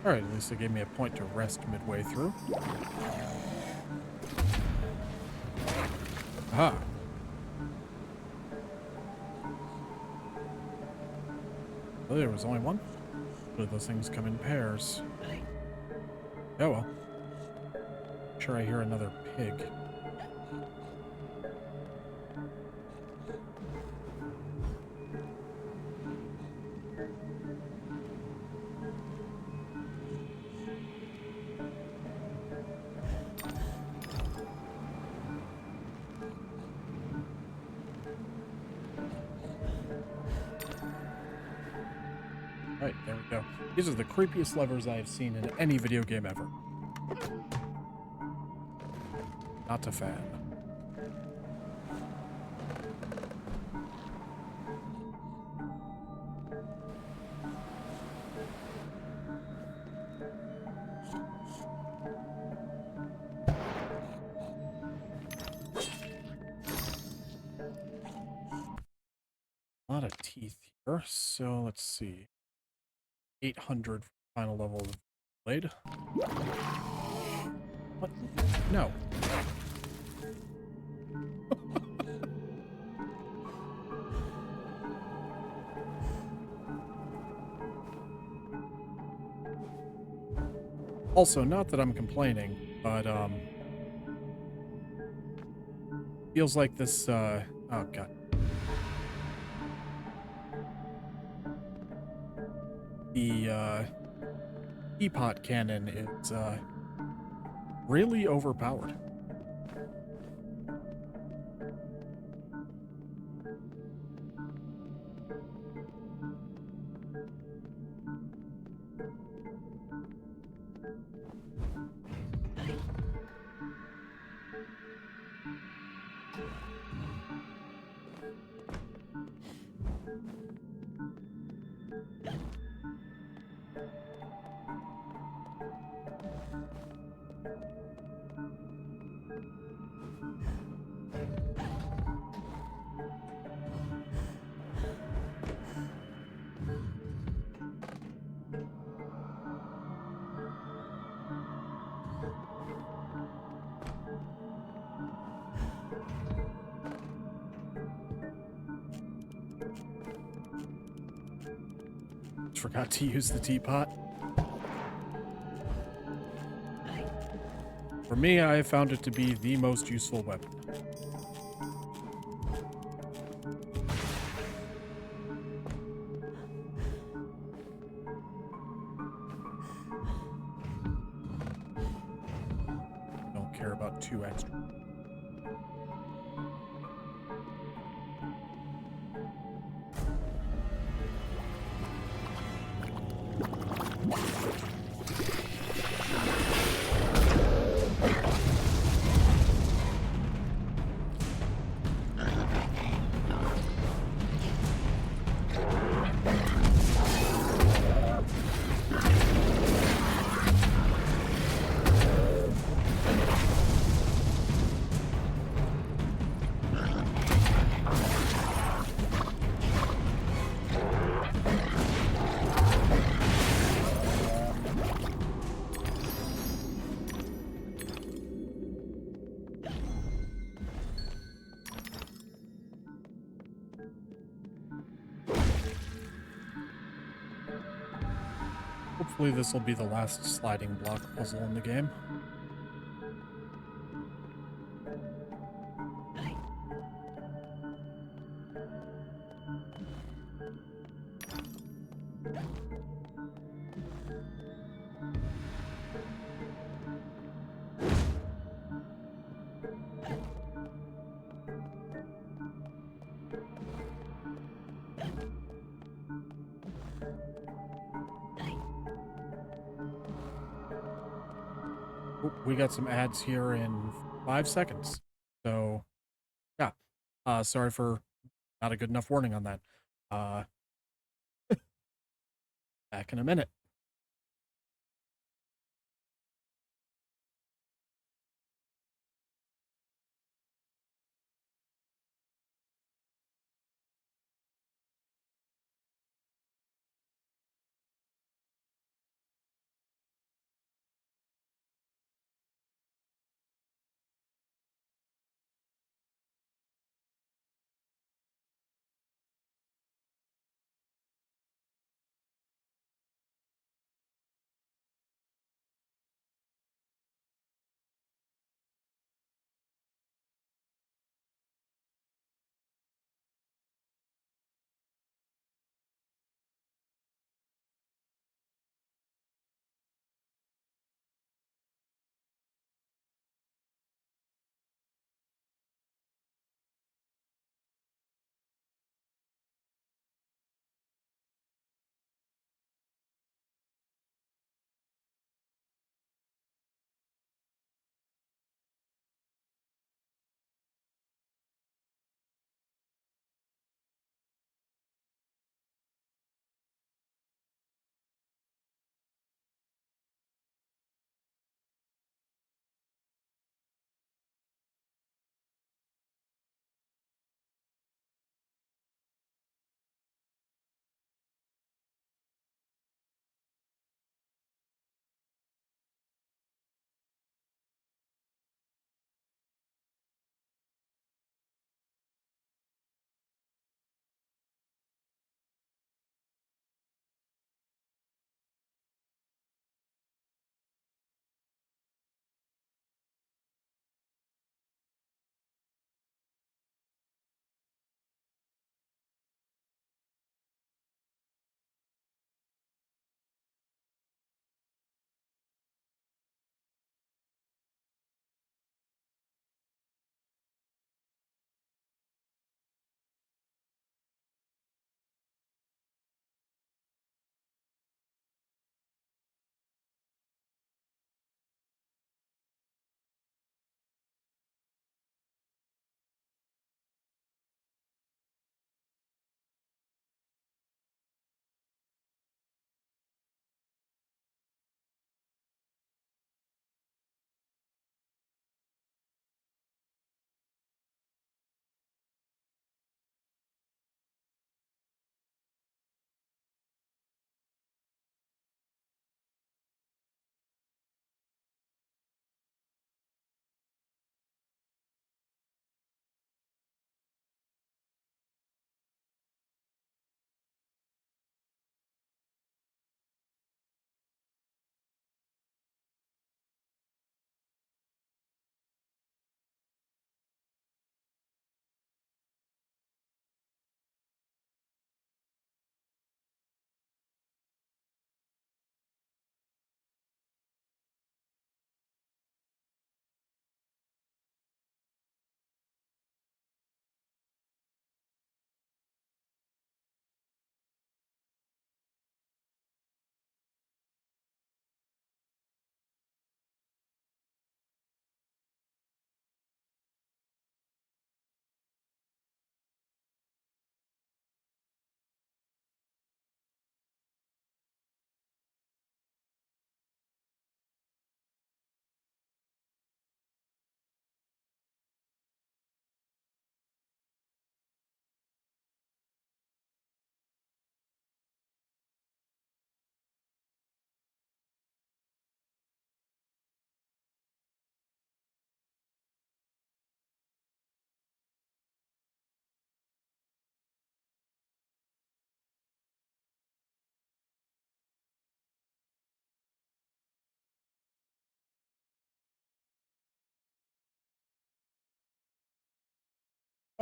Alright, at least it gave me a point to rest midway through. Aha. Oh, there was only one? But those things come in pairs. Oh well. Sure, I hear another pig. Right, there we go. These are the creepiest levers I have seen in any video game ever. Not a fan. A lot of teeth here, so let's see. 800 final level of blade. What? No. Also, not that I'm complaining, but feels like this oh god. The teapot cannon is really overpowered. Forgot to use the teapot. For me, I have found it to be the most useful weapon. Don't care about 2 extra. Hopefully this will be the last sliding block puzzle in the game. We got some ads here in 5 seconds. So, yeah. Sorry for not a good enough warning on that. Back in a minute.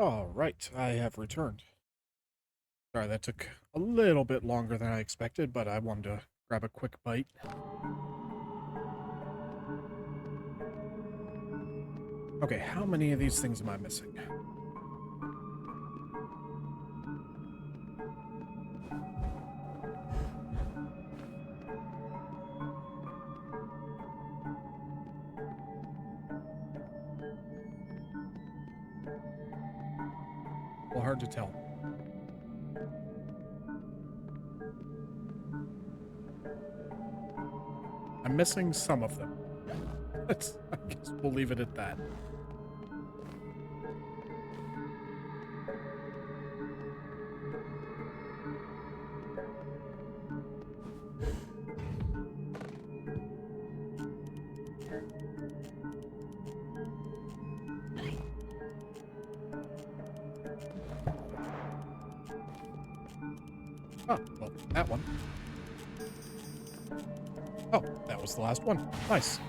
Alright, I have returned. Sorry, that took a little bit longer than I expected, but I wanted to grab a quick bite. Okay, how many of these things am I missing? Well, hard to tell. I'm missing some of them. I guess we'll leave it at that. Oh, well, that one. Oh, that was the last one. Nice.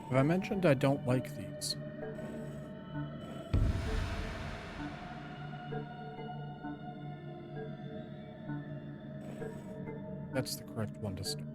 Have I mentioned I don't like these? That's the correct one to start.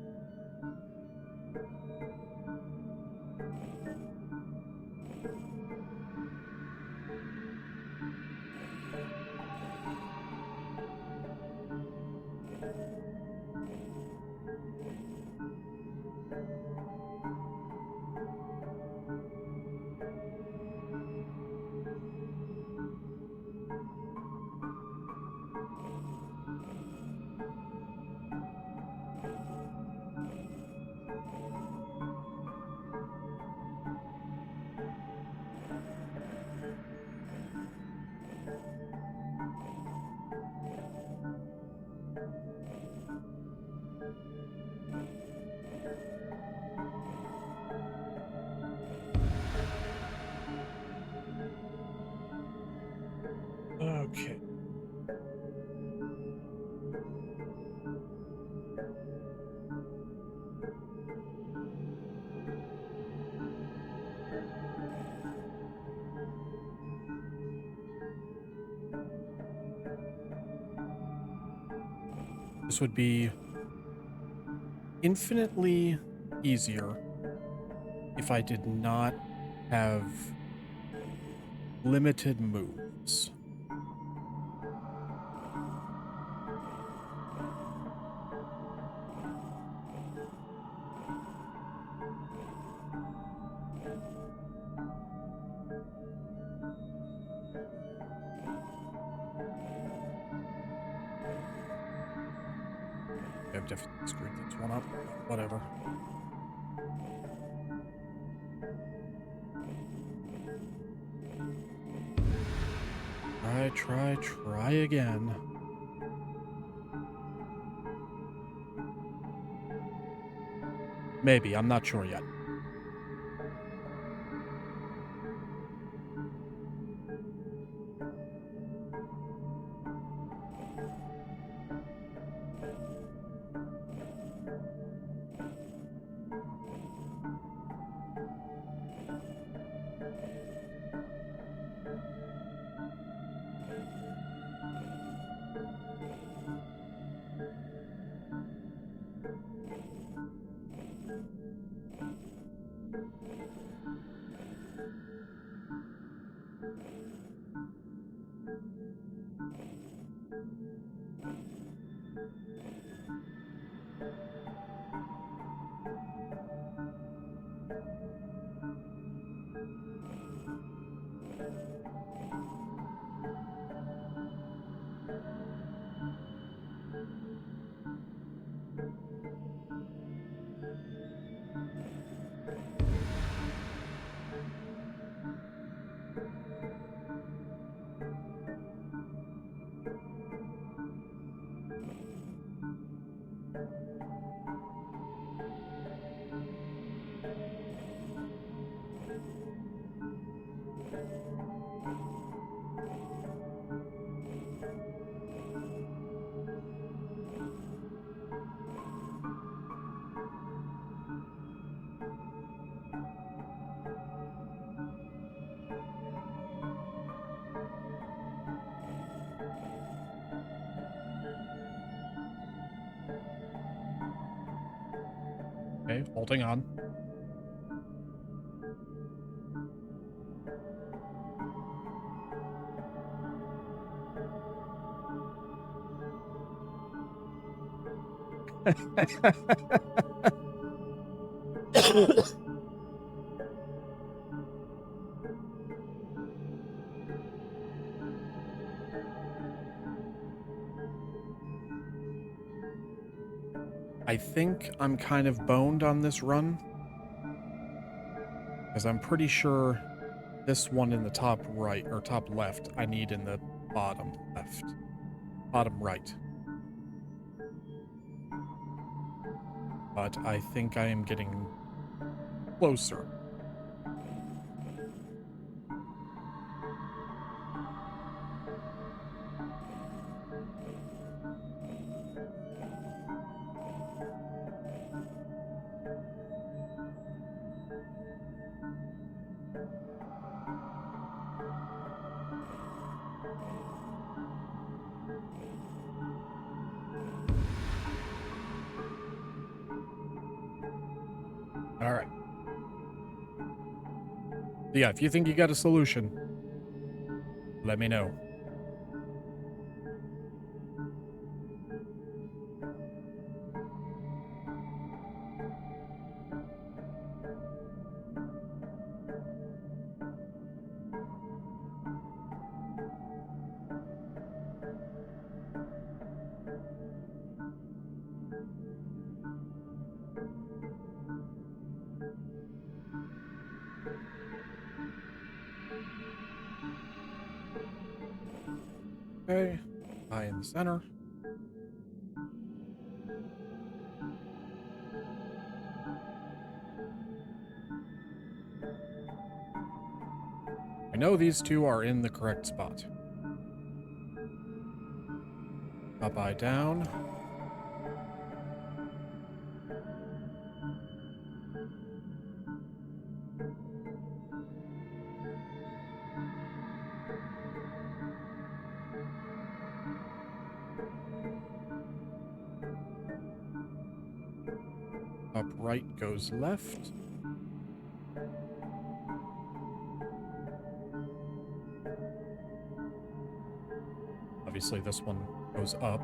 Okay. This would be infinitely easier if I did not have limited moves. I've definitely screwed this one up. Whatever. Try again. Maybe, I'm not sure yet. Okay, holding on. I think I'm kind of boned on this run, because I'm pretty sure this one in the top right, or top left, I need in the bottom left. Bottom right. But I think I am getting closer. All right. Yeah, if you think you got a solution, let me know. Okay, eye in the center. I know these two are in the correct spot. Up, eye down. Up right goes left. Obviously this one goes up.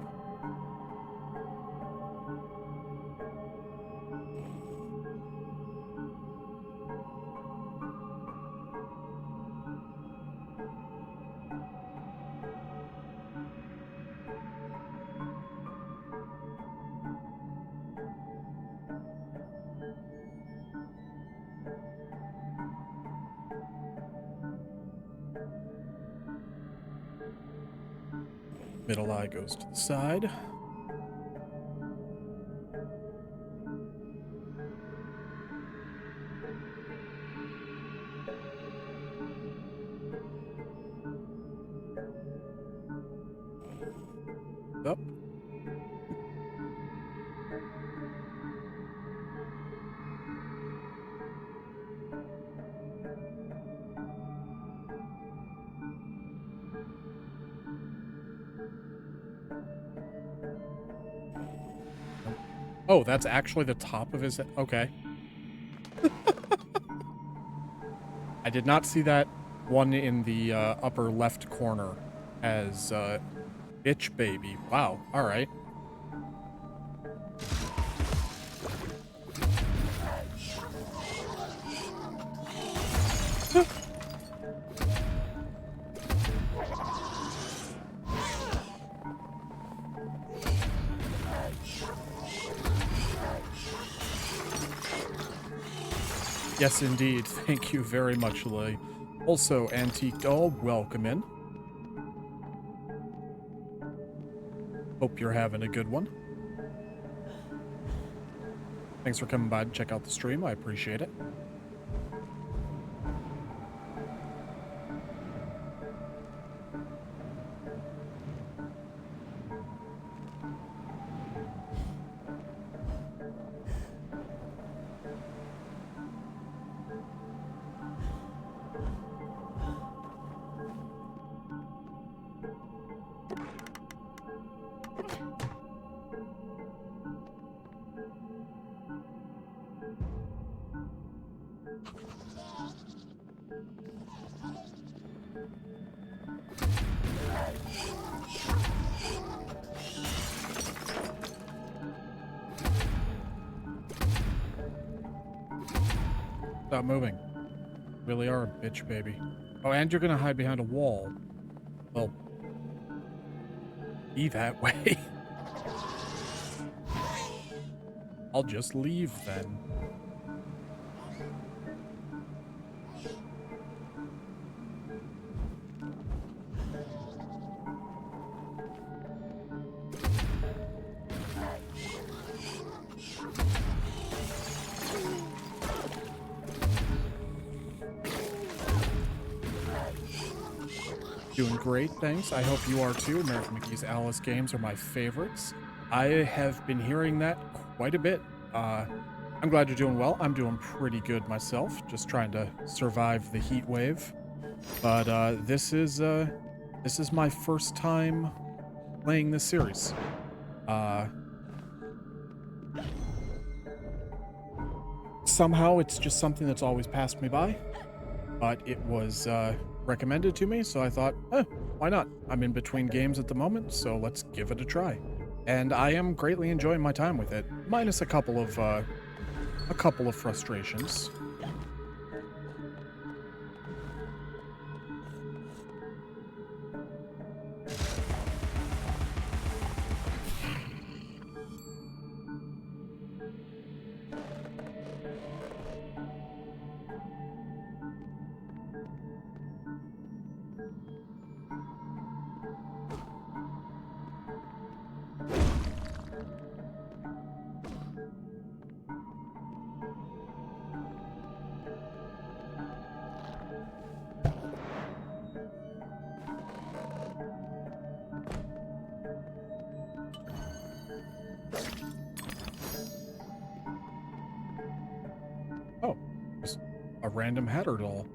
Middle eye goes to the side. Up. Oh, that's actually the top of his head. Okay. I did not see that one in the upper left corner as Bitch Baby. Wow. All right. Yes, indeed. Thank you very much, Lily. Also, Antique Doll, welcome in. Hope you're having a good one. Thanks for coming by to check out the stream. I appreciate it. Stop moving. Really are a bitch, baby. Oh, and you're gonna hide behind a wall. Well, be that way. I'll just leave then. Doing great, thanks. I hope you are too. American McGee's Alice games are my favorites. I have been hearing that quite a bit. I'm glad you're doing well. I'm doing pretty good myself, just trying to survive the heat wave. But this is my first time playing this series. Somehow it's just something that's always passed me by, but it was recommended to me, so I thought, why not? I'm in between games at the moment, so let's give it a try. And I am greatly enjoying my time with it, minus a couple of frustrations. Oh, just a random Hatter doll.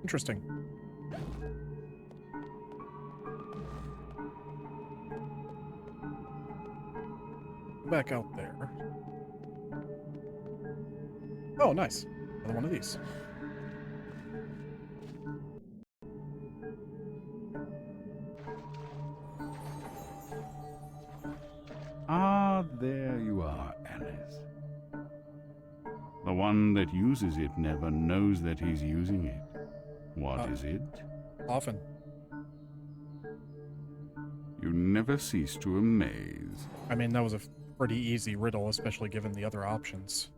Interesting. Back out there. Oh, nice. Another one of these.
Ah, there you are, Alice. The one that uses it never knows that he's using it. What is it?
Often.
You never cease to amaze.
I mean, that was a pretty easy riddle, especially given the other options.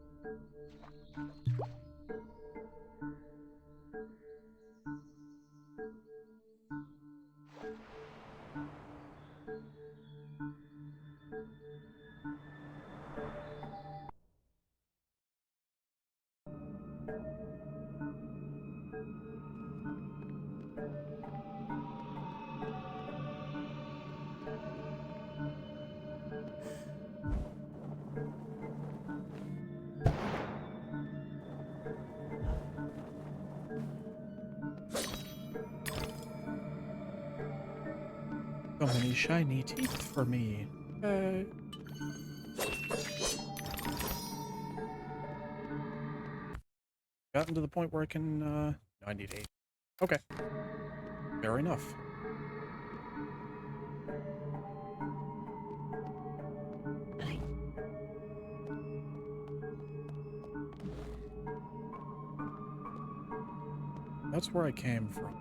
So many shiny teeth for me. Gotten to the point where I can, I need 8. Okay. Fair enough. That's where I came from.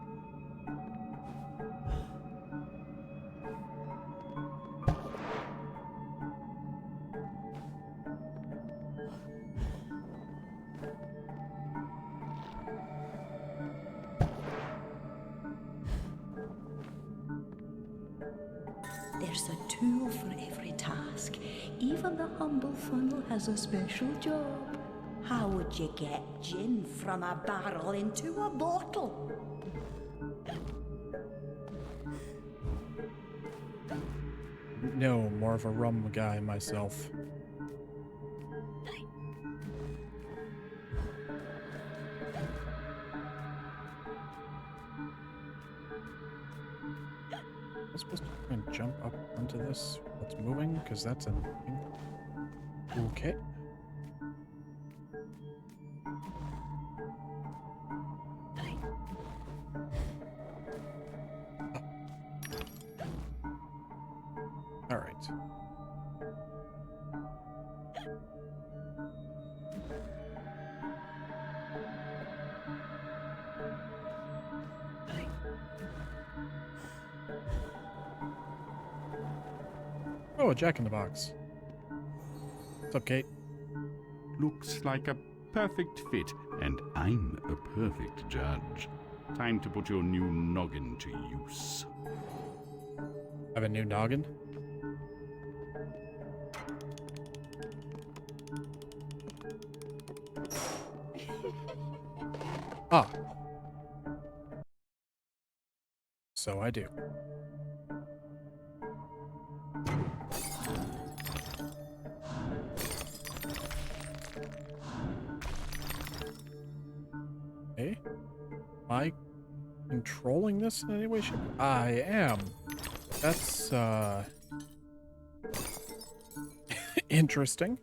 There's a tool for every task. Even the humble funnel has a special job. How would you get gin from a barrel into a bottle?
No, more of a rum guy myself. I'm supposed to try and jump up onto this. What's moving? Because that's a thing. Oh, a Jack-in-the-Box. What's up, Kate?
Looks like a perfect fit, and I'm a perfect judge. Time to put your new noggin to use.
Have a new noggin? Ah. So I do. Okay. Am I controlling this in any way, shape? I am. That's, interesting.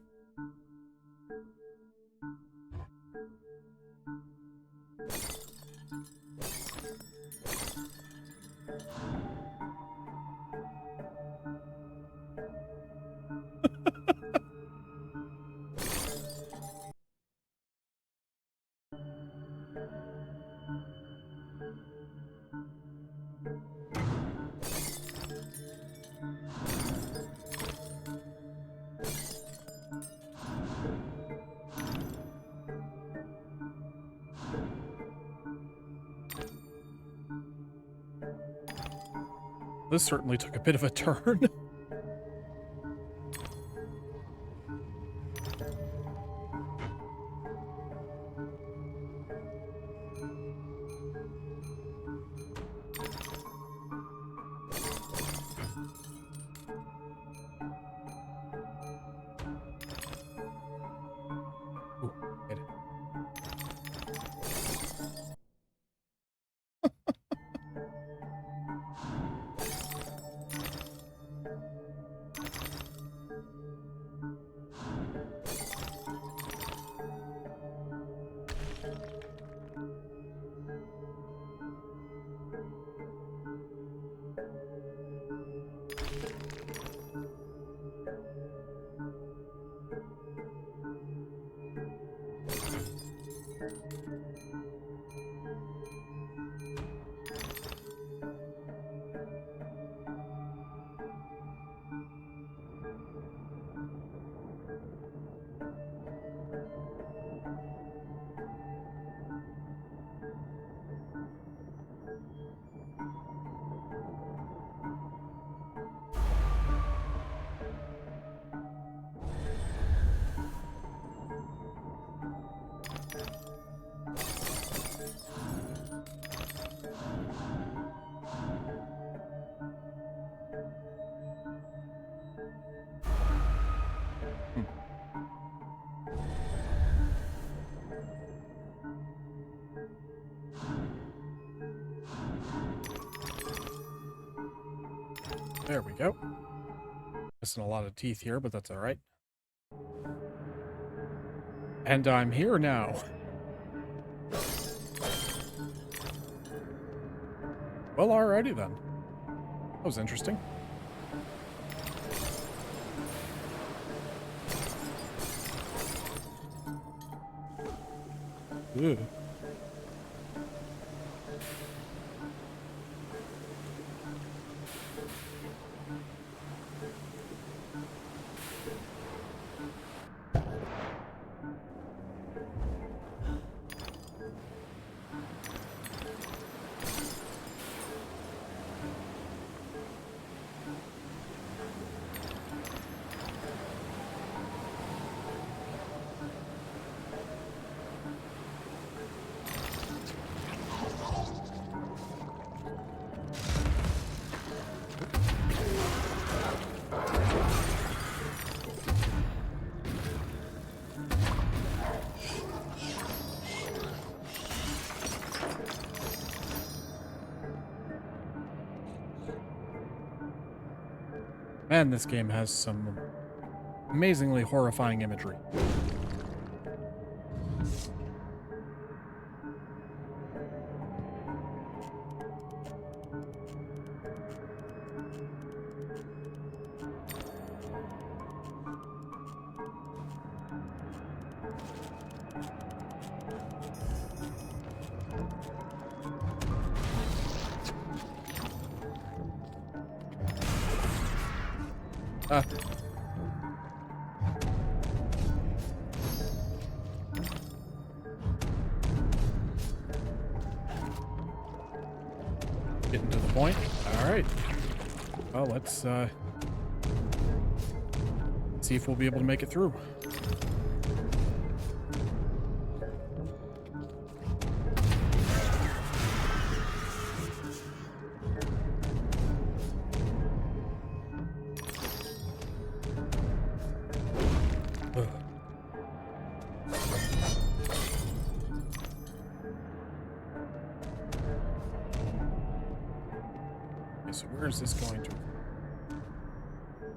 This certainly took a bit of a turn. Ooh, hit it. There we go. Missing a lot of teeth here, but that's all right. And I'm here now. Well, alrighty then. That was interesting. Ugh. Man, this game has some amazingly horrifying imagery. Getting to the point. All right. Well, let's see if we'll be able to make it through. So where is this going to?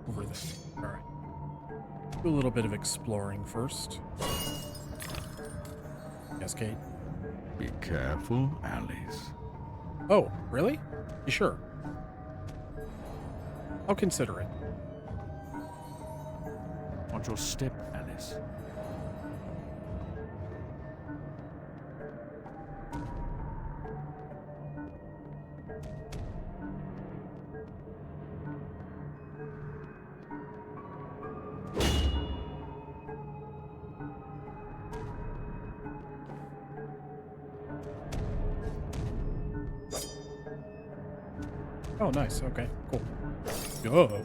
Over there. All right. Do a little bit of exploring first. Yes, Kate?
Be careful, Alice.
Oh, really? You sure? I'll consider it.
Watch your step, Alice.
Oh, nice. Okay, cool. Go.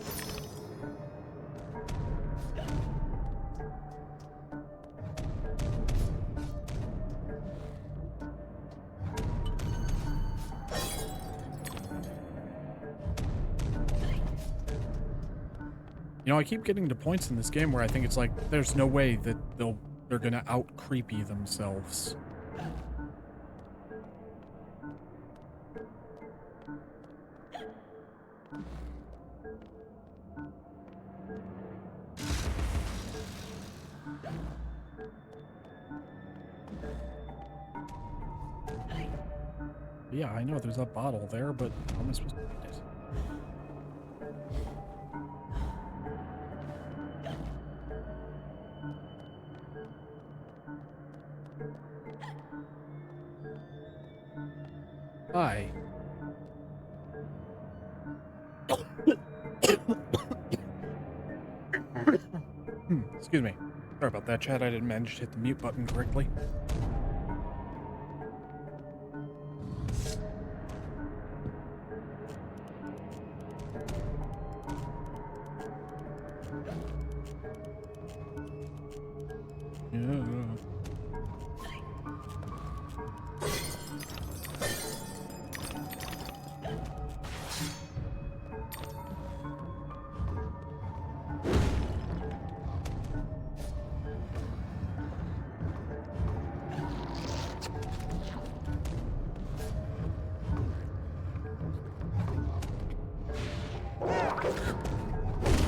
You know, I keep getting to points in this game where I think it's like there's no way that they're gonna out creepy themselves. Yeah, I know there's a bottle there, but how am I supposed to find it? Hi. Excuse me. Sorry about that, chat. I didn't manage to hit the mute button correctly.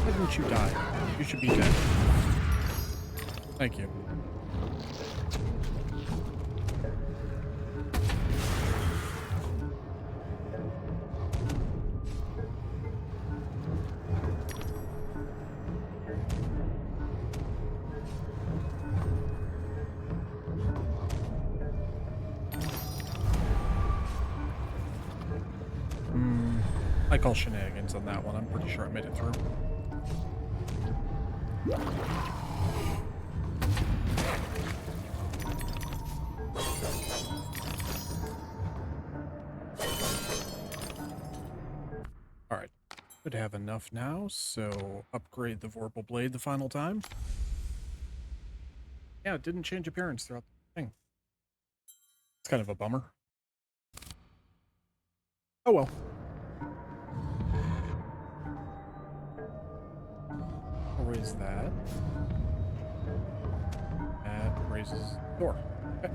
Why didn't you die? You should be dead. Thank you. I call shenanigans on that one. I'm pretty sure I made it through. Alright. Should have enough now, so upgrade the Vorpal Blade the final time. Yeah, it didn't change appearance throughout the thing. It's kind of a bummer. Oh well. Raise that. That raises the door. Okay.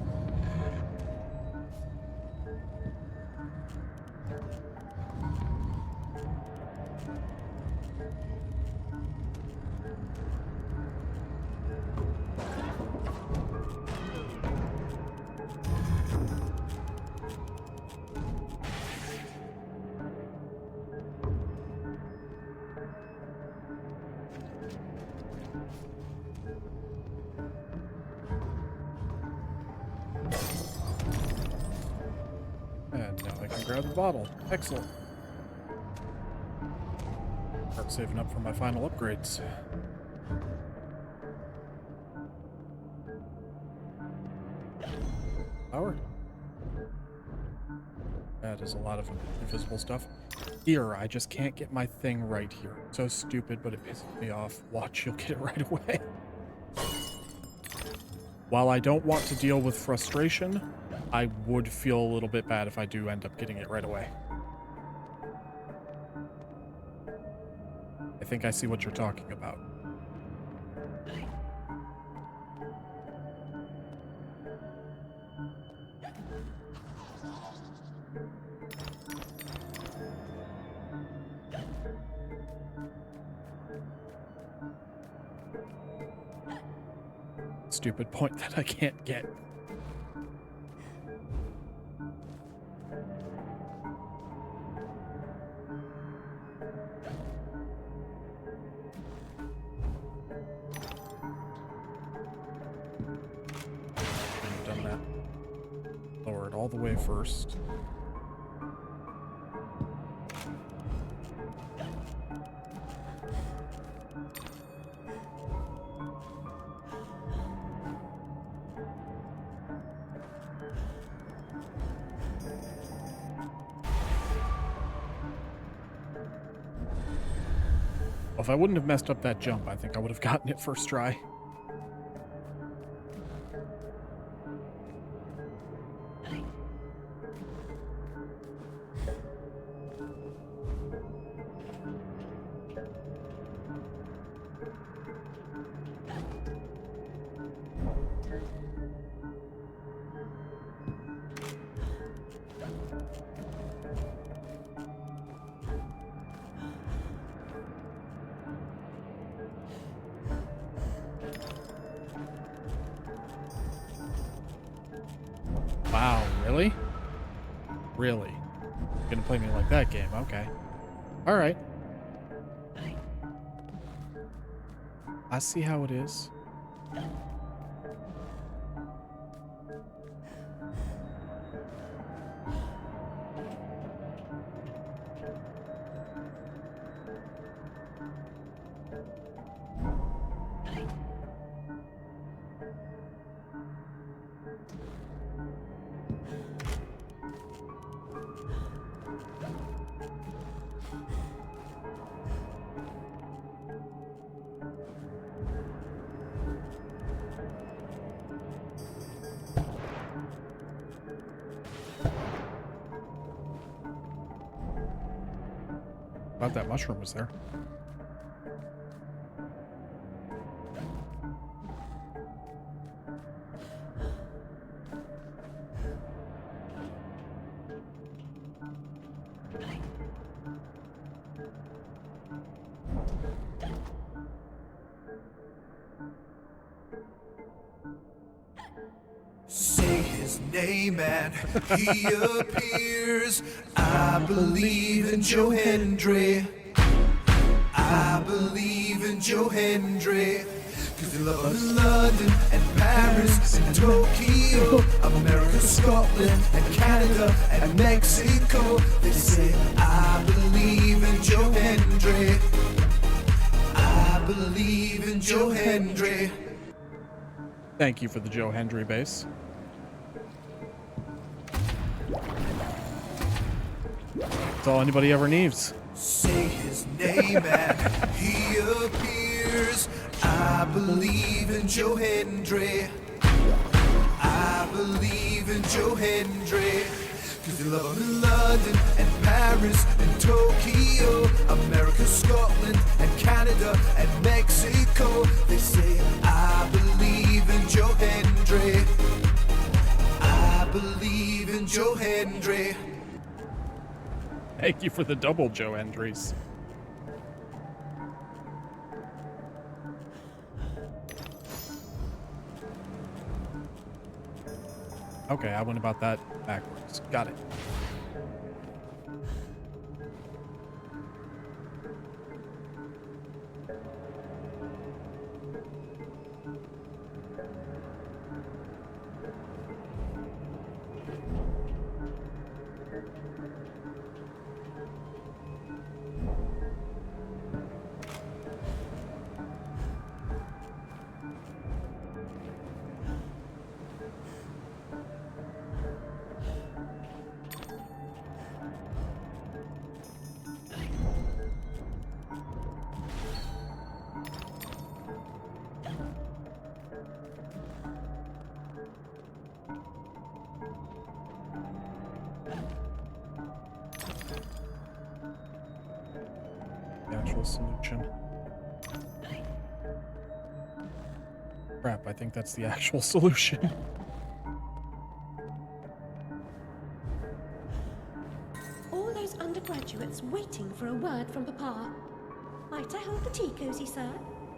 And now I can grab the bottle. Excellent. Perfect. start saving up for my final upgrades. Power. That is a lot of invisible stuff. Here, I just can't get my thing right here. So stupid, but it pisses me off. Watch, you'll get it right away. While I don't want to deal with frustration, I would feel a little bit bad if I do end up getting it right away. I think I see what you're talking about. Stupid point that I can't get. I've done that. Lower it all the way first. If I wouldn't have messed up that jump, I think I would have gotten it first try. Wow, really? Really? You're gonna play me like that game, okay. Alright. I see how it is. Thought that mushroom was there.
Say his name and he appears. I believe in Joe Hendry. I believe in Joe Hendry. Cause they love him in London and Paris and Tokyo, America, Scotland and Canada and Mexico. They say I believe in Joe Hendry. I believe in Joe Hendry.
Thank you for the Joe Hendry bass. That's all anybody ever needs.
Say his name and he appears. I believe in Joe Hendry. I believe in Joe Hendry. Cause they love him in London and Paris and Tokyo, America, Scotland and Canada and Mexico. They say I believe in Joe Hendry. I believe in Joe Hendry.
Thank you for the double Joe Hendrys. Okay, I went about that backwards. Got it. actual solution. Crap, I think that's the actual solution.
All those undergraduates waiting for a word from Papa. Might I hold the tea cosy, sir?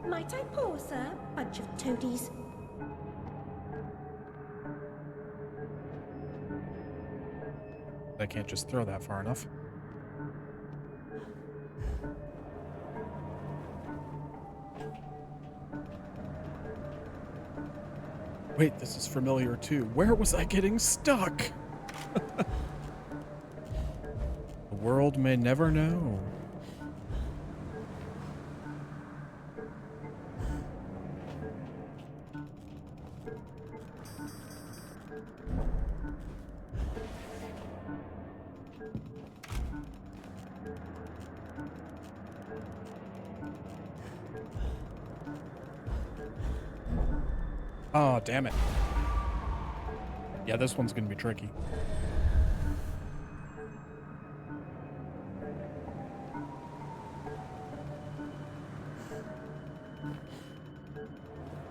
Might I pour, sir? Bunch of toadies.
I can't just throw that far enough. Wait, this is familiar too. Where was I getting stuck? The world may never know. Oh, damn it. Yeah, this one's gonna be tricky.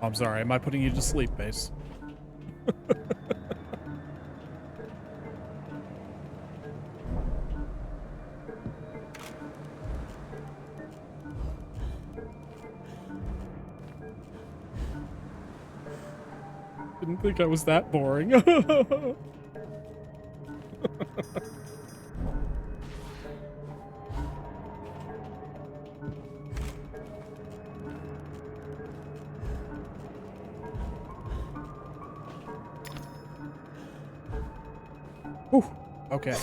I'm sorry, am I putting you to sleep, Base? Didn't think I was that boring. Whew. Okay.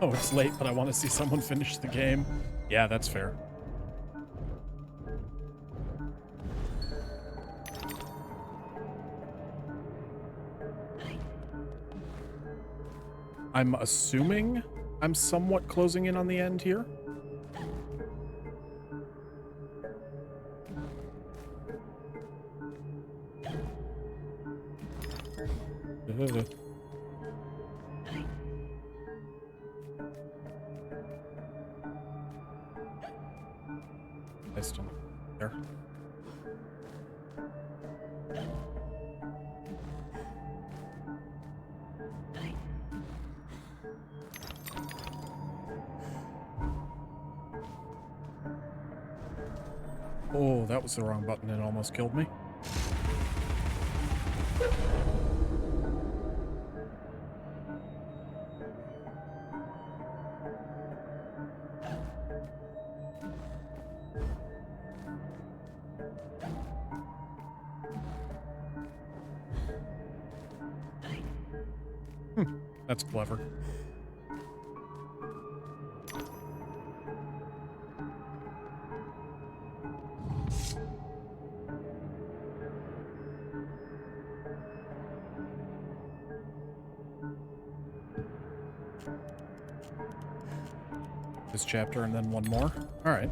Oh, it's late, but I want to see someone finish the game. Yeah, that's fair. I'm assuming I'm somewhat closing in on the end here. Piston. There. Oh, that was the wrong button. It almost killed me. That's clever. This chapter and then one more. All right.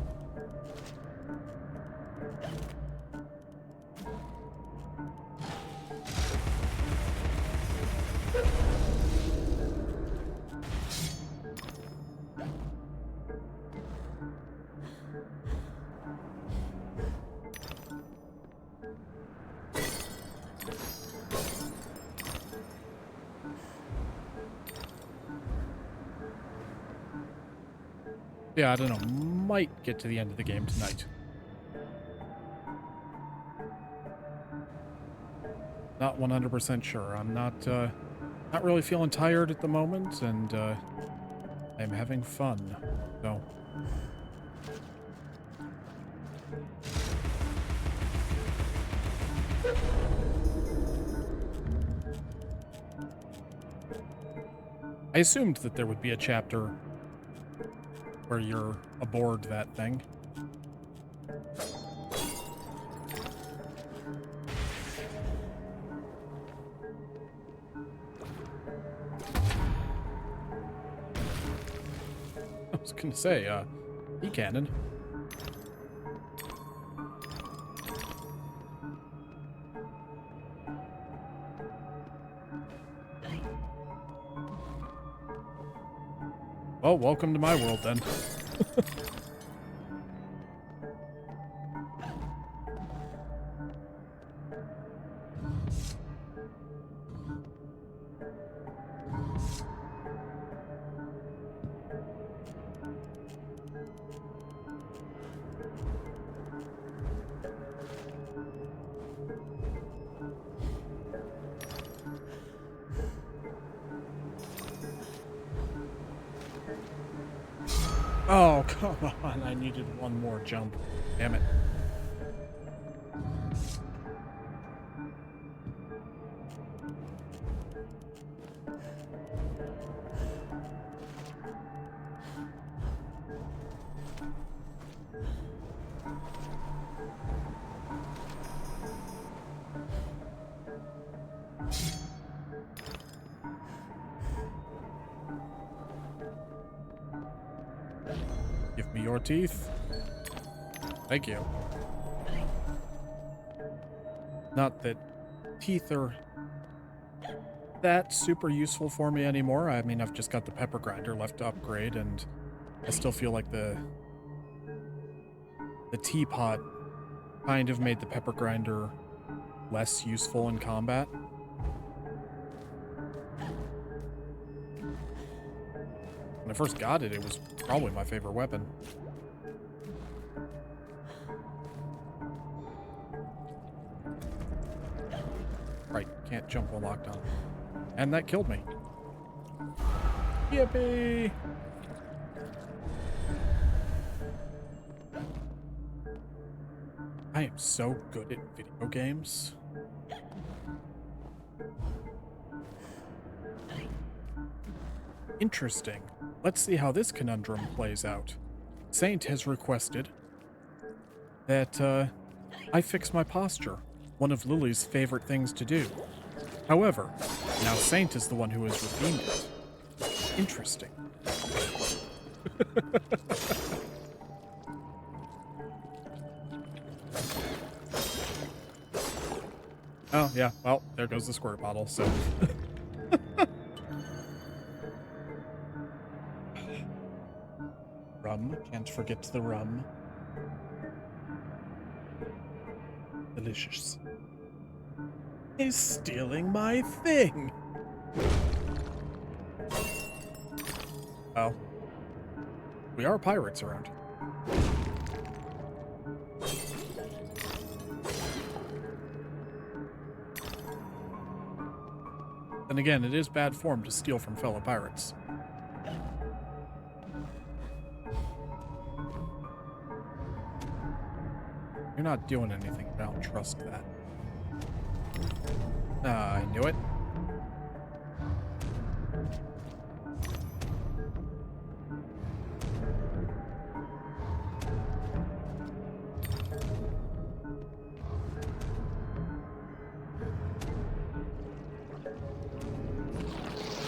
Yeah, I don't know. Might get to the end of the game tonight. Not 100% sure. I'm not really feeling tired at the moment, and I'm having fun. So. I assumed that there would be a chapter where you're aboard that thing. I was gonna say, E-cannon. Oh, welcome to my world then. Oh, come on. I needed one more jump. Damn it. Give me your teeth. Thank you. Not that teeth are that super useful for me anymore. I mean, I've just got the pepper grinder left to upgrade, and I still feel like the teapot kind of made the pepper grinder less useful in combat. When I first got it, it was probably my favorite weapon. Right, can't jump while locked on. And that killed me. Yippee! I am so good at video games. Interesting. Let's see how this conundrum plays out. Saint has requested that I fix my posture, one of Lily's favorite things to do. However, now Saint is the one who has redeemed it. Interesting. Oh, yeah, well, there goes the squirt bottle, so... Rum, can't forget the rum. Delicious. He's stealing my thing! Well, we are pirates around here. Then again, it is bad form to steal from fellow pirates. You're not doing anything. I don't trust that. I knew it.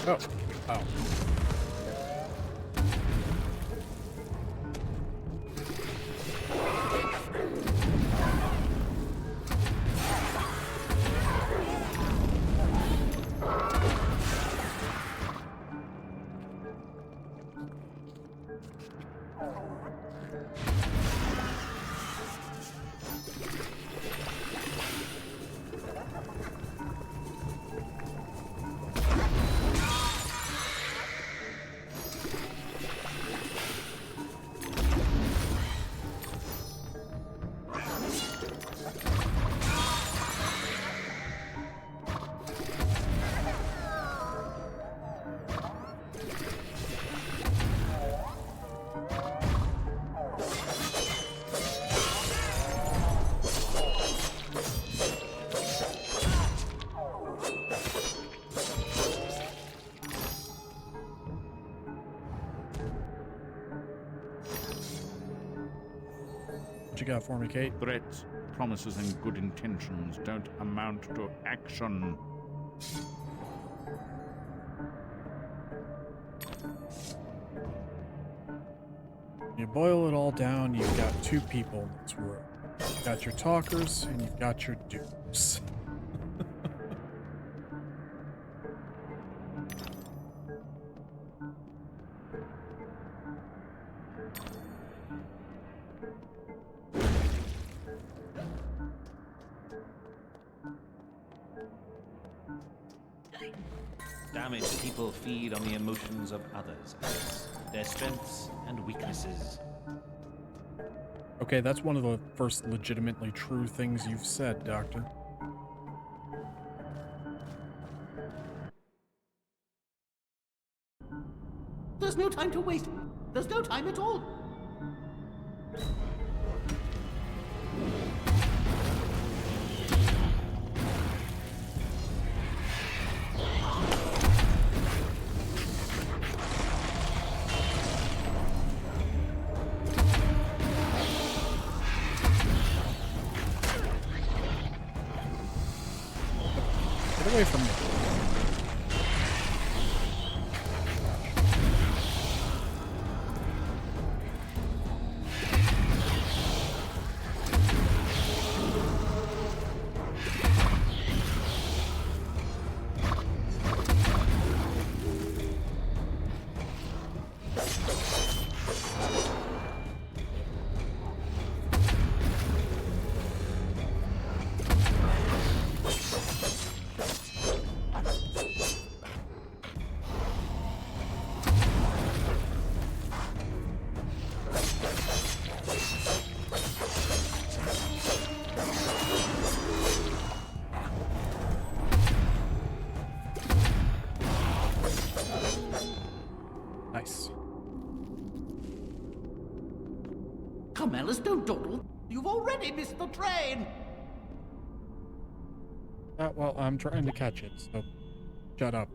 Oh. Oh. What you got for me, Kate?
Threats, promises, and good intentions don't amount to action.
You boil it all down, you've got two people in this room. You've got your talkers, and you've got your dupes.
Damaged people feed on the emotions of others, Alice. Their strengths and weaknesses.
Okay, that's one of the first legitimately true things you've said, Doctor.
There's no time to waste. There's no time at all.
Get away from me. Nice.
Come, Alice, don't dawdle. You've already missed the train.
Well, I'm trying to catch it, so shut up.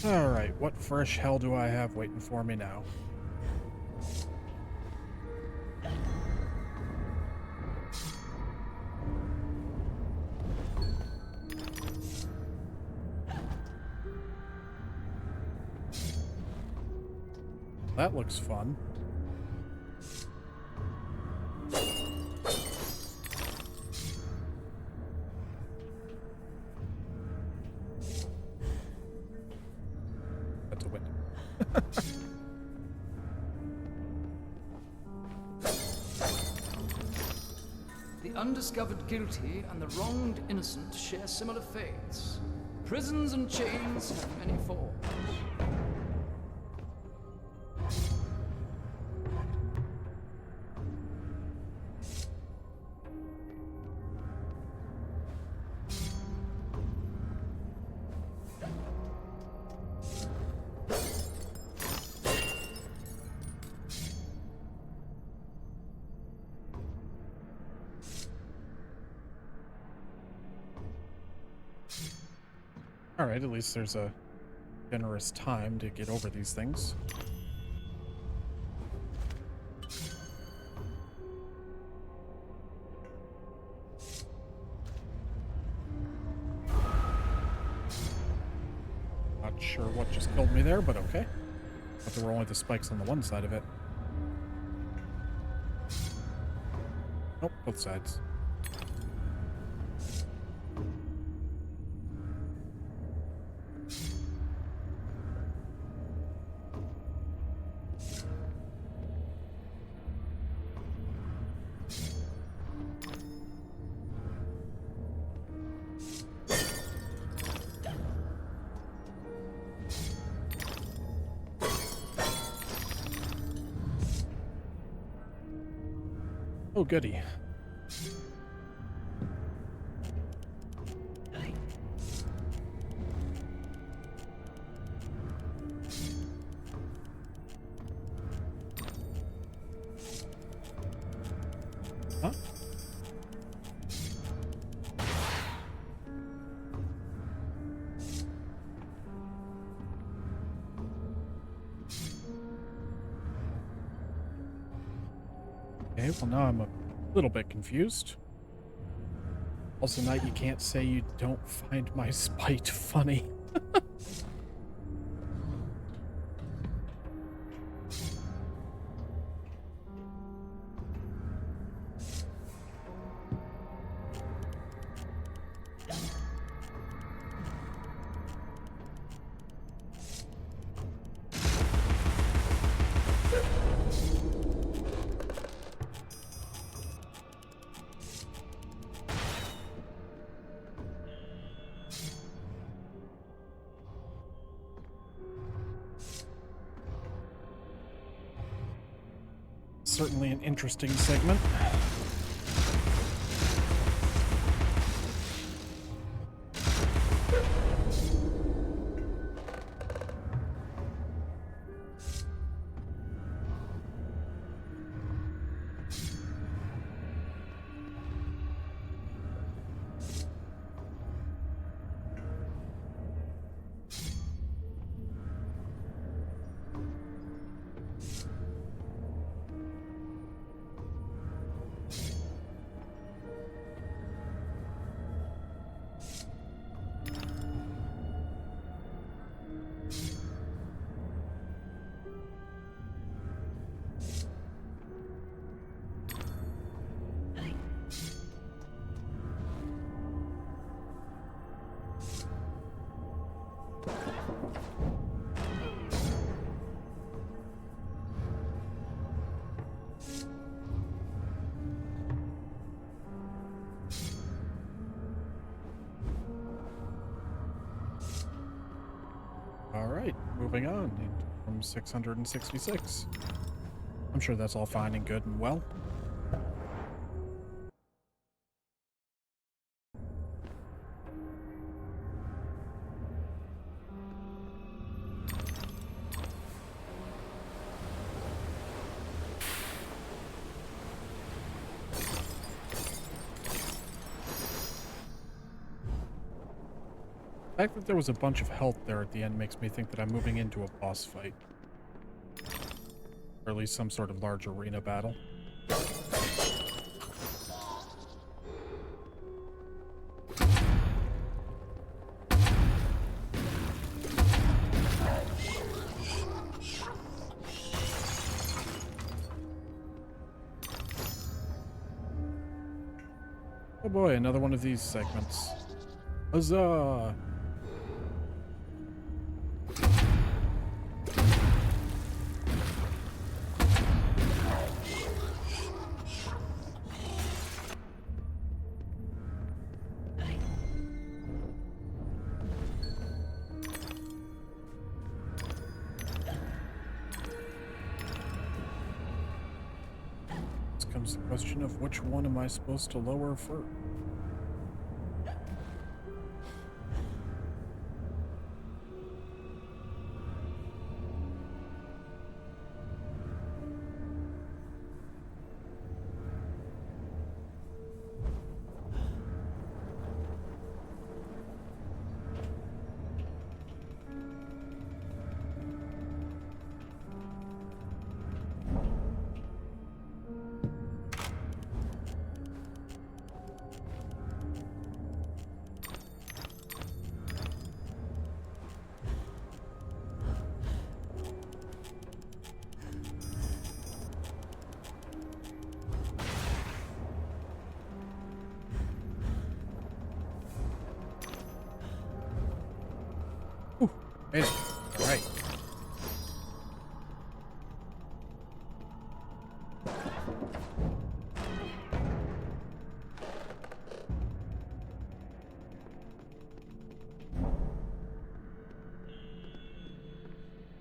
Alright, what fresh hell do I have waiting for me now? That looks fun. That's a window.
The undiscovered guilty and the wronged innocent share similar fates. Prisons and chains have many forms.
Alright, at least there's a generous time to get over these things. Not sure what just killed me there, but okay. But there were only the spikes on the one side of it. Nope, both sides. Oh, goody. Huh? Okay, well now I'm a little bit confused. Also, Knight, you can't say you don't find my spite funny. Certainly an interesting segment. Alright, moving on from 666. I'm sure that's all fine and good and well. The fact that there was a bunch of health there at the end makes me think that I'm moving into a boss fight. Or at least some sort of large arena battle. Oh boy, another one of these segments. Huzzah! Comes the question of which one am I supposed to lower first? Made it. All right.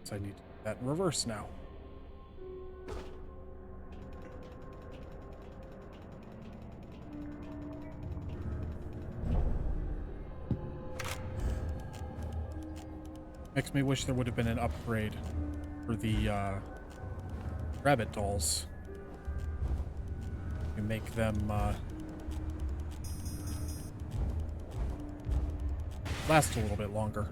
So I need that in reverse now. Makes me wish there would have been an upgrade for the rabbit dolls. You make them last a little bit longer.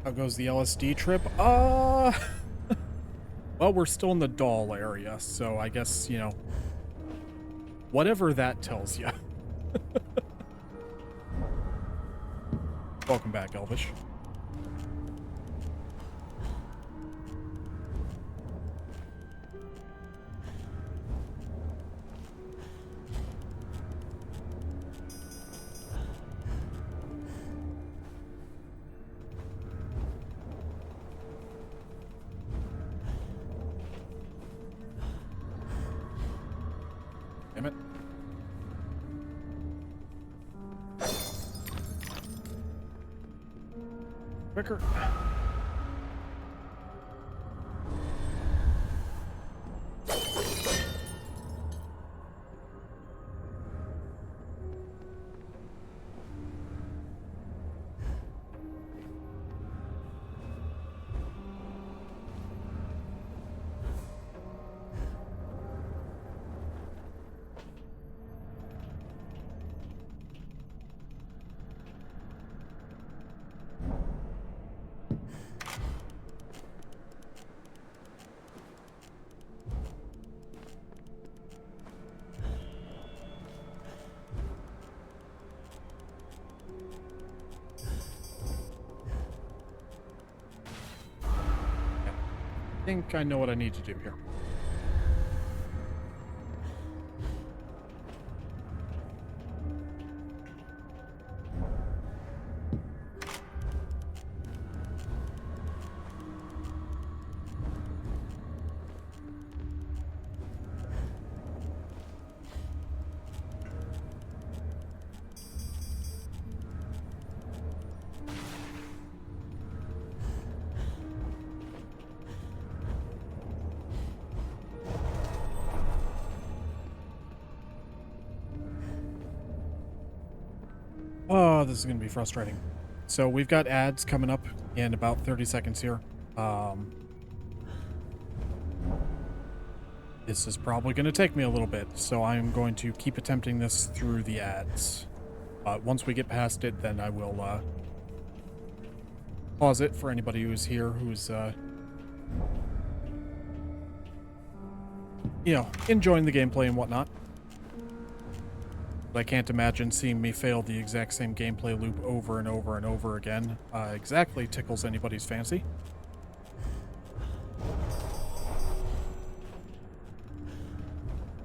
How goes the LSD trip? Well, we're still in the doll area, so I guess, you know, Whatever that tells you. Welcome back, Elvish. Damn it. Quicker. I think I know what I need to do here. Oh, this is going to be frustrating. So we've got ads coming up in about 30 seconds here. This is probably going to take me a little bit, so I'm going to keep attempting this through the ads. Once we get past it, then I will pause it for anybody who's here who's, you know, enjoying the gameplay and whatnot. I can't imagine seeing me fail the exact same gameplay loop over and over and over again exactly tickles anybody's fancy.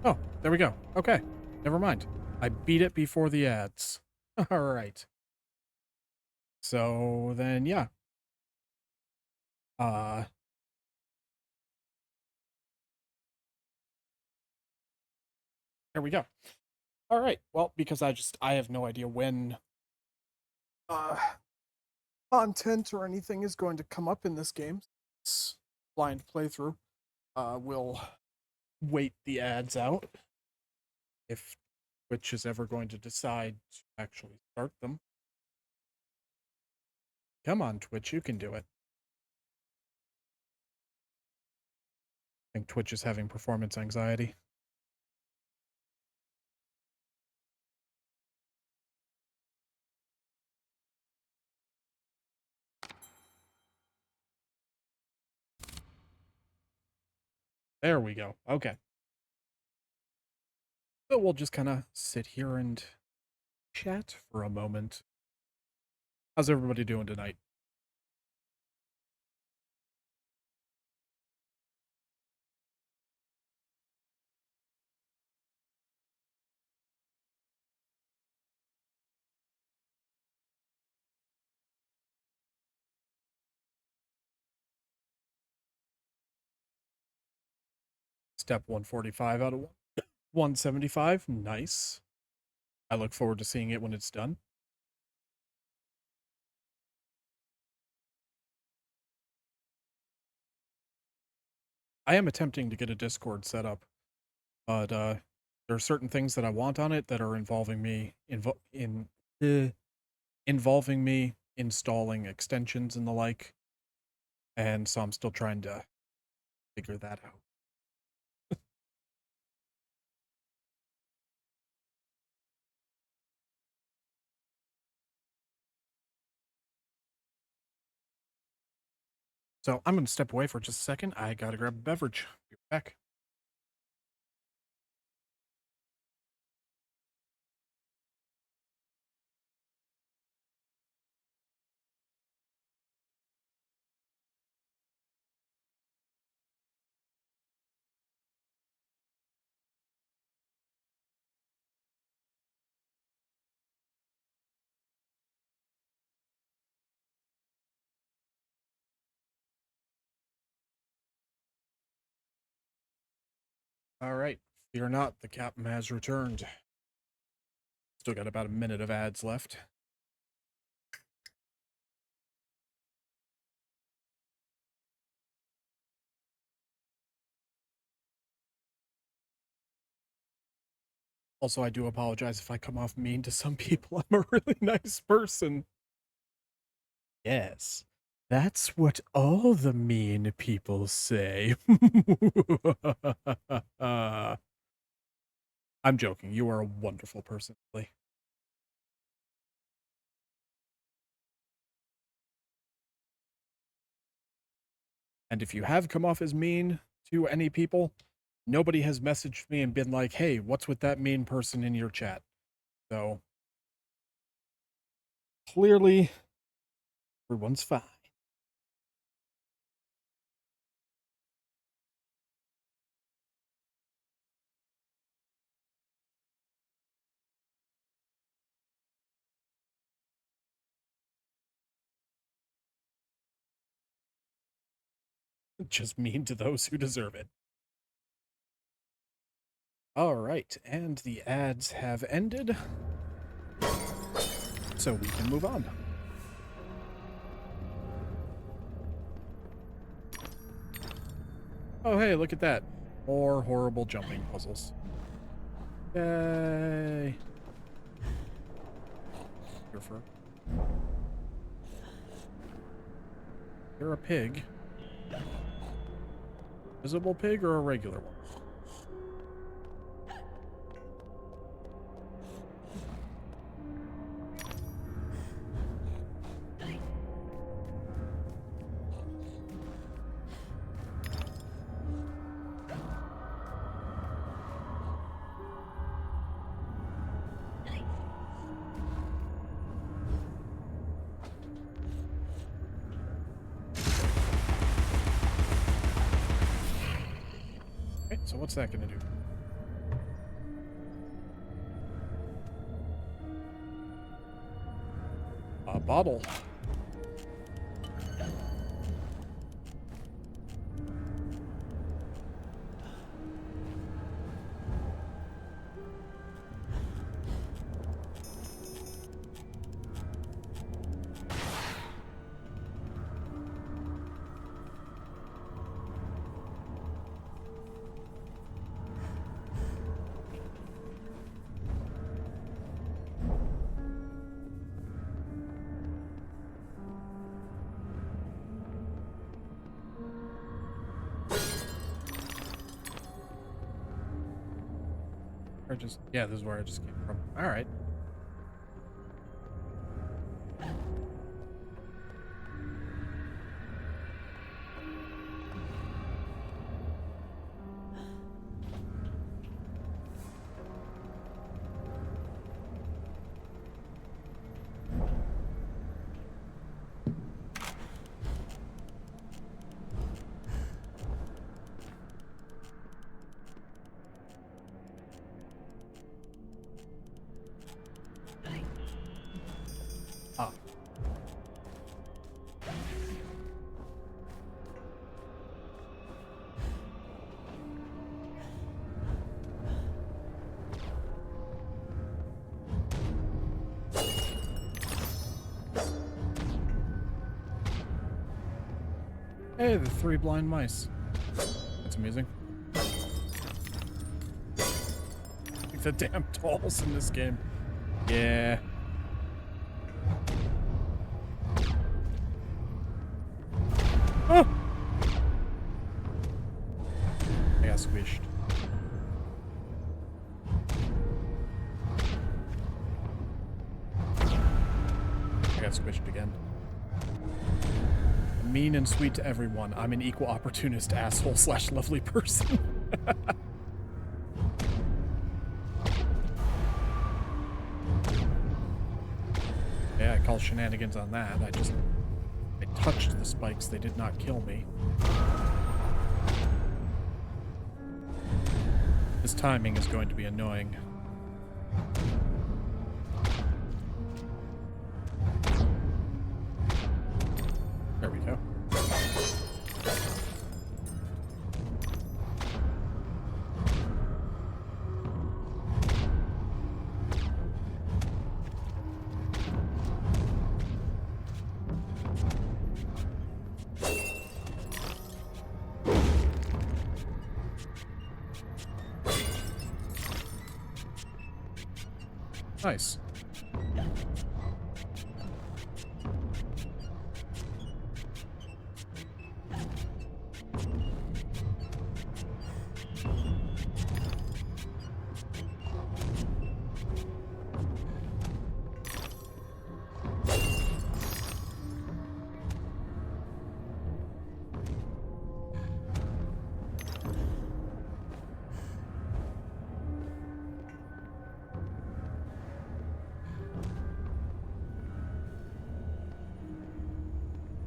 Oh, there we go. Okay, never mind. I beat it before the ads. All right. So then, yeah. There we go. All right. Well, because I have no idea when content or anything is going to come up in this game. It's blind playthrough. We'll wait the ads out if Twitch is ever going to decide to actually start them. Come on, Twitch, you can do it. I think Twitch is having performance anxiety. There we go. Okay. So we'll just kind of sit here and chat for a moment. How's everybody doing tonight? Step 145 out of 175. Nice. I look forward to seeing it when it's done. I am attempting to get a Discord set up, but there are certain things that I want on it that are involving me involving me installing extensions and the like, and so I'm still trying to figure that out. So I'm going to step away for just a second. I got to grab a beverage. Be back. Alright, fear not, the captain has returned. Still got about a minute of ads left. Also, I do apologize if I come off mean to some people. I'm a really nice person. Yes, that's what all the mean people say. I'm joking. You are a wonderful person, Lee. And if you have come off as mean to any people, nobody has messaged me and been like, hey, what's with that mean person in your chat? So, clearly, everyone's fine. Just mean to those who deserve it. All right, and the ads have ended, so we can move on. Oh, hey, look at that. More horrible jumping puzzles. Yay. Your fur. You're a pig. Visible pig or a regular one? So what's that gonna do? A bottle. Yeah, this is where I just came from. All right. Hey, the 3 blind mice. That's amusing. Like the damn dolls in this game. Yeah. Oh! I got squished. I got squished again. Mean and sweet to everyone. I'm an equal opportunist asshole / lovely person. Yeah, I call shenanigans on that. I touched the spikes. They did not kill me. This timing is going to be annoying. There we go. Nice.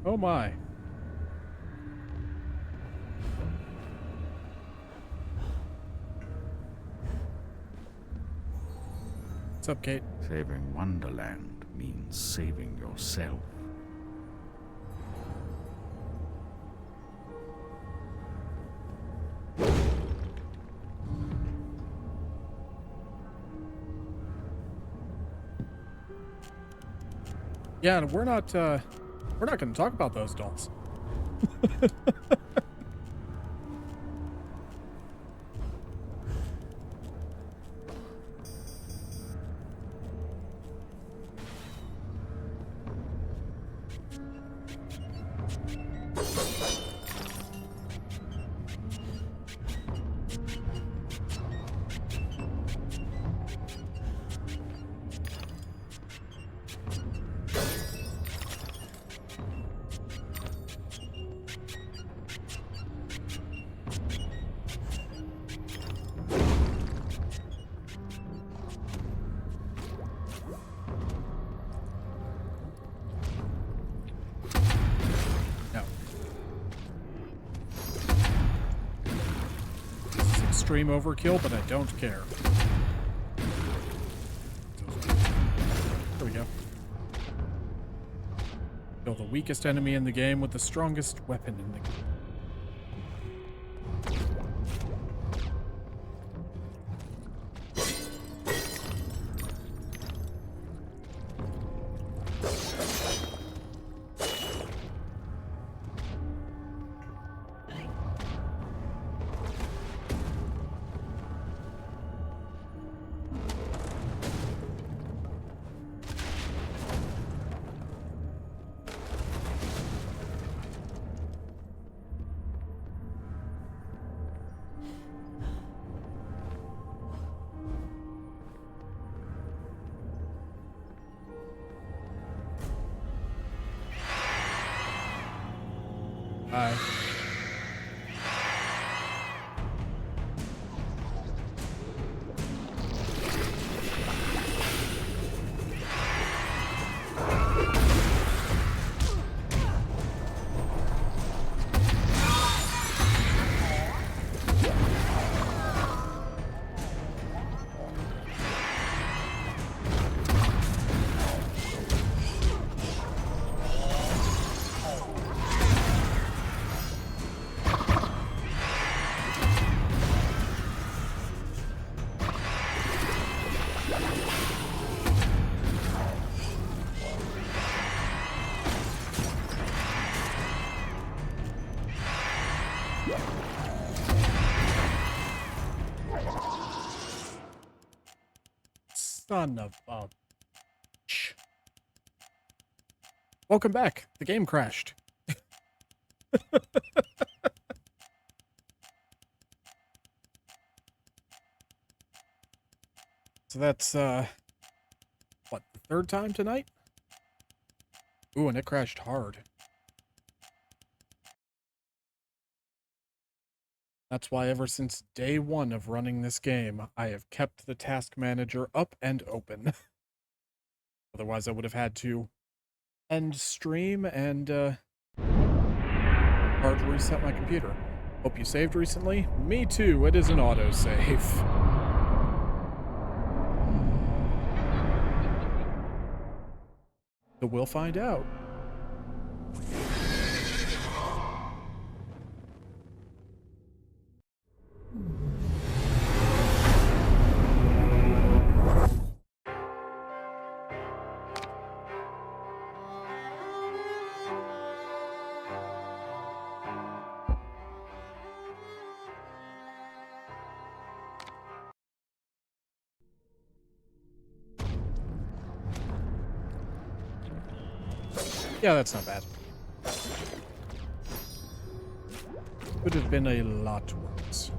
Oh my. What's up, Kate?
Saving Wonderland means saving yourself.
Yeah, and we're not going to talk about those dolls. Extreme overkill, but I don't care. There we go. Kill the weakest enemy in the game with the strongest weapon in the game. Bye. Son of a bitch. Welcome back. The game crashed. So that's, what, the third time tonight? Ooh, and it crashed hard. That's why ever since day one of running this game, I have kept the task manager up and open. Otherwise, I would have had to end stream and hard reset my computer. Hope you saved recently. Me too, it is an autosave. So we'll find out. Yeah, that's not bad. Could have been a lot worse.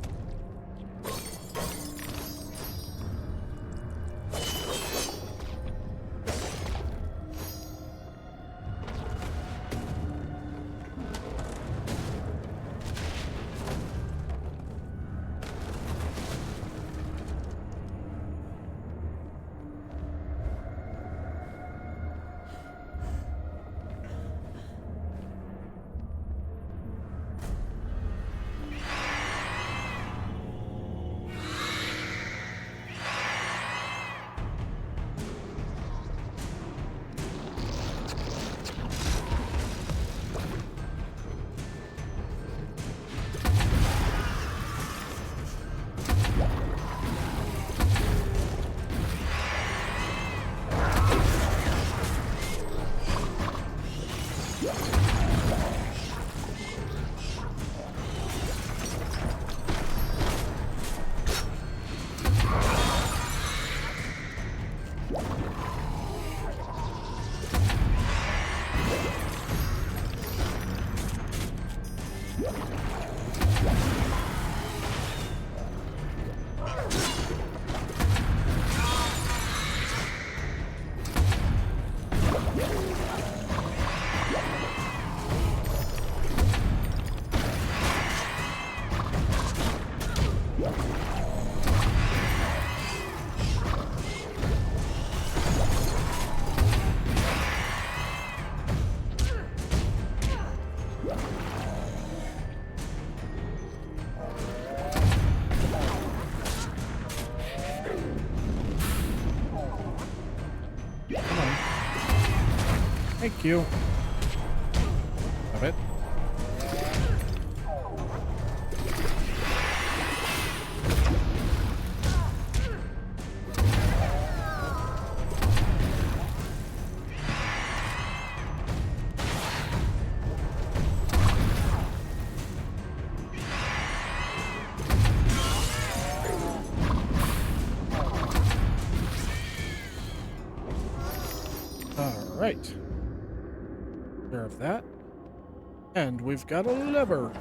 Thank you. Love it. All right. Care of that. And we've got a lever.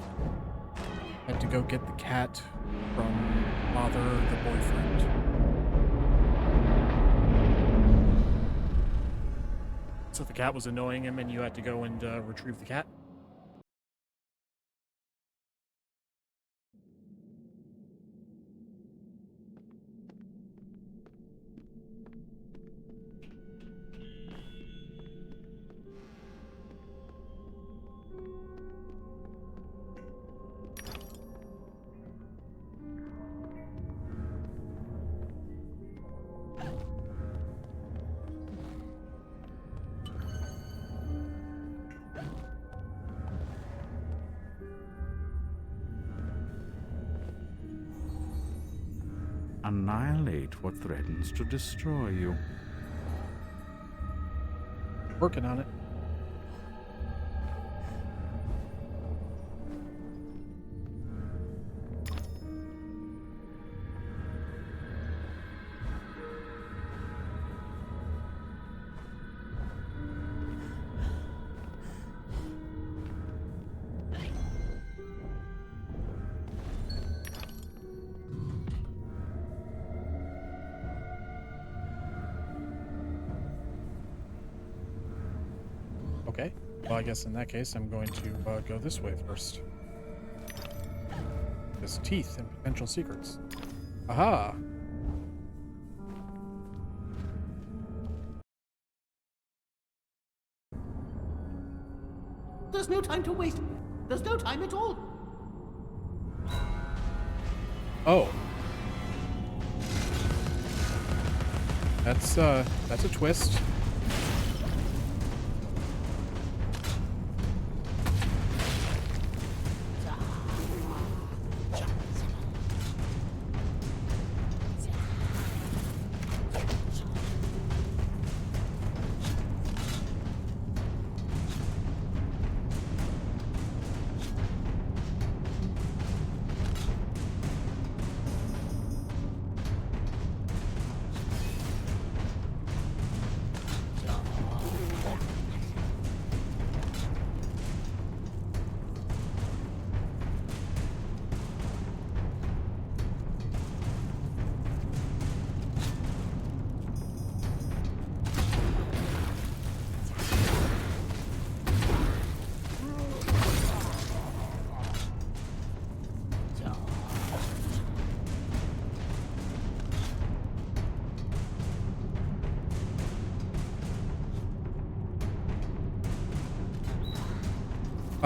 Had to go get the cat from Father, the boyfriend. So the cat was annoying him and you had to go and retrieve the cat?
Annihilate what threatens to destroy you.
Working on it. Okay. Well, I guess in that case, I'm going to go this way first. There's teeth and potential secrets. Aha!
There's no time to waste. There's no time at all.
Oh. That's a twist.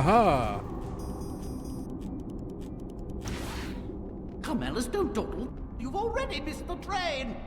Aha!
Come, Alice, don't dawdle. You've already missed the train.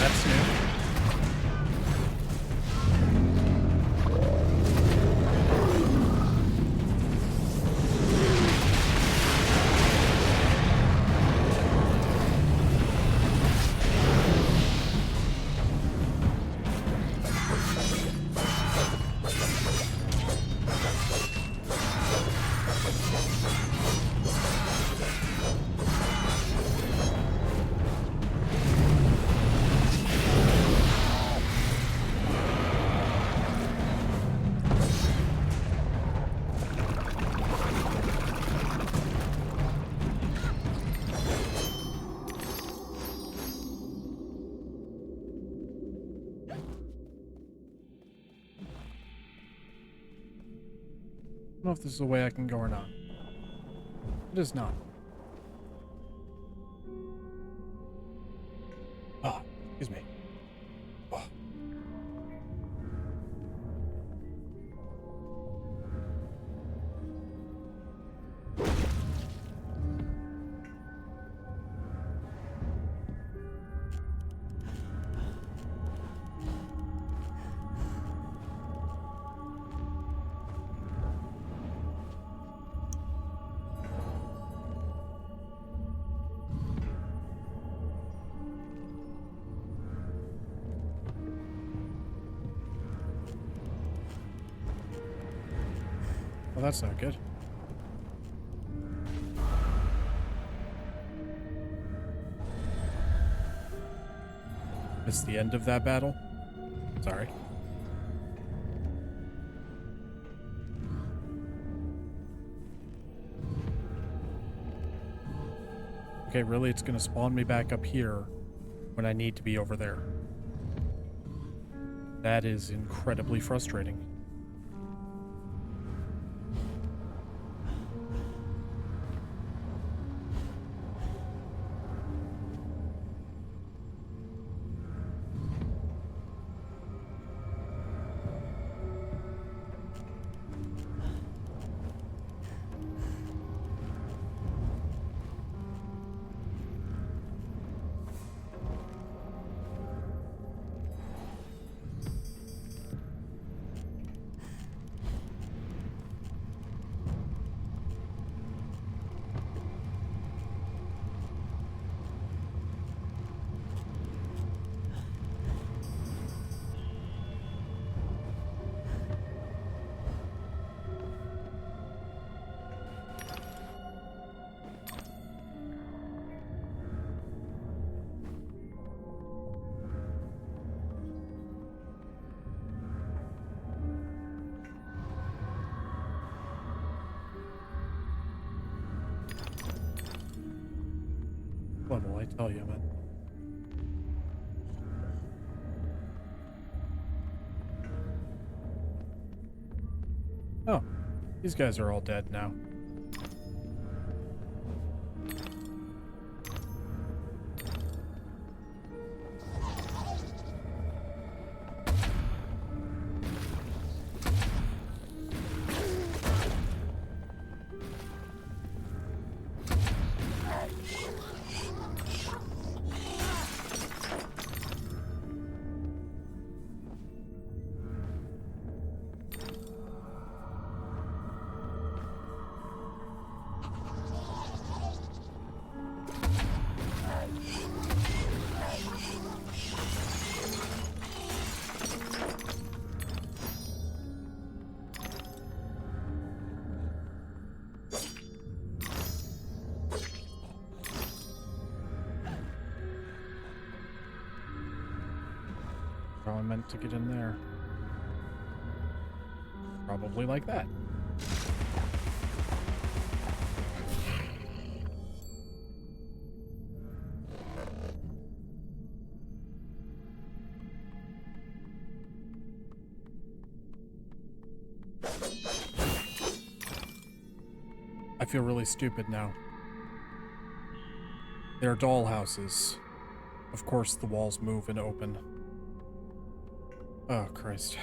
That's new. I don't know if this is a way I can go or not. It is not. Ah, excuse me. Oh. Well, that's not good. Missed the end of that battle. Sorry. Okay, really, it's gonna spawn me back up here when I need to be over there. That is incredibly frustrating. What will I tell you, man? Oh, these guys are all dead now. how I meant to get in there. Probably like that. I feel really stupid now. They're dollhouses. Of course the walls move and open. Oh, Christ.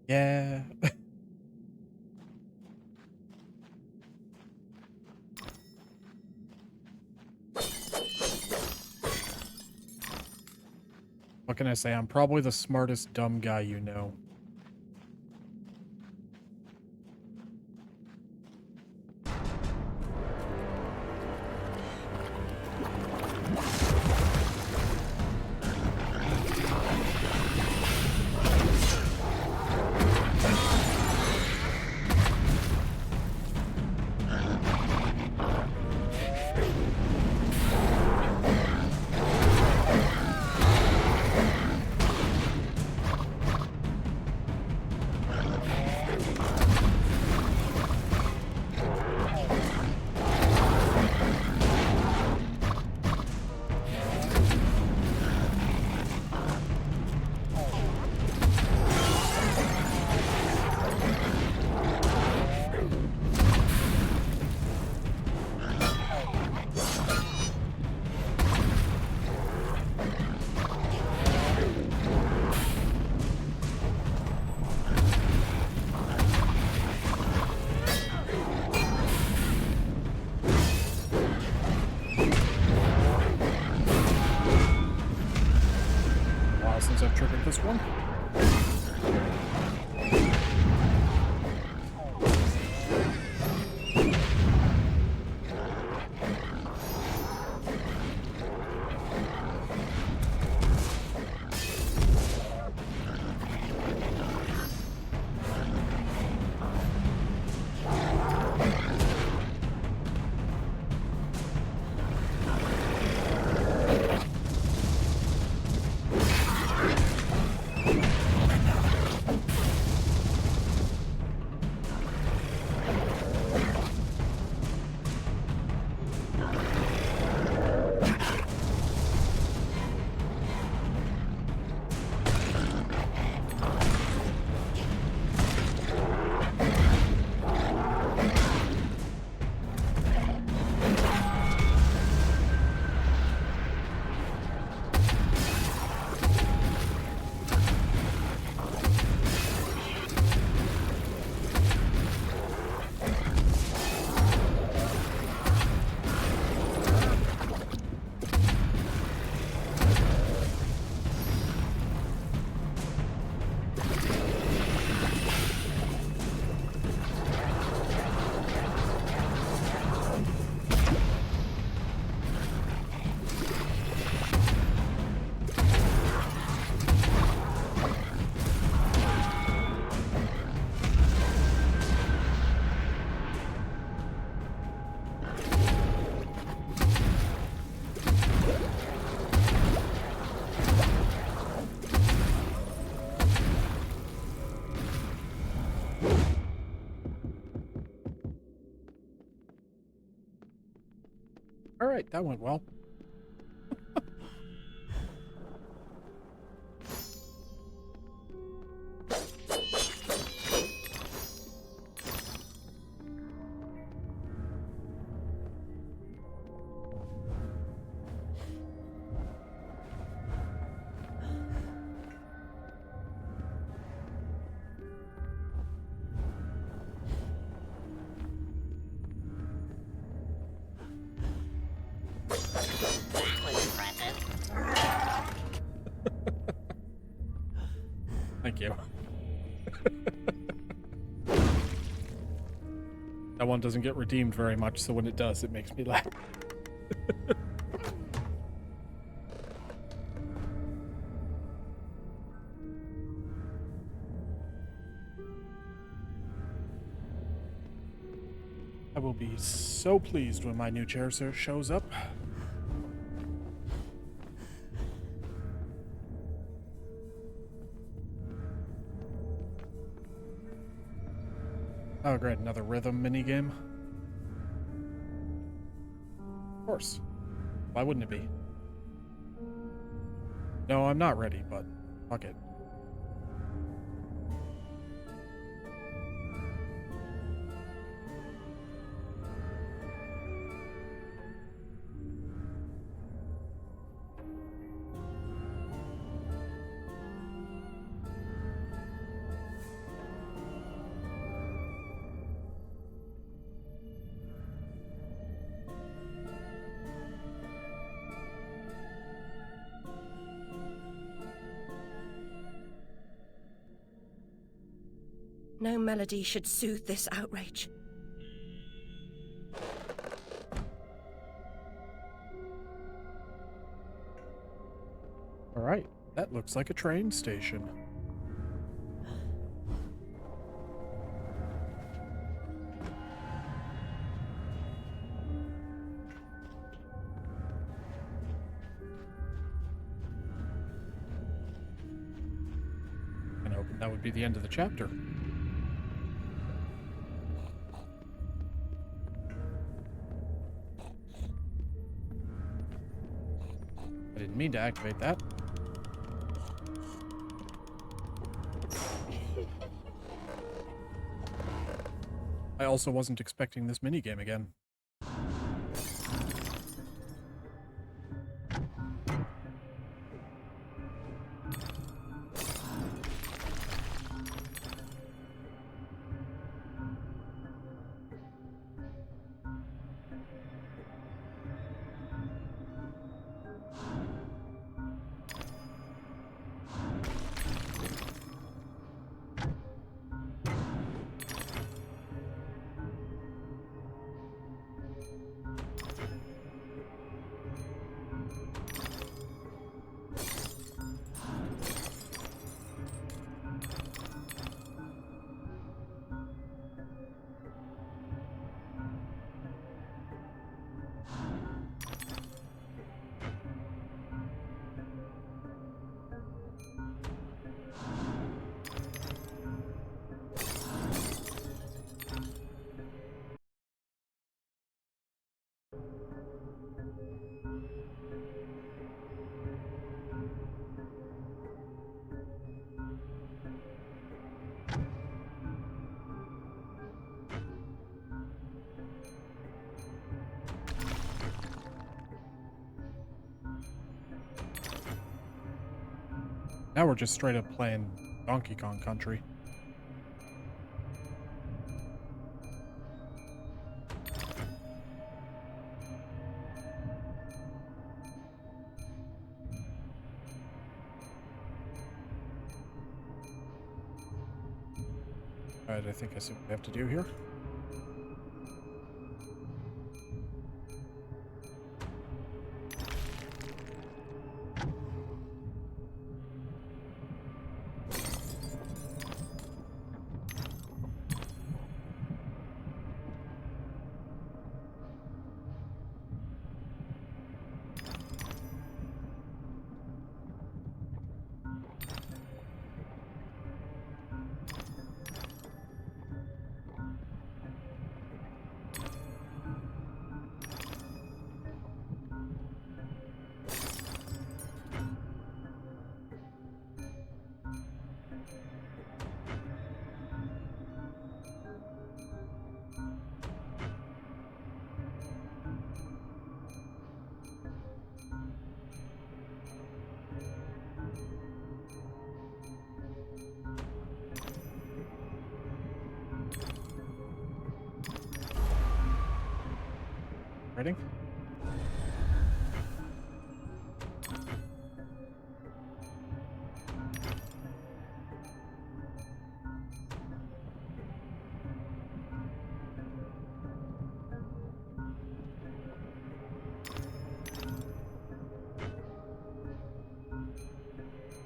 Yeah. What can I say? I'm probably the smartest dumb guy you know. Since I've triggered this one. All right, that went well. Thank you. That one doesn't get redeemed very much, so when it does, it makes me laugh. be so pleased when my new chair shows up. Oh great, another rhythm minigame. Of course. Why wouldn't it be? No, I'm not ready, but fuck it.
No melody should soothe this outrage.
Alright, that looks like a train station. And hoping that would be the end of the chapter. I didn't mean to activate that. I also wasn't expecting this minigame again. Now we're just straight up playing Donkey Kong Country. Alright, I think I see what we have to do here. Ready?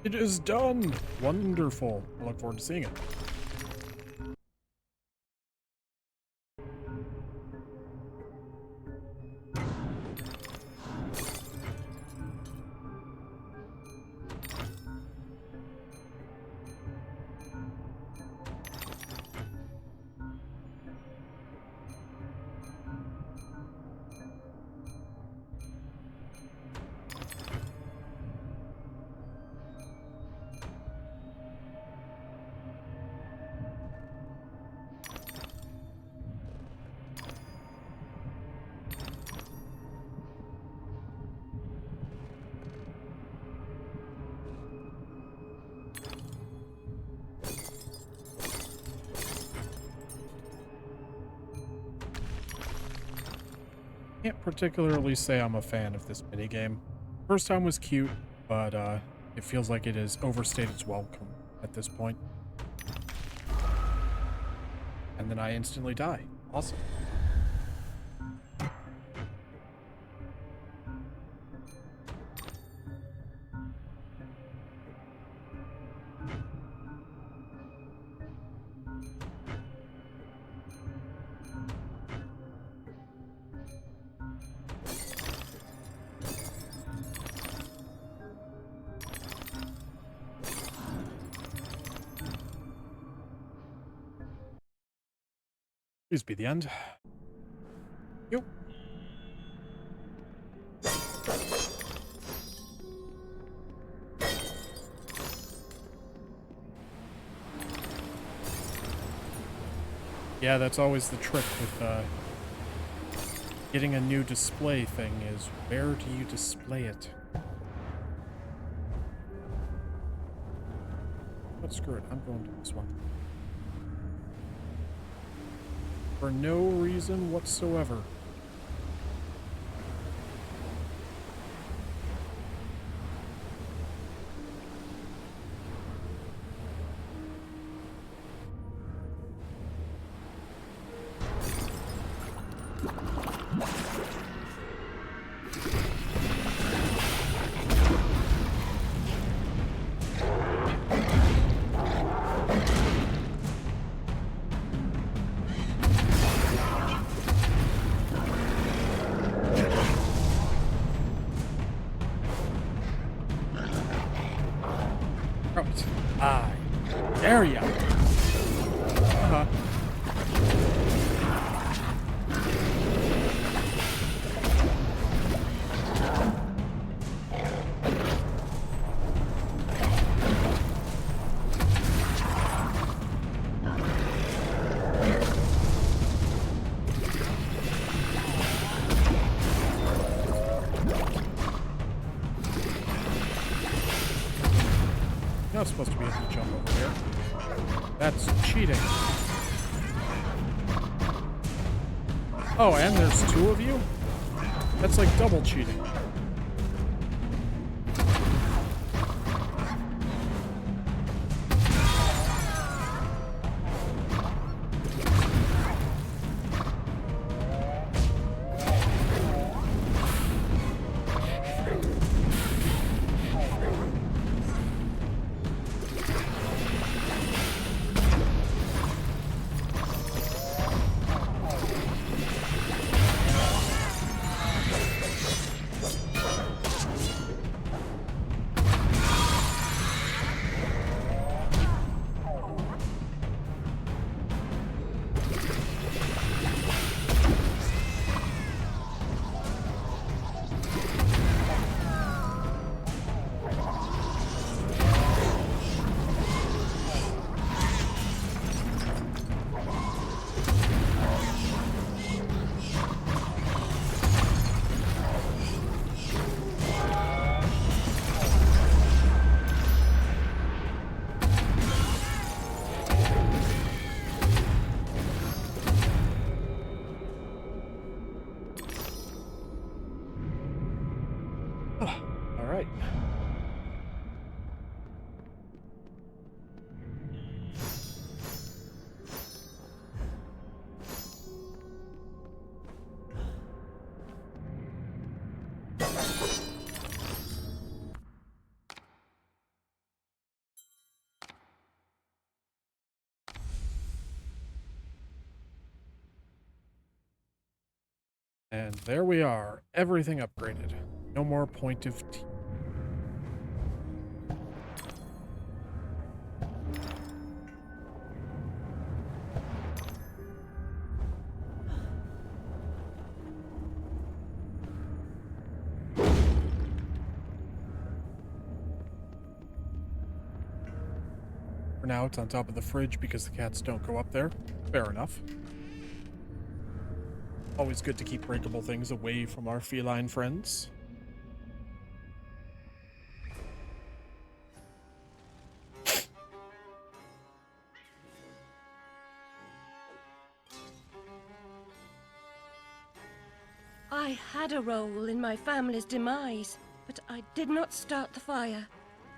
It is done! Wonderful. I look forward to seeing it. Can't particularly say I'm a fan of this minigame. First time was cute, but it feels like it has overstayed its welcome at this point. And then I instantly die. Awesome. Please be the end. Yo. Yeah, that's always the trick with getting a new display thing is where do you display it? But screw it, I'm going to this one. For no reason whatsoever. There you go. Not supposed to be able to jump over here. That's cheating. Oh, and there's two of you? That's like double cheating. And there we are, everything upgraded. No more point of T. For now, it's on top of the fridge because the cats don't go up there. Fair enough. Always good to keep breakable things away from our feline friends.
I had a role in my family's demise, but I did not start the fire.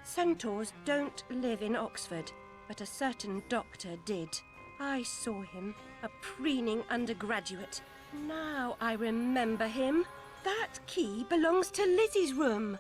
Centaurs don't live in Oxford, but a certain doctor did. I saw him, a preening undergraduate. Now I remember him. That key belongs to Lizzie's room.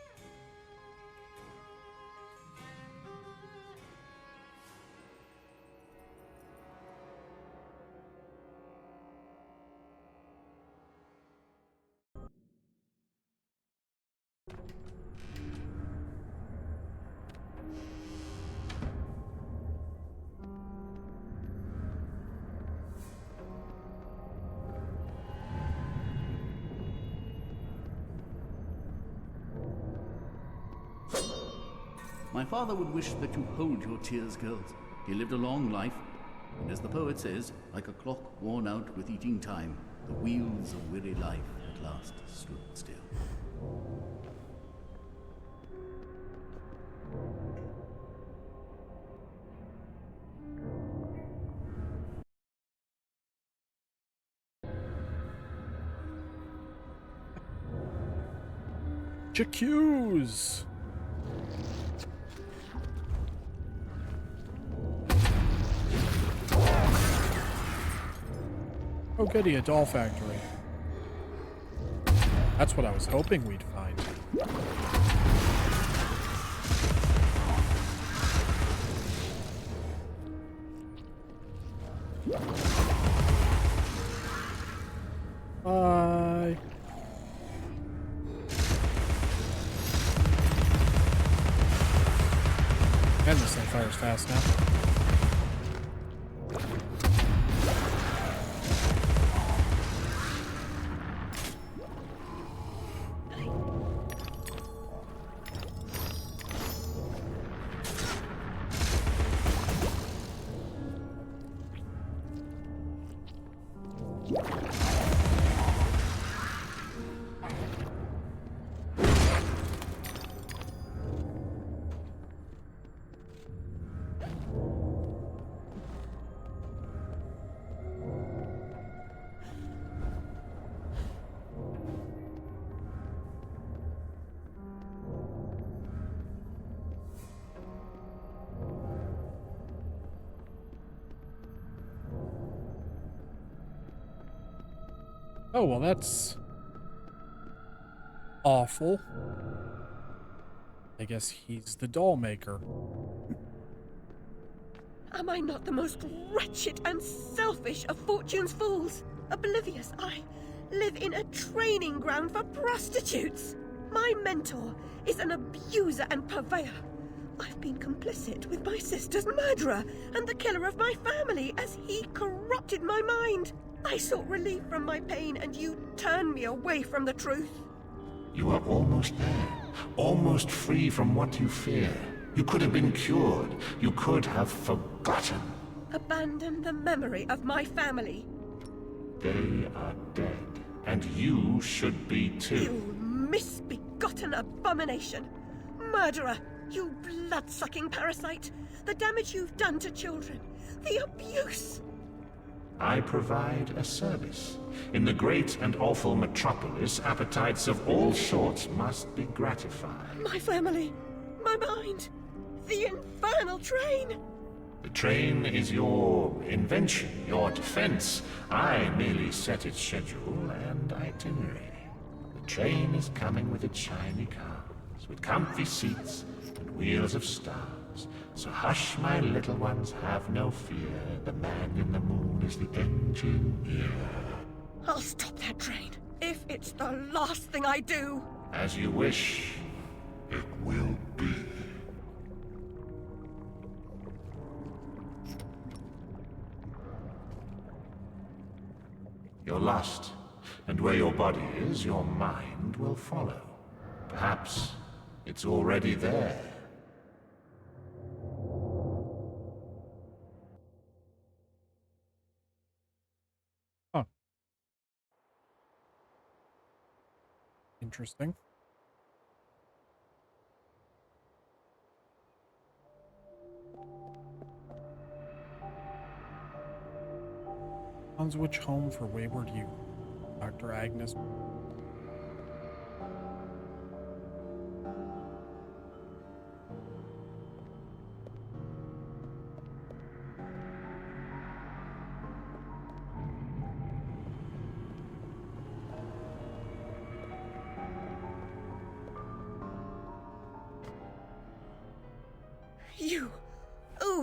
My father would wish that you hold your tears, girls. He lived a long life, and as the poet says, like a clock worn out with eating time, the wheels of weary life at last stood still.
J'accuse! Oh goody, a doll factory. That's what I was hoping we'd find. Bye. And this thing fires fast now. Oh, well, that's awful. I guess he's the doll maker.
Am I not the most wretched and selfish of fortune's fools? Oblivious, I live in a training ground for prostitutes. My mentor is an abuser and purveyor. I've been complicit with my sister's murderer and the killer of my family as he corrupted my mind. I sought relief from my pain, and you turned me away from the truth.
You are almost there, almost free from what you fear. You could have been cured. You could have forgotten.
Abandon the memory of my family.
They are dead, and you should be too.
You misbegotten abomination! Murderer! You blood-sucking parasite! The damage you've done to children! The abuse!
I provide a service. In the great and awful metropolis, appetites of all sorts must be gratified.
My family! My mind! The infernal train!
The train is your invention, your defense. I merely set its schedule and itinerary. The train is coming with its shiny cars, with comfy seats and wheels of stars. So hush, my little ones, have no fear. The man in the moon is the engineer.
I'll stop that train, if it's the last thing I do.
As you wish, it will be. You're lost, and where your body is, your mind will follow. Perhaps it's already there.
Interesting. Hunswich Home for Wayward Youth. Dr. Agnes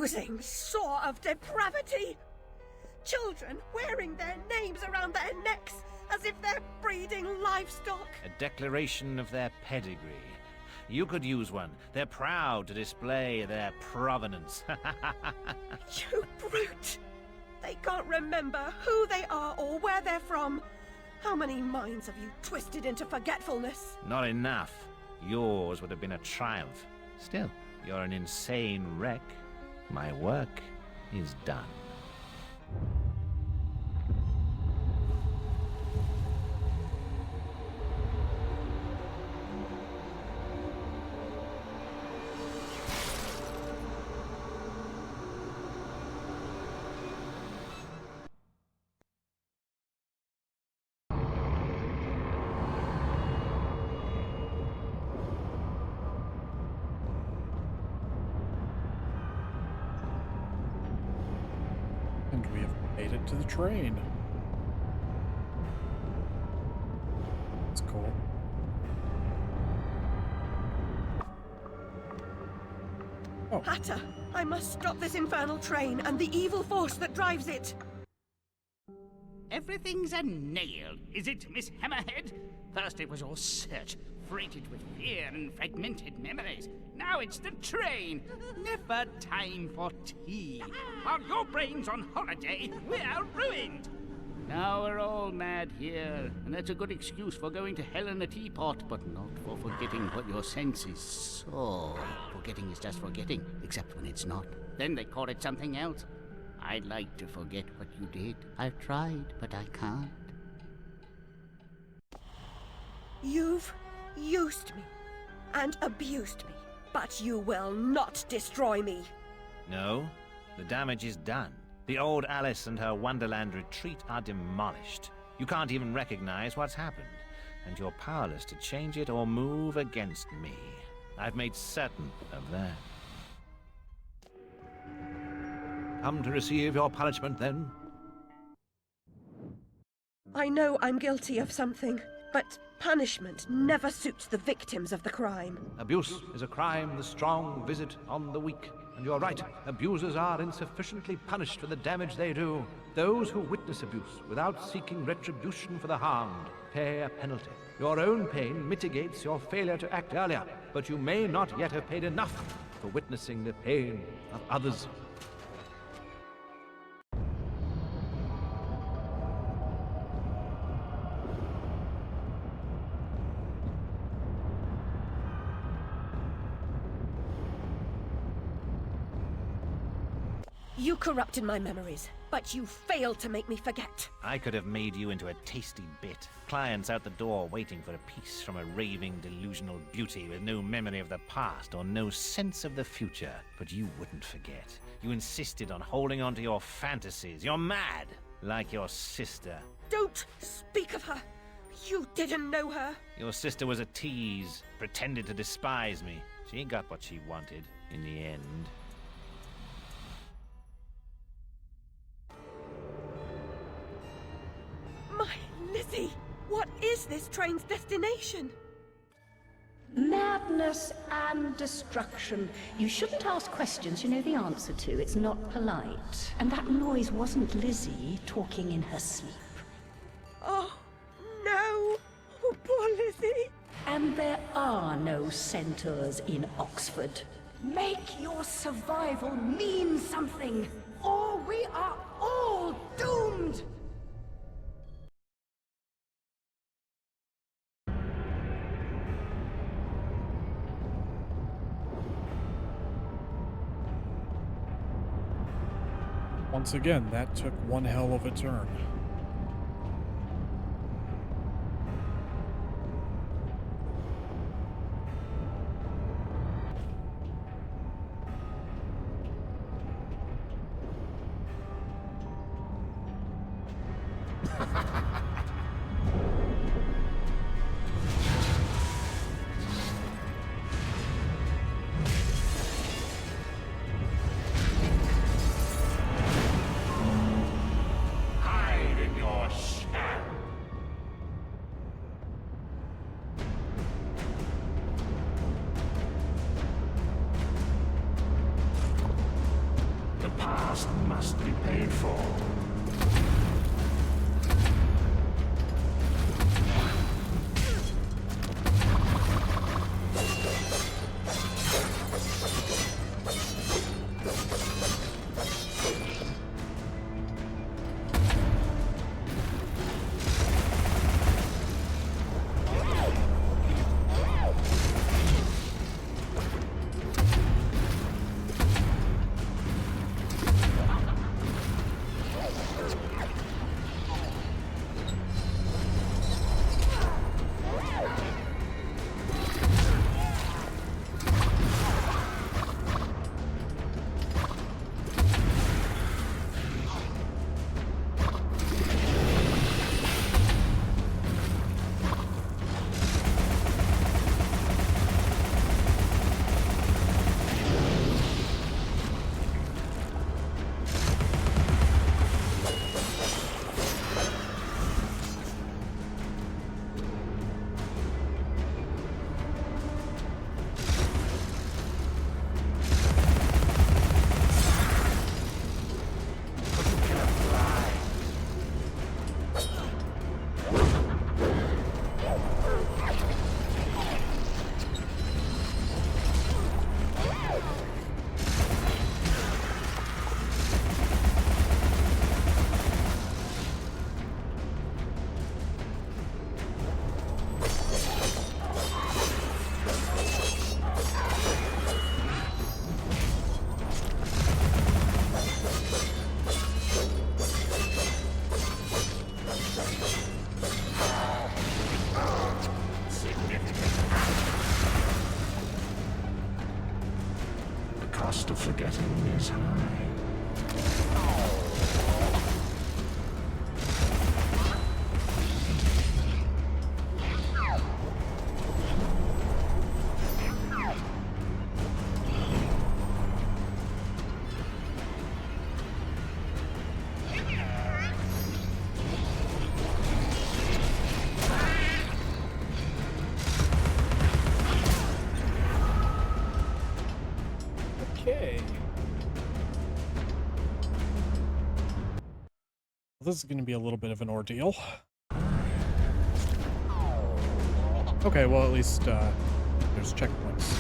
oozing sore of depravity. Children wearing their names around their necks as if they're breeding livestock.
A declaration of their pedigree. You could use one. They're proud to display their provenance.
You brute! They can't remember who they are or where they're from. How many minds have you twisted into forgetfulness?
Not enough. Yours would have been a triumph. Still, you're an insane wreck. My work is done.
And we have made it to the train. It's cool. Oh.
Hatter, I must stop this infernal train and the evil force that drives it.
Everything's a nail, is it, Miss Hammerhead? First it was your search, freighted with fear and fragmented memories. Now it's the train. Never time for tea. While your brain's on holiday, we're ruined. Now we're all mad here, and that's a good excuse for going to hell in a teapot, but not for forgetting what your senses saw. Forgetting is just forgetting, except when it's not. Then they call it something else. I'd like to forget what you did. I've tried, but I can't.
You've used me and abused me, but you will not destroy me.
No, the damage is done. The old Alice and her Wonderland retreat are demolished. You can't even recognize what's happened, and you're powerless to change it or move against me. I've made certain of that.
Come to receive your punishment, then?
I know I'm guilty of something, but punishment never suits the victims of the crime.
Abuse is a crime the strong visit on the weak. And you're right, abusers are insufficiently punished for the damage they do. Those who witness abuse without seeking retribution for the harmed pay a penalty. Your own pain mitigates your failure to act earlier, but you may not yet have paid enough for witnessing the pain of others.
You corrupted my memories, but you failed to make me forget.
I could have made you into a tasty bit. Clients out the door waiting for a piece from a raving, delusional beauty with no memory of the past or no sense of the future. But you wouldn't forget. You insisted on holding on to your fantasies. You're mad, like your sister.
Don't speak of her. You didn't know her.
Your sister was a tease, pretended to despise me. She got what she wanted in the end.
My Lizzie, what is this train's destination?
Madness and destruction. You shouldn't ask questions you know the answer to. It's not polite. And that noise wasn't Lizzie talking in her sleep.
Oh, no. Oh, poor Lizzie.
And there are no centaurs in Oxford. Make your survival mean something, or we are all doomed!
Once again, that took one hell of a turn.
Hide
must be paid for. cost of forgetting is high.
Okay. This is going to be a little bit of an ordeal. Okay, well at least there's checkpoints.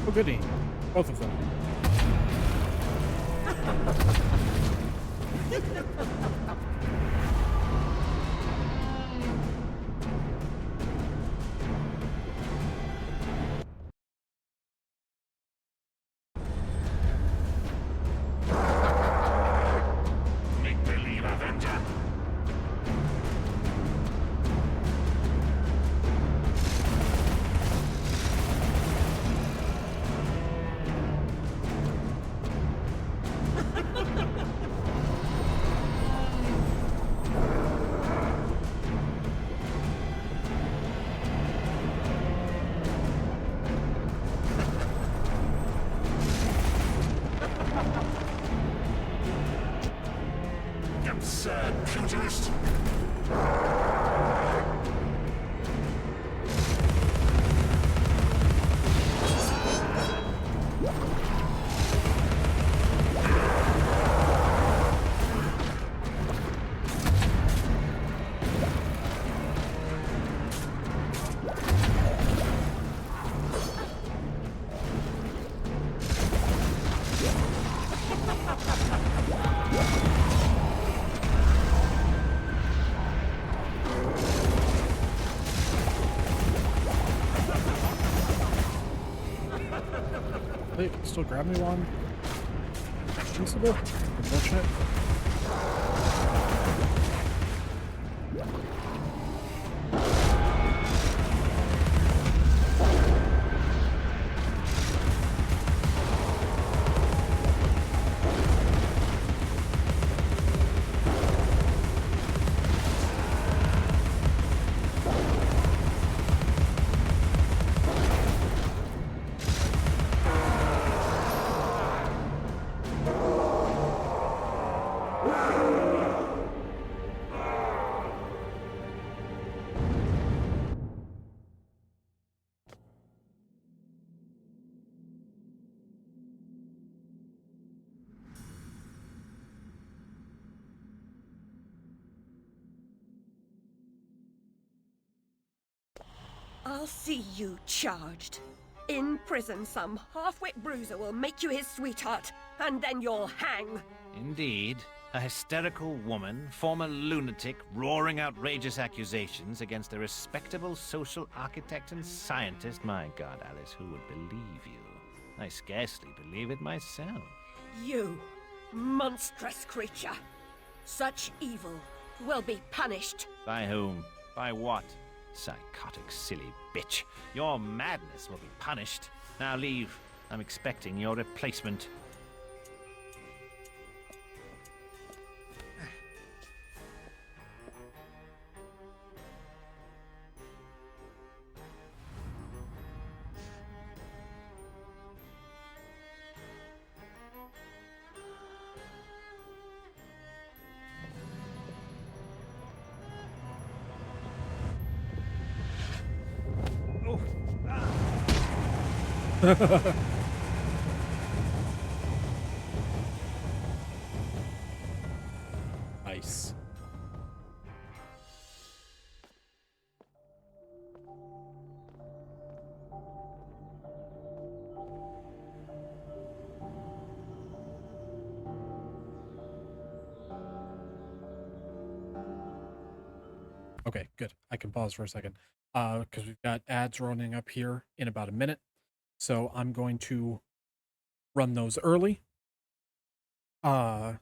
Oh goody, both of them.
Make-believe Avenger.
artist!
They still grab me one. Feasible? Unfortunate.
I'll see you charged. In prison, some half-wit bruiser will make you his sweetheart, and then you'll hang.
Indeed. A hysterical woman, former lunatic, roaring outrageous accusations against a respectable social architect and scientist. My God, Alice, who would believe you? I scarcely believe it myself.
You, monstrous creature. Such evil will be punished.
By whom? By what? Psychotic, silly bitch. Your madness will be punished. Now leave. I'm expecting your replacement.
Nice. Okay, good. I can pause for a second. Because we've got ads running up here in about a minute. So I'm going to run those early. Get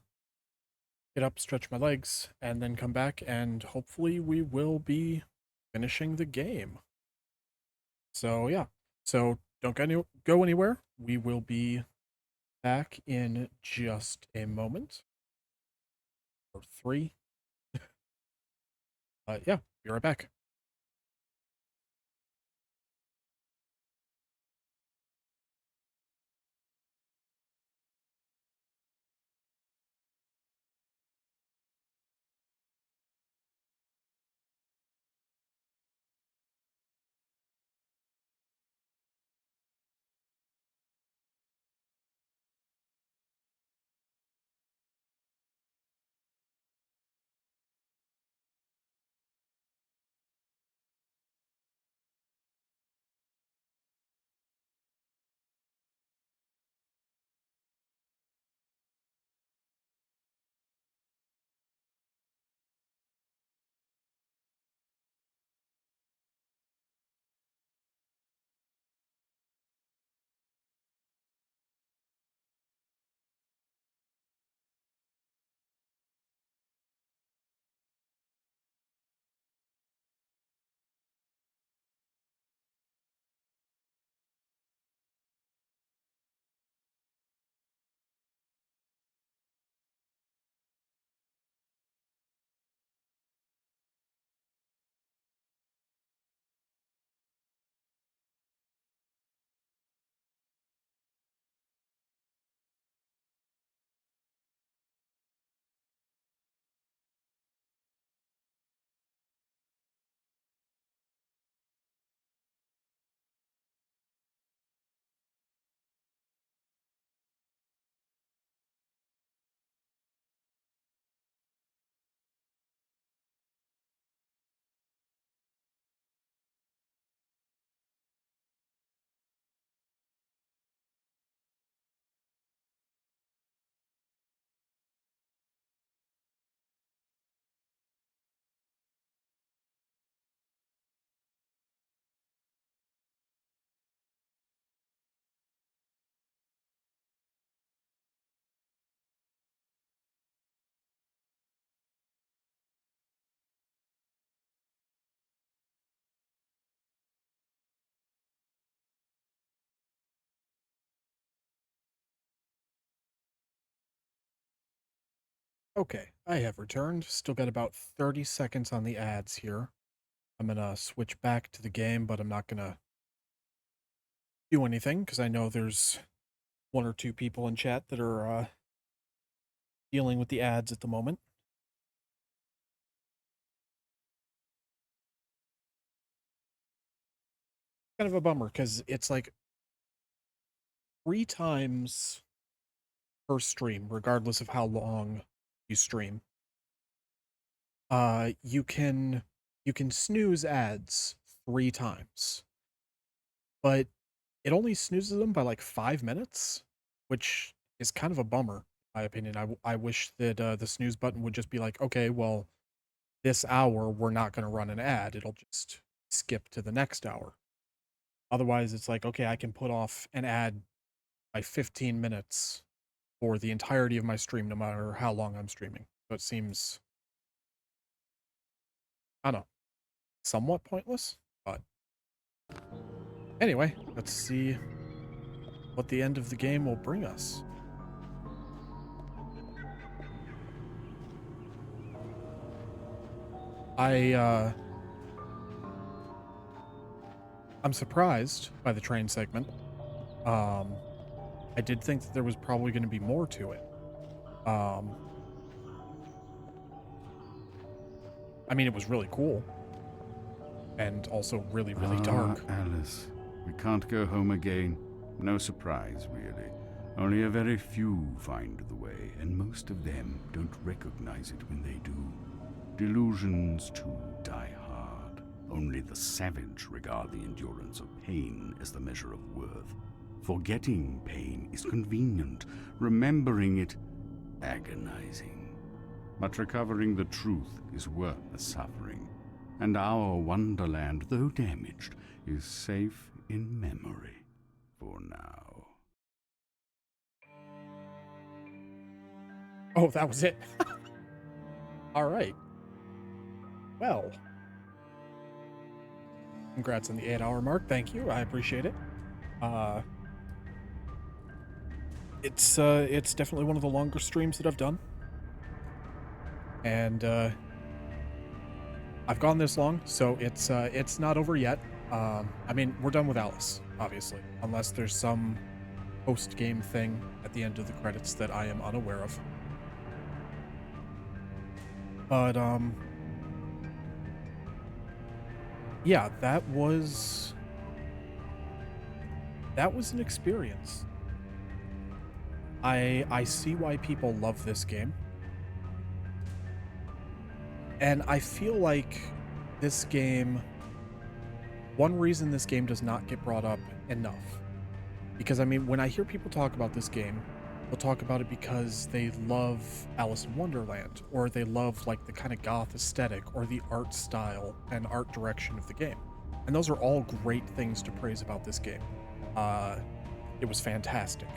up, stretch my legs, and then come back, and hopefully we will be finishing the game. So yeah. So don't go anywhere. We will be back in just a moment. Or 3. Yeah, be right back. Okay, I have returned. Still got about 30 seconds on the ads here. I'm gonna switch back to the game, but I'm not gonna do anything because I know there's one or two people in chat that are dealing with the ads at the moment. Kind of a bummer because it's like 3 times per stream, regardless of how long you stream. You can snooze ads 3 times, but it only snoozes them by like 5 minutes, which is kind of a bummer, in my opinion. I wish that the snooze button would just be like, okay, well, this hour we're not going to run an ad. It'll just skip to the next hour. Otherwise, it's like, okay, I can put off an ad by 15 minutes for the entirety of my stream, no matter how long I'm streaming. So it seems, I don't know, somewhat pointless, but anyway, let's see what the end of the game will bring us. I'm surprised by the train segment. I did think that there was probably going to be more to it. I mean, it was really cool. And also really, really dark.
Alice, we can't go home again. No surprise, really. Only a very few find the way, and most of them don't recognize it when they do. Delusions, too, die hard. Only the savage regard the endurance of pain as the measure of worth. Forgetting pain is convenient, remembering it agonizing. But recovering the truth is worth the suffering, and our wonderland, though damaged, is safe in memory for now.
Oh, that was it. All right. Well, congrats on the 8-hour mark. Thank you. I appreciate it. It's definitely one of the longer streams that I've done. And I've gone this long, so it's not over yet. I mean, we're done with Alice, obviously, unless there's some post-game thing at the end of the credits that I am unaware of. But yeah, that was an experience. I see why people love this game. And I feel like this game, one reason this game does not get brought up enough, because I mean, when I hear people talk about this game, they'll talk about it because they love Alice in Wonderland, or they love like the kind of goth aesthetic, or the art style and art direction of the game. And those are all great things to praise about this game. It was fantastic.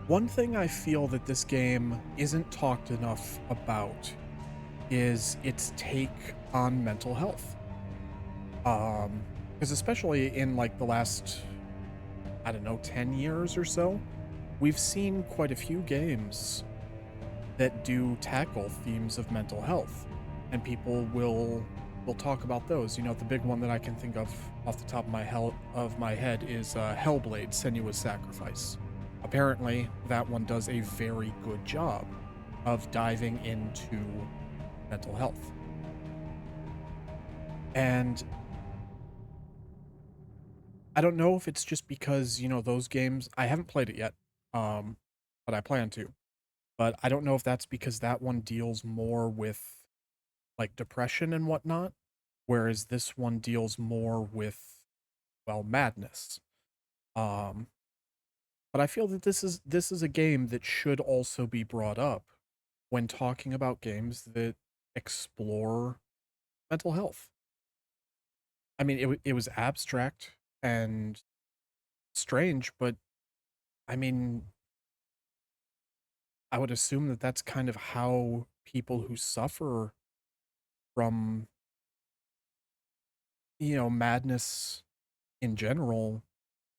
One thing I feel that this game isn't talked enough about is its take on mental health. Because especially in like the last, I don't know, 10 years or so, we've seen quite a few games that do tackle themes of mental health, and people will talk about those. You know, the big one that I can think of off the top of my head is Hellblade: Senua's Sacrifice. Apparently, that one does a very good job of diving into mental health. And I don't know if it's just because, you know, those games, I haven't played it yet, but I plan to. But I don't know if that's because that one deals more with like depression and whatnot, whereas this one deals more with, well, madness. But I feel that this is a game that should also be brought up when talking about games that explore mental health. I mean, it was abstract and strange, but I mean, I would assume that that's kind of how people who suffer from, you know, madness in general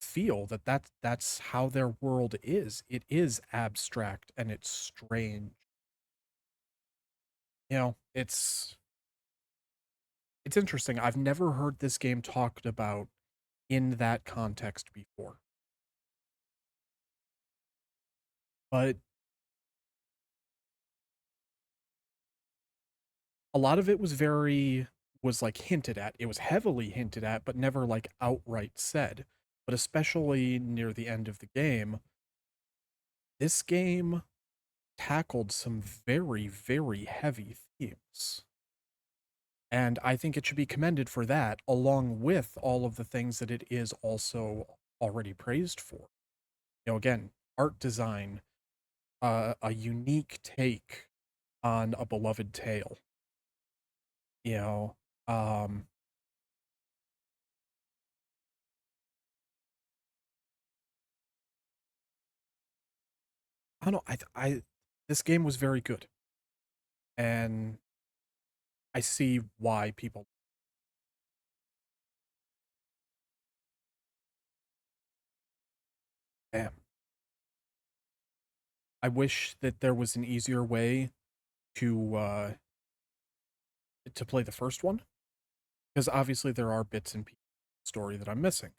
feel that that's how their world is. It is abstract and it's strange. You know, it's interesting. I've never heard this game talked about in that context before. But a lot of it was like hinted at. It was heavily hinted at, but never like outright said. But especially near the end of the game, this game tackled some very, very heavy themes. And I think it should be commended for that, along with all of the things that it is also already praised for. You know, again, art design, a unique take on a beloved tale. You know, I don't know. This game was very good, and I see why people. Damn. I wish that there was an easier way to play the first one, because obviously there are bits and pieces of the story that I'm missing.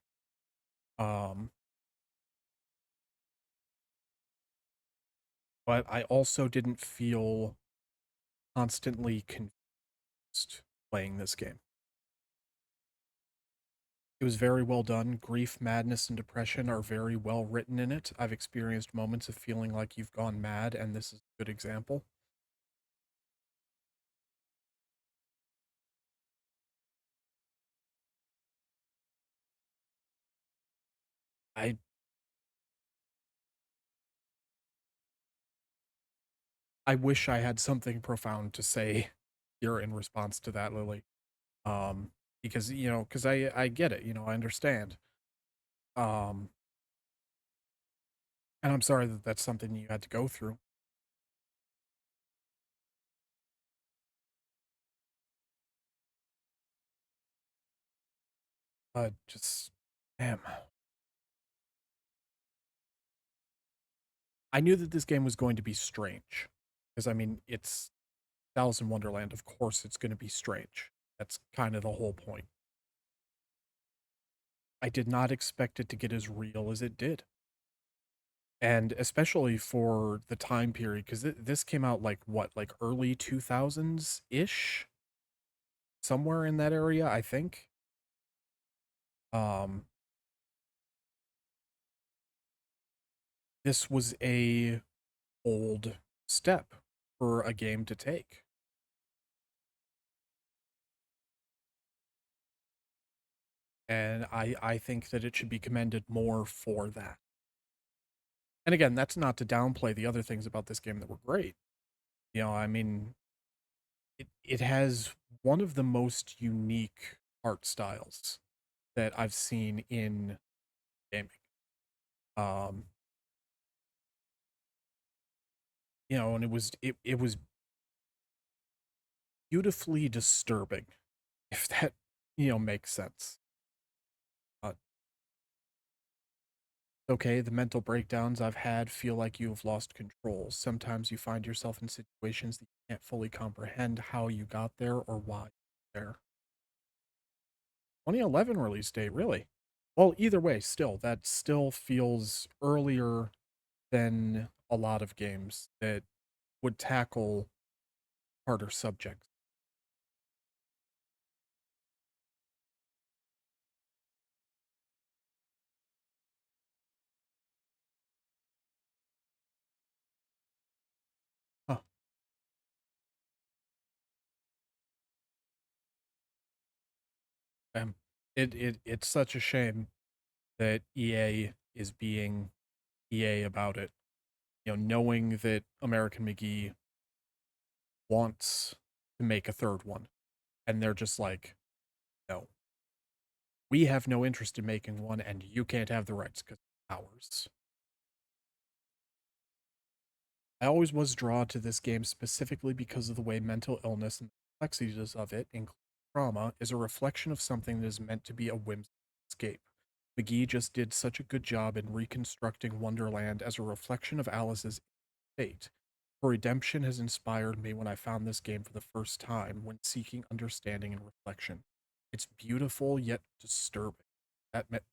But I also didn't feel constantly confused playing this game. It was very well done. Grief, madness, and depression are very well written in it. I've experienced moments of feeling like you've gone mad, and this is a good example. I wish I had something profound to say here in response to that, Lily. Because, you know, because I get it, you know, I understand. Um, and I'm sorry that that's something you had to go through. Just, damn. I knew that this game was going to be strange. Because, I mean, it's Alice in Wonderland. Of course it's going to be strange. That's kind of the whole point. I did not expect it to get as real as it did. And especially for the time period, because this came out like what, like early 2000s-ish? Somewhere in that area, I think. This was a bold step for a game to take. And I think that it should be commended more for that. And again, that's not to downplay the other things about this game that were great. You know, I mean, it has one of the most unique art styles that I've seen in gaming. You know, and it was beautifully disturbing, if that, you know, makes sense. Okay, the mental breakdowns I've had feel like you have lost control. Sometimes you find yourself in situations that you can't fully comprehend how you got there or why you're there. 2011 release date, really? Well, either way, still, that still feels earlier than a lot of games that would tackle harder subjects. Huh. It's such a shame that EA is being EA about it. You know, knowing that American McGee wants to make a third one, and they're just like, no. We have no interest in making one, and you can't have the rights because it's ours. I always was drawn to this game specifically because of the way mental illness and the complexities of it, including trauma, is a reflection of something that is meant to be a whimsical escape. McGee just did such a good job in reconstructing Wonderland as a reflection of Alice's fate. Her redemption has inspired me when I found this game for the first time when seeking understanding and reflection. It's beautiful yet disturbing.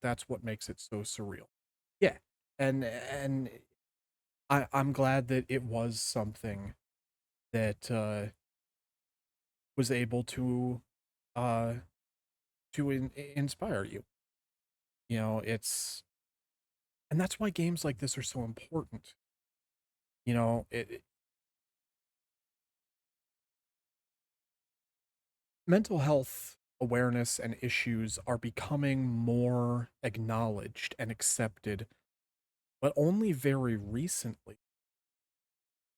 That's what makes it so surreal. Yeah, and I'm glad that it was something that was able to uh inspire you. You know, and that's why games like this are so important. You know, mental health awareness and issues are becoming more acknowledged and accepted, but only very recently.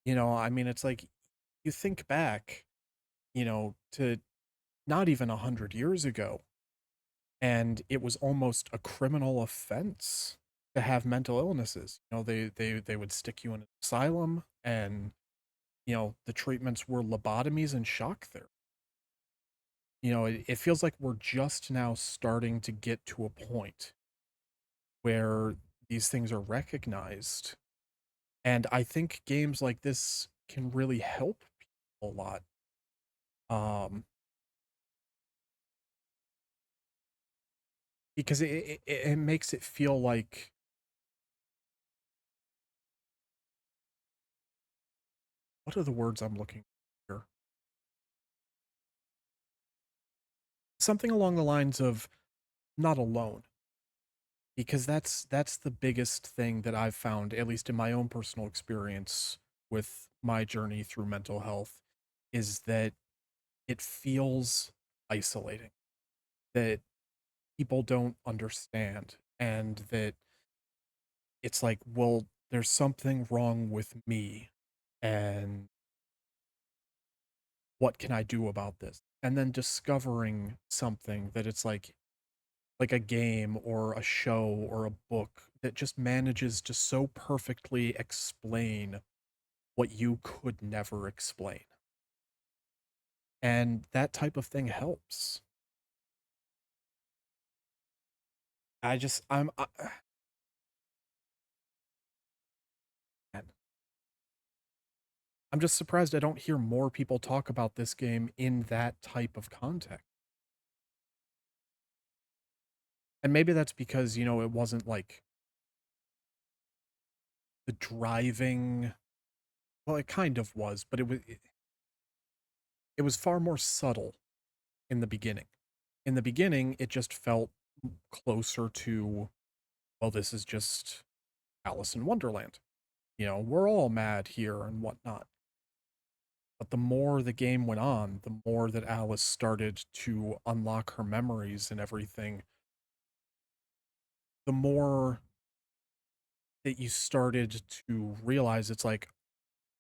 You know, I mean, it's like you think back, you know, to not even 100 years ago, and it was almost a criminal offense to have mental illnesses. You know, they would stick you in an asylum, and you know the treatments were lobotomies and shock therapy. You know, it feels like we're just now starting to get to a point where these things are recognized, and I think games like this can really help people a lot. Um, because it makes it feel like what are the words I'm looking for here? Something along the lines of not alone. Because that's the biggest thing that I've found, at least in my own personal experience with my journey through mental health, is that it feels isolating, that people don't understand, and that it's like, well, there's something wrong with me, and what can I do about this? And then discovering something that it's like a game or a show or a book that just manages to so perfectly explain what you could never explain. And that type of thing helps. I just man, I'm just surprised I don't hear more people talk about this game in that type of context. And maybe that's because, you know, it wasn't like the driving, well, it kind of was, but it was far more subtle in the beginning. In the beginning, it just felt closer to, well, this is just Alice in Wonderland. You know, we're all mad here and whatnot. But the more the game went on, the more that Alice started to unlock her memories and everything, the more that you started to realize it's like,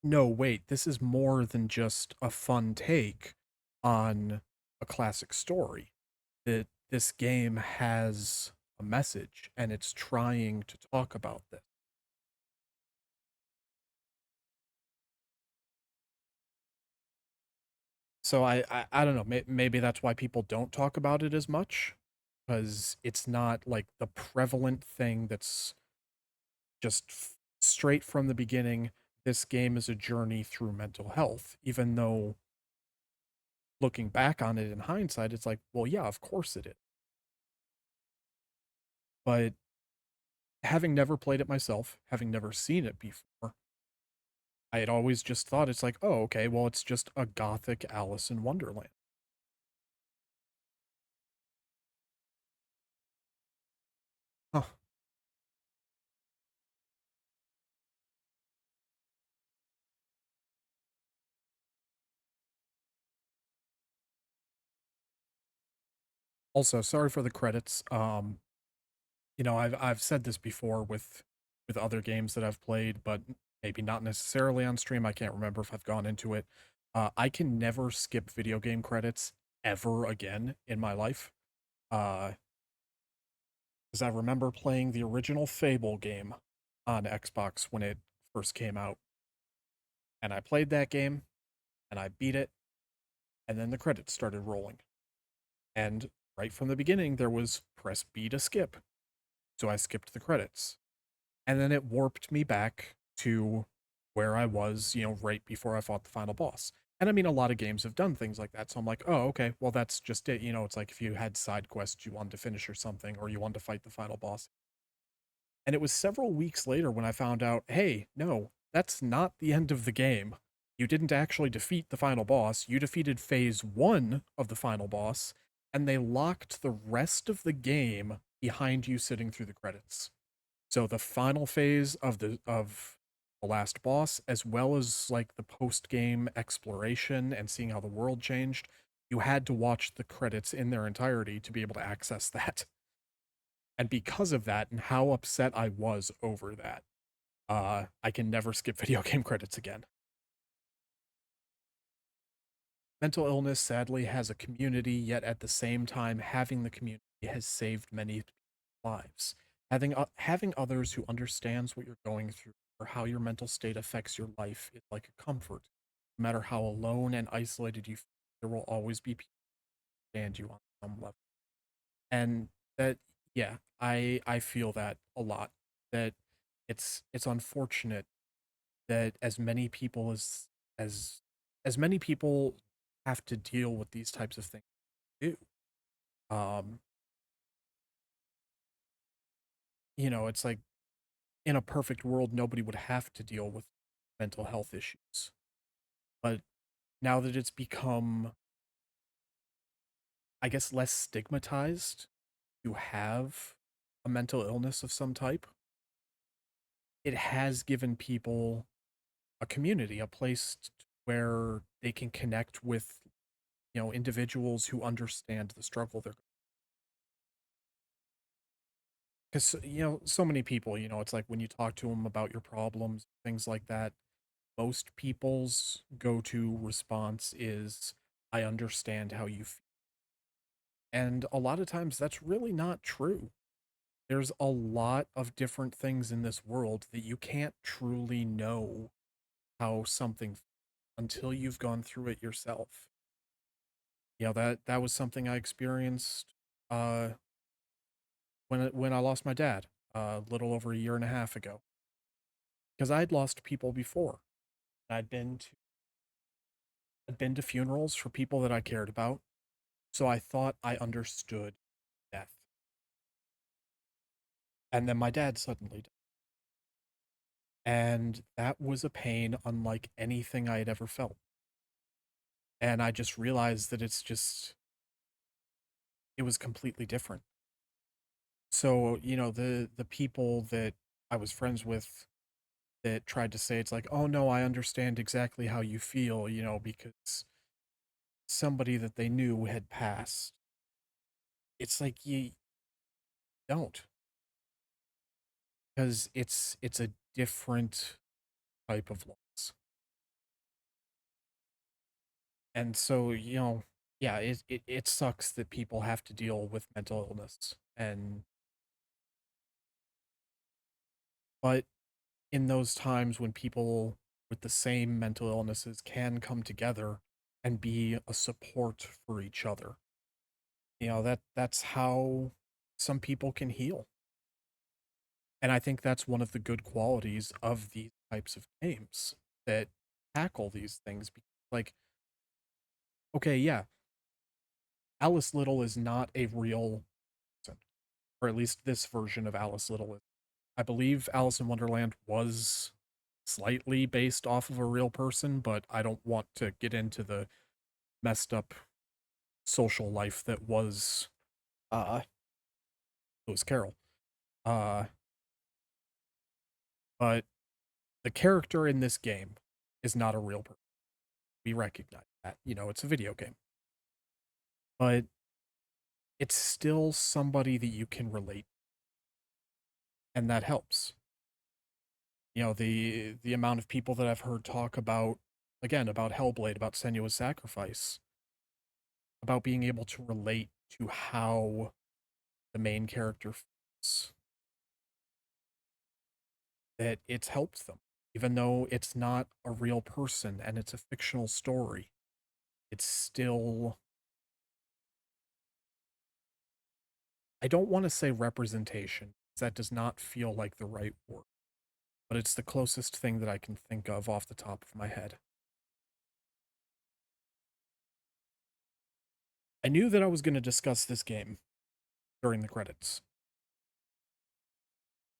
no, wait, this is more than just a fun take on a classic story. That this game has a message and it's trying to talk about this. So I don't know, maybe that's why people don't talk about it as much, because it's not like the prevalent thing that's just straight from the beginning. This game is a journey through mental health, even though looking back on it in hindsight, it's like, well, yeah, of course it is. But having never played it myself, having never seen it before, I had always just thought it's like, oh, okay, well, it's just a gothic Alice in Wonderland. Huh. Also, sorry for the credits. You know, I've said this before with other games that I've played, but maybe not necessarily on stream. I can't remember if I've gone into it. I can never skip video game credits ever again in my life. Because I remember playing the original Fable game on Xbox when it first came out. And I played that game, and I beat it, and then the credits started rolling. And right from the beginning, there was press B to skip. So I skipped the credits. And then it warped me back to where I was, right before I fought the final boss. And I mean, a lot of games have done things like that. So I'm like, oh, okay, well, that's just it. It's like if you had side quests you wanted to finish or something, or you wanted to fight the final boss. And it was several weeks later when I found out, hey, no, that's not the end of the game. You didn't actually defeat the final boss. You defeated phase 1 of the final boss, and they locked the rest of the game behind you sitting through the credits. So the final phase of the last boss, as well as like the post-game exploration and seeing how the world changed, you had to watch the credits in their entirety to be able to access that. And because of that and how upset I was over that, I can never skip video game credits again. Mental illness sadly has a community, yet at the same time, having the community has saved many lives. Having others who understands what you're going through or how your mental state affects your life is like a comfort. No matter how alone and isolated you feel, there will always be people who understand you on some level. And that, yeah, I feel that a lot. That it's unfortunate that as many people as many people have to deal with these types of things too. It's like in a perfect world, nobody would have to deal with mental health issues. But now that it's become, I guess, less stigmatized to have a mental illness of some type, it has given people a community, a place where they can connect with, individuals who understand the struggle they're. Because, so many people, it's like when you talk to them about your problems, things like that, most people's go-to response is, I understand how you feel. And a lot of times that's really not true. There's a lot of different things in this world that you can't truly know how something feels until you've gone through it yourself. That was something I experienced when I lost my dad a little over a year and a half ago. Because I'd lost people before. I'd been to funerals for people that I cared about, so I thought I understood death. And then my dad suddenly died. And that was a pain unlike anything I had ever felt. And I just realized that it was completely different. So, the people that I was friends with that tried to say it's like, oh no, I understand exactly how you feel, because somebody that they knew had passed. It's like you don't. Because it's a different type of loss. And so, yeah, it sucks that people have to deal with mental illness. But in those times when people with the same mental illnesses can come together and be a support for each other, that's how some people can heal. And I think that's one of the good qualities of these types of games that tackle these things. Like, okay, yeah, Alice Little is not a real person, or at least this version of Alice Little is. I believe Alice in Wonderland was slightly based off of a real person, but I don't want to get into the messed up social life that was Lewis Carroll. But the character in this game is not a real person. We recognize that. It's a video game. But it's still somebody that you can relate to. And that helps. The amount of people that I've heard talk about, again, about Hellblade, about Senua's Sacrifice, about being able to relate to how the main character feels, that it's helped them. Even though it's not a real person and it's a fictional story, it's still, I don't want to say representation. That does not feel like the right word, but it's the closest thing that I can think of off the top of my head. I knew that I was going to discuss this game during the credits,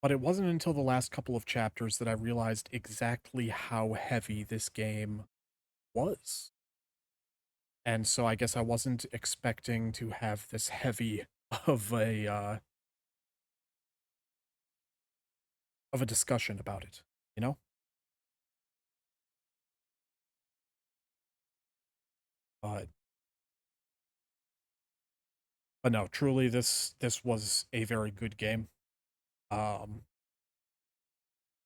but it wasn't until the last couple of chapters that I realized exactly how heavy this game was. And so I guess I wasn't expecting to have this heavy of a discussion about it, you know? But no, truly this was a very good game. You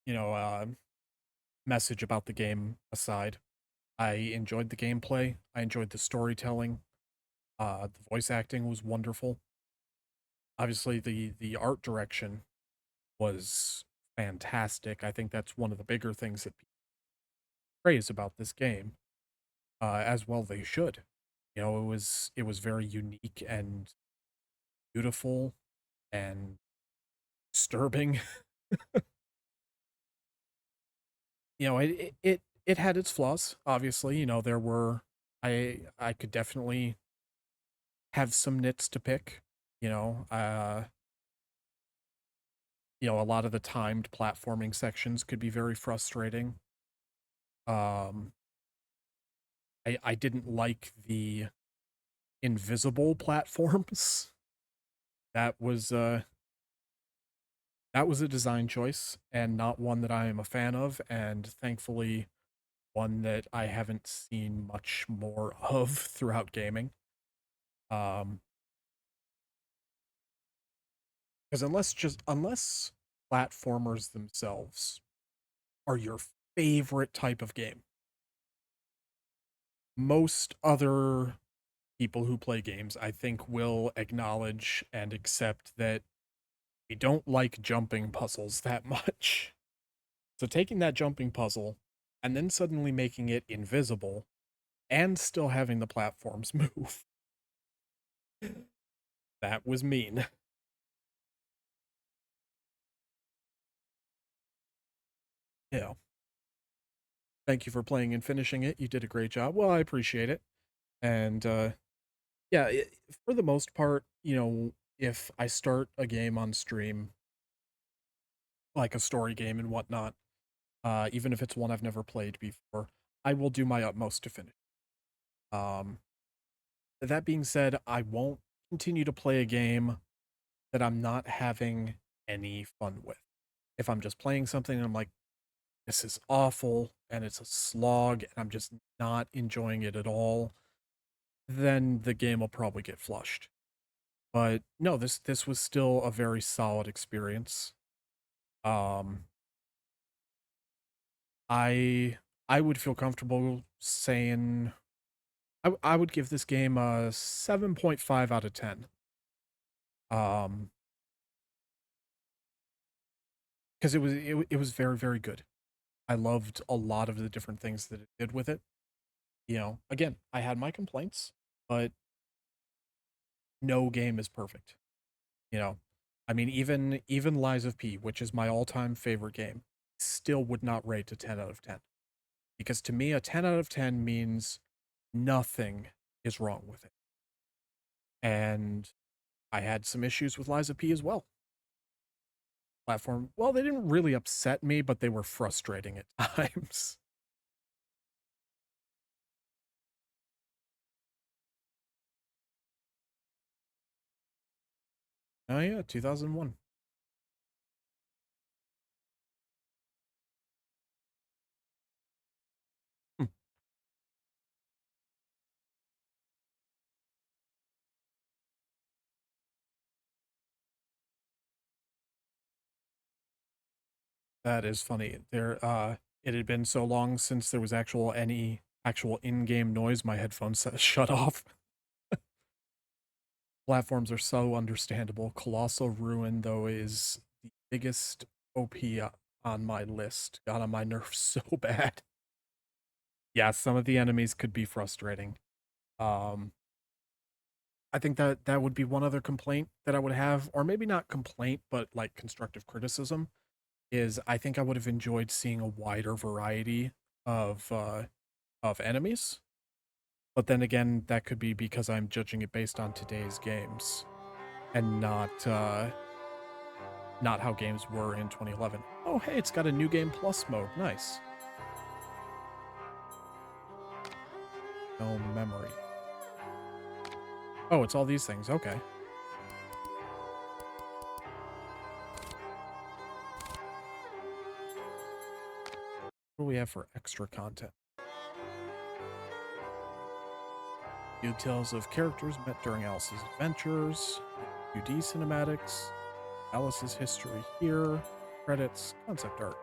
know, message about the game aside, I enjoyed the gameplay, I enjoyed the storytelling, the voice acting was wonderful. Obviously, the art direction was fantastic. I think that's one of the bigger things that people praise about this game, as well they should. You know, it was very unique and beautiful and disturbing. You know, it had its flaws, obviously. You know, there were I could definitely have some nits to pick, you know. You know, a lot of the timed platforming sections could be very frustrating. Um I didn't like the invisible platforms. That was a design choice and not one that I am a fan of, and thankfully one that I haven't seen much more of throughout gaming. Because unless platformers themselves are your favorite type of game, most other people who play games, I think, will acknowledge and accept that we don't like jumping puzzles that much. So taking that jumping puzzle and then suddenly making it invisible and still having the platforms move. That was mean. Yeah. Thank you for playing and finishing it. You did a great job. Well, I appreciate it. And yeah, for the most part, you know, if I start a game on stream, like a story game and whatnot, even if it's one I've never played before, I will do my utmost to finish. That being said, I won't continue to play a game that I'm not having any fun with. If I'm just playing something and I'm like, this is awful and it's a slog and I'm just not enjoying it at all, then the game will probably get flushed. But no, this was still a very solid experience. I would feel comfortable saying I would give this game a 7.5 out of 10. Because it was very, very good. I loved a lot of the different things that it did with it. You know, again, I had my complaints, but no game is perfect. You know, I mean, even Lies of P, which is my all-time favorite game, still would not rate a 10 out of 10. Because to me, a 10 out of 10 means nothing is wrong with it. And I had some issues with Lies of P as well. Platform, well, they didn't really upset me, but they were frustrating at times. Oh yeah, 2001. That is funny. It had been so long since there was any actual in-game noise, my headphones shut off. Platforms are so understandable. Colossal Ruin, though, is the biggest OP on my list. Got on my nerves so bad. Yeah, some of the enemies could be frustrating. I think that that would be one other complaint that I would have, or maybe not complaint, but like constructive criticism, is I think I would have enjoyed seeing a wider variety of enemies. But then again, that could be because I'm judging it based on today's games and not how games were in 2011. Oh, hey, it's got a new game plus mode. Nice. No memory. Oh, it's all these things. Okay. What do we have for extra content? Details of characters met during Alice's adventures, 2D cinematics, Alice's history here, credits, concept art.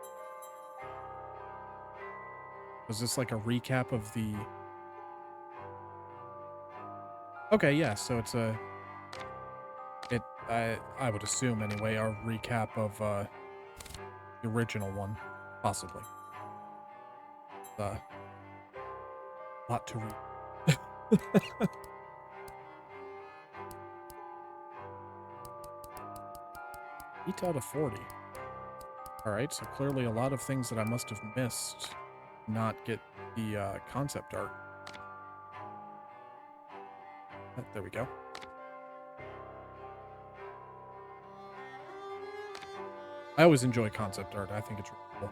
Was this like a recap of the... Okay, yeah, so it's a... I would assume, anyway, a recap of the original one, possibly. Lot to read. 8 out of 40. Alright, so clearly a lot of things that I must have missed not get the concept art. There we go. I always enjoy concept art. I think it's really cool.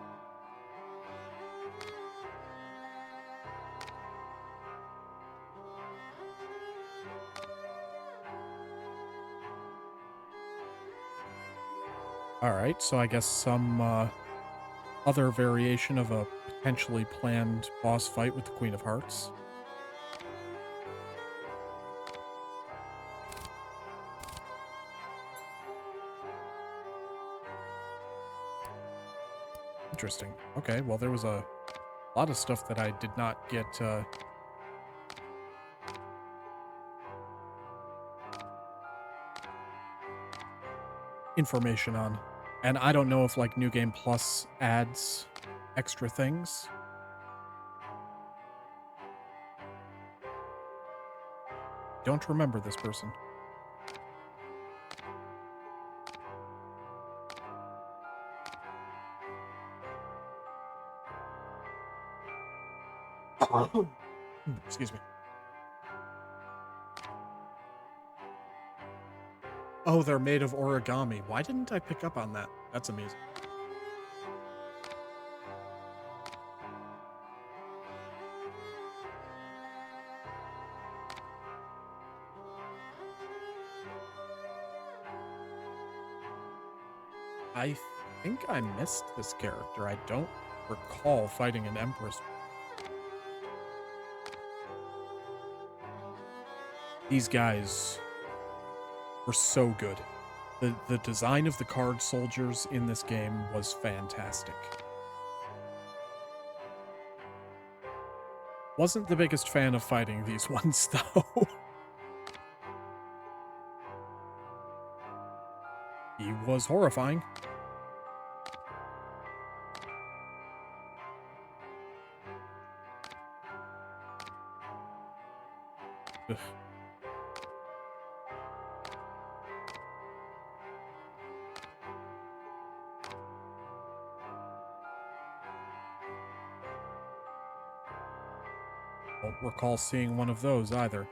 Alright, so I guess some other variation of a potentially planned boss fight with the Queen of Hearts. Interesting. Okay, well there was a lot of stuff that I did not get information on. And I don't know if like New Game Plus adds extra things. Don't remember this person. Excuse me. Oh, they're made of origami. Why didn't I pick up on that? That's amazing. I think I missed this character. I don't recall fighting an Empress. These guys were so good. The design of the card soldiers in this game was fantastic. Wasn't the biggest fan of fighting these ones, though. He was horrifying. Ugh. Don't recall seeing one of those either.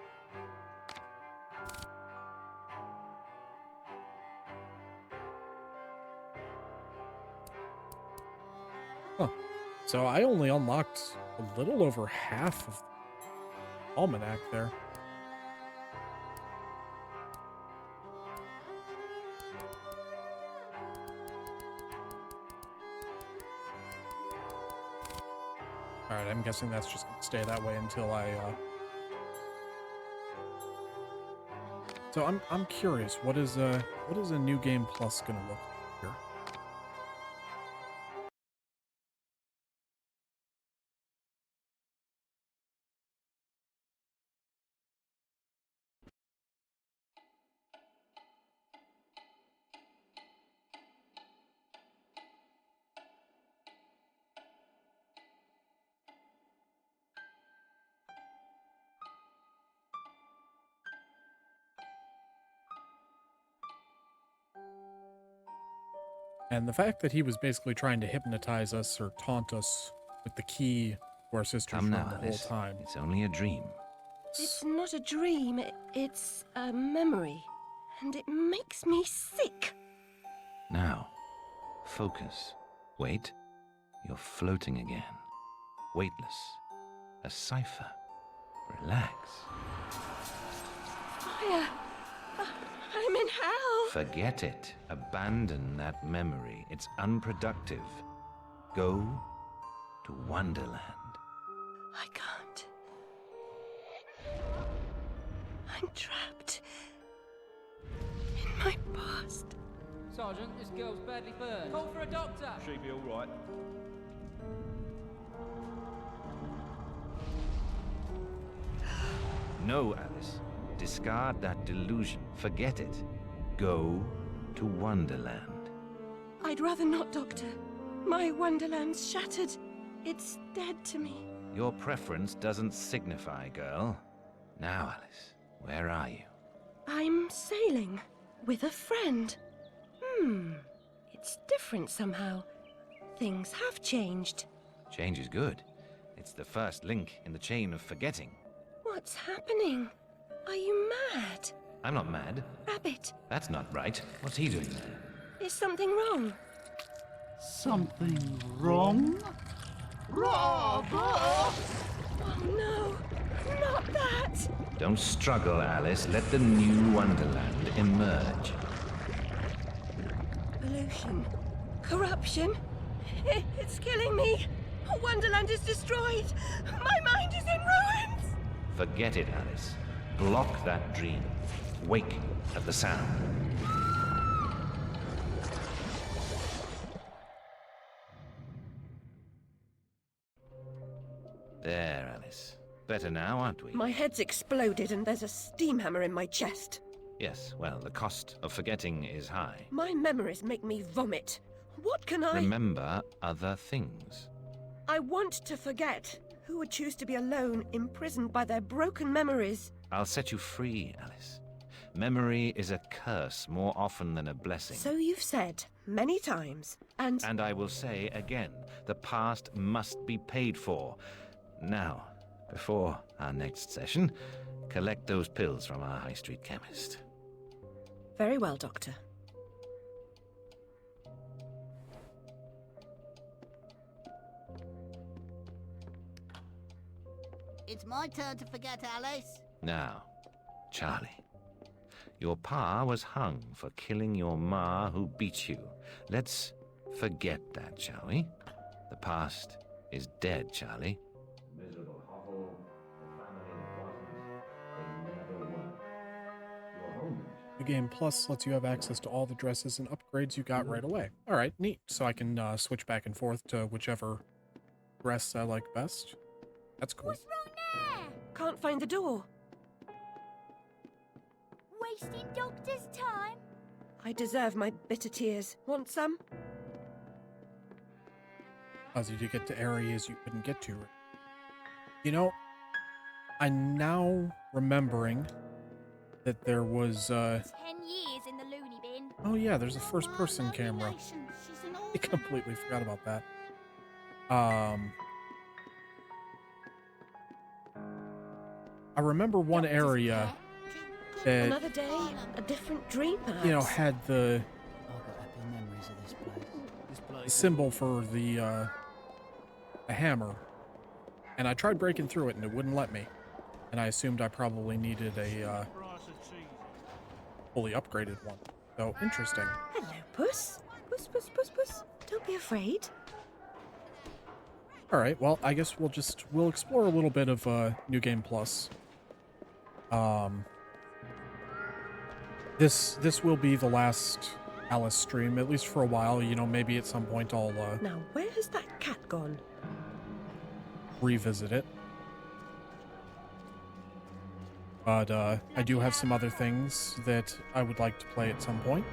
Huh. So I only unlocked a little over half of the almanac there. Alright, I'm guessing that's just gonna stay that way until I, So I'm curious, what is a New Game Plus gonna look like here? And the fact that he was basically trying to hypnotize us or taunt us with the key to our sister's
Come
room
now,
the whole
Alice.
time.
It's only a dream.
It's not a dream, it's a memory. And it makes me sick.
Now, focus. Wait. You're floating again. Weightless. A cipher. Relax.
Fire! I'm in hell!
Forget it. Abandon that memory. It's unproductive. Go to Wonderland.
I can't. I'm trapped in my past.
Sergeant, this girl's badly burned. Call for a doctor!
She'll be all right.
No, Alice. Discard that delusion. Forget it. Go to Wonderland.
I'd rather not, Doctor. My Wonderland's shattered. It's dead to me.
Your preference doesn't signify, girl. Now, Alice, where are you?
I'm sailing with a friend. It's different somehow. Things have changed.
Change is good. It's the first link in the chain of forgetting.
What's happening? Are you mad?
I'm not mad.
Rabbit,
That's not right. What's he doing there?
is something wrong?
Something wrong?
Oh no, not that!
Don't struggle, Alice. Let the new Wonderland emerge.
Pollution. Corruption. It's killing me. Wonderland is destroyed. My mind is in ruins.
Forget it, Alice. Block that dream. Wake at the sound. There, Alice. Better now, aren't we?
My head's exploded and there's a steam hammer in my chest.
Yes, well, the cost of forgetting is high.
My memories make me vomit. What can I...
Remember other things.
I want to forget. Who would choose to be alone, imprisoned by their broken memories?
I'll set you free, Alice. Memory is a curse more often than a blessing.
So you've said many times, and...
And I will say again, the past must be paid for. Now, before our next session, collect those pills from our high street chemist.
Very well, Doctor.
It's my turn to forget, Alice.
Now, Charlie. Your pa was hung for killing your ma who beat you. Let's forget that, shall we? The past is dead, Charlie. Miserable hovel, the family wasn't, they never were. Your home.
The Game Plus lets you have access to all the dresses and upgrades you got right away. Alright, neat. So I can switch back and forth to whichever dress I like best. That's cool.
What's wrong there?
Can't find the door.
Wasting Doctor's time?
I deserve my bitter tears. Want some?
Allows you to get to areas you couldn't get to. You know, I'm now remembering that there was,
10 years in the loony bin.
oh yeah, there's a first-person camera. I completely forgot about that. I remember one area that,
Another day, a different dream, perhaps.
you know, had the symbol for the hammer, and I tried breaking through it and it wouldn't let me, and I assumed I probably needed a fully upgraded one. So interesting.
Hello, Puss. Puss, Puss, Puss, Puss. Don't be afraid.
All right, well, I guess we'll explore a little bit of New Game Plus. This will be the last Alice stream, at least for a while. You know, maybe at some point I'll
Now, where has that cat gone?
revisit it. But I do have some other things that I would like to play at some point.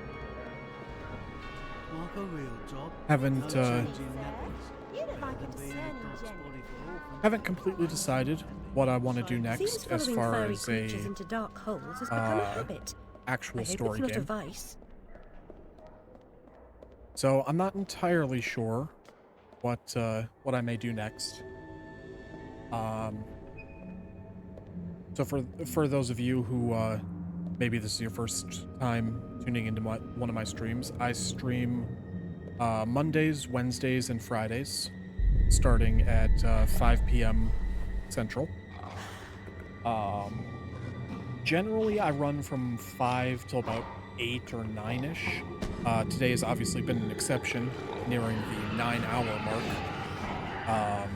Like a real job.
Haven't
No changing nappies.
You look like a discerning gent.
haven't completely decided what I want to do
Seems
next as
following
far
furry
as
creatures
a
into dark holes has become a habit.
actual
I hope
story
it's not a
game.
vice.
So I'm not entirely sure what I may do next. So for those of you who maybe this is your first time tuning into one of my streams, I stream Mondays, Wednesdays, and Fridays, starting at 5 p.m. Central. Generally, I run from 5 till about 8 or 9-ish. Today has obviously been an exception, nearing the 9-hour mark.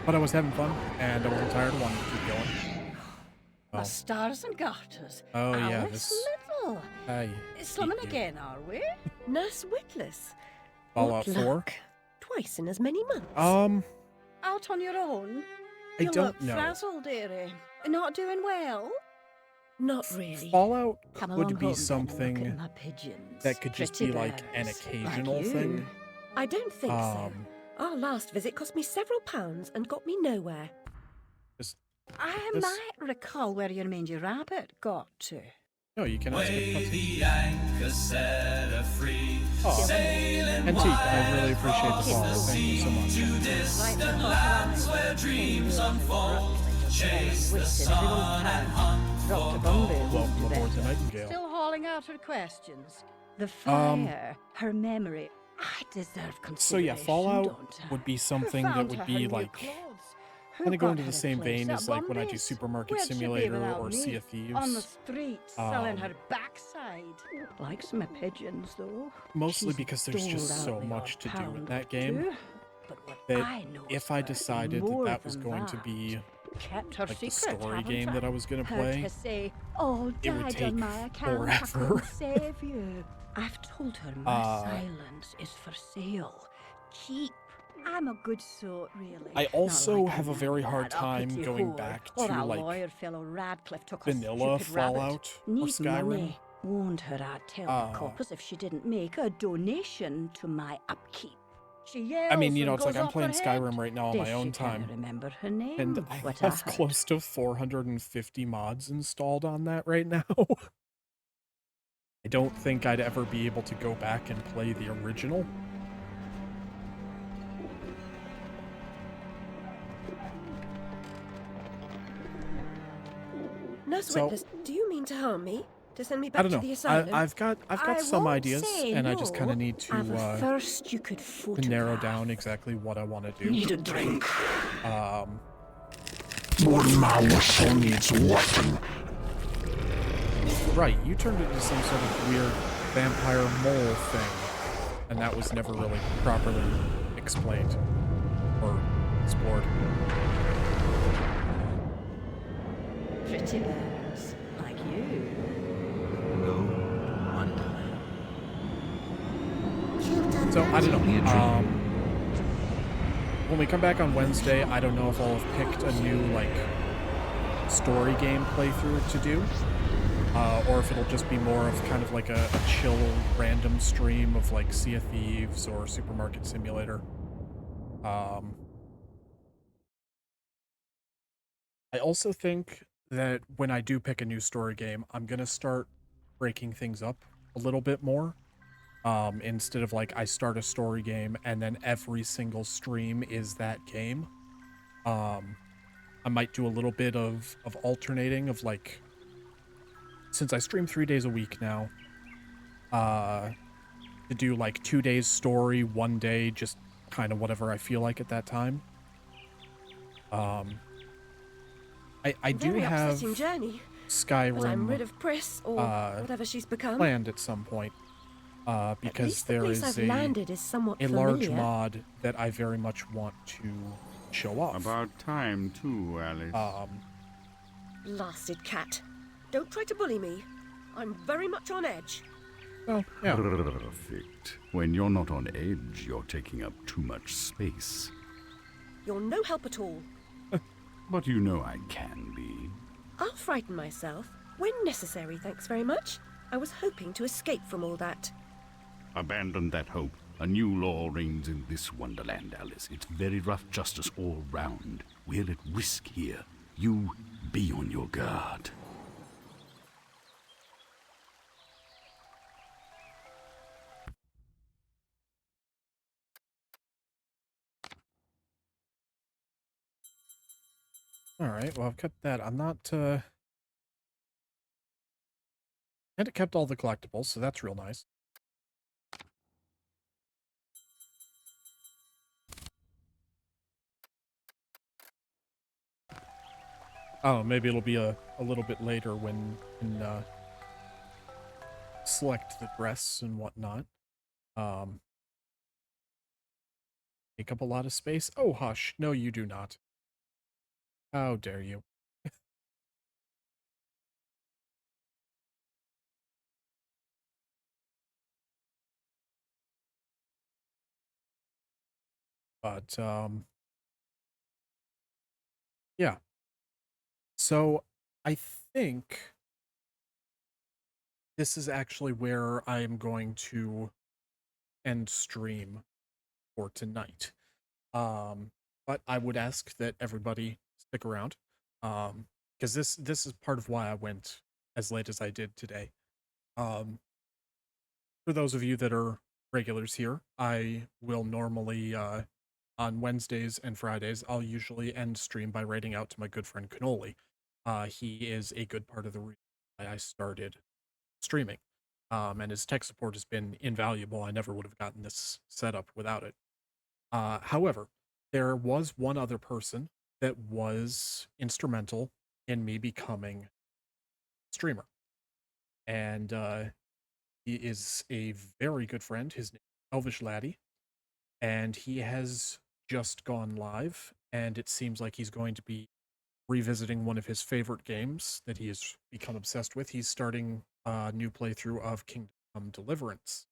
But I was having fun, and I wasn't tired. I wanted to keep going.
My stars and garters.
Oh, yeah,
Alice Little.
Hey.
Slumming again, are we?
Nurse Witless.
Fallout
What
4?
luck. Twice in as many months.
Out on your own?
I
You
don't
look
know.
frazzled, dearie. Not doing well?
Not really.
Fallout
Come along
would be
home then and look at
something
my pigeons.
that could just
Pretty
be like an
birds,
occasional
like you.
thing.
I don't think so. Our last visit cost me several pounds and got me nowhere.
I might recall where your mangy rabbit got to.
No, you can ask me.
the anchor set her free.
Oh.
Sailing
Antique, I really appreciate the follow. Thank you so much.
to distant lands where dreams unfold. Chase the sun and hunt for gold.
Welcome aboard the Nightingale.
Still hauling out her questions. The fire, her memory. I deserve
So
consideration.
yeah, Fallout
don't I?
would be
Who
something that
found
would
her
be
new
like
clothes? Who
kind of go
got
into
her
the
a
same
place
vein
at
as like when I do
Bombay's?
Supermarket
Where'd she be
Simulator
without
or
me?
Sea of Thieves.
On the street, selling
Um,
her backside. Likes my pigeons, though.
Mostly
She's
because there's just
doled
so
out the
much
odd
to do in
pound
that
or
game
two. But what
that
I know
if I decided that
more
that was
than
going to
that.
be
Kept her
like the
secret,
story
haven't
game
I?
that I was going to
Heard
play,
her say, "Oh,
it would
died
take
on my account. I
forever.
couldn't save you." I've told her my silence is for sale. Cheap. I'm a good sort, really.
I
Not
also
like
have a very hard time
uppity
going
whore.
back
Or
to
that
like
lawyer fellow Radcliffe took a
vanilla
stupid rabbit.
Fallout of
Need
Skyrim.
money. Warned her I'd tell the coppers if she didn't make a donation to my upkeep. She yells
I mean, you know,
and
it's like
goes
I'm
off
playing
her head.
Skyrim right now on my
This
own
you can't
time.
remember her name.
And I
what I
have
heard.
close to 450 mods installed on that right now. I don't think I'd ever be able to go back and play the original.
Nurse
So-
Witless, do you mean to harm me? To send me
I
back
don't
to
know.
the asylum?
I've got
I
some
won't
ideas,
say
and I just kind
no.
of need
I've a
to
thirst you could
narrow down exactly what I want to do.
Need a drink.
One whistle needs weapon.
Right, you turned into some sort of weird vampire mole thing, and that was never really properly explained or explored.
Pretty birds, like you.
So, I don't know. When we come back on Wednesday, I don't know if I'll have picked a new, like, story game playthrough to do. Or if it'll just be more of kind of like a chill, random stream of, like, Sea of Thieves or Supermarket Simulator. I also think that when I do pick a new story game, I'm gonna start breaking things up a little bit more. Instead of like I start a story game and then every single stream is that game. I might do a little bit of alternating of like, since I stream 3 days a week now, to do like 2 days story, 1 day just kind of whatever I feel like at that time. I do
Very
have
upsetting journey.
Skyrim
But I'm rid of Pris, or whatever she's become.
planned at some point. Because
least the
there
place
is
I've landed is somewhat
a large
familiar.
mod that I very much want to show off.
About time, too, Alice.
Blasted cat. Don't try to bully me. I'm very much on edge.
Well, yeah.
Perfect. When you're not on edge, you're taking up too much space.
You're no help at all.
But you know I can be.
I'll frighten myself when necessary, thanks very much. I was hoping to escape from all that.
Abandon that hope. A new law reigns in this wonderland, Alice. It's very rough justice all round. We're at risk here. You be on your guard.
Alright, well, I've kept that. I'm not, and it kept all the collectibles, so that's real nice. Oh, maybe it'll be a little bit later when select the dress and whatnot. Take up a lot of space. Oh, hush. No, you do not. How dare you. But, yeah. So, I think this is actually where I am going to end stream for tonight. But I would ask that everybody stick around, because this is part of why I went as late as I did today. For those of you that are regulars here, I will normally on Wednesdays and Fridays, I'll usually end stream by writing out to my good friend Cannoli. He is a good part of the reason why I started streaming. And his tech support has been invaluable. I never would have gotten this set up without it. However, there was one other person that was instrumental in me becoming a streamer. And he is a very good friend. His name is Elvish Laddie. And he has just gone live. And it seems like he's going to be revisiting one of his favorite games that he has become obsessed with. He's starting a new playthrough of Kingdom Come Deliverance.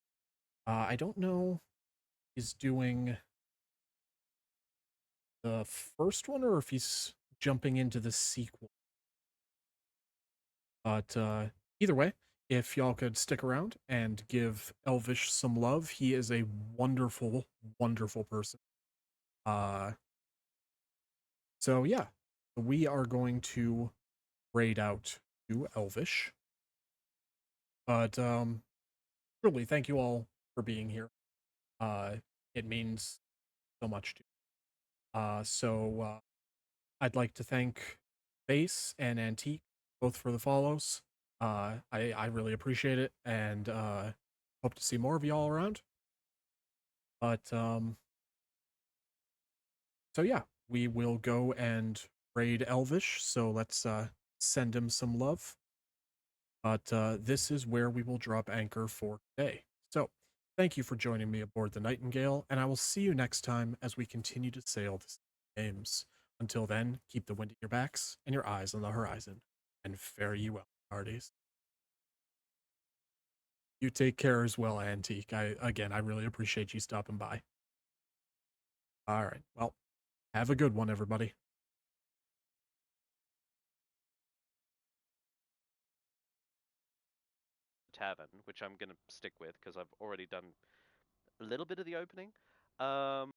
I don't know if he's doing the first one or if he's jumping into the sequel. But either way, if y'all could stick around and give Elvish some love, he is a wonderful, wonderful person. So yeah, we are going to raid out to Elvish. But truly, thank you all for being here. It means so much to me. So I'd like to thank Base and Antique both for the follows. I really appreciate it, and hope to see more of y'all around. But so yeah, we will go and raid Elvish. So let's send him some love. But this is where we will drop anchor for today. So thank you for joining me aboard the Nightingale, and I will see you next time as we continue to sail the games. Until then, keep the wind at your backs and your eyes on the horizon, and fare ye well, hearties. You take care as well, Antique. I really appreciate you stopping by. All right, well, have a good one, everybody.
Tavern, which I'm going to stick with because I've already done a little bit of the opening.